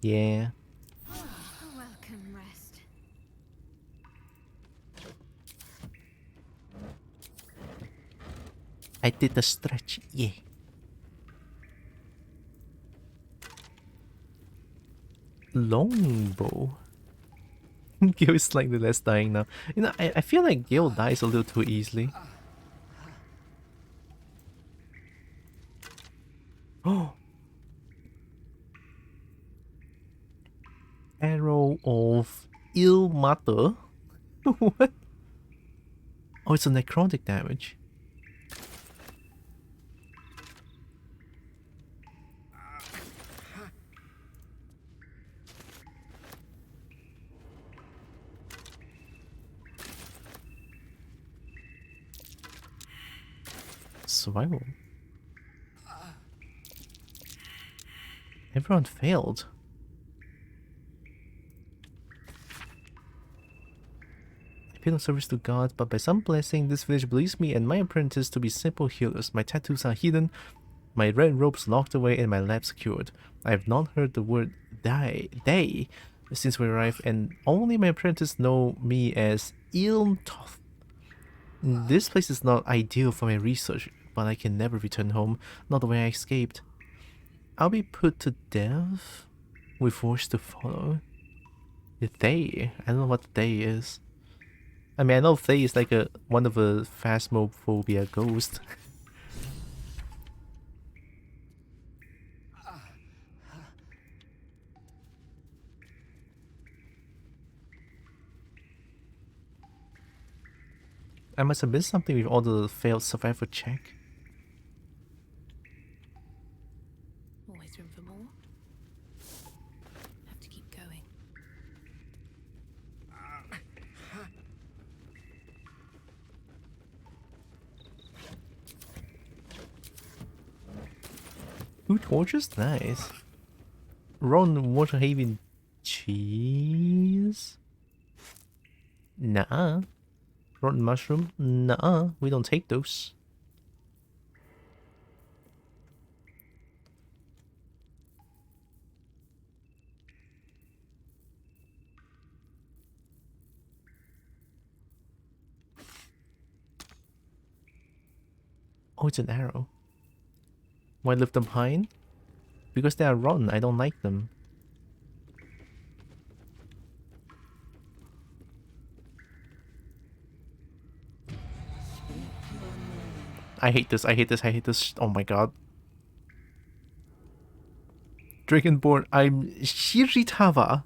Yeah. Welcome, rest. I did the stretch, yeah. Longbow. Gale is slightly less dying now. You know, I feel like Gale dies a little too easily. Oh! Arrow of ill matter? What? Oh, it's a necrotic damage. Survival. Everyone failed. I pay no service to God, but by some blessing, this village believes me and my apprentice to be simple healers. My tattoos are hidden, my red robes locked away, and my lab secured. I have not heard the word day since we arrived, and only my apprentice know me as Ilmtoth. This place is not ideal for my research, but I can never return home, not the way I escaped. I'll be put to death with force to follow. The Thay. I don't know what the Thay is. I mean, I know Thay is like one of a phasmophobia ghost. I must have missed something with all the failed survival check. Always room for more. Have to keep going. Two torches? Nice. Ron Waterhaven cheese? Nah. Rotten mushroom? Nah, we don't take those. Oh, it's an arrow. Why lift them behind? Because they are rotten, I don't like them. I hate this, I hate this, I hate this. Oh my god. Dragonborn, I'm Shiritava.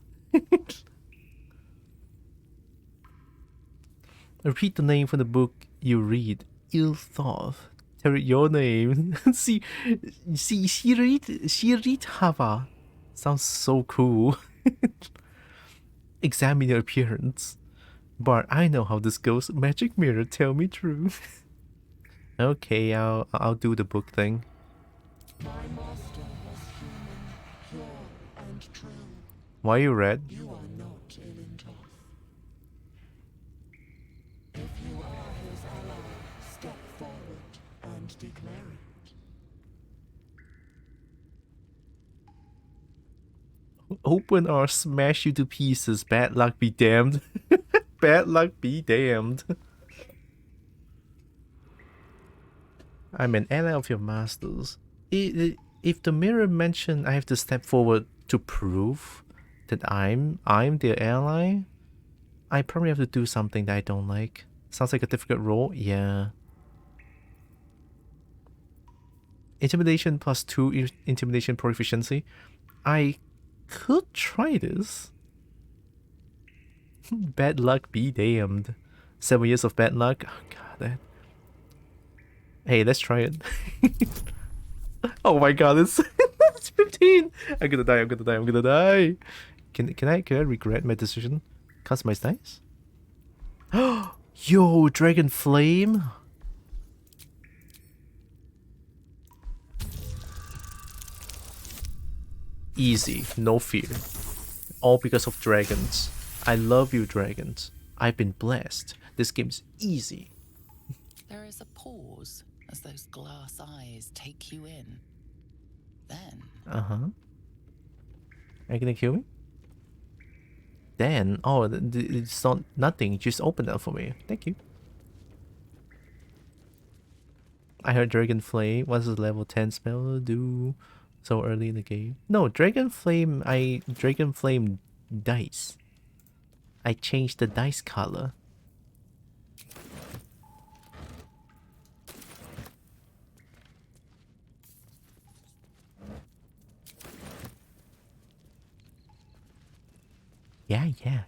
Repeat the name from the book you read. Ilthov. Tell your name. see, Shiritava. Sounds so cool. Examine your appearance. Bart, I know how this goes. Magic mirror, tell me true. Okay, I'll do the book thing. My master was human, pure and true. Why are you red? You are not Ilintoth. If you are his ally, step forward and declare it. Open or smash you to pieces. Bad luck be damned. Bad luck be damned. I'm an ally of your masters. If the mirror mentioned I have to step forward to prove that I'm their ally, I probably have to do something that I don't like. Sounds like a difficult role. Yeah. Intimidation plus 2 intimidation proficiency. I could try this. Bad luck be damned. 7 years of bad luck. Oh god, that. Hey, let's try it. Oh my god, it's 15. I'm gonna die. I'm gonna die. I'm gonna die. Can I regret my decision? Customize dice. Yo, dragon flame. Easy, no fear. All because of dragons. I love you, dragons. I've been blessed. This game's easy. There is a pause as those glass eyes take you in. Then... Are you gonna kill me? Then... Oh, it's not nothing. Just open that for me. Thank you. I heard Dragon Flame. What's the level 10 spell do so early in the game? No, Dragon Flame... Dragon Flame dice. I changed the dice color. Yeah.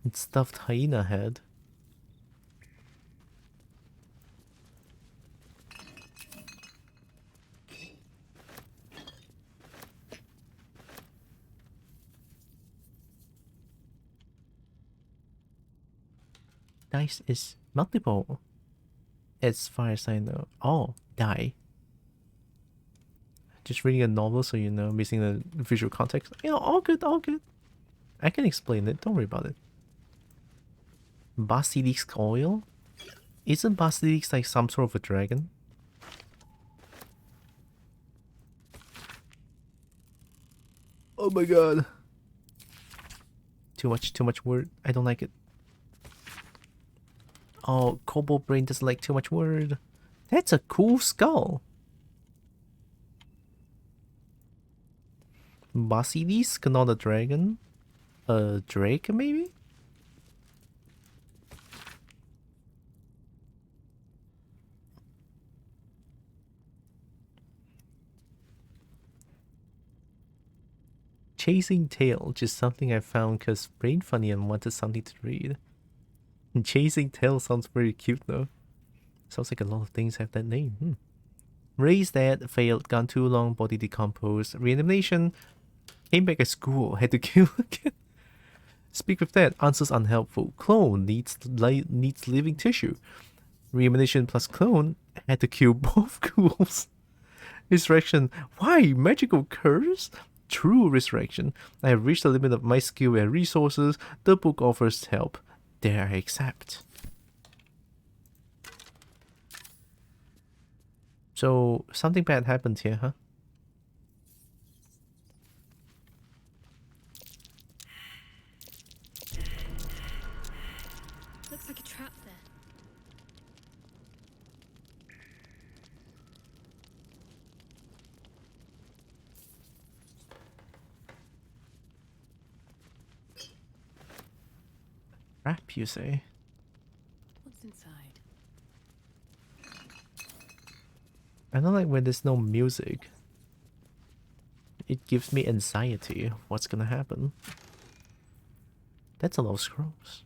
It's stuffed hyena head. Dice is multiple. As far as I know. Oh, die. Just reading a novel, so you know, missing the visual context. You know, all good, all good. I can explain it, don't worry about it. Basilisk oil? Isn't Basilisk like some sort of a dragon? Oh my god. Too much word. I don't like it. Oh, Kobold Brain doesn't like too much word. That's a cool skull. Basilisk, not a dragon. A drake, maybe? Chasing Tail, just something I found because brain funny and wanted something to read. And Chasing Tail sounds very cute though. Sounds like a lot of things have that name. Raised Dad, failed, gone too long, body decomposed, reanimation, came back at school, had to kill again. Speak with Dad, answers unhelpful. Clone needs living tissue. Reanimation plus clone, had to kill both ghouls. Resurrection, why? Magical curse? True resurrection. I have reached the limit of my skill and resources. The book offers help. Dare I accept? So, something bad happened here, huh? Looks like a trap there. Trap, you say? What's inside? I don't like when there's no music. It gives me anxiety. What's gonna happen? That's a lot of scrolls.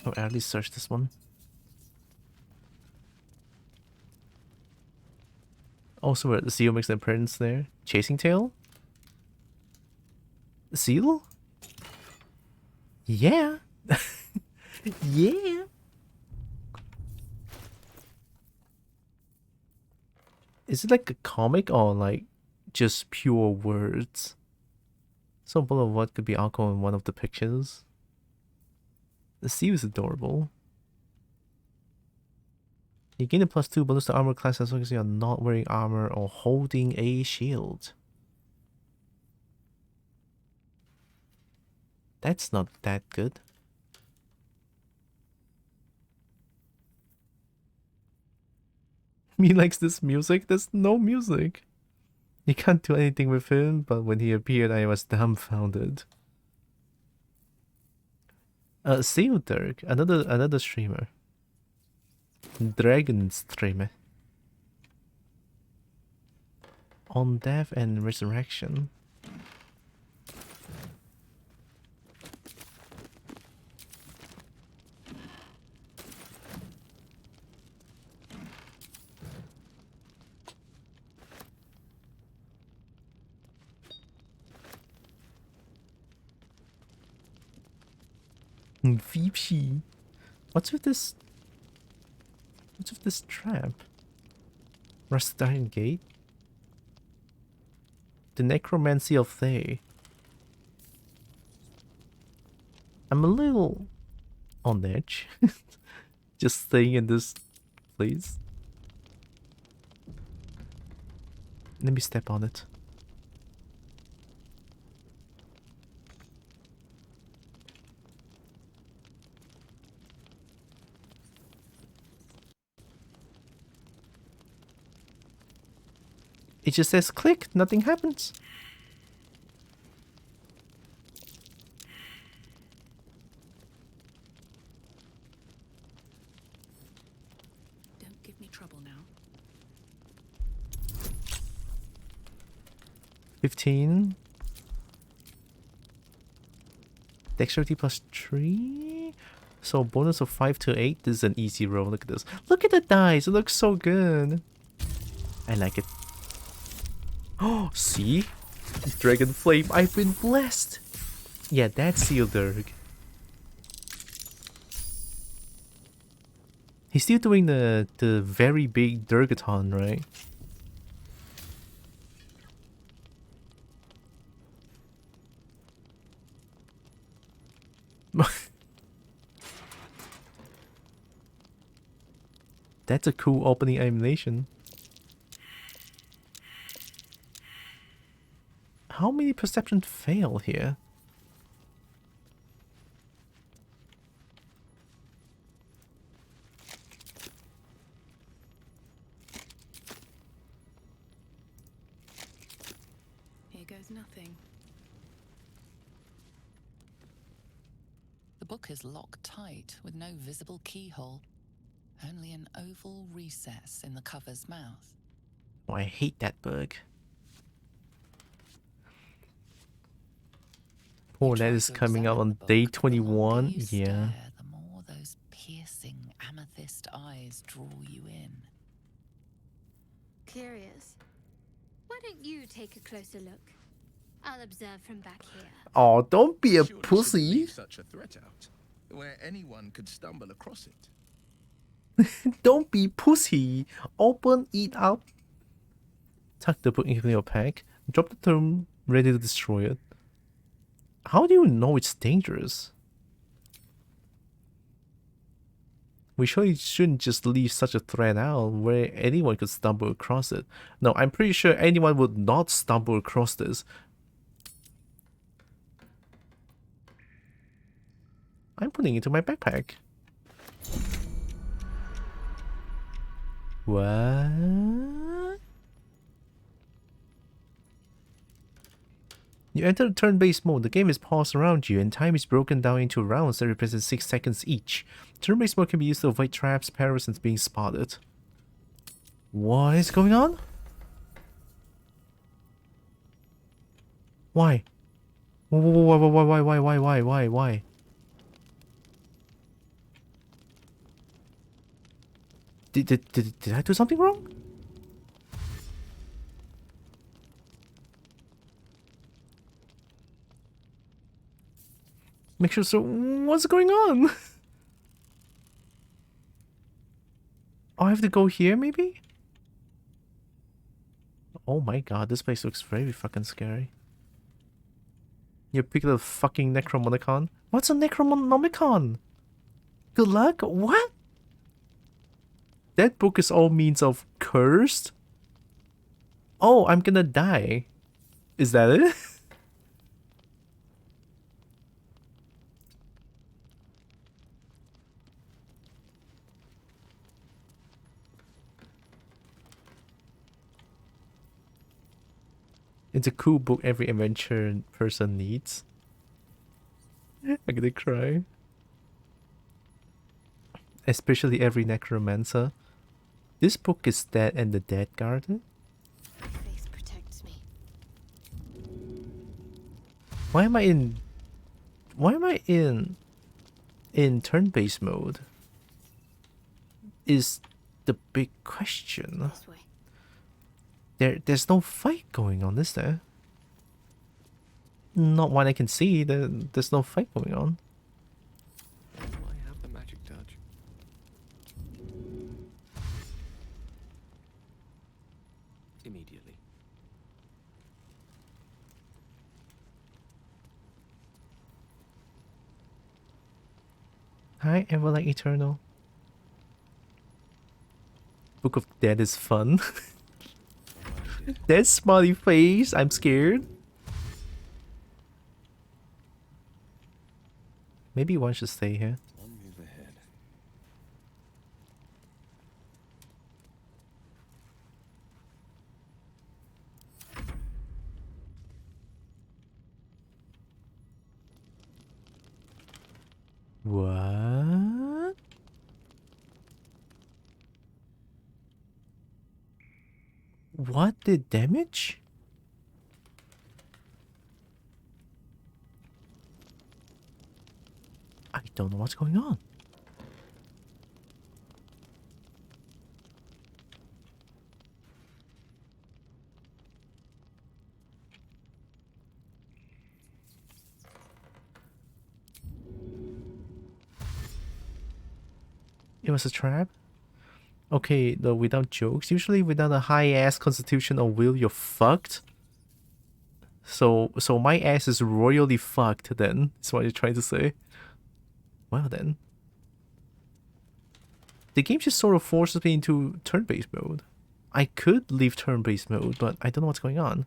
Oh, I already searched this one. Also, where the seal makes an appearance there. Chasing tail? Seal? Yeah. Yeah. Is it like a comic or like just pure words? Some of what could be alcohol in one of the pictures. The seal is adorable. You gain a +2 bonus to armor class as long as you are not wearing armor or holding a shield. That's not that good. He likes this music. There's no music. You can't do anything with him, but when he appeared, I was dumbfounded. Seal Dirk, another streamer. Dragon streamer. On Death and Resurrection. VP. What's with this? What's with this trap? Rustarian Gate? The Necromancy of Thay. I'm a little on edge. Just staying in this place. Let me step on it. It just says click, nothing happens. Don't give me trouble now. 15. Dexterity +3. So bonus of 5 to 8. This is an easy roll. Look at this. Look at the dice. It looks so good. I like it. Oh, see? Dragon Flame. I've been blessed. Yeah, that's Sealdirg. He's still doing the very big Durgaton, right? That's a cool opening animation. How many perception fail here? Here goes nothing. The book is locked tight with no visible keyhole. Only an oval recess in the cover's mouth. Oh, I hate that bug. Poor Ned is coming out on day 21. Yeah. The more those piercing amethyst eyes draw you in. Curious. Why don't you take a closer look? I'll observe from back here. Oh, don't be a Surely shouldn't pussy. leave such a threat out, where anyone could stumble across it. Don't be pussy. Open it up. Tuck the book into your pack. Drop the tome, ready to destroy it. How do you know it's dangerous? We surely shouldn't just leave such a thread out where anyone could stumble across it. No, I'm pretty sure anyone would not stumble across this. I'm putting it into my backpack. What? You enter turn-based mode. The game is paused around you, and time is broken down into rounds that represent 6 seconds each. Turn-based mode can be used to avoid traps, perils, and being spotted. What is going on? Why? Why? Did I do something wrong? Make sure so. What's going on? Oh, I have to go here, maybe? Oh my god, this place looks very fucking scary. You pick the fucking Necronomicon? What's a Necronomicon? Good luck? What? That book is all means of cursed? Oh, I'm gonna die. Is that it? It's a cool book every adventure person needs. I'm gonna cry. Especially every necromancer. This book is Dead and the Dead Garden. My face protects me. Why am I in turn-based mode? Is the big question. There's no fight going on, is there? Not one I can see. There's no fight going on. I have the magic touch. Immediately. Hi, Everlight Eternal. Book of Dead is fun. That smiley face, I'm scared. Maybe one should stay here. One move ahead. What? What did damage? I don't know what's going on. It was a trap? Okay, though, without jokes, usually without a high-ass constitution or will, you're fucked. So my ass is royally fucked then, is what you're trying to say. Well then. The game just sort of forces me into turn-based mode. I could leave turn-based mode, but I don't know what's going on.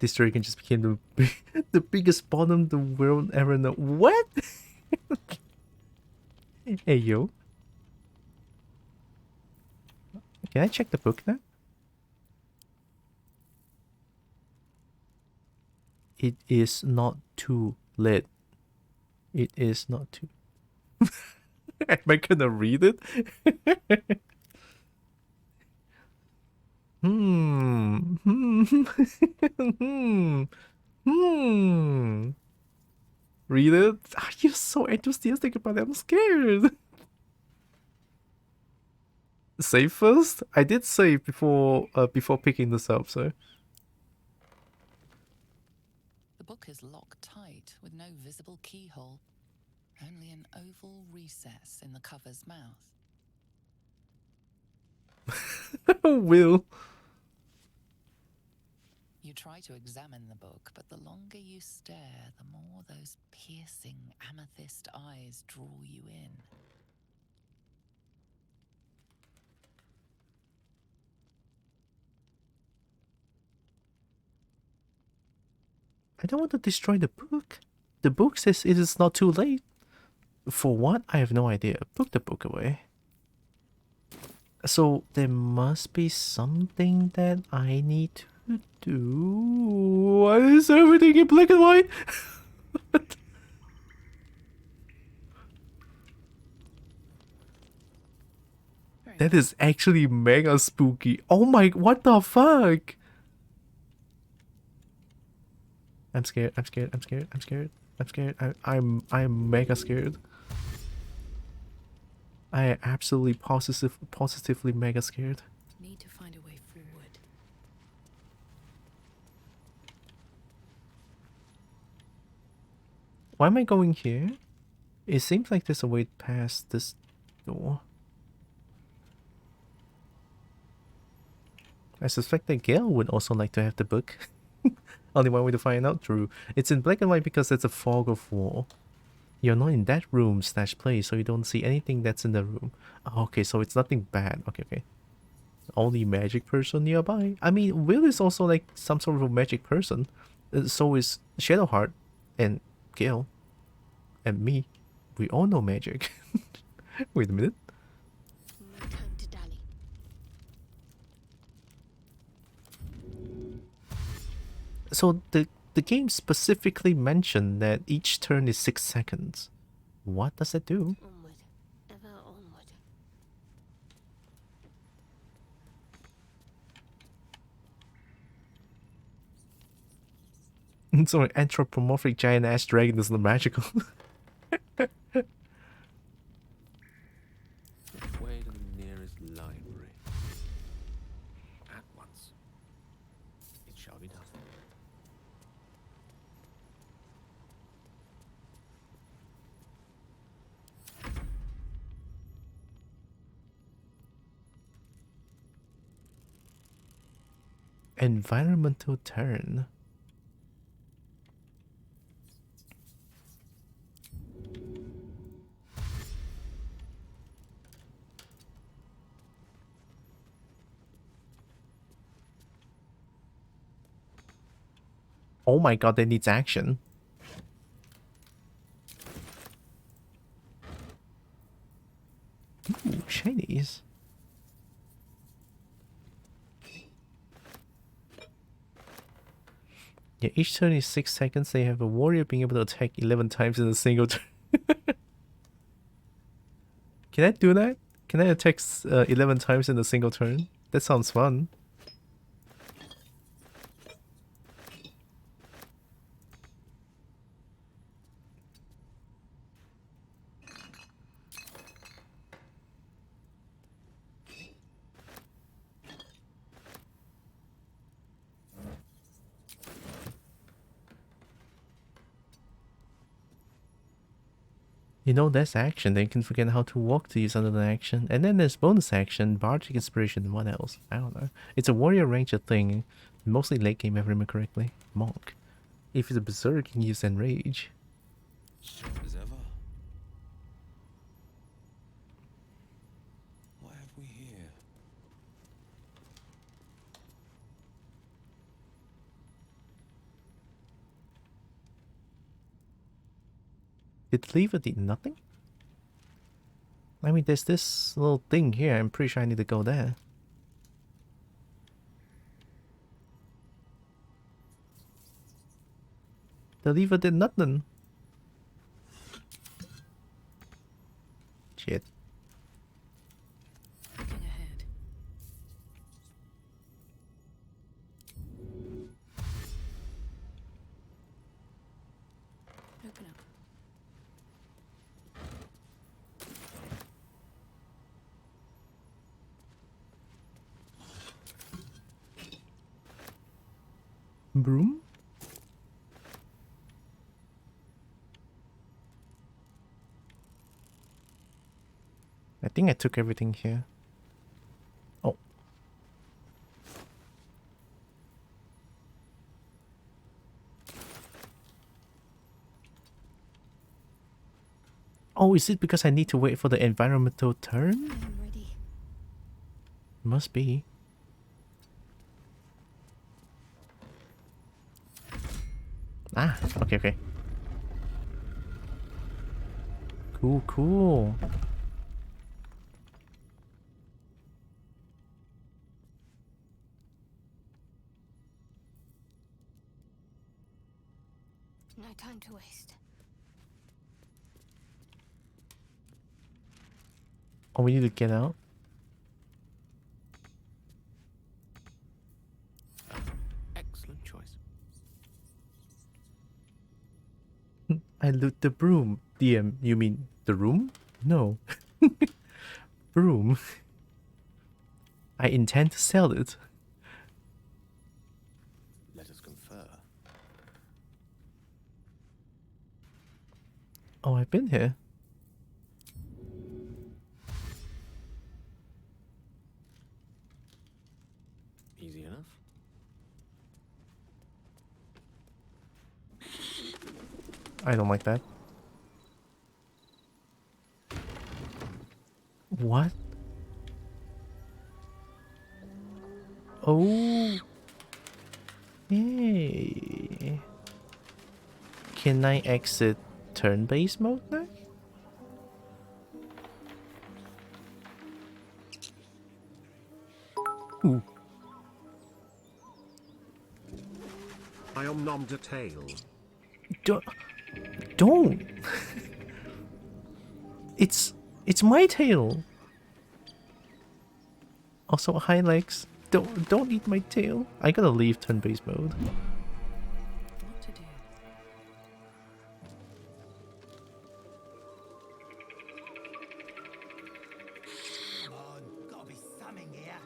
This dragon just became the biggest bottom the world ever know. What? Hey yo. Can I check the book now? It is not too late. It is not too. Am I gonna read it? Read it? Ah, you're so enthusiastic about it. I'm scared. Save first? I did save before picking this up, so. The book is locked tight with no visible keyhole, only an oval recess in the cover's mouth. Will. You try to examine the book, but the longer you stare, the more those piercing amethyst eyes draw you in. I don't want to destroy the book. The book says it is not too late. For what? I have no idea. Put the book away. So there must be something that I need to do. Why is everything in black and white? That is actually mega spooky. Oh my, what the fuck? I'm scared, I'm scared, I'm scared, I'm scared, I'm scared. I'm mega scared. I am absolutely positively mega scared. Need to find a way forward. Why am I going here? It seems like there's a way past this door. I suspect that Gale would also like to have the book. Only one way to find out, true. It's in black and white because it's a fog of war. You're not in that room / place, so you don't see anything that's in the room. Oh, okay, so it's nothing bad. Okay, okay. Only magic person nearby. I mean, Will is also like some sort of a magic person. So is Shadowheart and Gale and me. We all know magic. Wait a minute. No time to dally. So the game specifically mentioned that each turn is 6 seconds. What does it do? Onward. Ever onward. So an anthropomorphic giant ass dragon is not magical. Way to the nearest library. At once. It shall be done. Environmental turn. Oh my god, that needs action. Ooh, shinies. Yeah, each turn is 6 seconds. They have a warrior being able to attack 11 times in a single turn. Can I do that? Can I attack 11 times in a single turn? That sounds fun. You know, there's action, then you can forget how to walk to use another action. And then there's bonus action, bardic inspiration, and what else? I don't know. It's a warrior ranger thing. Mostly late game, if I remember correctly. Monk. If it's a berserk, you can use enrage. Sharp as ever. What have we here? Did Lever did nothing? I mean, there's this little thing here. I'm pretty sure I need to go there. The lever did nothing. Shit. Looking ahead. Open up. Broom? I think I took everything here. Oh. Oh, is it because I need to wait for the environmental turn? I'm ready. Must be. Ah, okay, okay. Cool, cool. No time to waste. Oh, we need to get out. Excellent choice. I loot the broom. DM, you mean the room? No. Broom. I intend to sell it. Let us confer. Oh, I've been here. Easy enough. I don't like that. What? Oh. Yay. Can I exit turn-based mode now? Ooh. I am nommed a tail. Don't. It's my tail. Also, hi legs. Don't eat my tail. I gotta leave turn-based mode. What to do? Come on, gotta be something here.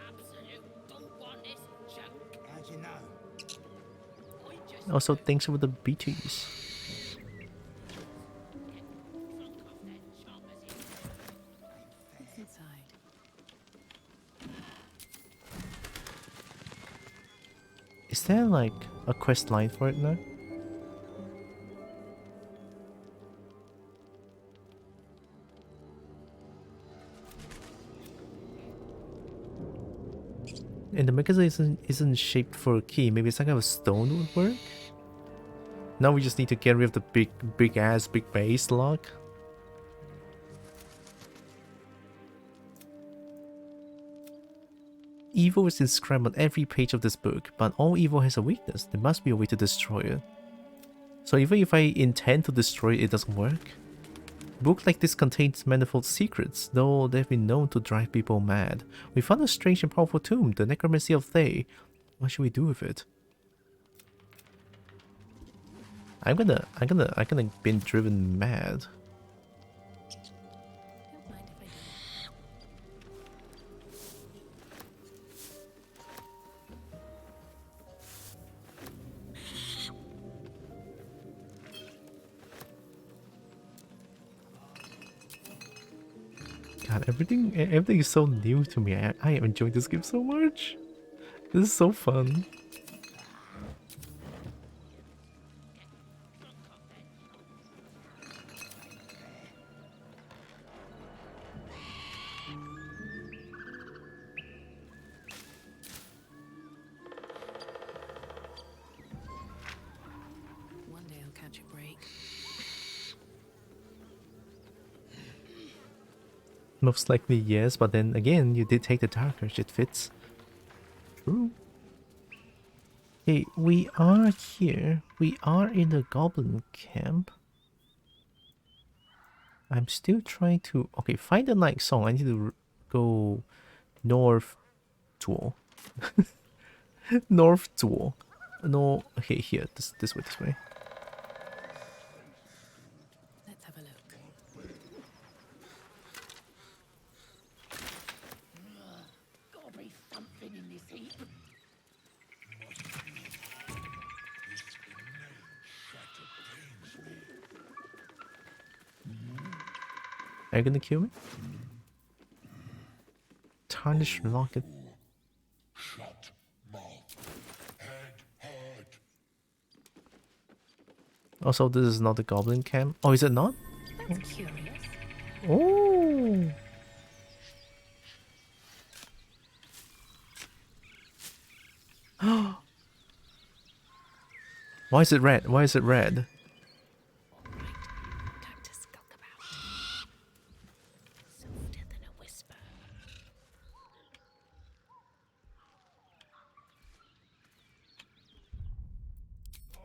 Absolute don't want this junk. How'd you know? Also, thanks for the BTs. What's inside? Is there like a quest line for it now? And the mechanism isn't shaped for a key. Maybe some kind of stone would work? Now we just need to get rid of the big base lock. Evil is inscribed on every page of this book, but all evil has a weakness. There must be a way to destroy it. So even if I intend to destroy it, it doesn't work? A book like this contains manifold secrets, though they've been known to drive people mad. We found a strange and powerful tomb, the necromancy of Thay. What should we do with it? I'm gonna be driven mad. God, everything is so new to me. I am enjoying this game so much. This is so fun. One day I'll catch a break. Most likely yes, but then again, you did take the darker. It fits. True. Hey, we are here. We are in the goblin camp. I'm still trying to... Okay, find the night song. I need to go north to north to no. Okay, here. This way. Let's have a look. Gotta be something in this heap. Are you gonna kill me? Tarnished locket. Shut mouth. Head hurt. Also, this is not the goblin camp. Oh, is it not? That's curious. Oh. Why is it red? Why is it red? Time to skulk about. Softer than a whisper.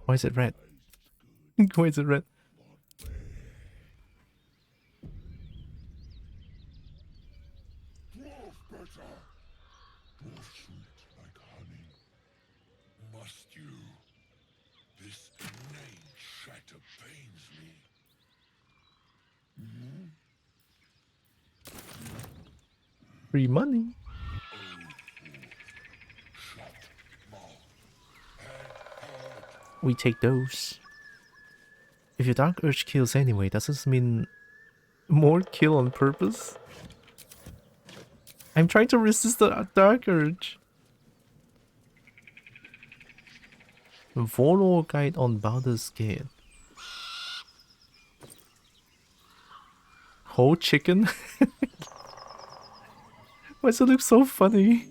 Why is it red? Why is it red? Dwarf better. Dwarf sweet like honey. Must you? This inane chatter pains me. Free money. We take those. If your dark urge kills anyway, does this mean more kill on purpose? I'm trying to resist the dark urge. Follow guide on Baldur's Gate. Whole chicken? Why does it look so funny?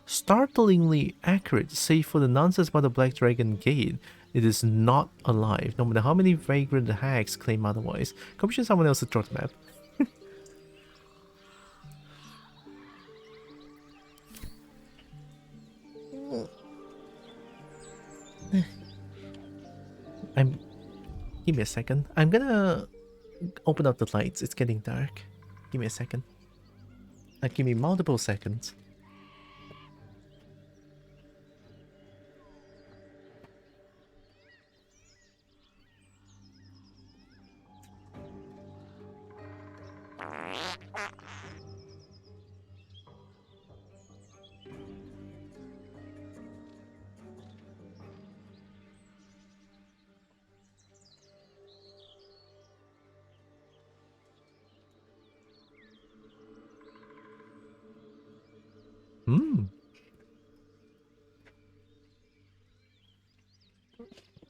Startlingly accurate, save for the nonsense about the Black Dragon Gate. It is not alive, no matter how many vagrant hags claim otherwise. Commission someone else to draw the map. Give me a second. I'm gonna open up the lights. It's getting dark. Give me a second. Give me multiple seconds.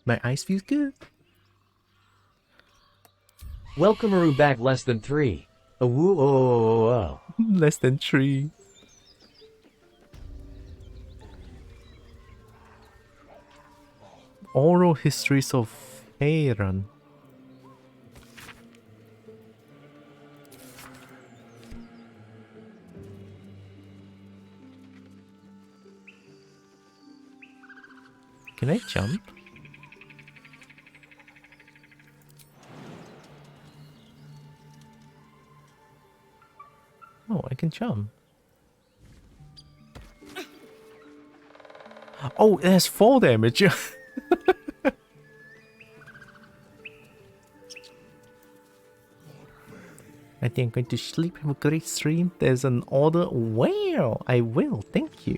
My eyes feel good. Welcome Aru back less than 3. A woo oh, oh. Less than 3. Oral histories of Heiran. Can I jump? Oh, I can jump. Oh, it has 4 damage. I think I'm going to sleep. Have a great stream. There's an order. Well, I will. Thank you.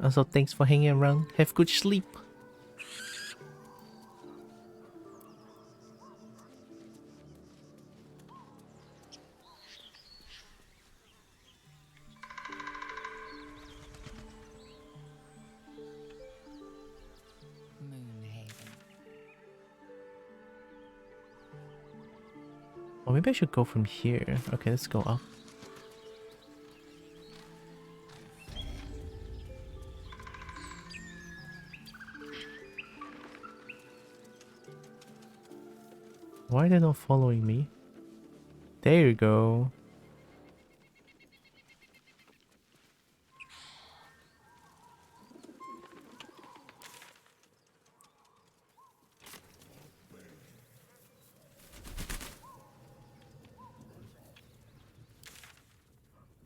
Also, thanks for hanging around. Have good sleep. Or maybe I should go from here. Okay, let's go up. Why are they not following me? There you go.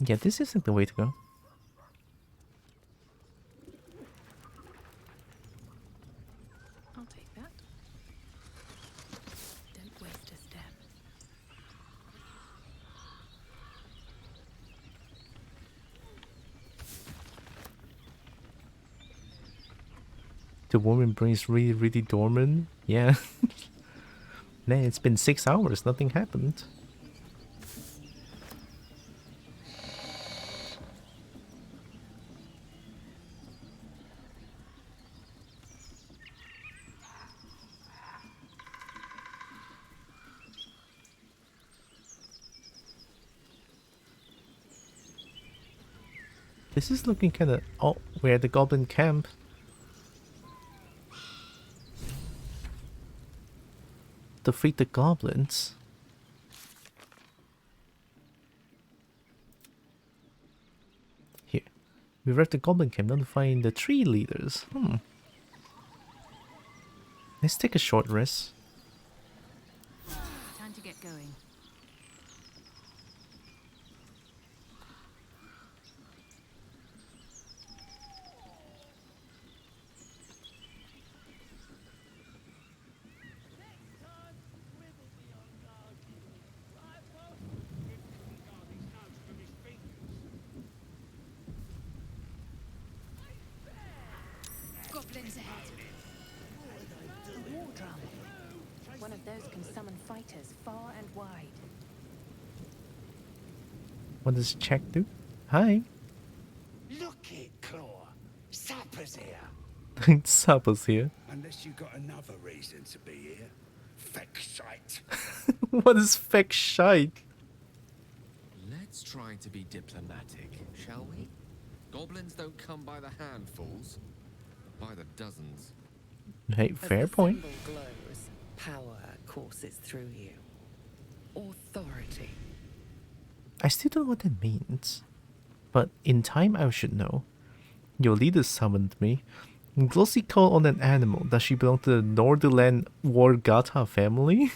Yeah, this isn't the way to go. I'll take that. Don't waste a step. The woman brain's really dormant. Yeah. Man, it's been 6 hours. Nothing happened. This is looking kinda... Oh, we're at the goblin camp. Defeat the goblins. Here. We left the goblin camp now to find the tree leaders. Let's take a short rest. Time to get going. Goblins ahead. A war drum. One of those can summon fighters far and wide. What does check do? Hi. Look it, Claw. Sapper's here. Sappers here. Unless you got another reason to be here. Feck shite. What is feck shite? Let's try to be diplomatic, shall we? Goblins don't come by the handfuls, but by the dozens. Hey, fair point. As the symbol glows, power courses through you. Authority. I still don't know what that means. But in time I should know. Your leader summoned me. Glossy call on an animal. Does she belong to the Northern Wargata family?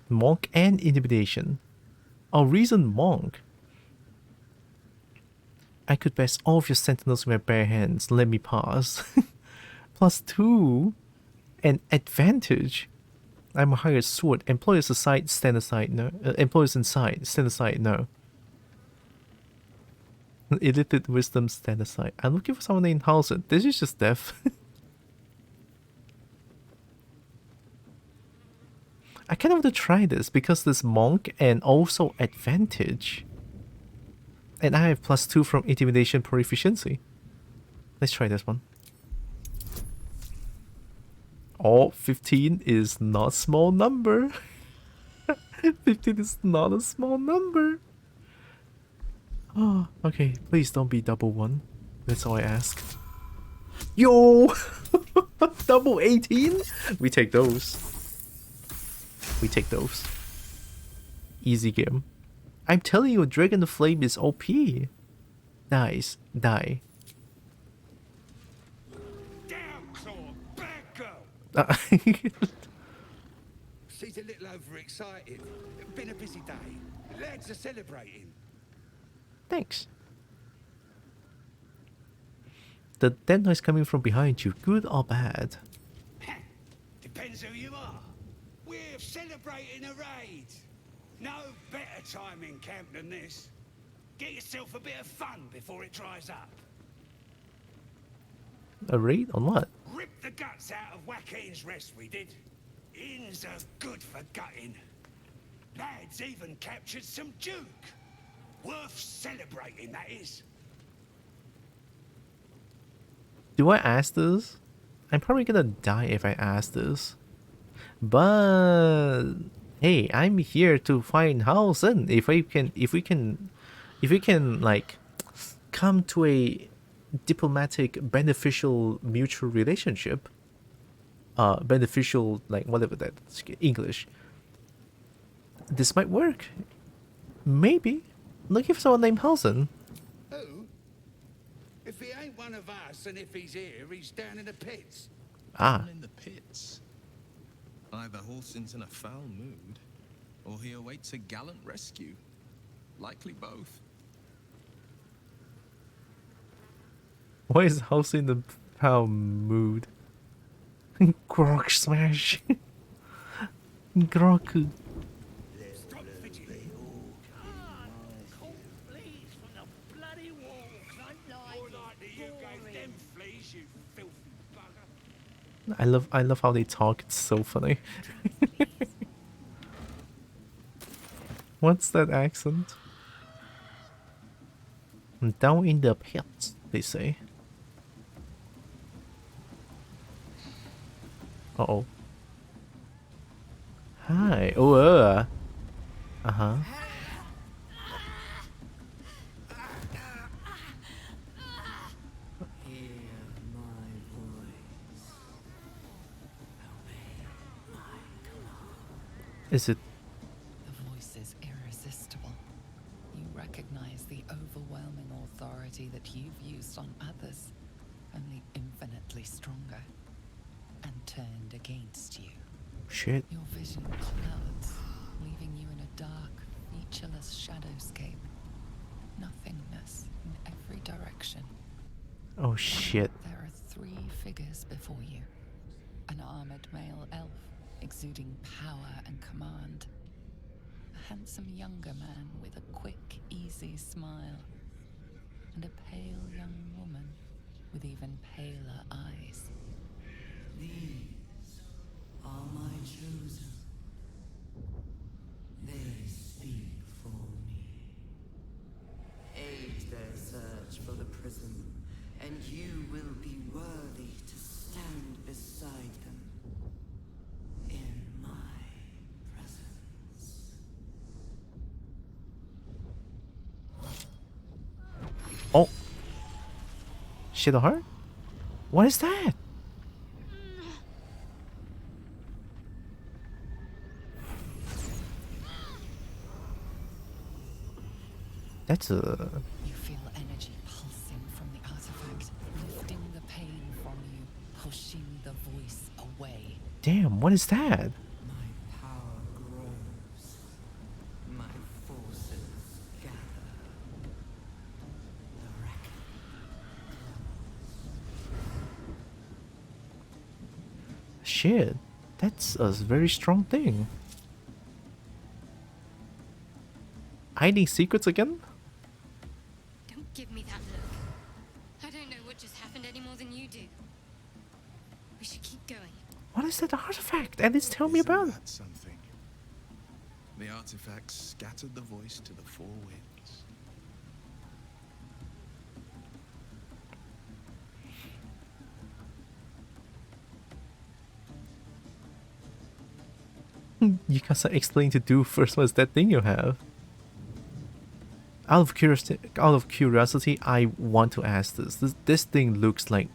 Monk and intimidation. A reason monk. I could pass all of your sentinels with my bare hands. Let me pass. +2. An advantage. I'm a hired sword. Employers aside, stand aside. No. Employers inside, stand aside. No. Illithid wisdom, stand aside. I'm looking for someone named Halsen. This is just death. I kind of want to try this because this monk and also advantage. And I have +2 from intimidation proficiency. Let's try this one. Oh, 15 is not a small number. 15 is not a small number. Oh, okay. Please don't be double 1. That's all I ask. Yo! Double 18? We take those. We take those. Easy game. I'm telling you, Dragon the Flame is OP. Dies. Die. Down, Claw. Bad girl. She's a little overexcited. Been a busy day. Lads are celebrating. Thanks. The dead noise coming from behind you, good or bad? Depends who you are. We're celebrating a raid. No better time in camp than this. Get yourself a bit of fun before it dries up. A raid on what? Rip the guts out of Joaquin's rest we did. Inns are good for gutting. Lads even captured some Duke. Worth celebrating, that is. Do I ask this? I'm probably gonna die if I ask this. But hey, I'm here to find Halsen. If we can like come to a diplomatic, beneficial, mutual relationship. Beneficial, like whatever that's English. This might work. Maybe. Looking for someone named Halsen. Who? If he ain't one of us, and if he's here, he's down in the pits. Ah. Down in the pits. Either Halsen's in a foul mood, or he awaits a gallant rescue. Likely both. Why is Halsen in the foul mood? Grog smash. Grog. I love how they talk. It's so funny. What's that accent? Down in the pits, they say. Uh-oh. Hi. Oh, uh-huh. Is it? The voice is irresistible. You recognize the overwhelming authority that you've used on others, only infinitely stronger, and turned against you. Shit. Your vision clouds, leaving you in a dark, featureless shadowscape. Nothingness in every direction. Oh shit. There are 3 figures before you. An armored male elf, exuding power and command. A handsome younger man with a quick, easy smile. And a pale young woman with even paler eyes. These are my chosen. They speak for me. Aid their search for the prism, and you will be worthy to stand beside them in my presence. Oh. Shit, heart? What is that? That's a... You feel energy pulsing from the artifact, lifting the pain from you, pushing the voice away. Damn, what is that? My power grows. My forces gather. The reckoning. Shit. That's a very strong thing. Hiding secrets again? Don't give me that look. I don't know what just happened any more than you do. We should keep going. What is that artifact? At least tell me about it. That's something. The artifact scattered the voice to the 4 winds. You can't explain to do first. What's that thing you have? Out of curiosity, I want to ask this. This thing looks like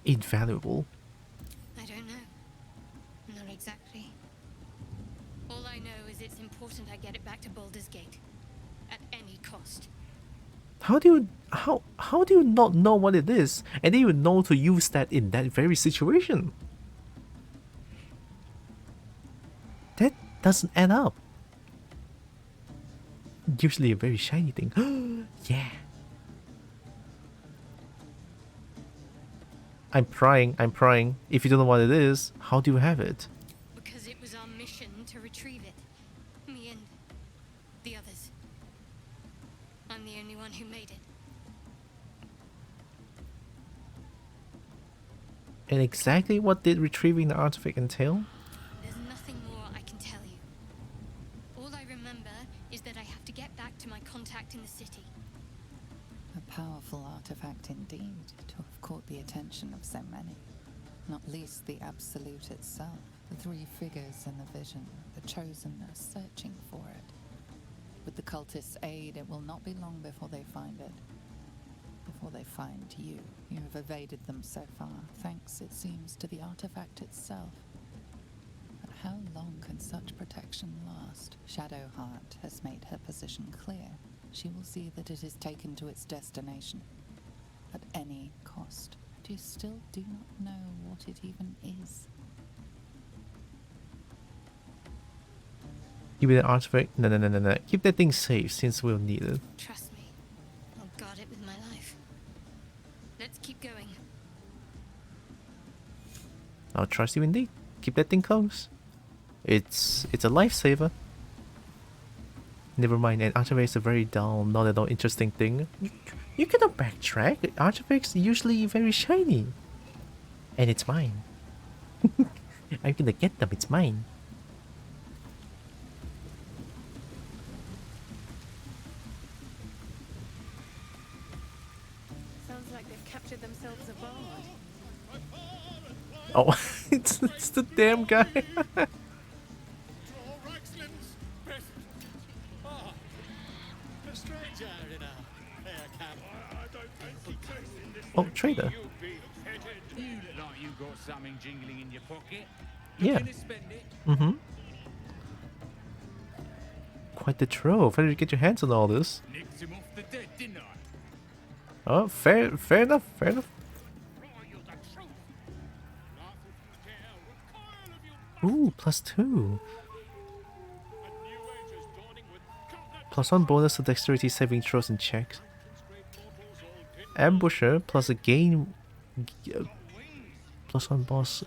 invaluable. I don't know. Not exactly. All I know is it's important I get it back to Baldur's Gate. At any cost. How do you not know what it is and then you know to use that in that very situation? That doesn't add up. Usually a very shiny thing. Yeah. I'm prying. If you don't know what it is, how do you have it? Because it was our mission to retrieve it. Me and the others. I'm the only one who made it. And exactly what did retrieving the artifact entail? There's nothing more I can tell you. All I remember is that I have to get back to my contact in the city. A powerful artifact indeed, to have caught the attention of so many. Not least the Absolute itself, the 3 figures in the vision, the Chosen are searching for it. With the cultists' aid, it will not be long before they find it. Before they find you. You have evaded them so far, thanks, it seems, to the artifact itself. But how long can such protection last? Shadowheart has made her position clear. She will see that it is taken to its destination. At any cost. But you still do not know what it even is. Give me the artifact. No. Keep that thing safe since we'll need it. Trust me. I'll guard it with my life. Let's keep going. I'll trust you indeed. Keep that thing close. It's a lifesaver. Never mind, an artifact is a very dull, not at all interesting thing. You cannot backtrack. Artifacts are usually very shiny. And it's mine. I'm gonna get them, it's mine. Sounds like they've captured themselves a bard. Oh, it's the damn guy. Oh, trader. You look like you've got something jingling in your pocket. Yeah. Mm-hmm. Quite the trove. How did you get your hands on all this? Nicked him off the dead, didn't I? Oh, fair enough, fair enough. Ooh, +2. +1 bonus to dexterity saving throws and checks. Ambusher plus a gain +1 boss.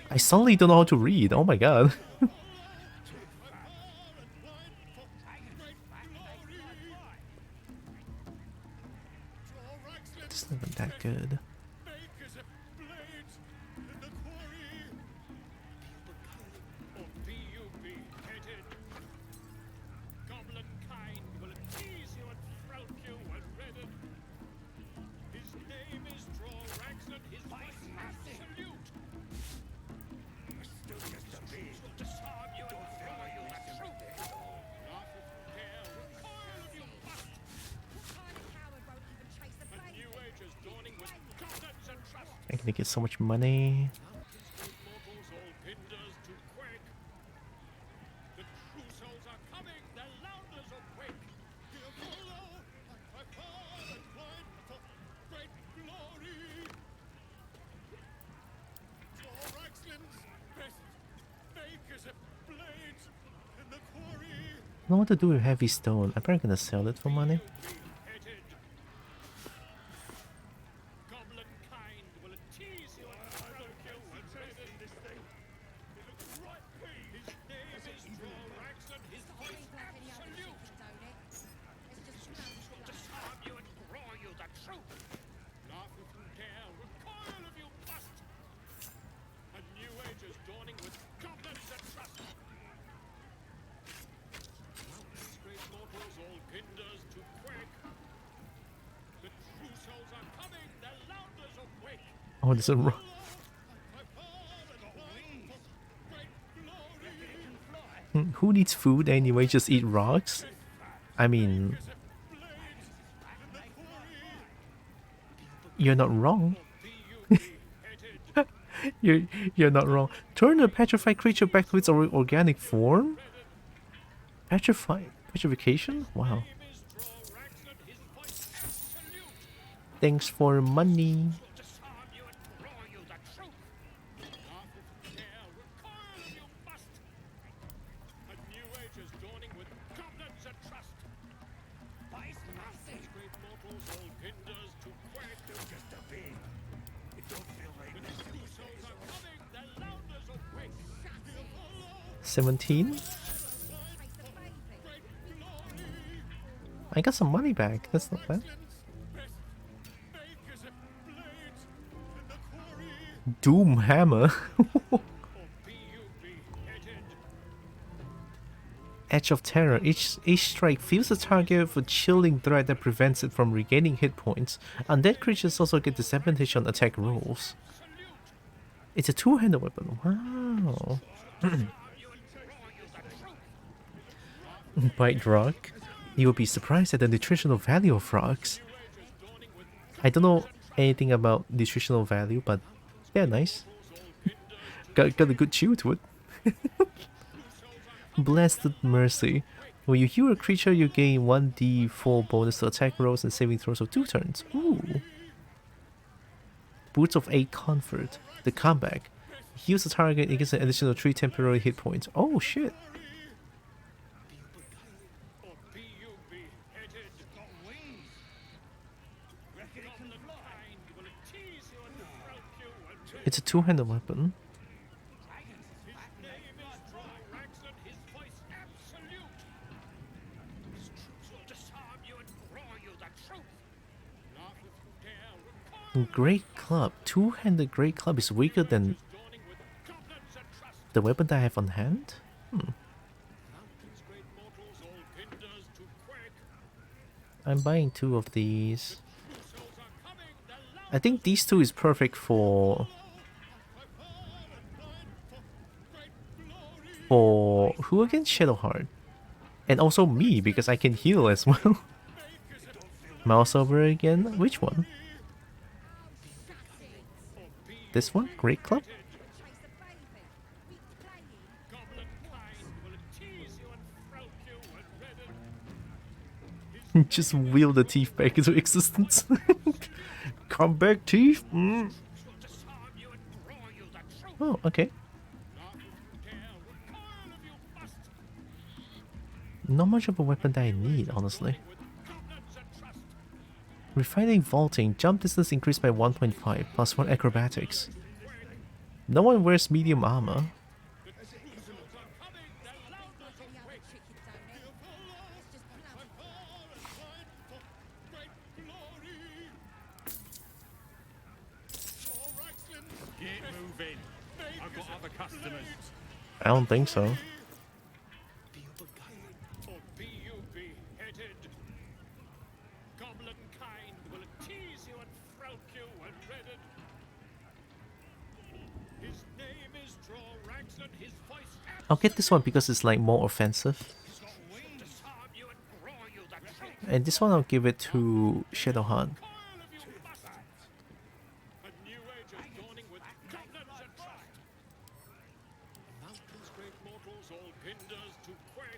I suddenly don't know how to read. Oh my god. It's not even that good. I'm gonna get so much money. I don't know what to do with heavy stone. I'm probably gonna sell it for money. Oh, there's a rock. Who needs food anyway? Just eat rocks? I mean... You're not wrong. You're not wrong. Turn a petrified creature back to its organic form? Petrification? Wow. Thanks for money. $17? I got some money back. That's not bad. Doom hammer. Edge of Terror. Each strike fills the target with a chilling threat that prevents it from regaining hit points. Undead creatures also get disadvantage on attack rolls. It's a two-handed weapon. Wow. Bite rock. You will be surprised at the nutritional value of rocks. I don't know anything about nutritional value, but they're nice. got a good chew to it. Blasted Mercy. When you heal a creature, you gain 1d4 bonus to attack rolls and saving throws for 2 turns. Ooh. Boots of 8 Comfort. The comeback. Heals the target and gets an additional 3 temporary hit points. Oh shit. It's a two-handed weapon. Great Club. Two-handed Great Club is weaker than the weapon that I have on hand? I'm buying 2 of these. I think these 2 is perfect for who again? Shadowheart. And also me, because I can heal as well. Mouse over again? Which one? This one? Great Club? Just wheel the teeth back into existence. Come back, teeth! Oh, okay. Not much of a weapon that I need, honestly. Refining vaulting, jump distance increased by 1.5, plus 1 acrobatics. No one wears medium armor. I don't think so. I'll get this one because it's like more offensive. And this one I'll give it to Shadowheart.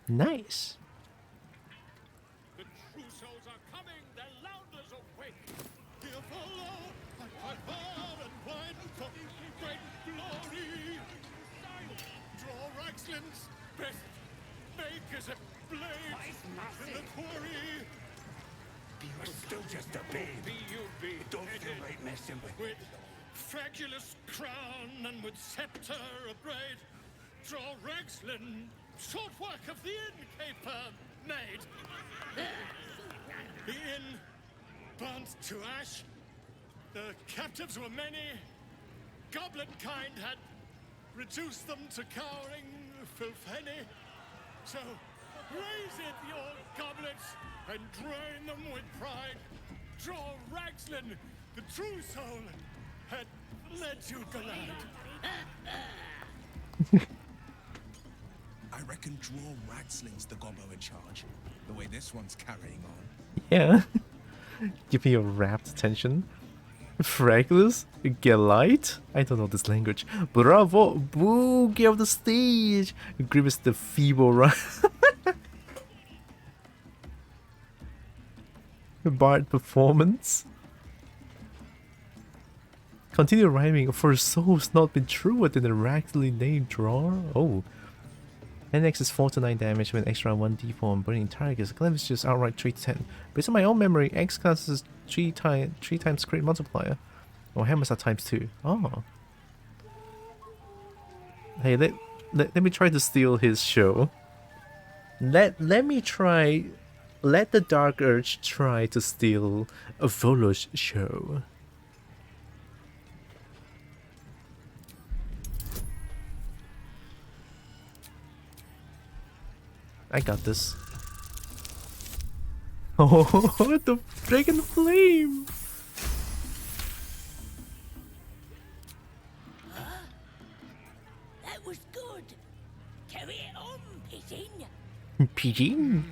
Nice. You're still just a babe. Don't feel like messing with Fragulous crown and with scepter abraid, draw Ragslin, short work of the innkeeper made. The inn burnt to ash. The captives were many. Goblin kind had reduced them to cowering filthenny. So raise it, your goblets, and drain them with pride. Draw Ragslin, the true soul, had led you glad. I reckon Draw Ragsling's the gobbo in charge, the way this one's carrying on. Yeah. Give me a rapt attention. Fragilus? Galite? I don't know this language. Bravo! Boogie of the stage! Grievous the feeble run. Bard performance. Continue rhyming for souls not been true within a raggedly named drawer. Oh. NX is 4 to 9 damage with an extra 1d4 on burning targets. Glyph is just outright 3 to 10. Based on my own memory, X class is 3 times crit multiplier. Oh, hammers are times 2. Oh. Hey, let me try to steal his show. Let the Dark Urge try to steal a Volo's show. I got this. Oh, the Dragon Flame! That was good. Carry it on, Pigeon. Pigeon?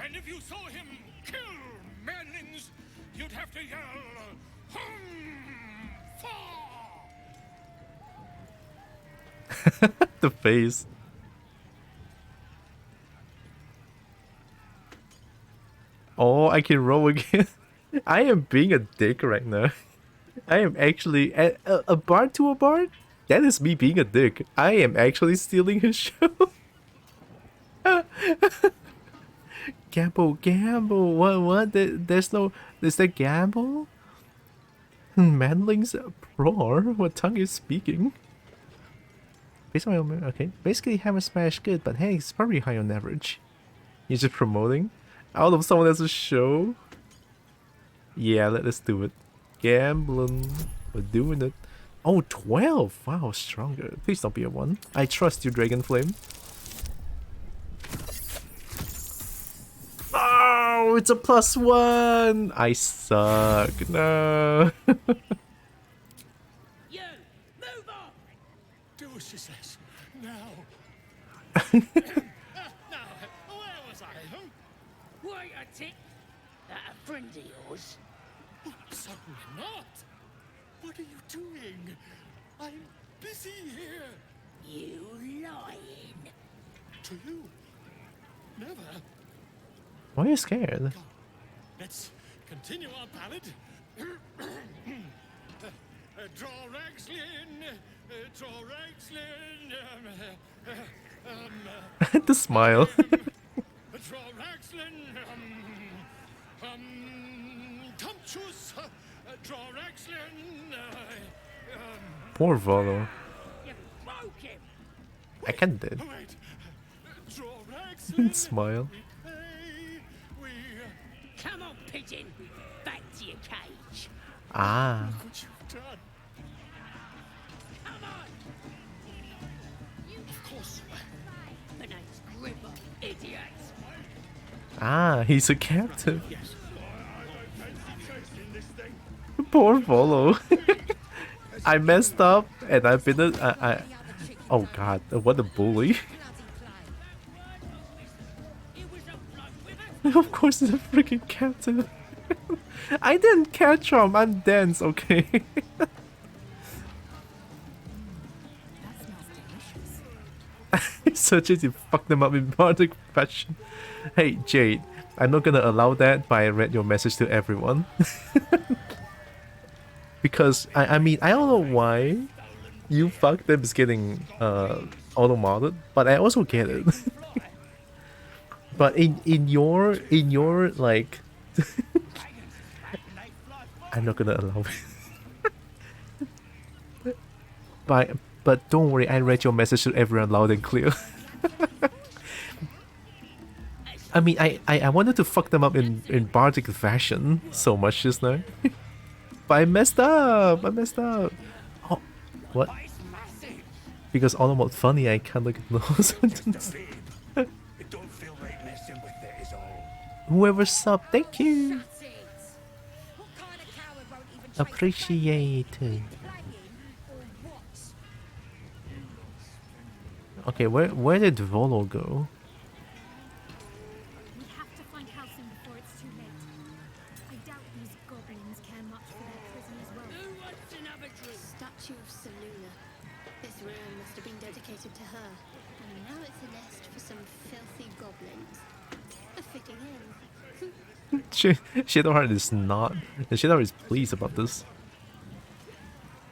And if you saw him kill manlings, you'd have to yell, The face. Oh, I can roll again. I am being a dick right now. I am actually a bard to a bard? That is me being a dick. I am actually stealing his show. Gamble. What? There's no... Is that gamble? Manling's roar? What tongue is speaking? Based on my own... Okay. Basically, Hammer Smash good, but hey, it's probably high on average. You're just promoting? Out of someone else's show? Yeah, let's do it. Gambling. We're doing it. Oh, 12! Wow, stronger. Please don't be a 1. I trust you, Dragon Flame. Oh, it's a +1! I suck. No. You, move on! Do as she says. Now. Now, where was I? Wait a tick. That a friend of yours? Certainly not. What are you doing? I'm busy here. You lying. To you? Never. Why are you scared? Let's continue our ballad. Draw Ragslin, draw Ragslin, The smile. draw Ragslin, Tumptuous, draw Ragslin, Poor Volo. You broke him. I can't did. wait, draw Ragslin. Smile. Come on, pigeon. Back to your cage. Ah. Look what you've done. Come on. Of course. The name's Gripper, idiot. Ah, he's a captive. Yes. I fancy chasing this thing. Poor Volo. I messed up and I've been oh god, what a bully. Of course it's a freaking captive. I didn't catch him, I'm dense, okay? Such as you fuck them up in bardic fashion. Hey Jade, I'm not gonna allow that, but I read your message to everyone. Because I mean I don't know why you fucked them is getting auto-modded, but I also get it. But in your like I'm not gonna allow it. But don't worry, I read your message to everyone loud and clear. I mean I wanted to fuck them up in bardic fashion so much just now. But I messed up! Oh, what? Because all about funny, I can't look at those buttons. Whoever subbed, thank you! Appreciate it. Okay, where did Volo go? We have to find Halcyon before it's too late. I doubt these goblins care much for their prisoners well. Who wants another drink? Statue of Seluna. This room must have been dedicated to her. And now it's a nest for some filthy goblins. A fitting end. Shadowheart is not. The Shadowheart is pleased about this.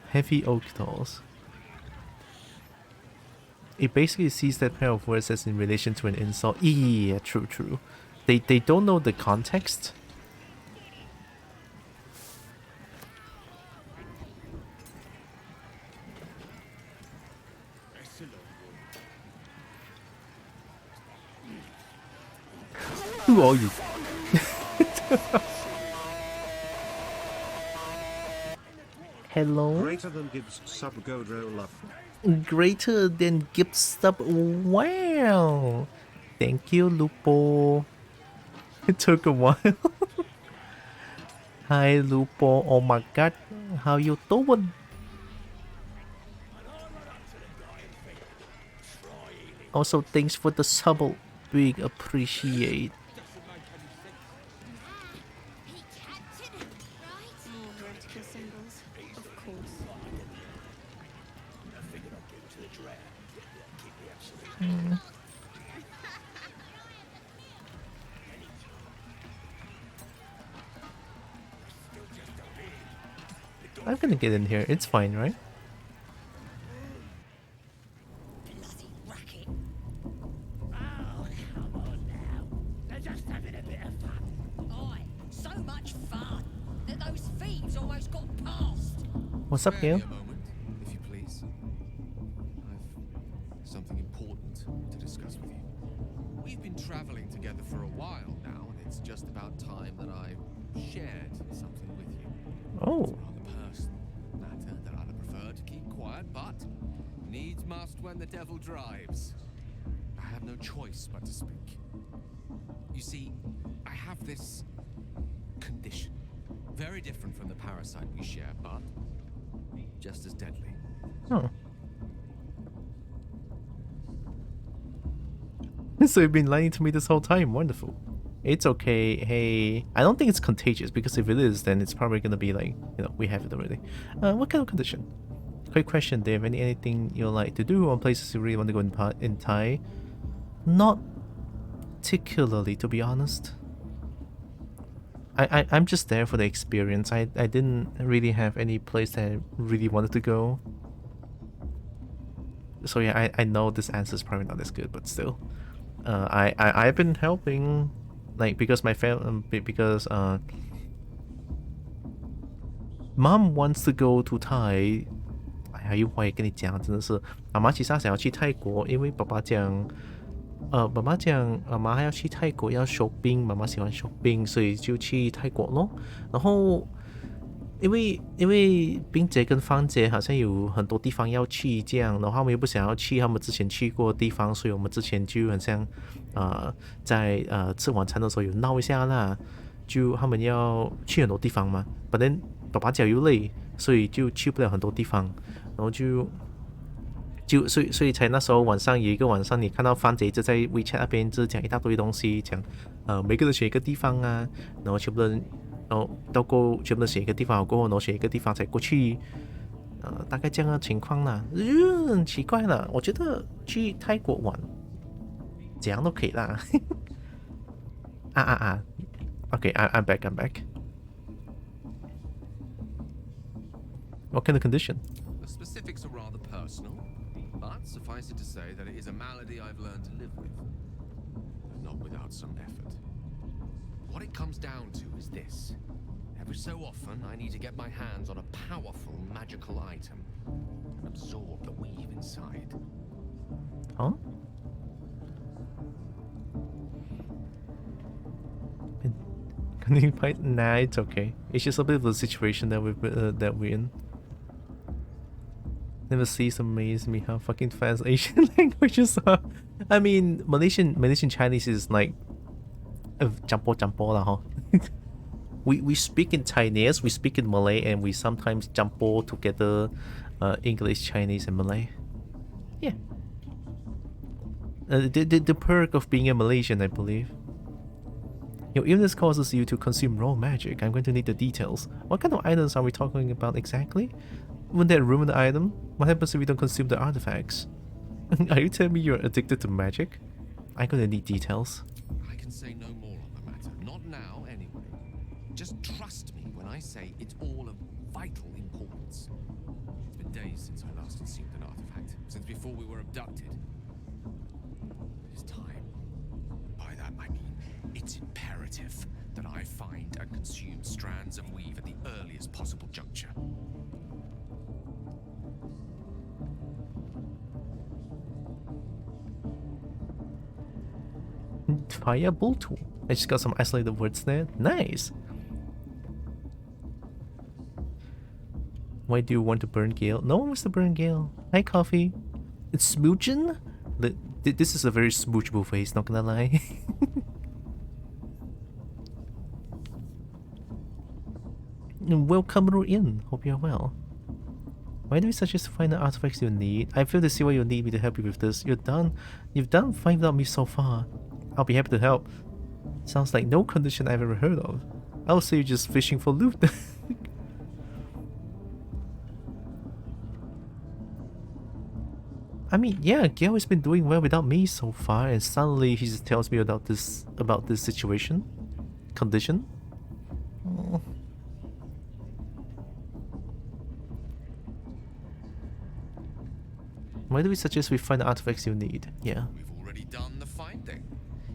Heavy oak dolls. It basically sees that pair of words as in relation to an insult. Yeah, true. They don't know the context. Who are you? Hello? Greater than gives sub Godro love. Greater than gift sub. Wow. Thank you, Lupo. It took a while. Hi, Lupo. Oh my god. How you doing? Also, thanks for the sub. Big appreciate. Vertical symbols, of course. I'm gonna get in here. It's fine, right? Oh, come on now. They're just having a bit of fun. Aye, so much fun that those thieves almost got past. What's up, Spare me Gail? a moment, if you please. I've something important to discuss with you. We've been traveling together for a while now, and it's just about time that I shared something with you. Oh. It's a rather personal matter that I'd have preferred to keep quiet, but needs must when the devil drives. I have no choice but to speak. You see, I have this condition. Very different from the parasite we share, but just as deadly. Oh. So you've been lying to me this whole time. Wonderful. It's okay. Hey, I don't think it's contagious, because if it is, then it's probably gonna be like, you know, we have it already. What kind of condition? Quick question, Dave. Anything you like to do, or places you really want to go in Thai? Not particularly, to be honest. I'm just there for the experience. I didn't really have any place that I really wanted to go. So yeah, I know this answer is probably not as good, but still, I've been helping, like, because my because Mom wants to go to Thai. 还有话也跟你讲，真的是妈妈其实她想要去泰国，因为爸爸讲，爸爸讲妈妈还要去泰国要 shopping， 妈妈喜欢 shopping， 所以就去泰国咯。然后因为冰姐跟芳姐好像有很多地方要去，这样，然后他们又不想要去他们之前去过的地方，所以我们之前就很像在吃晚餐的时候有闹一下啦，就他们要去很多地方嘛，但是爸爸脚又累，所以就去不了很多地方，然后所以才那时候晚上有一个晚上，你看到芳姐一直在 WeChat 那边就讲一大堆东西，讲每个人选一个地方啊，然后全部人。然后到过全部都选一个地方过后，然后选一个地方才过去，大概这样的情况啦。很奇怪了，我觉得去泰国玩，怎样都可以啦。Okay, I'm back. What kind of condition? The specifics are rather personal, but suffice it to say that it is a malady I've learned to live with, not without some effort. What it comes down to is this. Every so often, I need to get my hands on a powerful magical item and absorb the weave inside. Huh? Can you fight? Nah, it's okay. It's just a bit of a situation that we're in. Never cease to amaze me how fucking fast Asian languages are. I mean, Malaysian Chinese is like campur lah, huh? we speak in Chinese, we speak in Malay, and we sometimes campur together English, Chinese, and Malay. Yeah. The perk of being a Malaysian, I believe. Your illness causes you to consume raw magic. I'm going to need the details. What kind of items are we talking about exactly? Wouldn't that ruin the item? What happens if we don't consume the artifacts? Are you telling me you're addicted to magic? I'm going to need details. I can say no more on the matter. Not now, anyway. Just trust me when I say it's all of vital importance. It's been days since I last consumed an artifact. Since before we were abducted. It's time. By that I mean it's imperative that I find and consume strands of weave at the earliest possible juncture. Fire Baldur. I just got some isolated words there. Nice. Why do you want to burn Gale? No one wants to burn Gale. Hi, Coffee. It's smooching? This is a very smoochable face, not gonna lie. Welcome in. Hope you're well. Why do we suggest to find the artifacts you need? I fail to see what you need me to help you with this. You've done fine without me so far. I'll be happy to help. Sounds like no condition I've ever heard of. I'll say you're just fishing for loot. I mean, yeah, Gale has been doing well without me so far, and suddenly he just tells me about this situation, condition. Oh. Why do we suggest we find the artifacts you need? Yeah. We've already done the finding.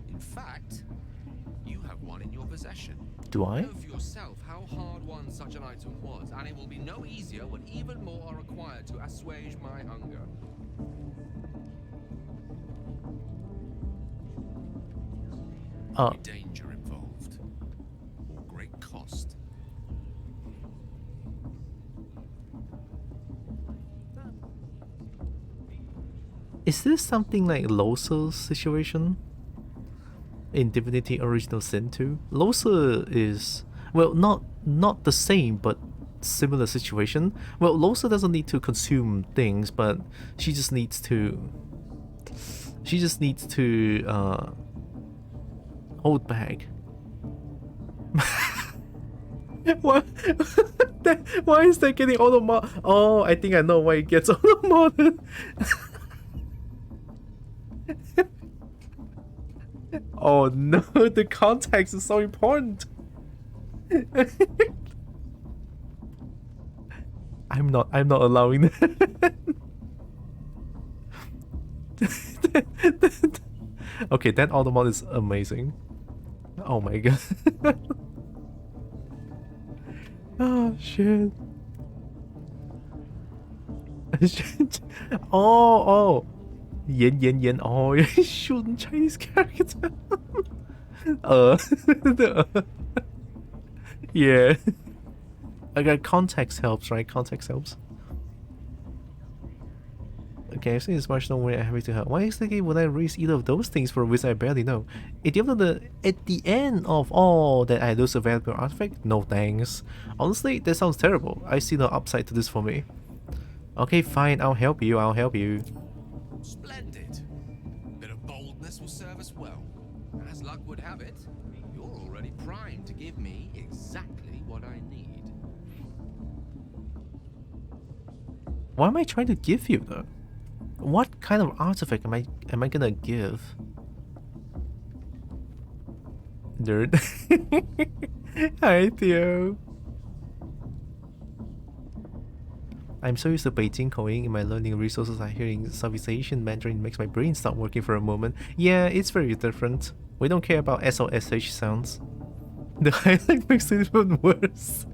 In fact, you have one in your possession. Do I? Know for yourself how hard won such an item was, and it will be no easier when even more are required to assuage my hunger. Danger involved, or great cost. Is this something like Losa's situation in Divinity Original Sin 2? Losa is, well, not the same, but similar situation. Well, Losa doesn't need to consume things, but she just needs to hold back. What? Why is that getting auto-mod? Oh, I think I know why it gets auto-modded. Oh no, the context is so important. I'm not allowing that. Okay, that Automon is amazing. Oh my god. Oh shit. Oh. Yen. Oh, you're shooting Chinese character. Yeah. I got context helps, right? Context helps. Okay, I've seen this much, don't worry, I'm happy to help. Why exactly would I raise either of those things for a reason I barely know? At the end of all that I lose a valuable artifact? No thanks. Honestly, that sounds terrible. I see no upside to this for me. Okay, fine, I'll help you. Splendid. Bit of boldness will serve us well. As luck would have it, you're already primed to give me exactly what I need. What am I trying to give you though? What kind of artifact am I gonna give? Nerd. Hi Theo. I'm so used to Beijing calling in my learning resources. I hearing Southeast Mandarin makes my brain stop working for a moment. Yeah, it's very different. We don't care about SOSH sounds. The highlight makes it even worse.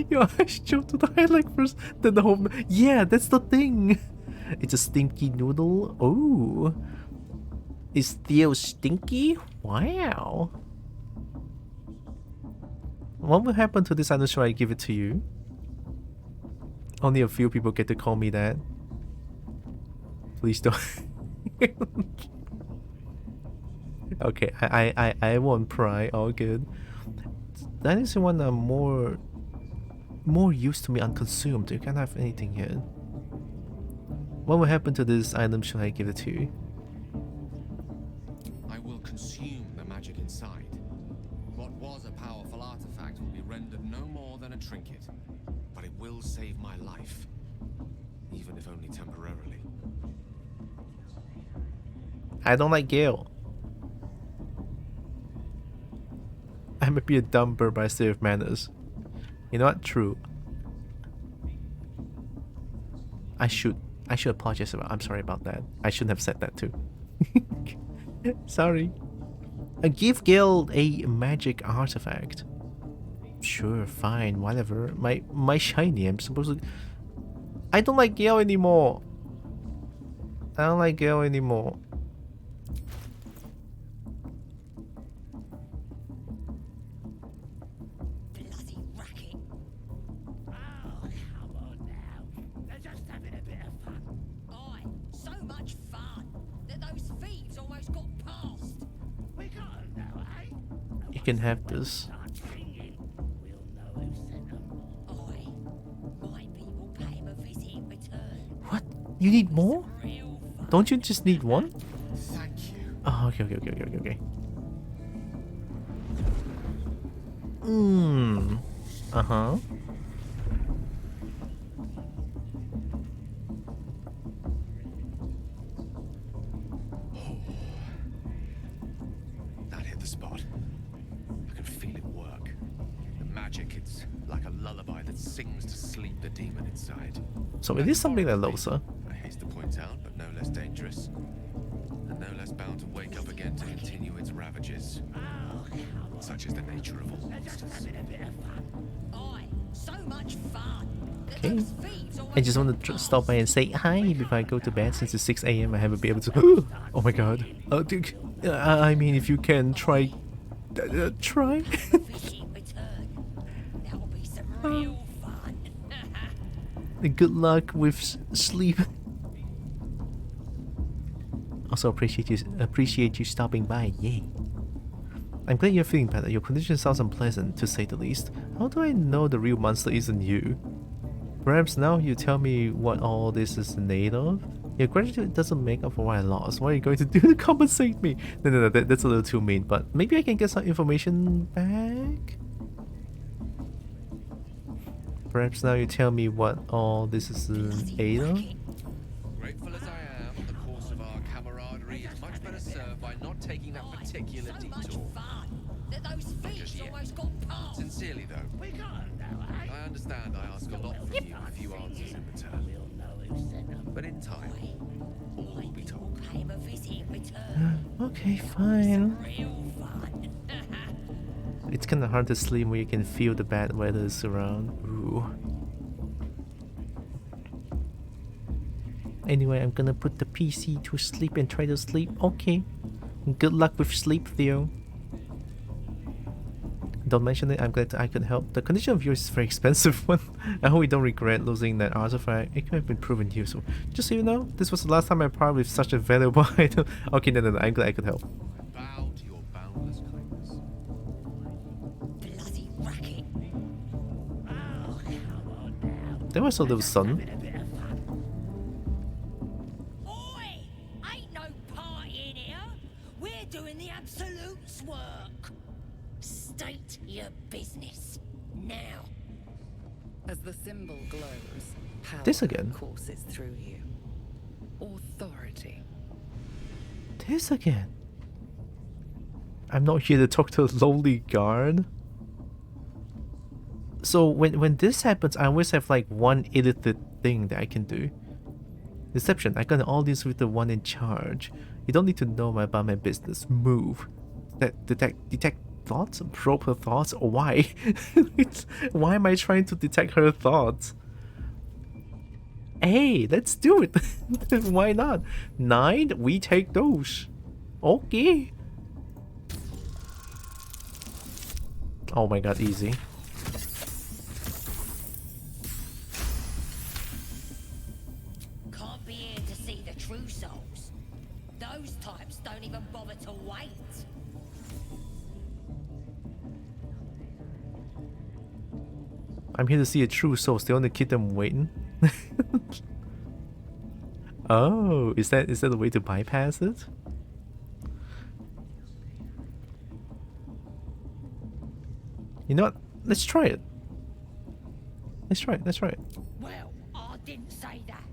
Your eyes jump to the highlight first, then the whole. Yeah, that's the thing. It's a stinky noodle. Oh, is Theo stinky? Wow. What will happen to this item should I give it to you? Only a few people get to call me that. Please don't. Okay, I won't pry. All good. That is the one I'm more used to me unconsumed. You can't have anything here. What will happen to this item should I give it to you? I will consume the magic inside. What was a powerful artifact will be rendered no more than a trinket. But it will save my life. Even if only temporarily. I don't like Gale. I might be a dumb bird, but I still have manners. You know what? True. I should apologize about. I'm sorry about that. I shouldn't have said that too. Sorry. Give Gale a magic artifact. Sure, fine, whatever. My shiny. I'm supposed to. I don't like Gale anymore. I don't like Gale anymore. You can have this. What? You need more? Don't you just need one? Thank you. Oh, okay. Uh-huh. That hit the spot. I can feel it work. The magic, it's like a lullaby that sings to sleep the demon inside. So it is something that Losa. I haste to point out, but no less dangerous. And no less bound to wake up again to continue its ravages. Such is the nature of all monsters. So much fun. Okay. I just want to stop by and say hi before I go to bed since it's 6 AM. I haven't been able to. Oh my god. I mean, if you can try. Try. Good luck with sleep. Also appreciate you stopping by. Yay. I'm glad you're feeling better. Your condition sounds unpleasant, to say the least. How do I know the real monster isn't you? Perhaps now you tell me what all this is made of? Your gratitude doesn't make up for what I lost. What are you going to do to compensate me? No, that's a little too mean, but maybe I can get some information back? Perhaps now you tell me what all this is made of? Grateful as I am, the course of our camaraderie is much better served by not taking that particular detour. that those thieves almost got past. Sincerely, though, We got 'em though, eh? I understand I ask a lot from you with few answers in return. We'll know who sent 'em. But in time, all will be told. Pay him a visit in return. Okay, fine. Real fun. It's kind of hard to sleep when you can feel the bad weather around. Ooh. Anyway, I'm gonna put the PC to sleep and try to sleep. Okay. Good luck with sleep, Theo. Don't mention it, I'm glad I could help. The condition of yours is a very expensive one. I hope you don't regret losing that artifact. It could have been proven useful. Just so you know, this was the last time I parted with such a valuable item. Okay, no, I'm glad I could help. Bow to your boundless kindness. Bloody racket. Oh, come on now. There was a little sun. Having a bit of fun. Oi! Ain't no party in here. We're doing the Absolute's work. State your business. Now. As the symbol glows, power This again. courses through you. Authority. This again. I'm not here to talk to a lowly guard. So when this happens, I always have like one illithid thing that I can do. Deception. I got all these with the one in charge. You don't need to know about my business. Move. Detect thoughts? Probe her thoughts? Why? Why am I trying to detect her thoughts? Hey, let's do it. Why not? 9, we take those. Okay. Oh my god, easy. Can't be here to see the true souls. Those types don't even bother to wait. I'm here to see a true soul. They want to keep them waiting. Oh, is that a way to bypass it? You know what? Let's try it. Let's try it. Well, I didn't say that.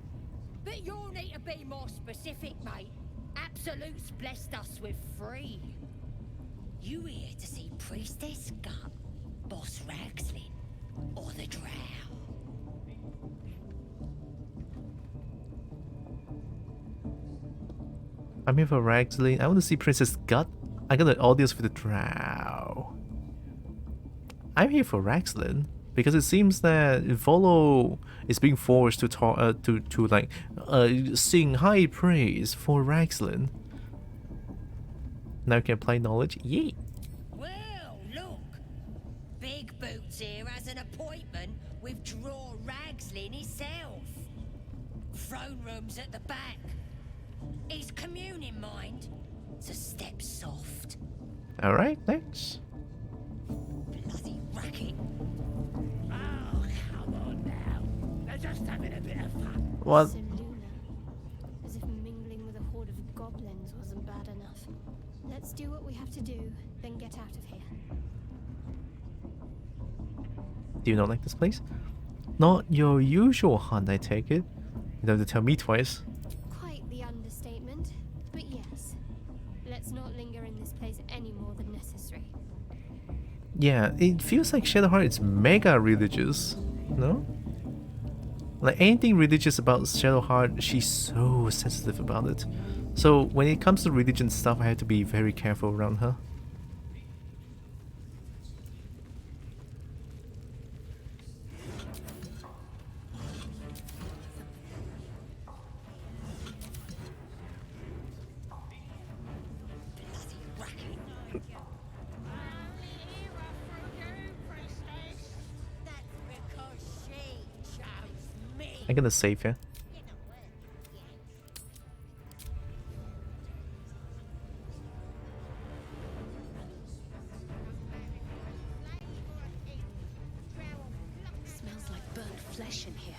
But you'll need to be more specific, mate. Absolute's blessed us with 3. You here to see Priestess Gut, Boss Ragslin, or the Drow? I'm here for Ragslin. I want to see Princess Gut. I got an audience for the Drow. I'm here for Ragslin because it seems that Volo is being forced to talk sing high praise for Ragslin. Now I can apply knowledge. Yay! Well, look. Big Boots here has an appointment with Draw Ragslin himself. Throne room's at the back. He's communing, mind. So step soft. Alright, thanks. Bloody racket. Oh, come on now. They're just having a bit of fun. What? So Luna, as if mingling with a horde of goblins wasn't bad enough. Let's do what we have to do, then get out of here. Do you not like this place? Not your usual hunt, I take it. You don't have to tell me twice. Quite the understatement, but yes. Let's not linger in this place any more than necessary. Yeah, it feels like Shadowheart is mega religious, no? Like anything religious about Shadowheart, she's so sensitive about it. So when it comes to religion stuff, I have to be very careful around her. I'm gonna save here. Smells like burnt flesh in here.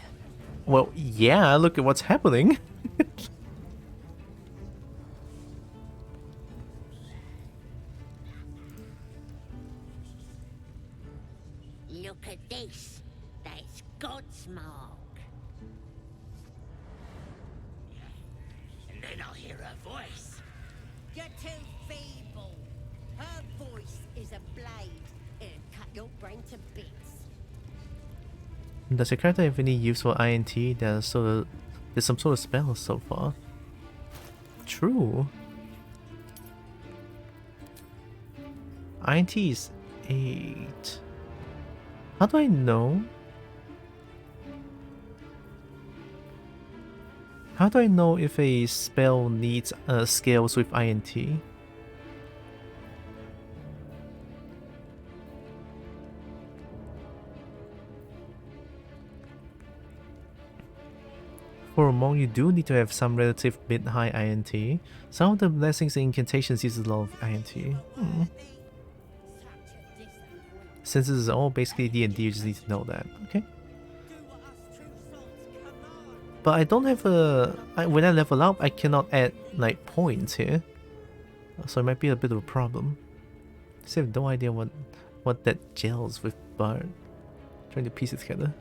Well, yeah, look at what's happening. Look at this. That's God's mark. And then I'll hear her voice. You're too feeble. Her voice is a blade. It'll cut your brain to bits. Does your character have any use for INT? There's some sort of spell so far. True. INT is 8. How do I know? How do I know if a spell needs scales with INT? For a monk, you do need to have some relative mid-high INT. Some of the blessings and incantations use a lot of INT. Since this is all basically D&D, you just need to know that, okay? But I don't have when I level up, I cannot add like points here. So it might be a bit of a problem. I have no idea what that gels with Bard. Trying to piece it together.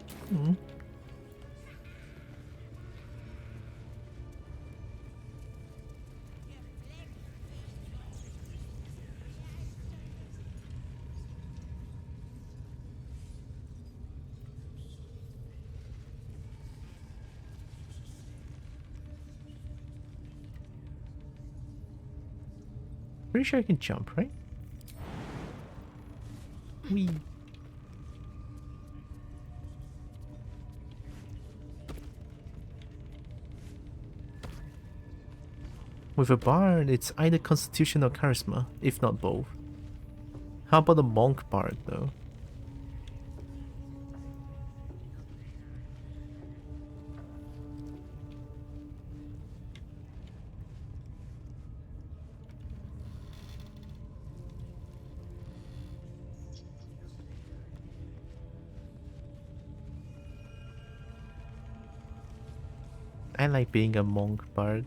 Pretty sure I can jump, right? Whee. With a bard, it's either constitution or charisma, if not both. How about the monk bard, though? I like being a monk bard.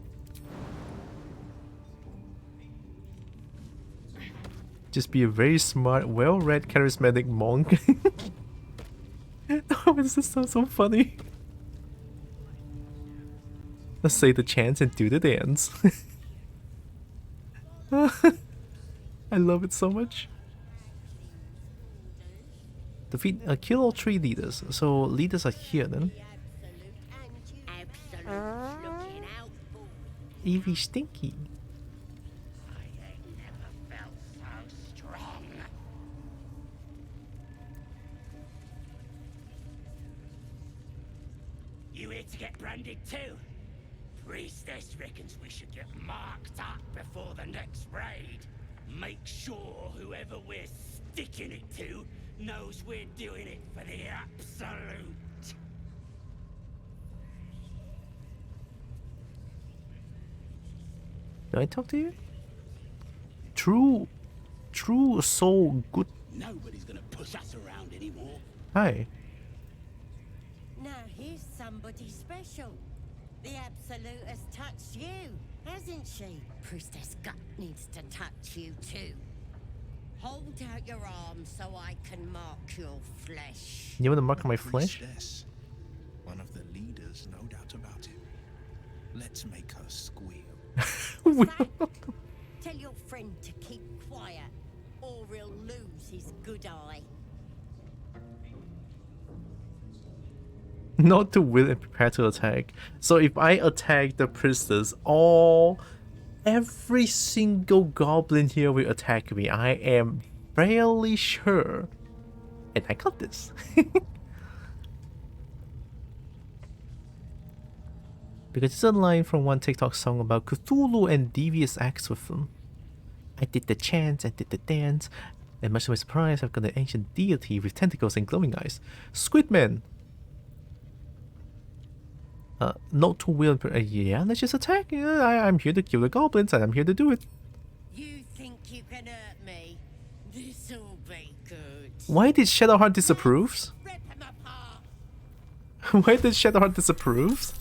Just be a very smart, well-read, charismatic monk. Oh, this sounds so funny. Let's say the chants and do the dance. I love it so much. Defeat, kill all 3 leaders. So leaders are here then. Evie Stinky. You here to get branded too? Priestess reckons we should get marked up before the next raid. Make sure whoever we're sticking it to knows we're doing it for the absolute. Did I talk to you? True soul good. Nobody's gonna push us around anymore. Hi. Now here's somebody special. The Absolute has touched you, hasn't she? Priestess Gut needs to touch you too. Hold out your arms so I can mark your flesh. You want to mark my flesh? Priestess. One of the leaders, no doubt about it. Let's make her squeal. Tell your friend to keep quiet, or he'll lose his good eye. Not to will and prepare to attack. So if I attack the priestess, every single goblin here will attack me. I am fairly sure. And I got this. Because it's a line from one TikTok song about Cthulhu and devious acts with them. I did the chants, I did the dance, and much to my surprise, I've got an ancient deity with tentacles and glowing eyes. Squidman! Not to will. Yeah, let's just attack. I'm here to kill the goblins, and I'm here to do it. You think you can hurt me? This'll be good. Why did Shadowheart disapproves? Rip him apart. Why did Shadowheart disapproves?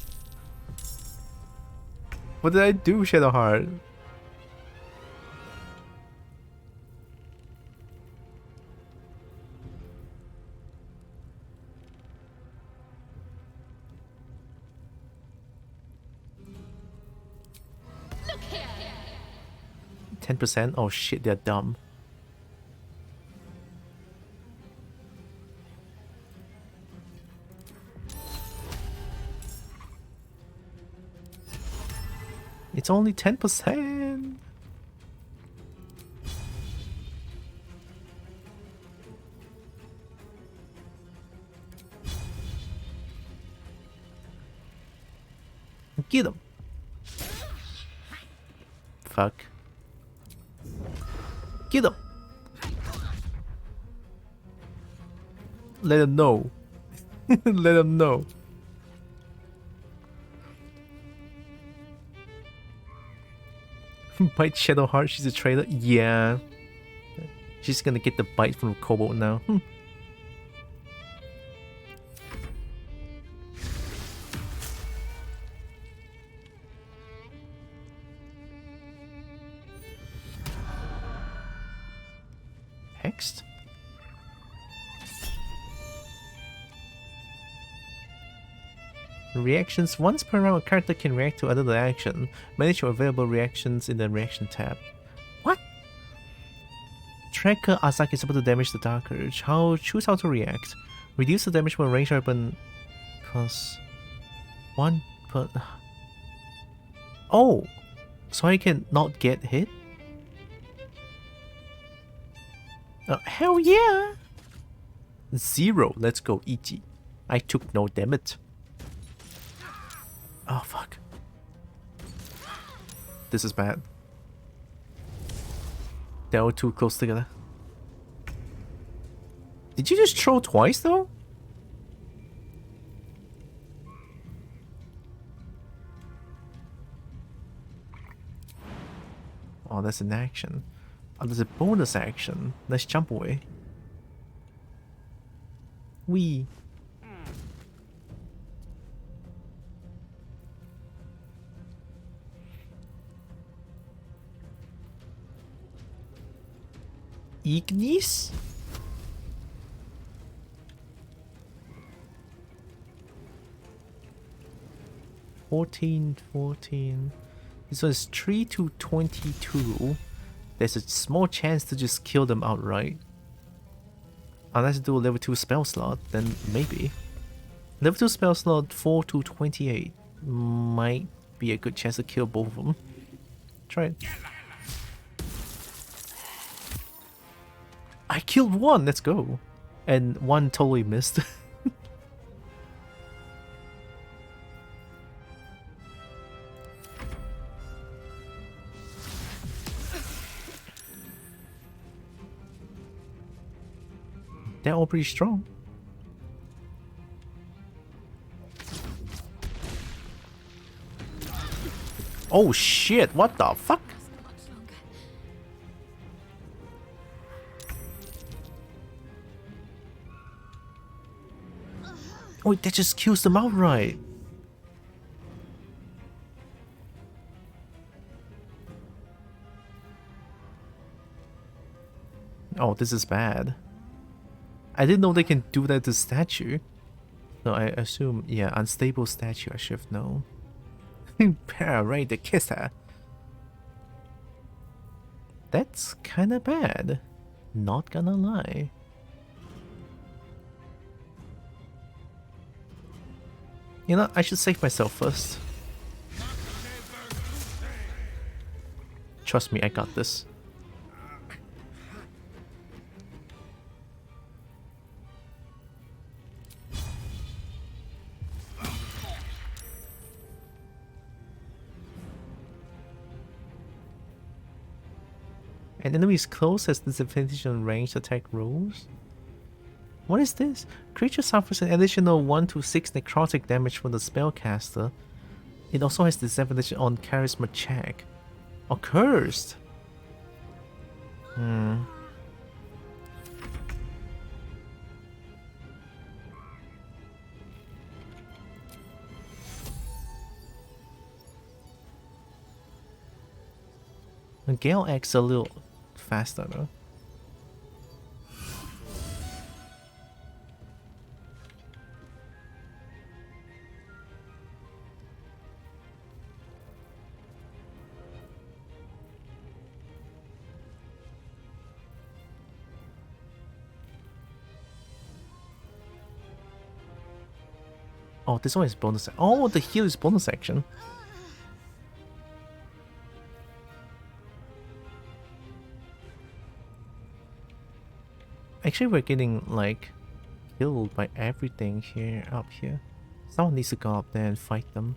What did I do, Shadowheart? Look here. 10%? Oh shit, they're dumb. It's only 10%. Get him. Fuck. Get him. Let him know. Let him know. Bite Shadowheart, she's a traitor? Yeah. She's gonna get the bite from Kobold now. Hexed? Reactions. Once per round, a character can react to another action. Manage your available reactions in the reaction tab. What? Tracker Asaki is able to damage the Dark Urge. Choose how to react. Reduce the damage when range weapon plus 1 per... Oh! So I can not get hit? Hell yeah! 0. Let's go, EG. I took no damage. Oh, fuck. This is bad. They were too close together. Did you just throw twice, though? Oh, that's an action. Oh, there's a bonus action. Let's jump away. Wee. Ignis? $14. This one is 3 to 22. There's a small chance to just kill them outright. Unless you do a level 2 spell slot, then maybe. Level 2 spell slot 4 to 28. Might be a good chance to kill both of them. Try it. I killed one, let's go. And one totally missed. They're all pretty strong. Oh shit, what the fuck? Oh, that just kills them outright. Oh, this is bad. I didn't know they can do that to statue. No, I assume, yeah, unstable statue I should have known. Parade the kisser. That's kinda bad. Not gonna lie. You know, I should save myself first. Trust me, I got this. An enemy's close has disadvantage on ranged attack rolls. What is this? Creature suffers an additional 1 to 6 necrotic damage from the spellcaster. It also has disadvantage on charisma check. Or cursed. Gale acts a little faster though. Oh, this one is bonus. Oh, the heal is bonus action. Actually, we're getting like killed by everything here up here. Someone needs to go up there and fight them.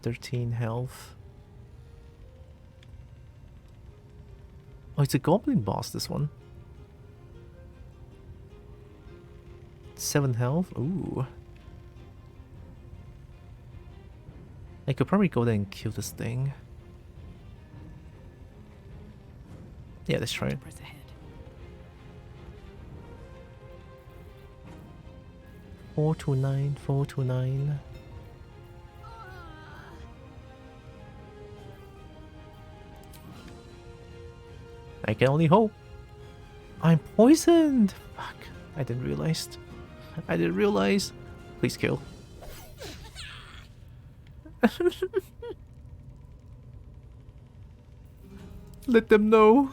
13 health. Oh, it's a goblin boss, this one. 7 health. Ooh. I could probably go there and kill this thing. Yeah, let's try it. 429, 429. I can only hope. I'm poisoned. Fuck. I didn't realize. I didn't realize. Please kill. Let them know.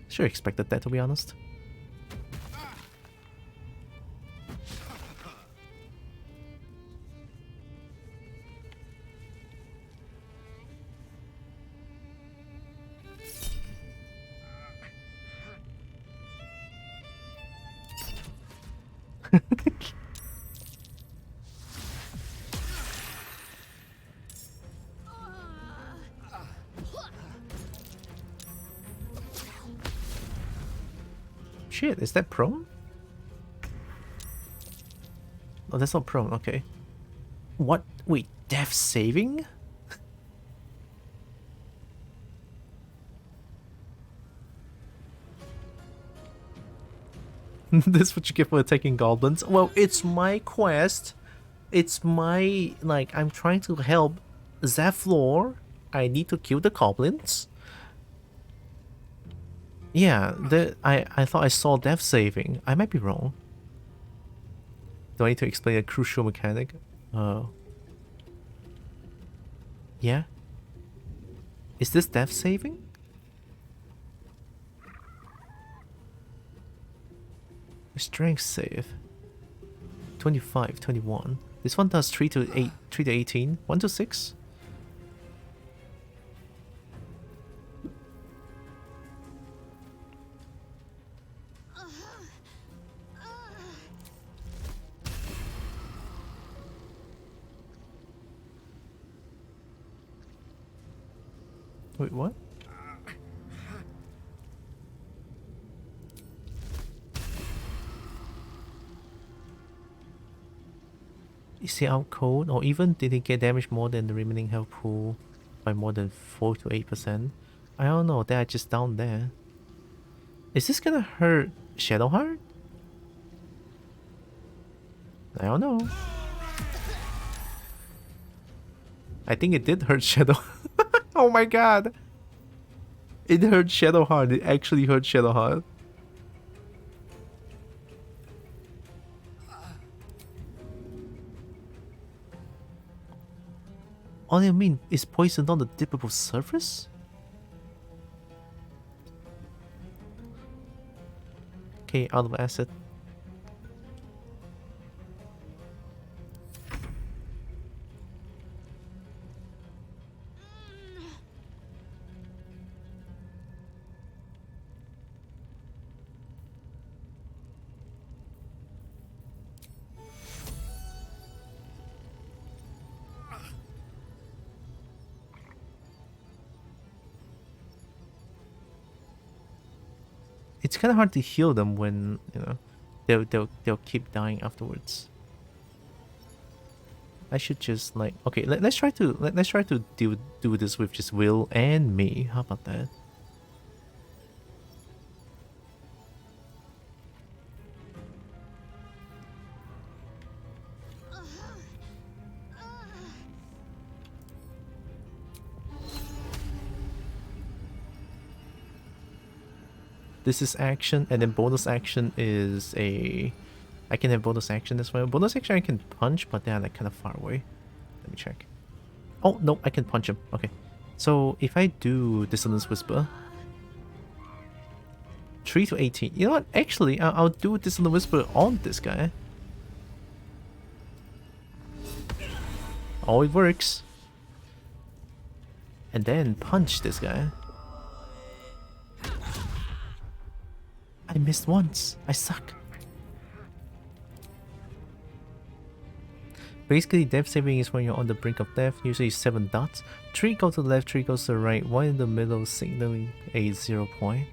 Sure expected that, to be honest. Shit, is that prone? Oh, that's not prone, okay. What? Wait, death saving? This is what you get for attacking goblins? Well, it's my quest. It's my, like, I'm trying to help Zephlor. I need to kill the goblins. Yeah, I thought I saw death saving. I might be wrong. Do I need to explain a crucial mechanic? Yeah? Is this death saving? Strength save. 25, 21. This one does 3 to 8, 3 to 18, 1 to 6. Wait, what? Is he out cold, or even did he get damaged more than the remaining health pool by more than 4 to 8%? I don't know, they are just down there. Is this gonna hurt Shadowheart? I don't know. I think it did hurt Shadow. Oh my god! It hurt Shadowheart, it actually hurt Shadowheart. All I mean is poisoned on the dippable surface? Okay, out of acid. It's kind of hard to heal them when, you know, they'll keep dying afterwards. I should just like, okay, let's try to do this with just Will and me. How about that? This is action, and then bonus action is a... I can have bonus action as well. Bonus action I can punch, but they're like kind of far away. Let me check. Oh, no, I can punch him. Okay. So if I do Dissonance Whisper... 3 to 18. You know what? Actually, I'll do Dissonance Whisper on this guy. Oh, it works. And then punch this guy. I missed once. I suck. Basically, death saving is when you're on the brink of death, usually 7 dots. 3 go to the left, 3 goes to the right, 1 in the middle, signaling a 0 point.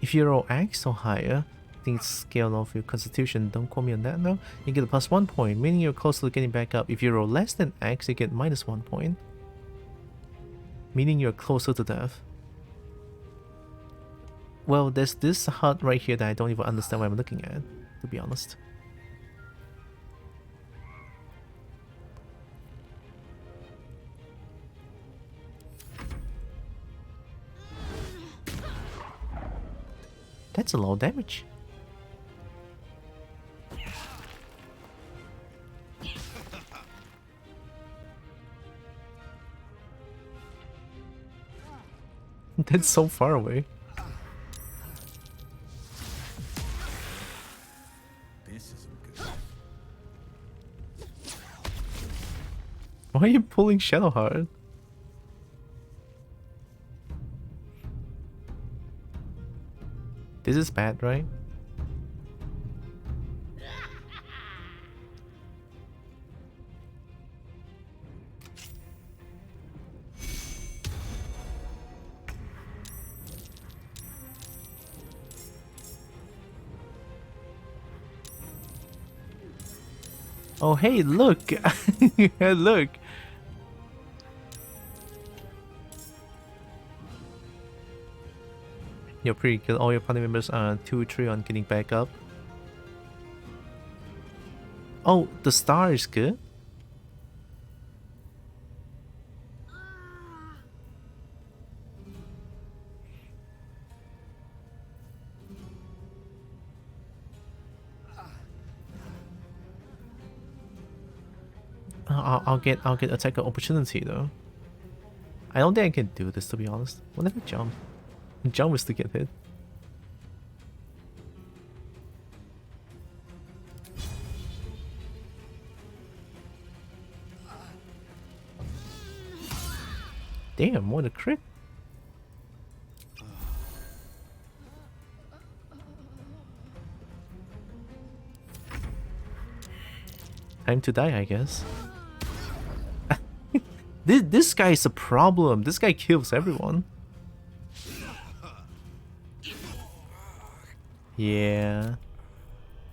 If you roll X or higher, I think it's scaled off your constitution, don't quote me on that now, you get a +1 point, meaning you're close to getting back up. If you roll less than X, you get -1 point, meaning you're closer to death. Well, there's this HUD right here that I don't even understand what I'm looking at, to be honest. That's a lot of damage. That's so far away. This isn't good. Why are you pulling Shadowheart? This is bad, right? Oh hey, look! Look! You're pretty good. All your party members are 2-3 on getting back up. Oh, the star is good? I'll get attack opportunity though. I don't think I can do this, to be honest. What if I jump? Jump is to get hit. Damn, what a crit. Time to die, I guess. This guy is a problem. This guy kills everyone. Yeah.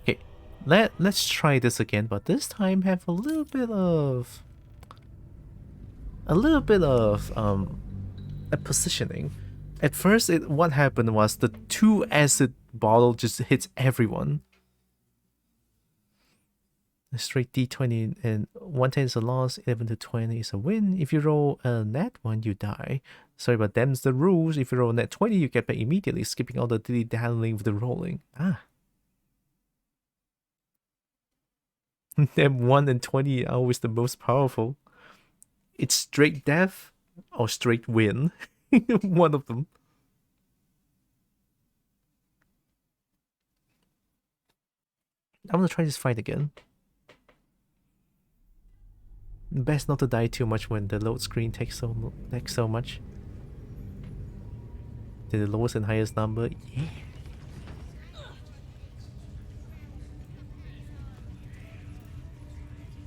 Okay, let's try this again, but this time have a little bit of a positioning. At first, what happened was the 2 acid bottle just hits everyone. A straight D20 and 110 is a loss, 11 to 20 is a win. If you roll a nat 1, you die. Sorry, but them's the rules. If you roll a nat 20, you get back immediately, skipping all the dilly-dallying with the rolling. Ah. Them 1 and 20 are always the most powerful. It's straight death or straight win. One of them. I'm gonna try this fight again. Best not to die too much when the load screen takes so much. Did the lowest and highest number? Yeah.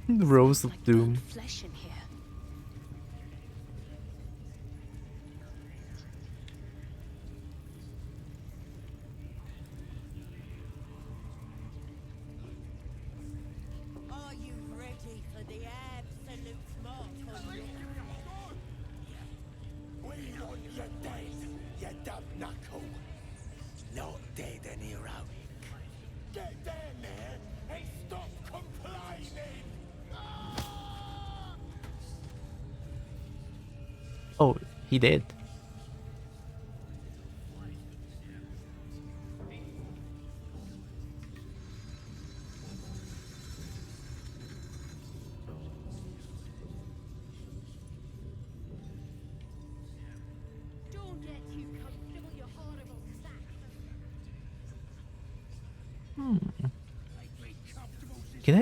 Rose of Doom. Flesh in here. Are you ready for the absolute mark on you? We want you dead, you dumb knuckle. Not dead and heroic. Get down there and stop complaining! Oh, he did. Don't get too comfortable, you horrible Can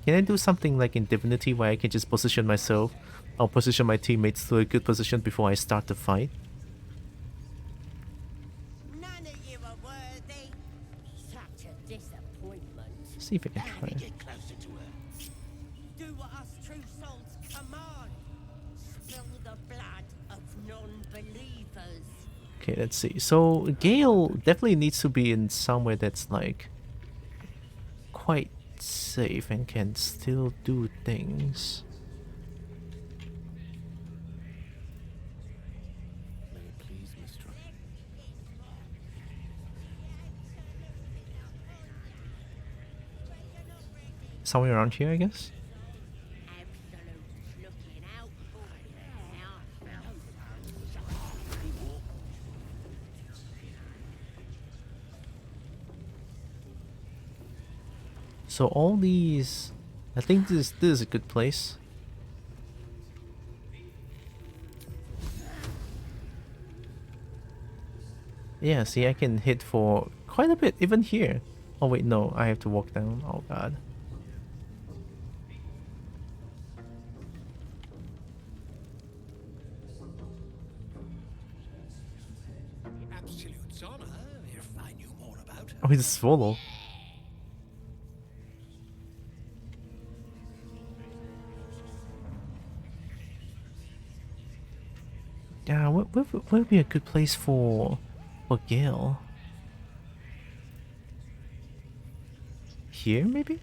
I do something like in Divinity where I can just position myself or position my teammates to a good position before I start the fight? None of you are worthy. Such a disappointment. See if I can try it. Get closer to her. Do what us true souls command. Spill the blood of non-believers. Okay, let's see. So Gale definitely needs to be in somewhere that's like quite safe and can still do things. Somewhere around here, I guess. So all these, I think this is a good place. Yeah, see, I can hit for quite a bit even here. Oh wait, no, I have to walk down. Oh god. Absolute honor, if I knew more about her. Oh, he's a swallow. Yeah, what would be a good place for Gale? Here, maybe?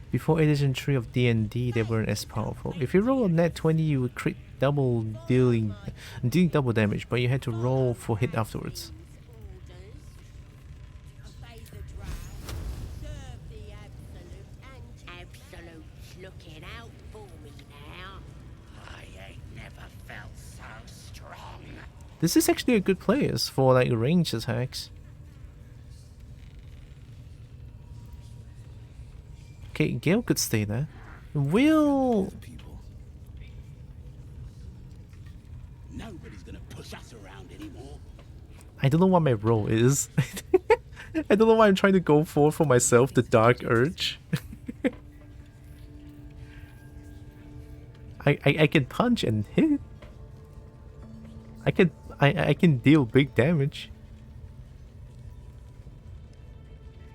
Before edition 3 of D&D, they weren't as powerful. If you roll a net 20, you would crit double dealing double damage, but you had to roll for hit afterwards. Absolute's looking out for me now. I ain't never felt so strong. This is actually a good place for like ranged attacks. Okay, Gale could stay there. Will Nobody's gonna push us around anymore. I don't know what my role is. I don't know why I'm trying to go for myself, the Dark Urge. I can punch and hit. I can deal big damage.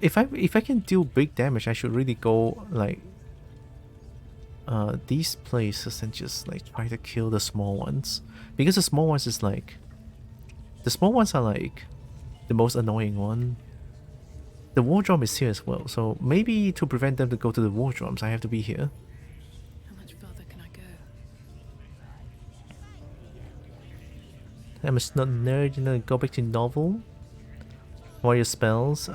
If I can deal big damage, I should really go like these places and just like try to kill the small ones, because the small ones is like are like the most annoying one. The war drum is here as well, so maybe to prevent them to go to the war drums, I have to be here. How much further can I go? I'm a snot nerd, you know, go back to novel. Warrior spells.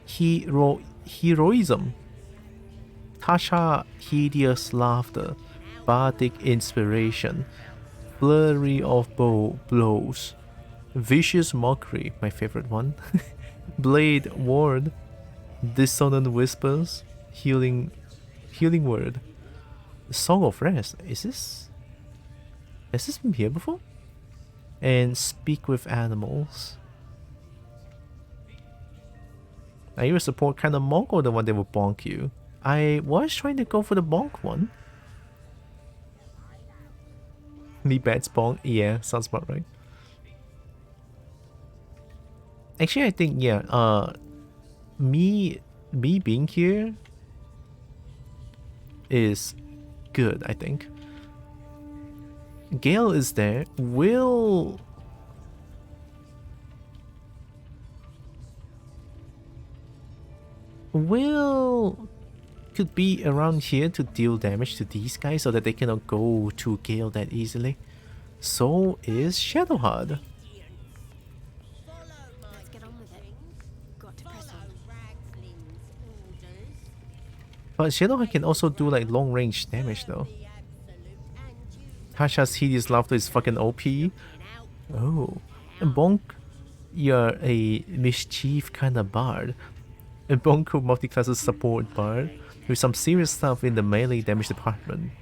Heroism. Tasha, hideous laughter. Bardic inspiration. Flurry of blows. Vicious mockery, my favorite one. Blade ward. Dissonant whispers. Healing word. Song of rest. Has this been here before? And speak with animals. Are you a support kind of monk or the one that will bonk you? I was trying to go for the bonk one. Me bats bonk. Yeah, sounds about right. Actually, I think yeah. Me being here is good. I think. Gale is there. Will could be around here to deal damage to these guys so that they cannot go to Gale that easily. So is Shadowheart. Let's get on with it. Got to press on. But Shadowheart can also do like long range damage though. Tasha's hideous laughter is fucking OP. Oh. And Bonk, you're a mischief kind of bard. And Bonko multi-classes support bard with some serious stuff in the melee damage department.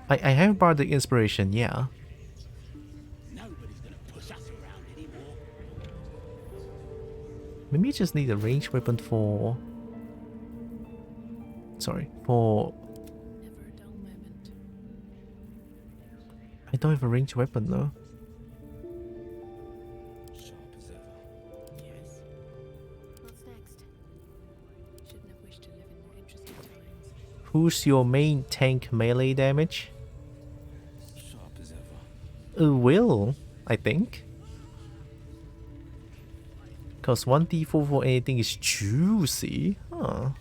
I have bardic inspiration, yeah. Nobody's gonna Maybe I just need a ranged weapon for... Sorry, for... I don't have a ranged weapon though. Who's your main tank melee damage? Will, I think. Because 1d4 for anything is juicy. Huh.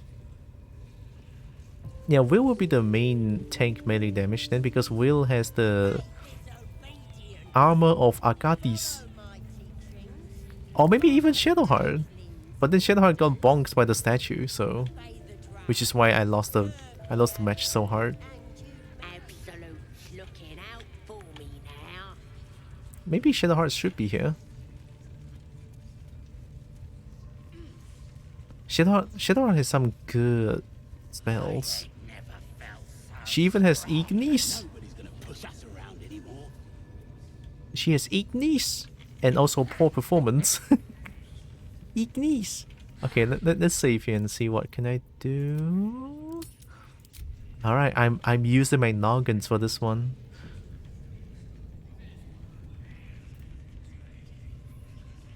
Yeah, Will be the main tank melee damage then, because Will has the armor of Agatis. Or maybe even Shadowheart. But then Shadowheart got bonked by the statue, so... Which is why I lost the match so hard. Maybe Shadowheart should be here. Shadowheart has some good spells. She even has Ignis. She has Ignis. And also poor performance. Ignis. Okay, let's save here and see what can I do. Alright, I'm using my noggins for this one.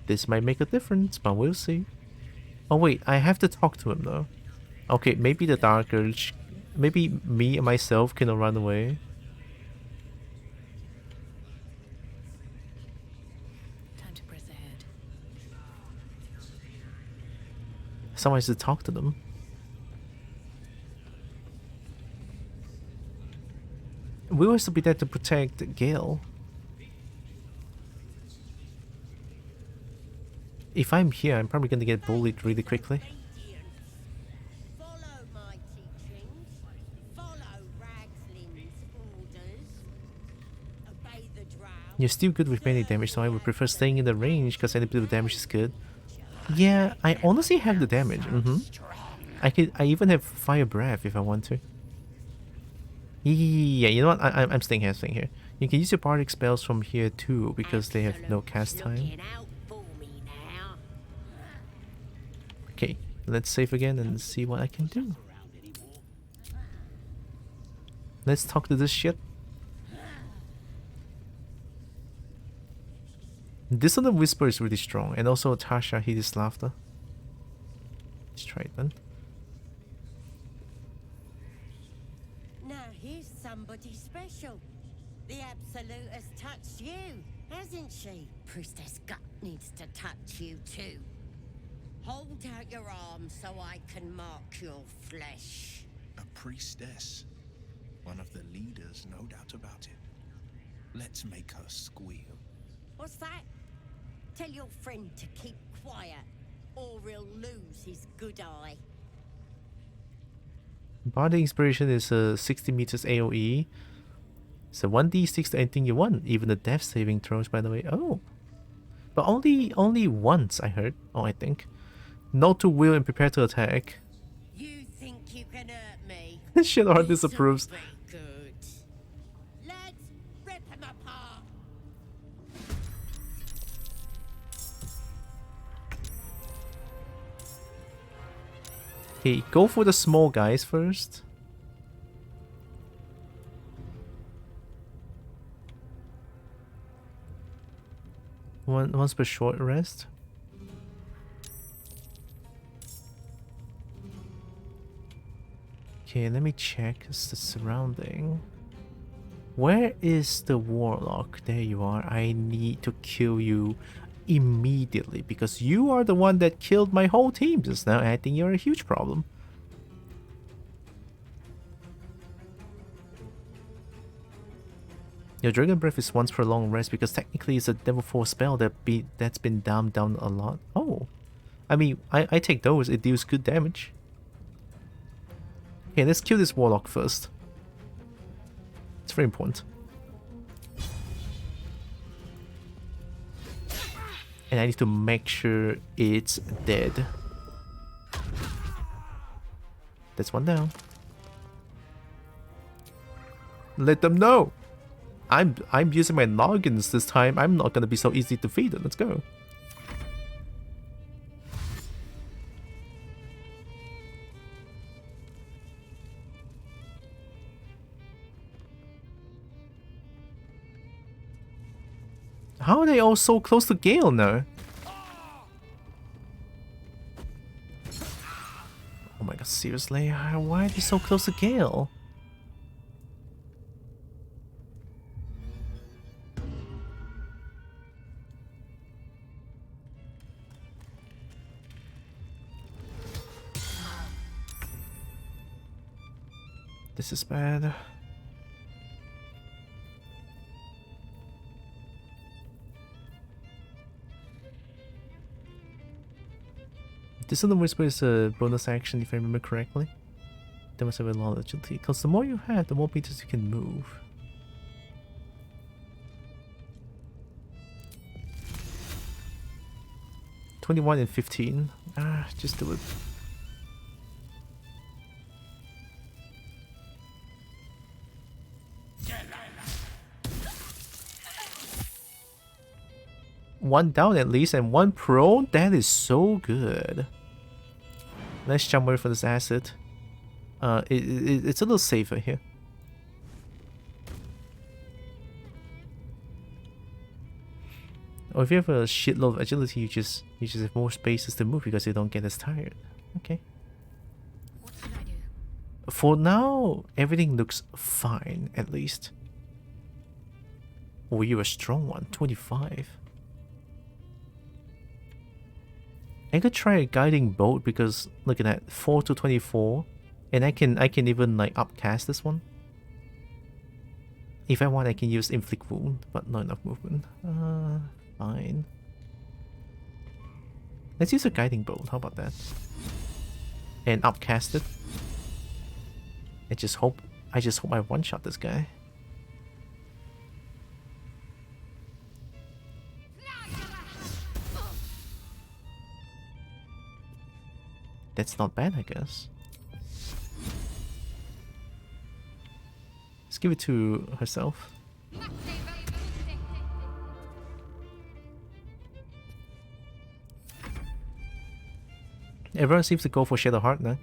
This might make a difference, but we'll see. Oh wait, I have to talk to him though. Okay, maybe the Dark Urge... Maybe me and myself can run away. Time to press ahead. Someone has to talk to them. We will still be there to protect Gale. If I'm here, I'm probably gonna get bullied really quickly. You're still good with melee damage, so I would prefer staying in the range because any bit of damage is good. Yeah, I honestly have the damage. I even have fire breath if I want to. Yeah, you know what? I'm staying here. You can use your bardic spells from here too because they have no cast time. Okay, let's save again and see what I can do. Let's talk to this shit. Dissonant Whisper is really strong, and also Tasha Hideous Laughter. Let's try it then. Now here's somebody special. The Absolute has touched you, hasn't she? Priestess Gut needs to touch you too. Hold out your arms so I can mark your flesh. A priestess. One of the leaders, no doubt about it. Let's make her squeal. What's that? Tell your friend to keep quiet, or he'll lose his good eye. Bardic Inspiration is 60 meters AoE. So 1d6 to anything you want, even the death saving throws, by the way. Oh, but only once I heard. Oh, I think. Not to will and prepare to attack. You think you can hurt me? Shadowheart disapproves. Good. Let's rip him apart. Okay, go for the small guys first. Once per short rest. Okay, let me check the surrounding. Where is the warlock? There you are. I need to kill you immediately because you are the one that killed my whole team just now, and I think you're a huge problem. Your Dragon Breath is once per long rest because technically it's a Devil Force spell that's been dumbed down a lot. Oh, I mean, I take those. It deals good damage. Okay, let's kill this warlock first. It's very important. And I need to make sure it's dead. That's one down. Let them know. I'm using my noggins this time. I'm not gonna be so easy defeated. Let's go. How are they all so close to Gale now? Oh my god, seriously? Why are they so close to Gale? This is bad. Dissident Whisper is a bonus action if I remember correctly. That must have a lot of agility, because the more you have, the more meters you can move. $21 and $15. Ah, just do it. One down at least and one prone? That is so good. Let's jump away from this acid. It's a little safer here. Or if you have a shitload of agility, you just have more spaces to move because you don't get as tired. Okay. What should I do? For now, everything looks fine, at least. Oh, you're a strong one. 25. I could try a guiding bolt because look at that, 4 to 24, and I can even like upcast this one. If I want, I can use inflict wound, but not enough movement. Fine. Let's use a guiding bolt. How about that? And upcast it. I just hope I one shot this guy. That's not bad, I guess. Let's give it to herself. Everyone seems to go for Shadow Heart now.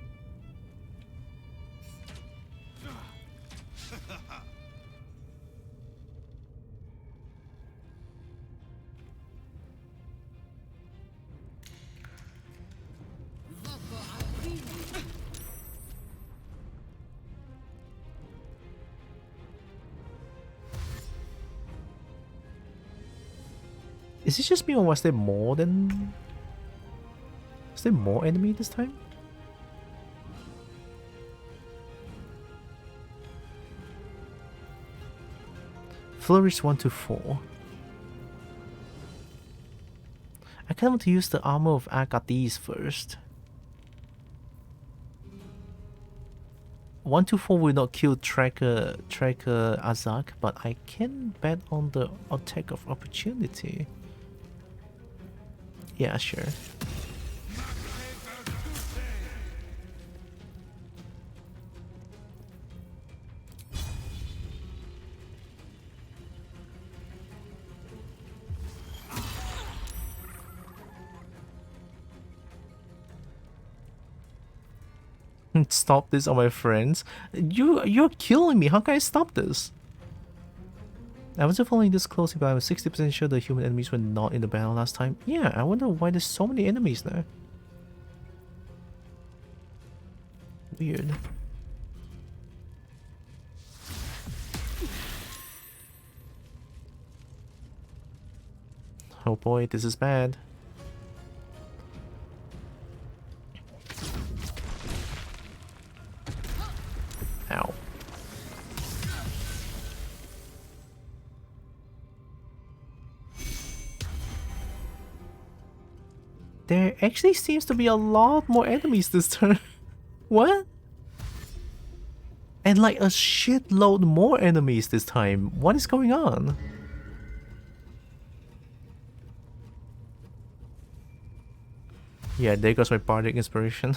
Is it just me or was there more than... Is there more enemy this time? Flourish 1 to 4. I kind of want to use the armor of Agathis first. 1 to 4 will not kill Tracker Azak, but I can bet on the attack of opportunity. Yeah, sure. Stop this, all my friends. You're killing me. How can I stop this? I wasn't following this closely, but I was 60% sure the human enemies were not in the battle last time. Yeah, I wonder why there's so many enemies now. Weird. Oh boy, this is bad. Ow. There actually seems to be a lot more enemies this turn. What? And like a shitload more enemies this time. What is going on? Yeah, there goes my bardic inspiration.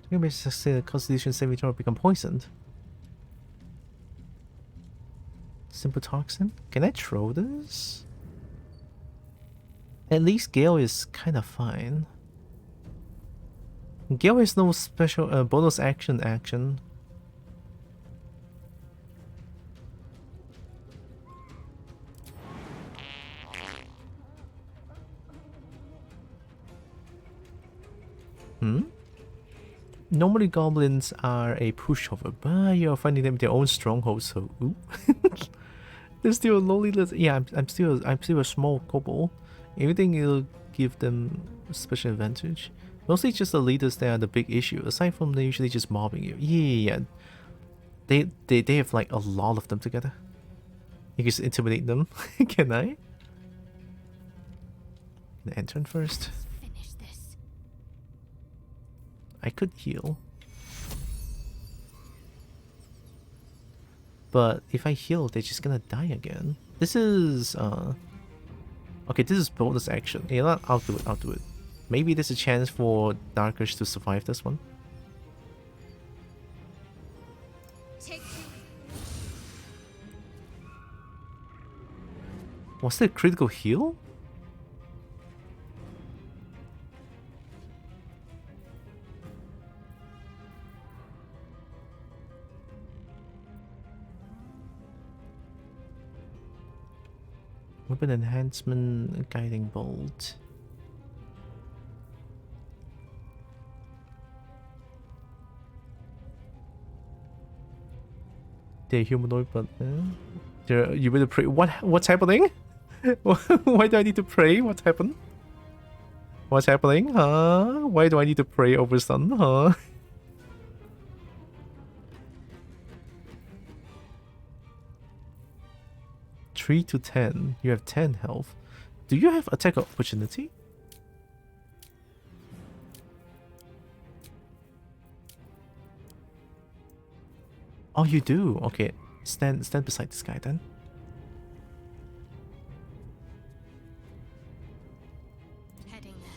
You may succeed a Constitution saving throw become poisoned. Simple toxin? Can I throw this? At least Gale is kind of fine. Gale has no special bonus action. Normally goblins are a pushover, but you're finding them their own stronghold, so ooh. They're still a lowly little. Yeah, I'm still a small kobold. Everything will give them special advantage. Mostly just the leaders that are the big issue. Aside from they usually just mobbing you. Yeah. They have like a lot of them together. You can just intimidate them. Can I? Can I enter first? Finish this. I could heal. But if I heal, they're just gonna die again. This is okay, this is bonus action. You know what? I'll do it. Maybe there's a chance for Darkers to survive this one. Was there a critical heal? Weapon enhancement, guiding bolt. They're humanoid, but you better pray. What's happening? Why do I need to pray? What's happened? What's happening? Huh? Why do I need to pray over sun? Huh? Three to 10. You have 10 health. Do you have attack opportunity? Oh, you do. Okay, stand beside this guy then. Heading there.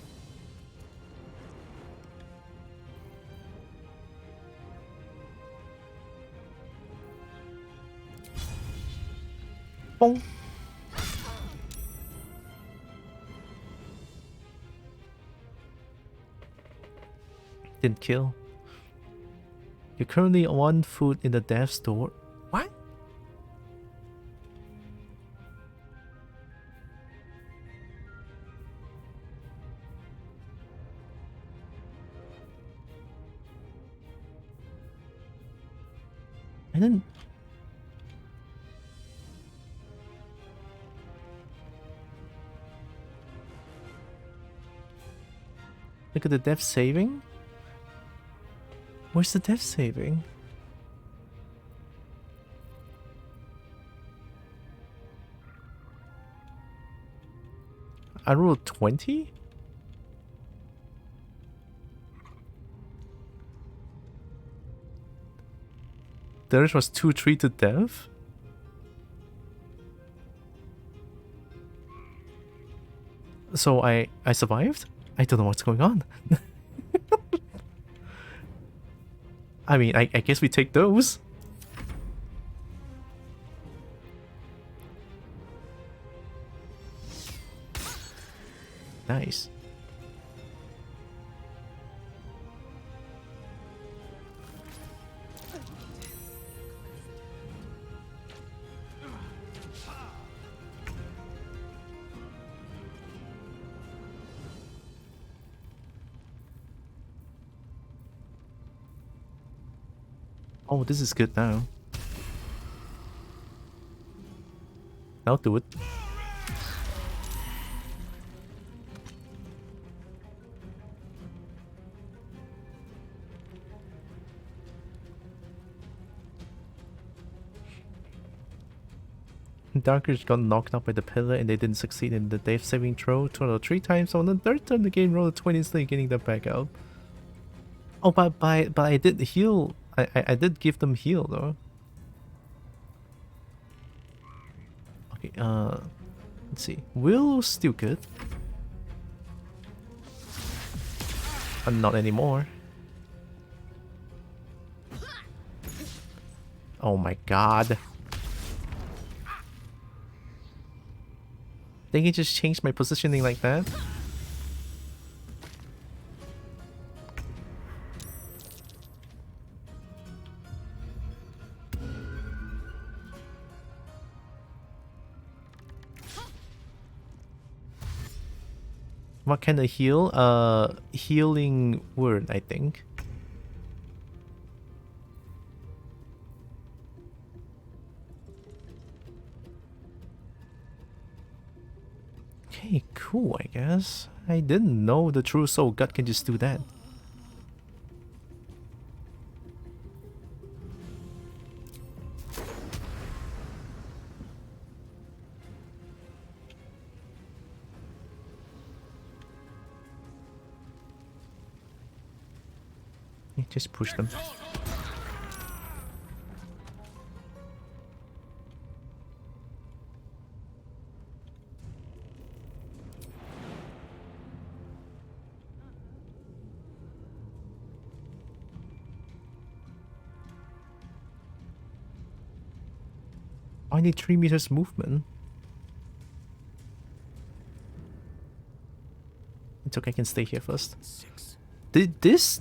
Boom. Didn't kill. You're currently on 1 foot in the death door. What? And then look at the death saving. Where's the death saving? I rolled 20? Theirs was 2-3 to death? So I survived? I don't know what's going on. I mean, I guess we take those. Nice. Oh, this is good now. I'll do it. Darkers got knocked out by the pillar and they didn't succeed in the death saving throw. Total 3 times. On the 3rd turn the game rolled a 20 instantly getting them back out. Oh, but I did heal. I did give them heal though. Okay, let's see. Will's still good. But not anymore. Oh my god. They can just change my positioning like that? What kind of heal? Healing word, I think. Okay, cool, I guess. I didn't know the true soul gut can just do that. Just push them. I need 3 meters movement. It's okay, I can stay here first. This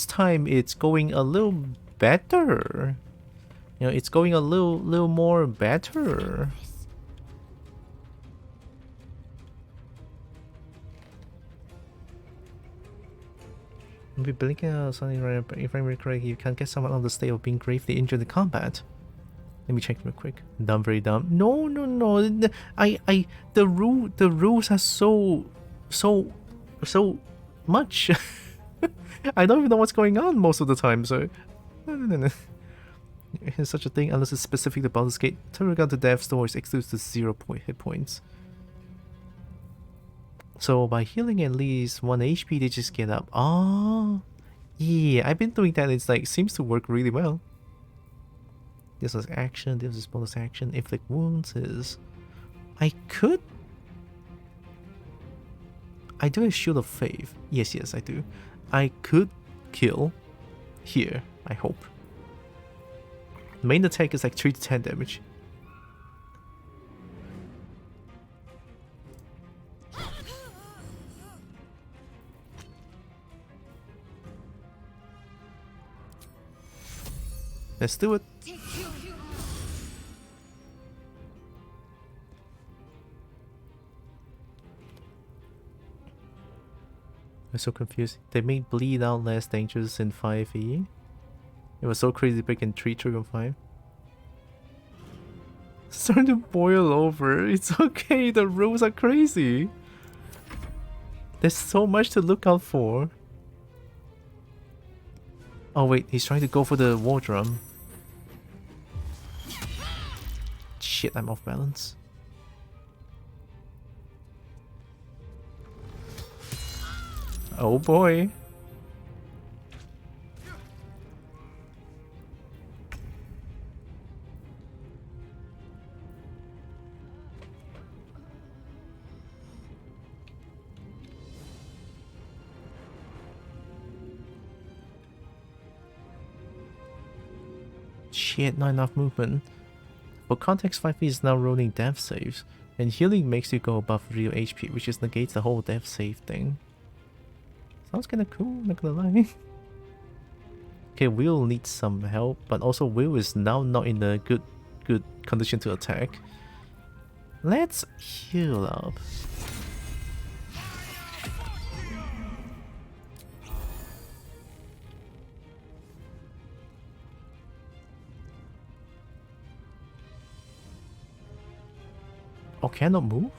time it's going a little better. You know, it's going a little more better. Be blinking out something right. If I'm correct, you can't get someone on the state of being gravely injured in combat. Let me check real quick. Dumb, very dumb. No. The rules are so much. I don't even know what's going on most of the time. So, no. Here's such a thing unless it's specific to Baldur's Gate. Turn to death stores excludes to 0 hit points. So by healing at least 1 HP, they just get up. Oh, yeah. I've been doing that. It's like seems to work really well. This is action. This is bonus action. Inflict wounds is. I do a shield of faith. Yes, I do. I could kill here. I hope. Main attack is like 3 to 10 damage. Let's do it. I'm so confused. They made bleed out less dangerous in 5e. It was so crazy big in 3 trigger 5. Starting to boil over. It's okay, the rules are crazy. There's so much to look out for. Oh wait, he's trying to go for the war drum. Shit, I'm off balance. Oh boy. Shit, not enough movement. For context, 5e is now rolling death saves, and healing makes you go above real HP, which just negates the whole death save thing. Sounds kinda cool, not gonna lie. Okay, Will needs some help, but also Will is now not in a good condition to attack. Let's heal up. Oh, cannot move?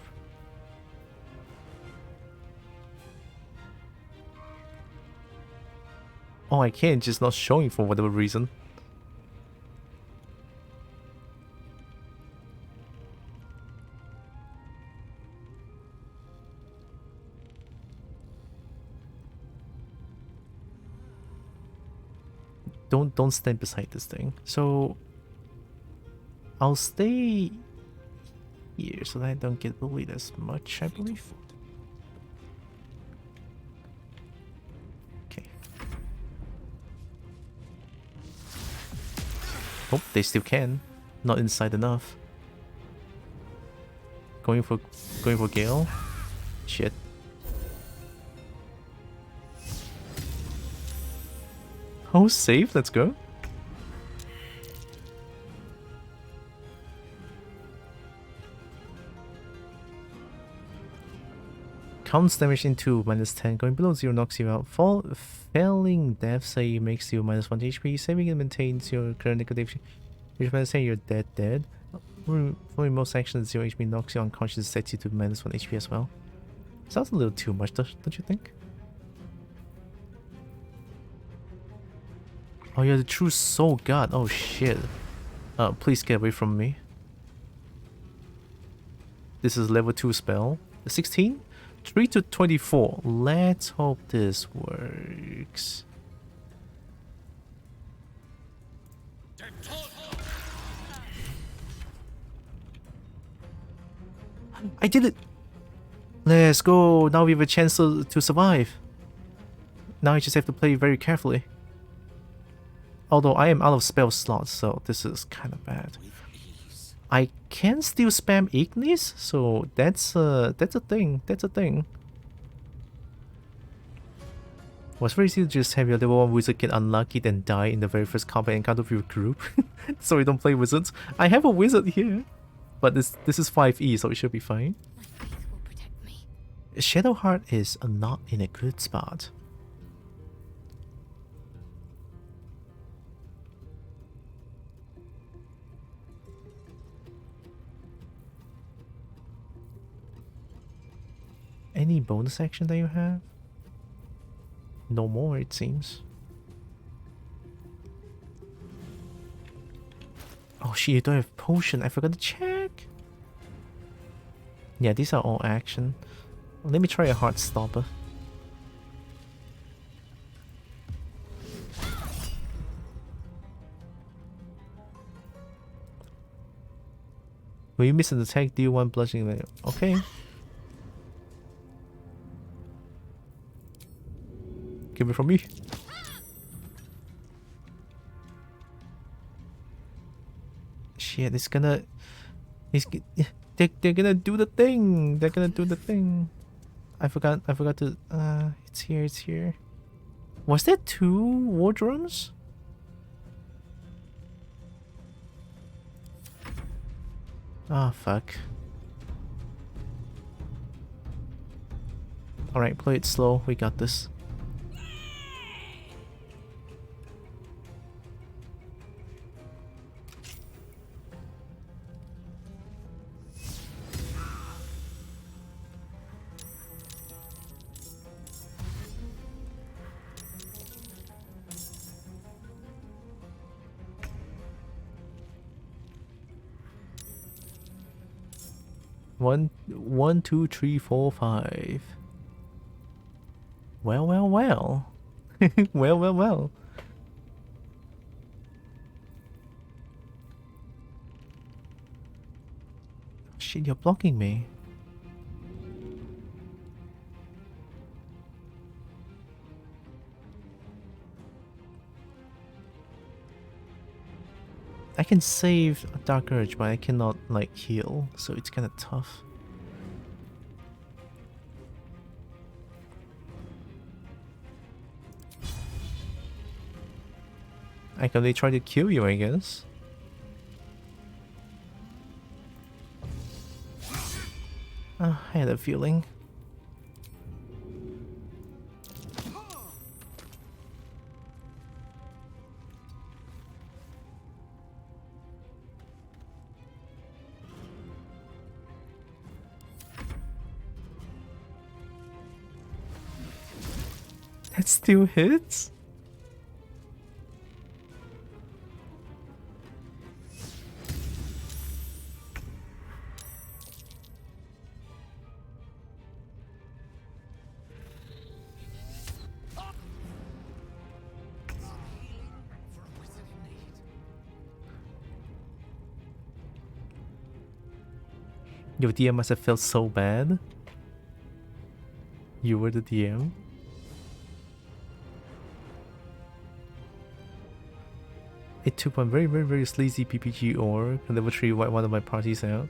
Oh, I can't, just not showing for whatever reason. Don't stand beside this thing. So I'll stay here so that I don't get bullied as much, I believe. Okay. Oh, they still can. Not inside enough. Going for Gale. Shit. Oh, safe. Let's go. Counts damage into -10. Going below 0 knocks you out. Failing death save makes you -1 HP. Saving it maintains your current negative. If you say you're dead. For most actions, 0 HP knocks you unconscious, sets you to -1 HP as well. Sounds a little too much, don't you think? Oh, you're the true soul god. Oh shit. Please get away from me. This is level 2 spell. 16? 3 to 24. Let's hope this works. I did it! Let's go! Now we have a chance to survive. Now I just have to play very carefully. Although I am out of spell slots, so this is kind of bad. I can still spam Ignis, so that's a thing. That's a thing. Was very easy to just have your level 1 wizard get unlucky then die in the very first combat encounter with your group. So we don't play wizards. I have a wizard here, but this is 5e, so it should be fine. Shadowheart is not in a good spot. Any bonus action that you have? No more, it seems. Oh shit, you don't have potion. I forgot to check. Yeah, these are all action. Let me try a heart stopper. When you miss an attack, deal 1 bludgeoning damage. Okay. Give it from me. Shit, it's gonna... They're gonna do the thing! They're gonna do the thing! I forgot to... it's here. Was there 2 war drums? Ah, fuck. Alright, play it slow. We got this. One, 2, 3, 4, 5. Well. well. Shit, you're blocking me. I can save a Dark Urge, but I cannot, like, heal, so it's kinda tough. I can only try to kill you, I guess. I had a feeling. That still hits? Your DM must have felt so bad. You were the DM. It took one very sleazy PPG orc and level 3 wipe one of my parties out.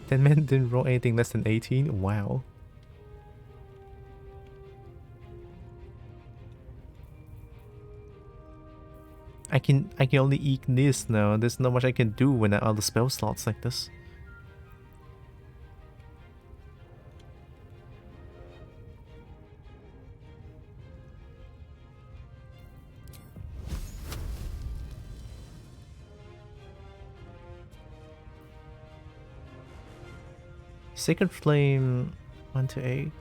10 men didn't roll anything less than 18? Wow. I can only eke this now. There's not much I can do when I out the spell slots like this. Sacred Flame 1 to 8.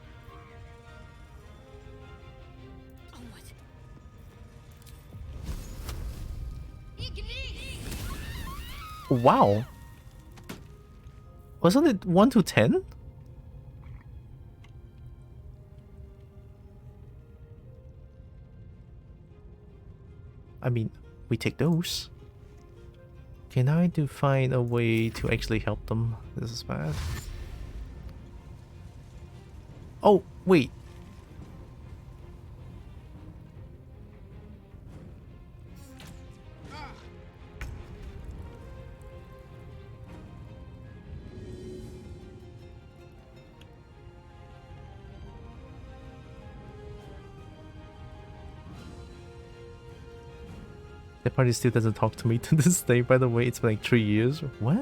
Wow. Wasn't it 1 to 10? I mean, we take those. Can I do find a way to actually help them? This is bad. Oh, wait. That party still doesn't talk to me to this day, by the way. It's been like 3 years. What?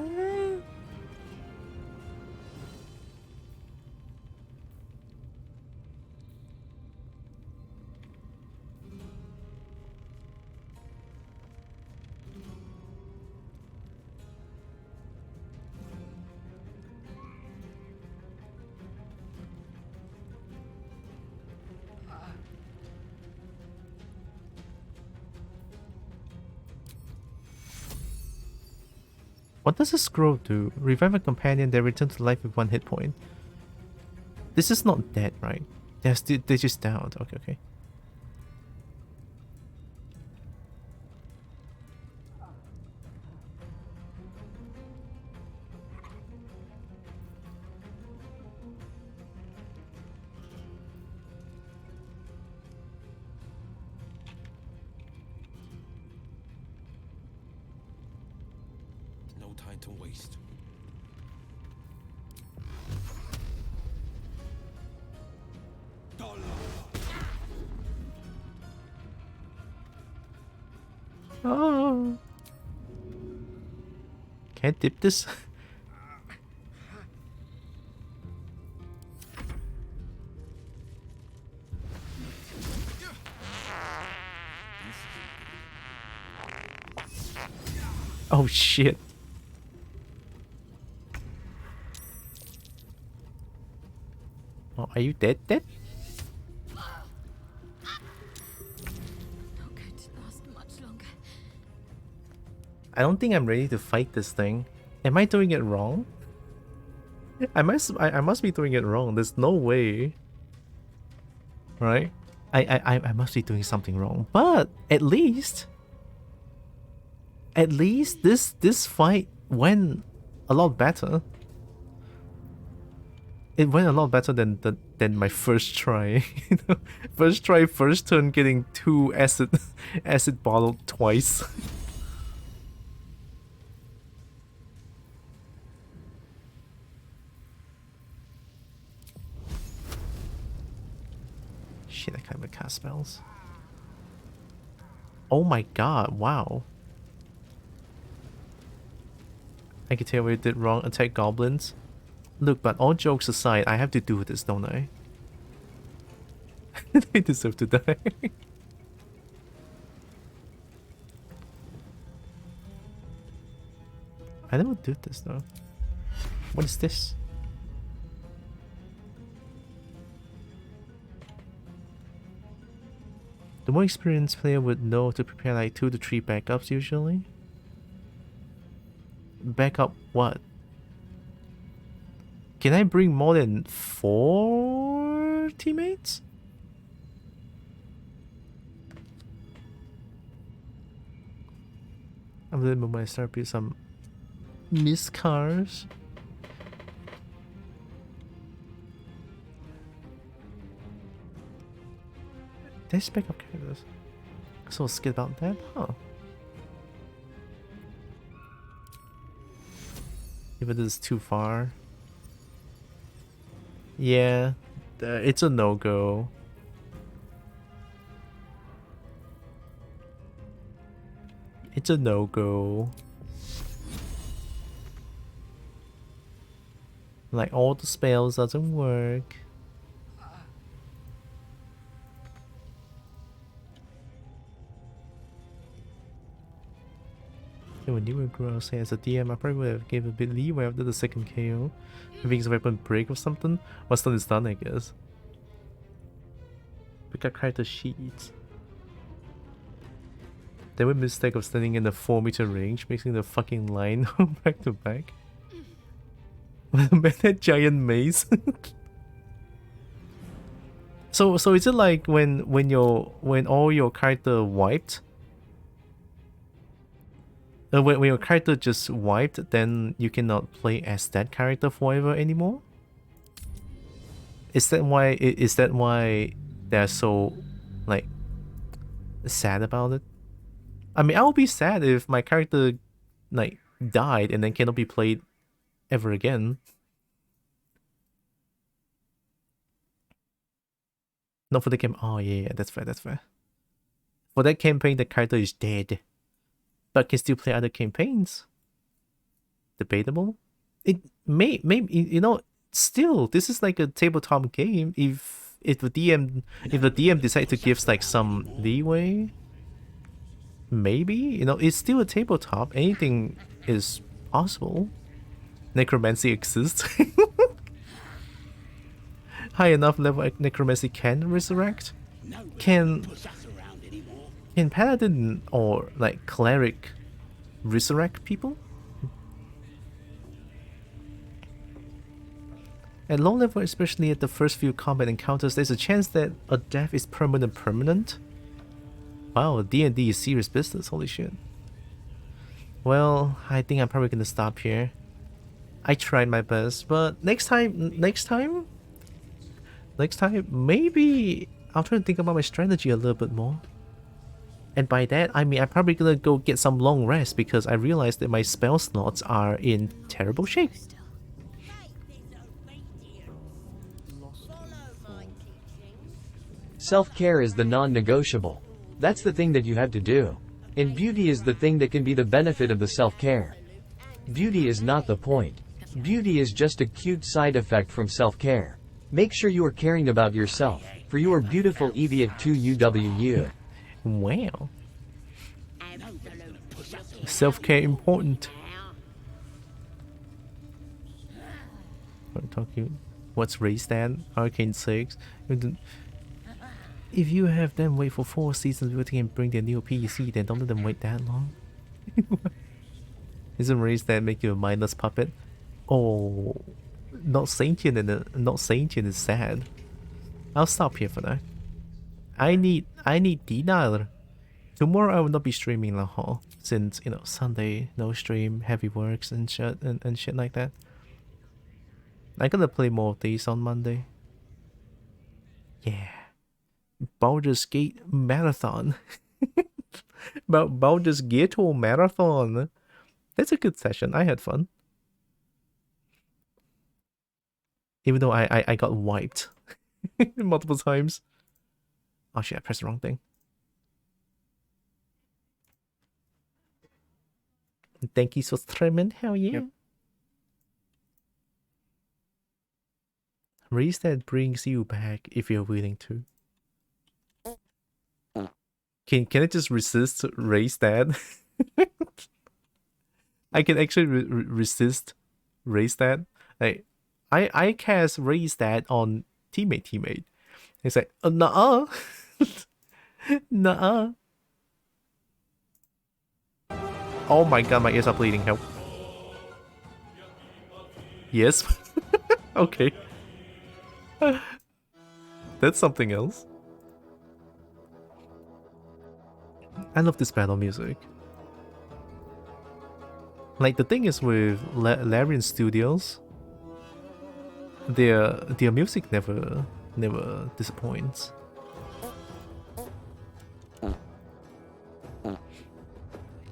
What does a scroll do? Revive a companion, they return to life with 1 hit point. This is not dead, right? They're just down. Okay, okay. No time to waste. Oh. Can't dip this. Oh shit. Oh, are you dead? I don't think I'm ready to fight this thing. Am I doing it wrong? I must be doing it wrong. There's no way. Right? I must be doing something wrong. But at least this fight went a lot better. It went a lot better than my first try. You know? First try, first turn, getting 2 acid bottled twice. Shit, I can't even cast spells. Oh my god, wow. I can tell we did wrong. Attack goblins. Look, but all jokes aside, I have to do this, don't I? They deserve to die. I never did this though. What is this? The more experienced player would know to prepare like 2 to 3 backups usually. Backup what? Can I bring more than 4 teammates? I'm gonna move my start with some missed cars. They spec up characters. So skip about that, huh? If it is too far. Yeah, it's a no-go. It's a no-go. Like all the spells doesn't work. When you were gross as a DM, I probably would have gave a bit leeway after the second KO. If his weapon break or something. Once done is done, I guess. Pick up character sheets. They made mistake of standing in the 4-meter range, mixing the fucking line back to back. That giant maze. So is it like when all your character wiped? When your character just wiped, then you cannot play as that character forever anymore? Is that why they're so like sad about it? I mean, I would be sad if my character like died and then cannot be played ever again. Not for the game. Oh yeah, that's fair. That's fair. For that campaign, the character is dead, but can still play other campaigns. Debatable. It may you know. Still, this is like a tabletop game. If the DM decides to give like some leeway, maybe, you know, it's still a tabletop. Anything is possible. Necromancy exists. High enough level necromancy can resurrect. Can paladin or like cleric resurrect people? At low level, especially at the first few combat encounters, there's a chance that a death is permanent. Wow, D&D is serious business, holy shit. Well, I think I'm probably gonna stop here. I tried my best, but next time, maybe I'll try to think about my strategy a little bit more. And by that, I mean I'm probably gonna go get some long rest because I realized that my spell slots are in terrible shape. Self-care is the non-negotiable. That's the thing that you have to do. And beauty is the thing that can be the benefit of the self-care. Beauty is not the point. Beauty is just a cute side effect from self-care. Make sure you are caring about yourself, for you are beautiful Eviat 2UWU. Wow. Self-care important. We're talking, what's race stand? Arcane 6. If you have them wait for 4 seasons before they can bring their new PC, then don't let them wait that long. Isn't race that make you a mindless puppet? Oh, not sentient is sad. I'll stop here for now. I need dinar. Tomorrow I will not be streaming Lahore since, you know, Sunday no stream, heavy works and shit and shit like that. I'm gonna play more of these on Monday. Yeah. Baldur's Gate Marathon. Baldur's Gate Marathon. That's a good session. I had fun. Even though I got wiped multiple times. Oh shit, I pressed the wrong thing. Thank you for streaming. Hell yeah. Yep. Race that brings you back if you're willing to. Can I just resist race that? I can actually resist race that. Like I cast race that on teammate. It's like nuh-uh. Nuh-uh. Oh my god, my ears are bleeding. Help. Yes. Okay. That's something else. I love this battle music. Like, the thing is with Larian Studios, their music never disappoints.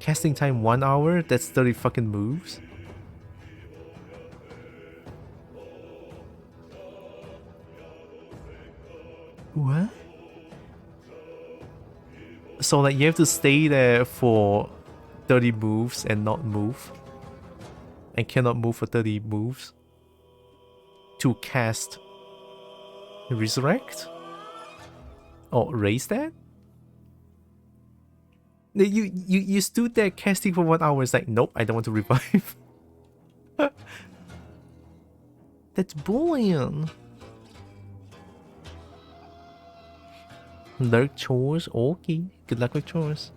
Casting time 1 hour? That's 30 fucking moves. What? So like you have to stay there for 30 moves and not move. And cannot move for 30 moves. To cast Resurrect? Or raise that? You stood there casting for 1 hour. It's like, nope, I don't want to revive. That's bullying. Lurk chores, okay. Good luck with chores.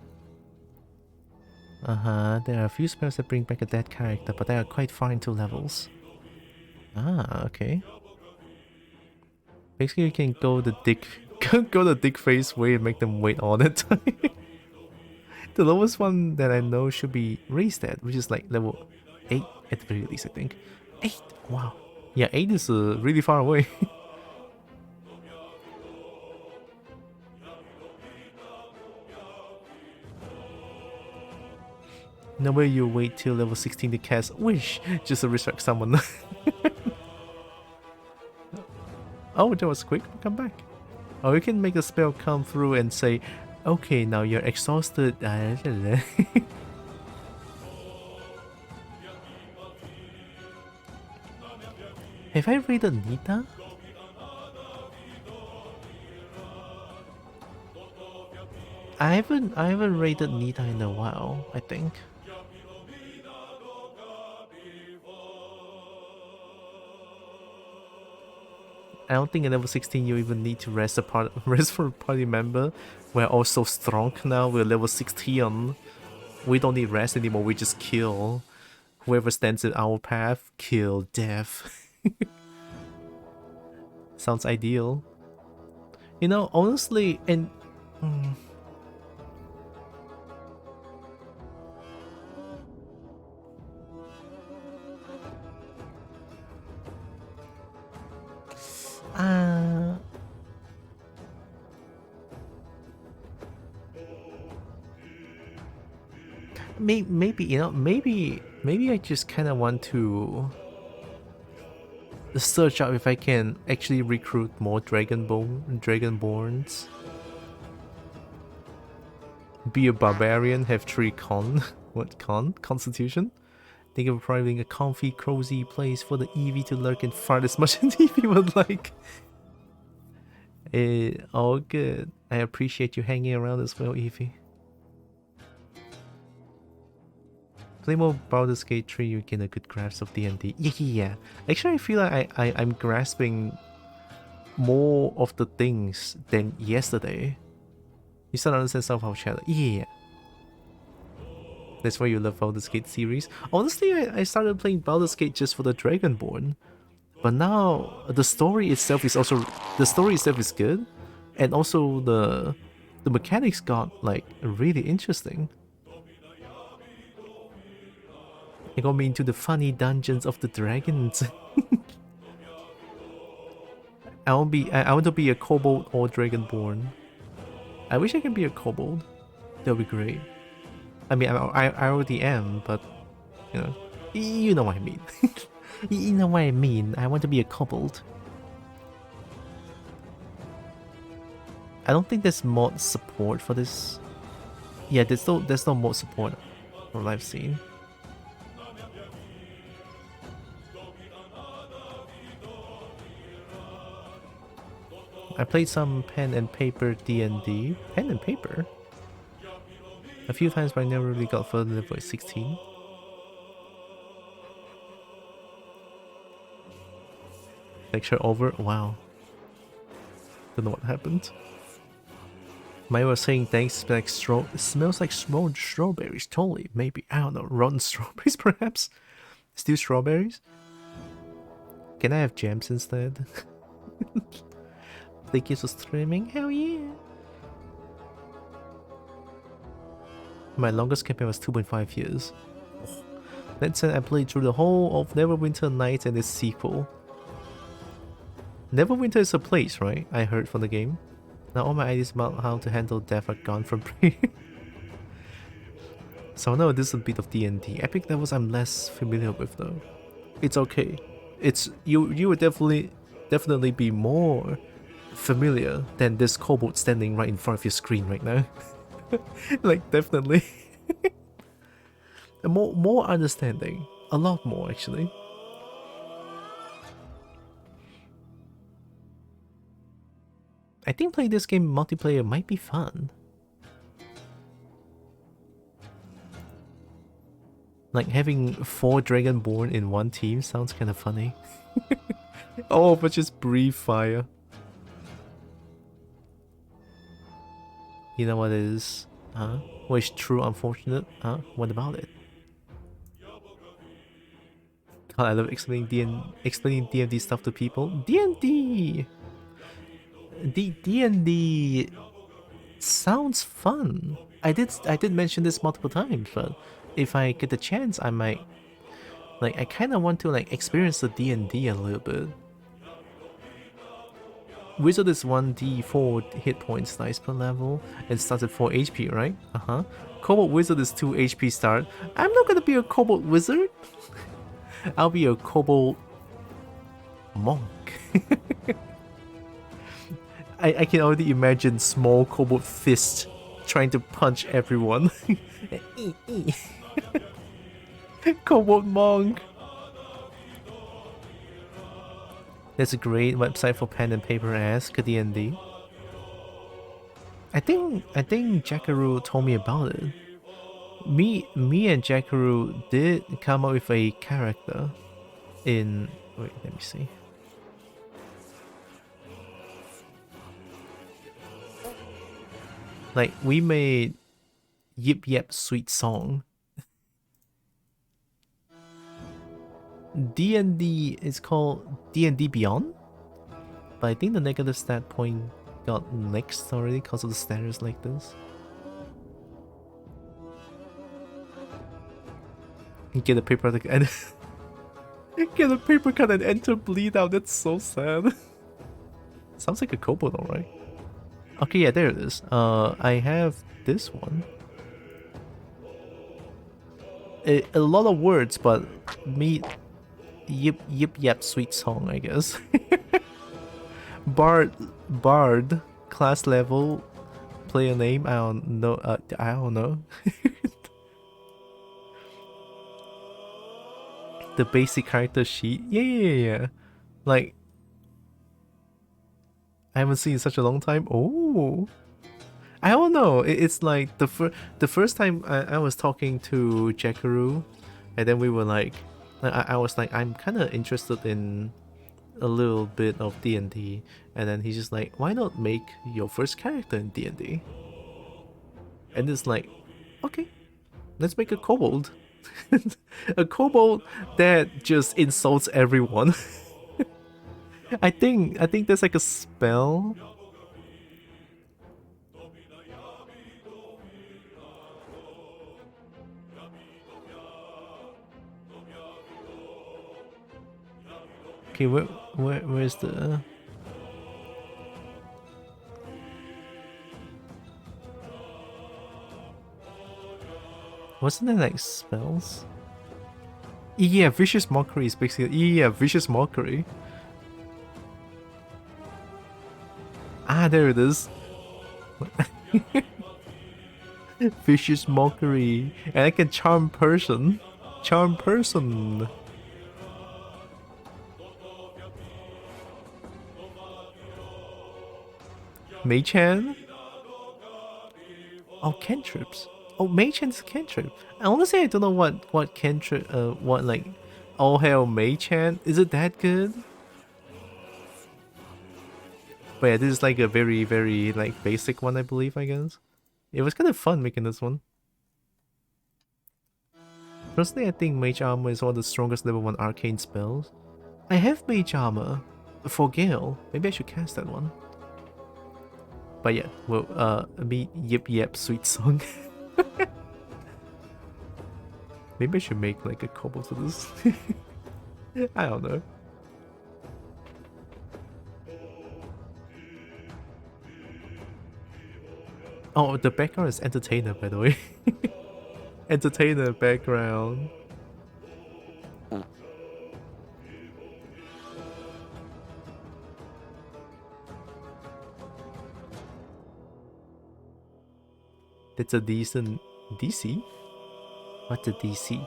There are a few spells that bring back a dead character, but they are quite far into levels. Ah, okay. Basically, you can go the dick face way and make them wait all the time. The lowest one that I know should be raised at, which is like level 8 at the very least, I think. 8? Wow. Yeah, 8 is really far away. No way you wait till level 16 to cast Wish just to resurrect someone. Oh, that was quick. Come back. Or you can make a spell come through and say, okay, now you're exhausted. Have I raided Nita? I haven't raided Nita in a while, I think. I don't think at level 16 you even need to rest for a party member. We're all so strong now, we're level 16. We don't need rest anymore, we just kill. Whoever stands in our path, kill, death. Sounds ideal. You know, honestly, and... maybe, you know, maybe I just kind of want to search out if I can actually recruit more Dragonborns. Be a barbarian, have 3 constitution. Think of providing a comfy, cozy place for the Eevee to lurk and fart as much as Eevee would like. All good. I appreciate you hanging around as well, Eevee. Play more Baldur's Gate 3, you gain a good grasp of D&D. Yeah. Actually, I feel like I'm grasping more of the things than yesterday. You start to understand some of our channel. Yeah. That's why you love Baldur's Gate series. Honestly, I started playing Baldur's Gate just for the Dragonborn. But now the story itself is good. And also the mechanics got like really interesting. It got me into the funny dungeons of the dragons. I want to be a kobold or dragonborn. I wish I could be a kobold. That would be great. I mean, I already am, but you know what I mean. You know what I mean. I want to be a kobold. I don't think there's mod support for this. Yeah, there's no mod support from what I've seen. I played some pen and paper D&D. Pen and paper? A few times, but I never really got further than level 16. Lecture over? Wow. Don't know what happened. Maya was saying thanks, smells like smoked strawberries. Totally, maybe. I don't know. Rotten strawberries, perhaps? Still strawberries? Can I have jams instead? Thank you for streaming. Hell yeah. My longest campaign was 2.5 years. That said, I played through the whole of Neverwinter Nights and its sequel. Neverwinter is a place, right? I heard from the game. Now all my ideas about how to handle death are gone from pre. So I know this is a bit of D&D. Epic levels I'm less familiar with though. It's okay. It's you would definitely be more familiar than this kobold standing right in front of your screen right now. Like definitely. more understanding. A lot more actually. I think playing this game multiplayer might be fun. Like having 4 Dragonborn in one team sounds kind of funny. Oh, but just breathe fire. You know what is? Huh? What is true unfortunate? Huh? What about it? God, I love explaining D&D stuff to people. D&D! D&D sounds fun. I did mention this multiple times, but if I get the chance, I might, like, I kind of want to like experience the D&D a little bit. Wizard is 1d4 hit points dice per level and starts at 4 HP, right? Kobold Wizard is 2 HP start. I'm not gonna be a Kobold Wizard. I'll be a Kobold Monk. I can already imagine small Kobold fist trying to punch everyone. Kobold Monk. That's a great website for pen and paper. Ask D&D. I think Jackaroo told me about it. Me and Jackaroo did come up with a character in, wait, let me see. Like we made Yip Yap Sweet Song. D&D is called D&D Beyond, but I think the negative stat point got nixed already because of the status like this. Get a paper cut and get a paper cut and enter bleed out. That's so sad. Sounds like a kobold, alright. Okay, yeah, there it is. I have this one. A lot of words, but me. Yip Yap Sweet Song, I guess. Bard, class level, player name. I don't know. I don't know. The basic character sheet. Yeah. Like, I haven't seen it in such a long time. Oh, I don't know. It's like the first time I was talking to Jackaroo, and then we were like. I was like, I'm kind of interested in a little bit of D&D, and then he's just like, why not make your first character in D&D? And it's like, okay, let's make a kobold. A kobold that just insults everyone. I think there's like a spell. Okay, where's the... Wasn't there like spells? Yeah, Vicious Mockery is basically... Yeah, Vicious Mockery. Ah, there it is. Vicious Mockery. And I can charm person. Charm person. Mage-hand? Oh, cantrips. Oh, Mage-hand is a cantrip. I honestly I don't know what cantrip, what like, all hail Mage-hand. Is it that good? But yeah, this is like a very, very like basic one, I believe, I guess. It was kind of fun making this one. Personally, I think Mage Armor is one of the strongest level 1 arcane spells. I have Mage Armor for Gale. Maybe I should cast that one. But yeah, well, me Yip Yap Sweet Song. Maybe I should make like a kobold for this. I don't know. Oh, the background is Entertainer, by the way. entertainer background. That's a decent DC? What's a DC?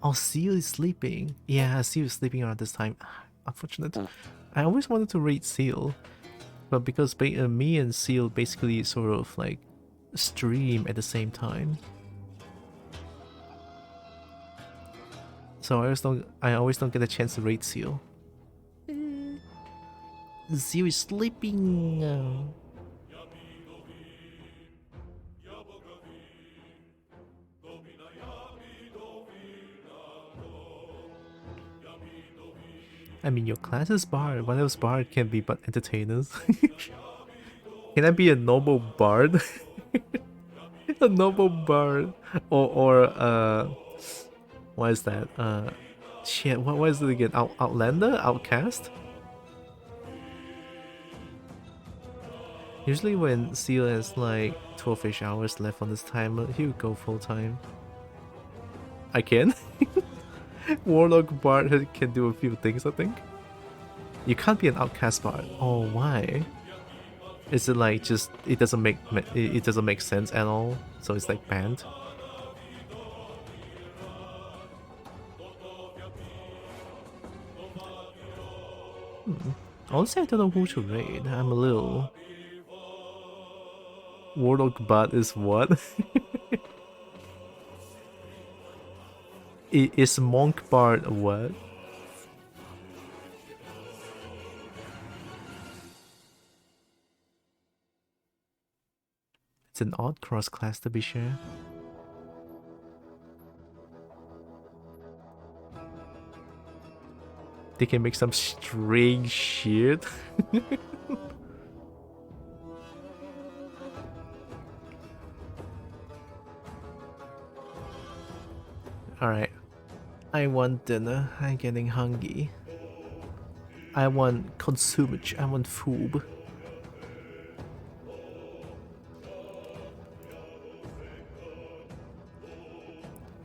Oh, Seal is sleeping. Yeah, Seal is sleeping around this time. Unfortunate. I always wanted to raid Seal, but because me and Seal basically sort of like stream at the same time, so I always don't get a chance to raid Seal. Seal is sleeping. I mean, your class is bard. What else bard can be but entertainers? Can I be a noble bard? A noble bard, or what is that? Shit. What is it again? Outlander? Outcast? Usually when Seal has like 12-ish hours left on this timer, he'll go full time. I can. Warlock bard can do a few things, I think. You can't be an outcast bard. Oh, why? Is it like just it doesn't make sense at all? So it's like banned. Honestly, I don't know who to raid. I'm a little. Warlock bard is what? Is monk bard what? It's an odd cross class to be sure. They can make some strange shit. Alright. I want dinner. I'm getting hungry. I want consumage. I want food.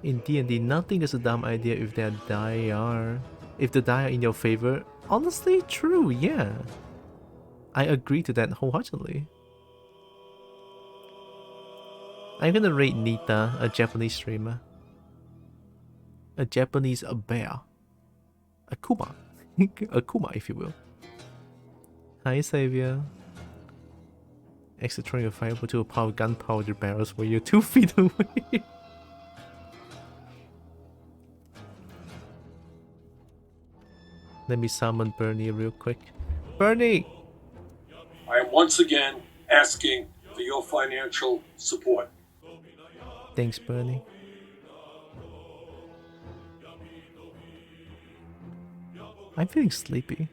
In D&D, nothing is a dumb idea if the die are in your favor. Honestly, true, yeah. I agree to that wholeheartedly. I'm gonna rate Nita, a Japanese streamer. A Japanese bear. A Kuma. A Kuma, if you will. Hi, Savior. Extra throwing a fireball to a power gunpowder barrels where you're 2 feet away. Let me summon Bernie real quick. Bernie! I am once again asking for your financial support. Thanks, Bernie. I'm feeling sleepy.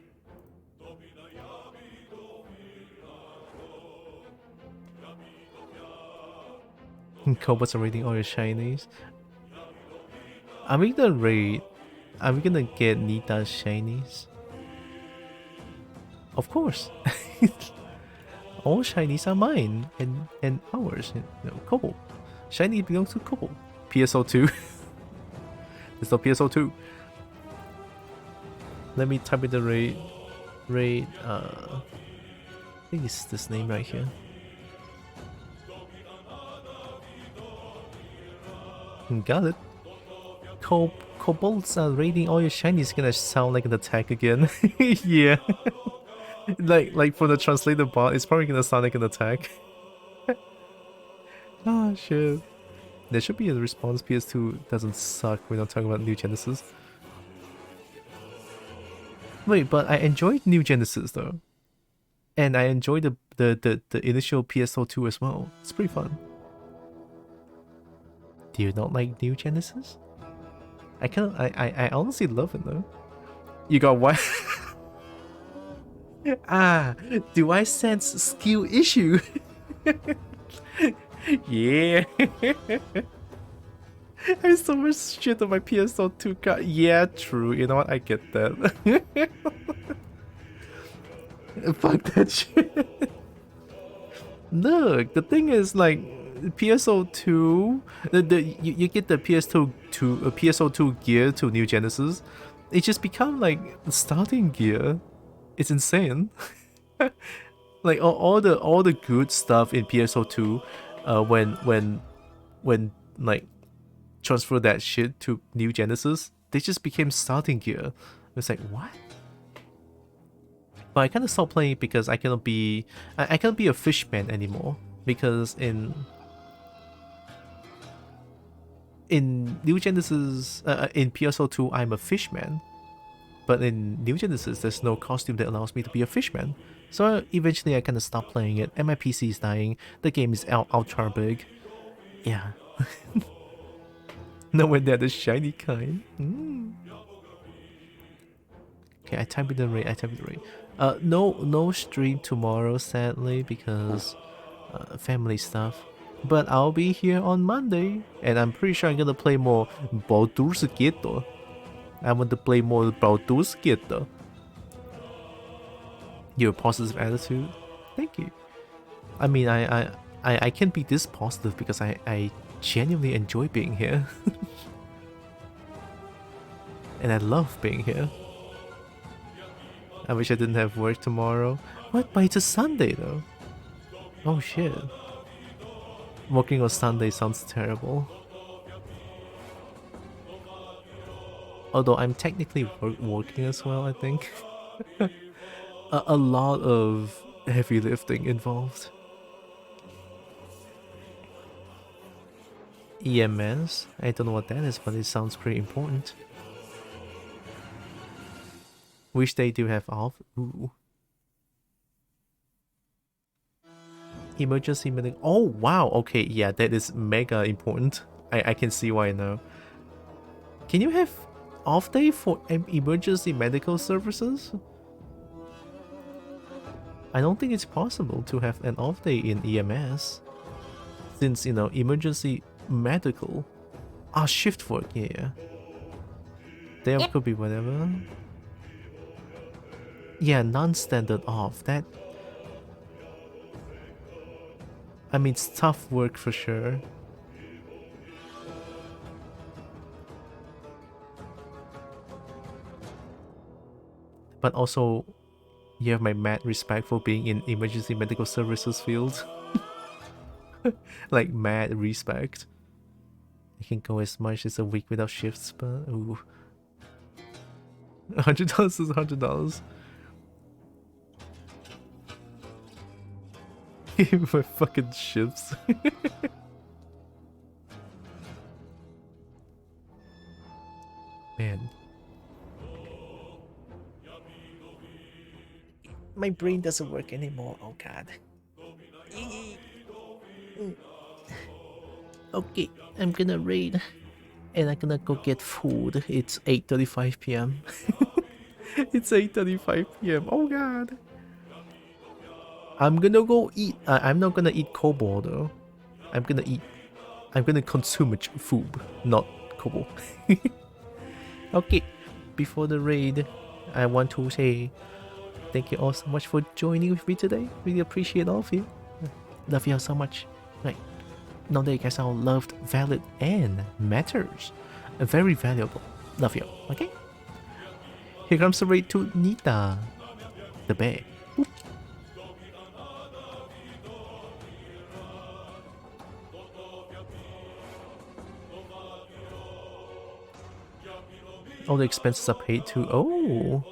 Kobolds are raiding all your shinies. Are we gonna get Nita's shinies? Of course. All shinies are mine and ours. You know, Kobold. Shiny belongs to Kobold. PSO2. There's no PSO2. Let me type in the raid. I think it's this name right here. Got it. Kobolds are raiding all your shinies. Gonna sound like an attack again. Yeah. like for the translator bot, it's probably gonna sound like an attack. Oh shit. There should be a response. PS2 doesn't suck. We're not talking about New Genesis. Wait, but I enjoyed New Genesis though. And I enjoyed the initial PSO2 as well. It's pretty fun. Do you not like New Genesis? I honestly love it though. You got what? Ah, do I sense skill issue? Yeah. I have so much shit on my PSO2 card. Yeah, true. You know what? I get that. Fuck that shit. Look, the thing is, like, PSO2, you get the PSO2 gear to New Genesis. It just become like starting gear. It's insane. Like all the good stuff in PSO2, when like transfer that shit to New Genesis, they just became starting gear. It's like, what? But I kind of stopped playing it because I cannot be a fishman anymore, because in New Genesis, in PSO2 I'm a fishman, but in New Genesis there's no costume that allows me to be a fishman. So eventually I kind of stopped playing it, and my PC is dying. The game is ultra big. Yeah. Nowhere near the shiny kind. Okay, I typed in the rate. No stream tomorrow, sadly, because family stuff. But I'll be here on Monday, and I'm pretty sure I'm gonna play more Baldur's Gate. I want to play more Baldur's Gate. Your positive attitude, thank you. I mean, I can't be this positive because I genuinely enjoy being here. And I love being here. I wish I didn't have work tomorrow. What? But it's a Sunday though. Oh shit. Working on Sunday sounds terrible. Although I'm technically working as well, I think. A lot of heavy lifting involved. EMS? I don't know what that is, but it sounds pretty important. Wish they do have off. Ooh. Emergency medical. Oh wow, okay, yeah, that is mega important. I can see why now. Can you have off day for emergency medical services? I don't think it's possible to have an off day in EMS. Since, you know, emergency medical. Ah, shift work, yeah. There could be whatever. Yeah, non-standard off. That... I mean, it's tough work for sure. But also, you have my mad respect for being in emergency medical services field. Like, mad respect. I can go as much as a week without shifts, but ooh. $100 is $100. My fucking shifts. Man. My brain doesn't work anymore, oh god. Okay, I'm gonna raid. And I'm gonna go get food. It's 8:35 p.m. It's 8:35 p.m. Oh god. I'm gonna go eat. I'm not gonna eat kobo though. I'm gonna consume food, not kobo. Okay, before the raid, I want to say thank you all so much for joining with me today. Really appreciate all of you. Love you all so much. Right. Know that you guys are loved, valid, and matters. Very valuable. Love you. Okay? Here comes the raid to Nita, the bear. Boop. All the expenses are paid too. Oh!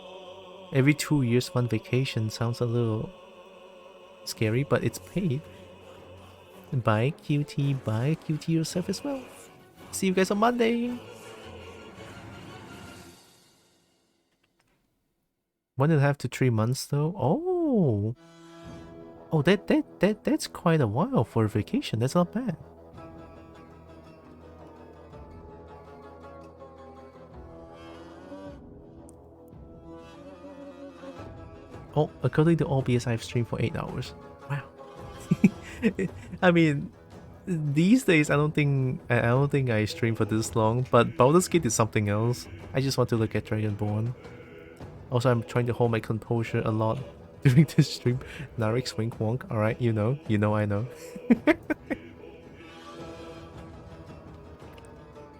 Every 2 years, one vacation sounds a little scary, but it's paid. Bye, QT. Bye, QT yourself as well. See you guys on Monday. 1.5 to 3 months though. Oh, oh, that's quite a while for a vacation. That's not bad. Oh, according to OBS, I've streamed for 8 hours. Wow. I mean, these days I don't think I stream for this long. But Baldur's Gate is something else. I just want to look at Dragonborn. Also, I'm trying to hold my composure a lot during this stream. Narix wink wonk. Alright, you know, I know.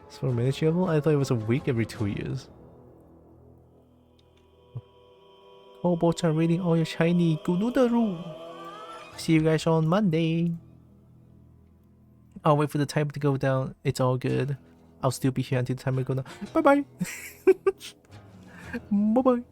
It's for miniature level? I thought it was a week every 2 years. Robots are reading all your shiny Gunudaru. See you guys on Monday. I'll wait for the timer to go down. It's all good. I'll still be here until the timer goes down. Bye bye. Bye bye.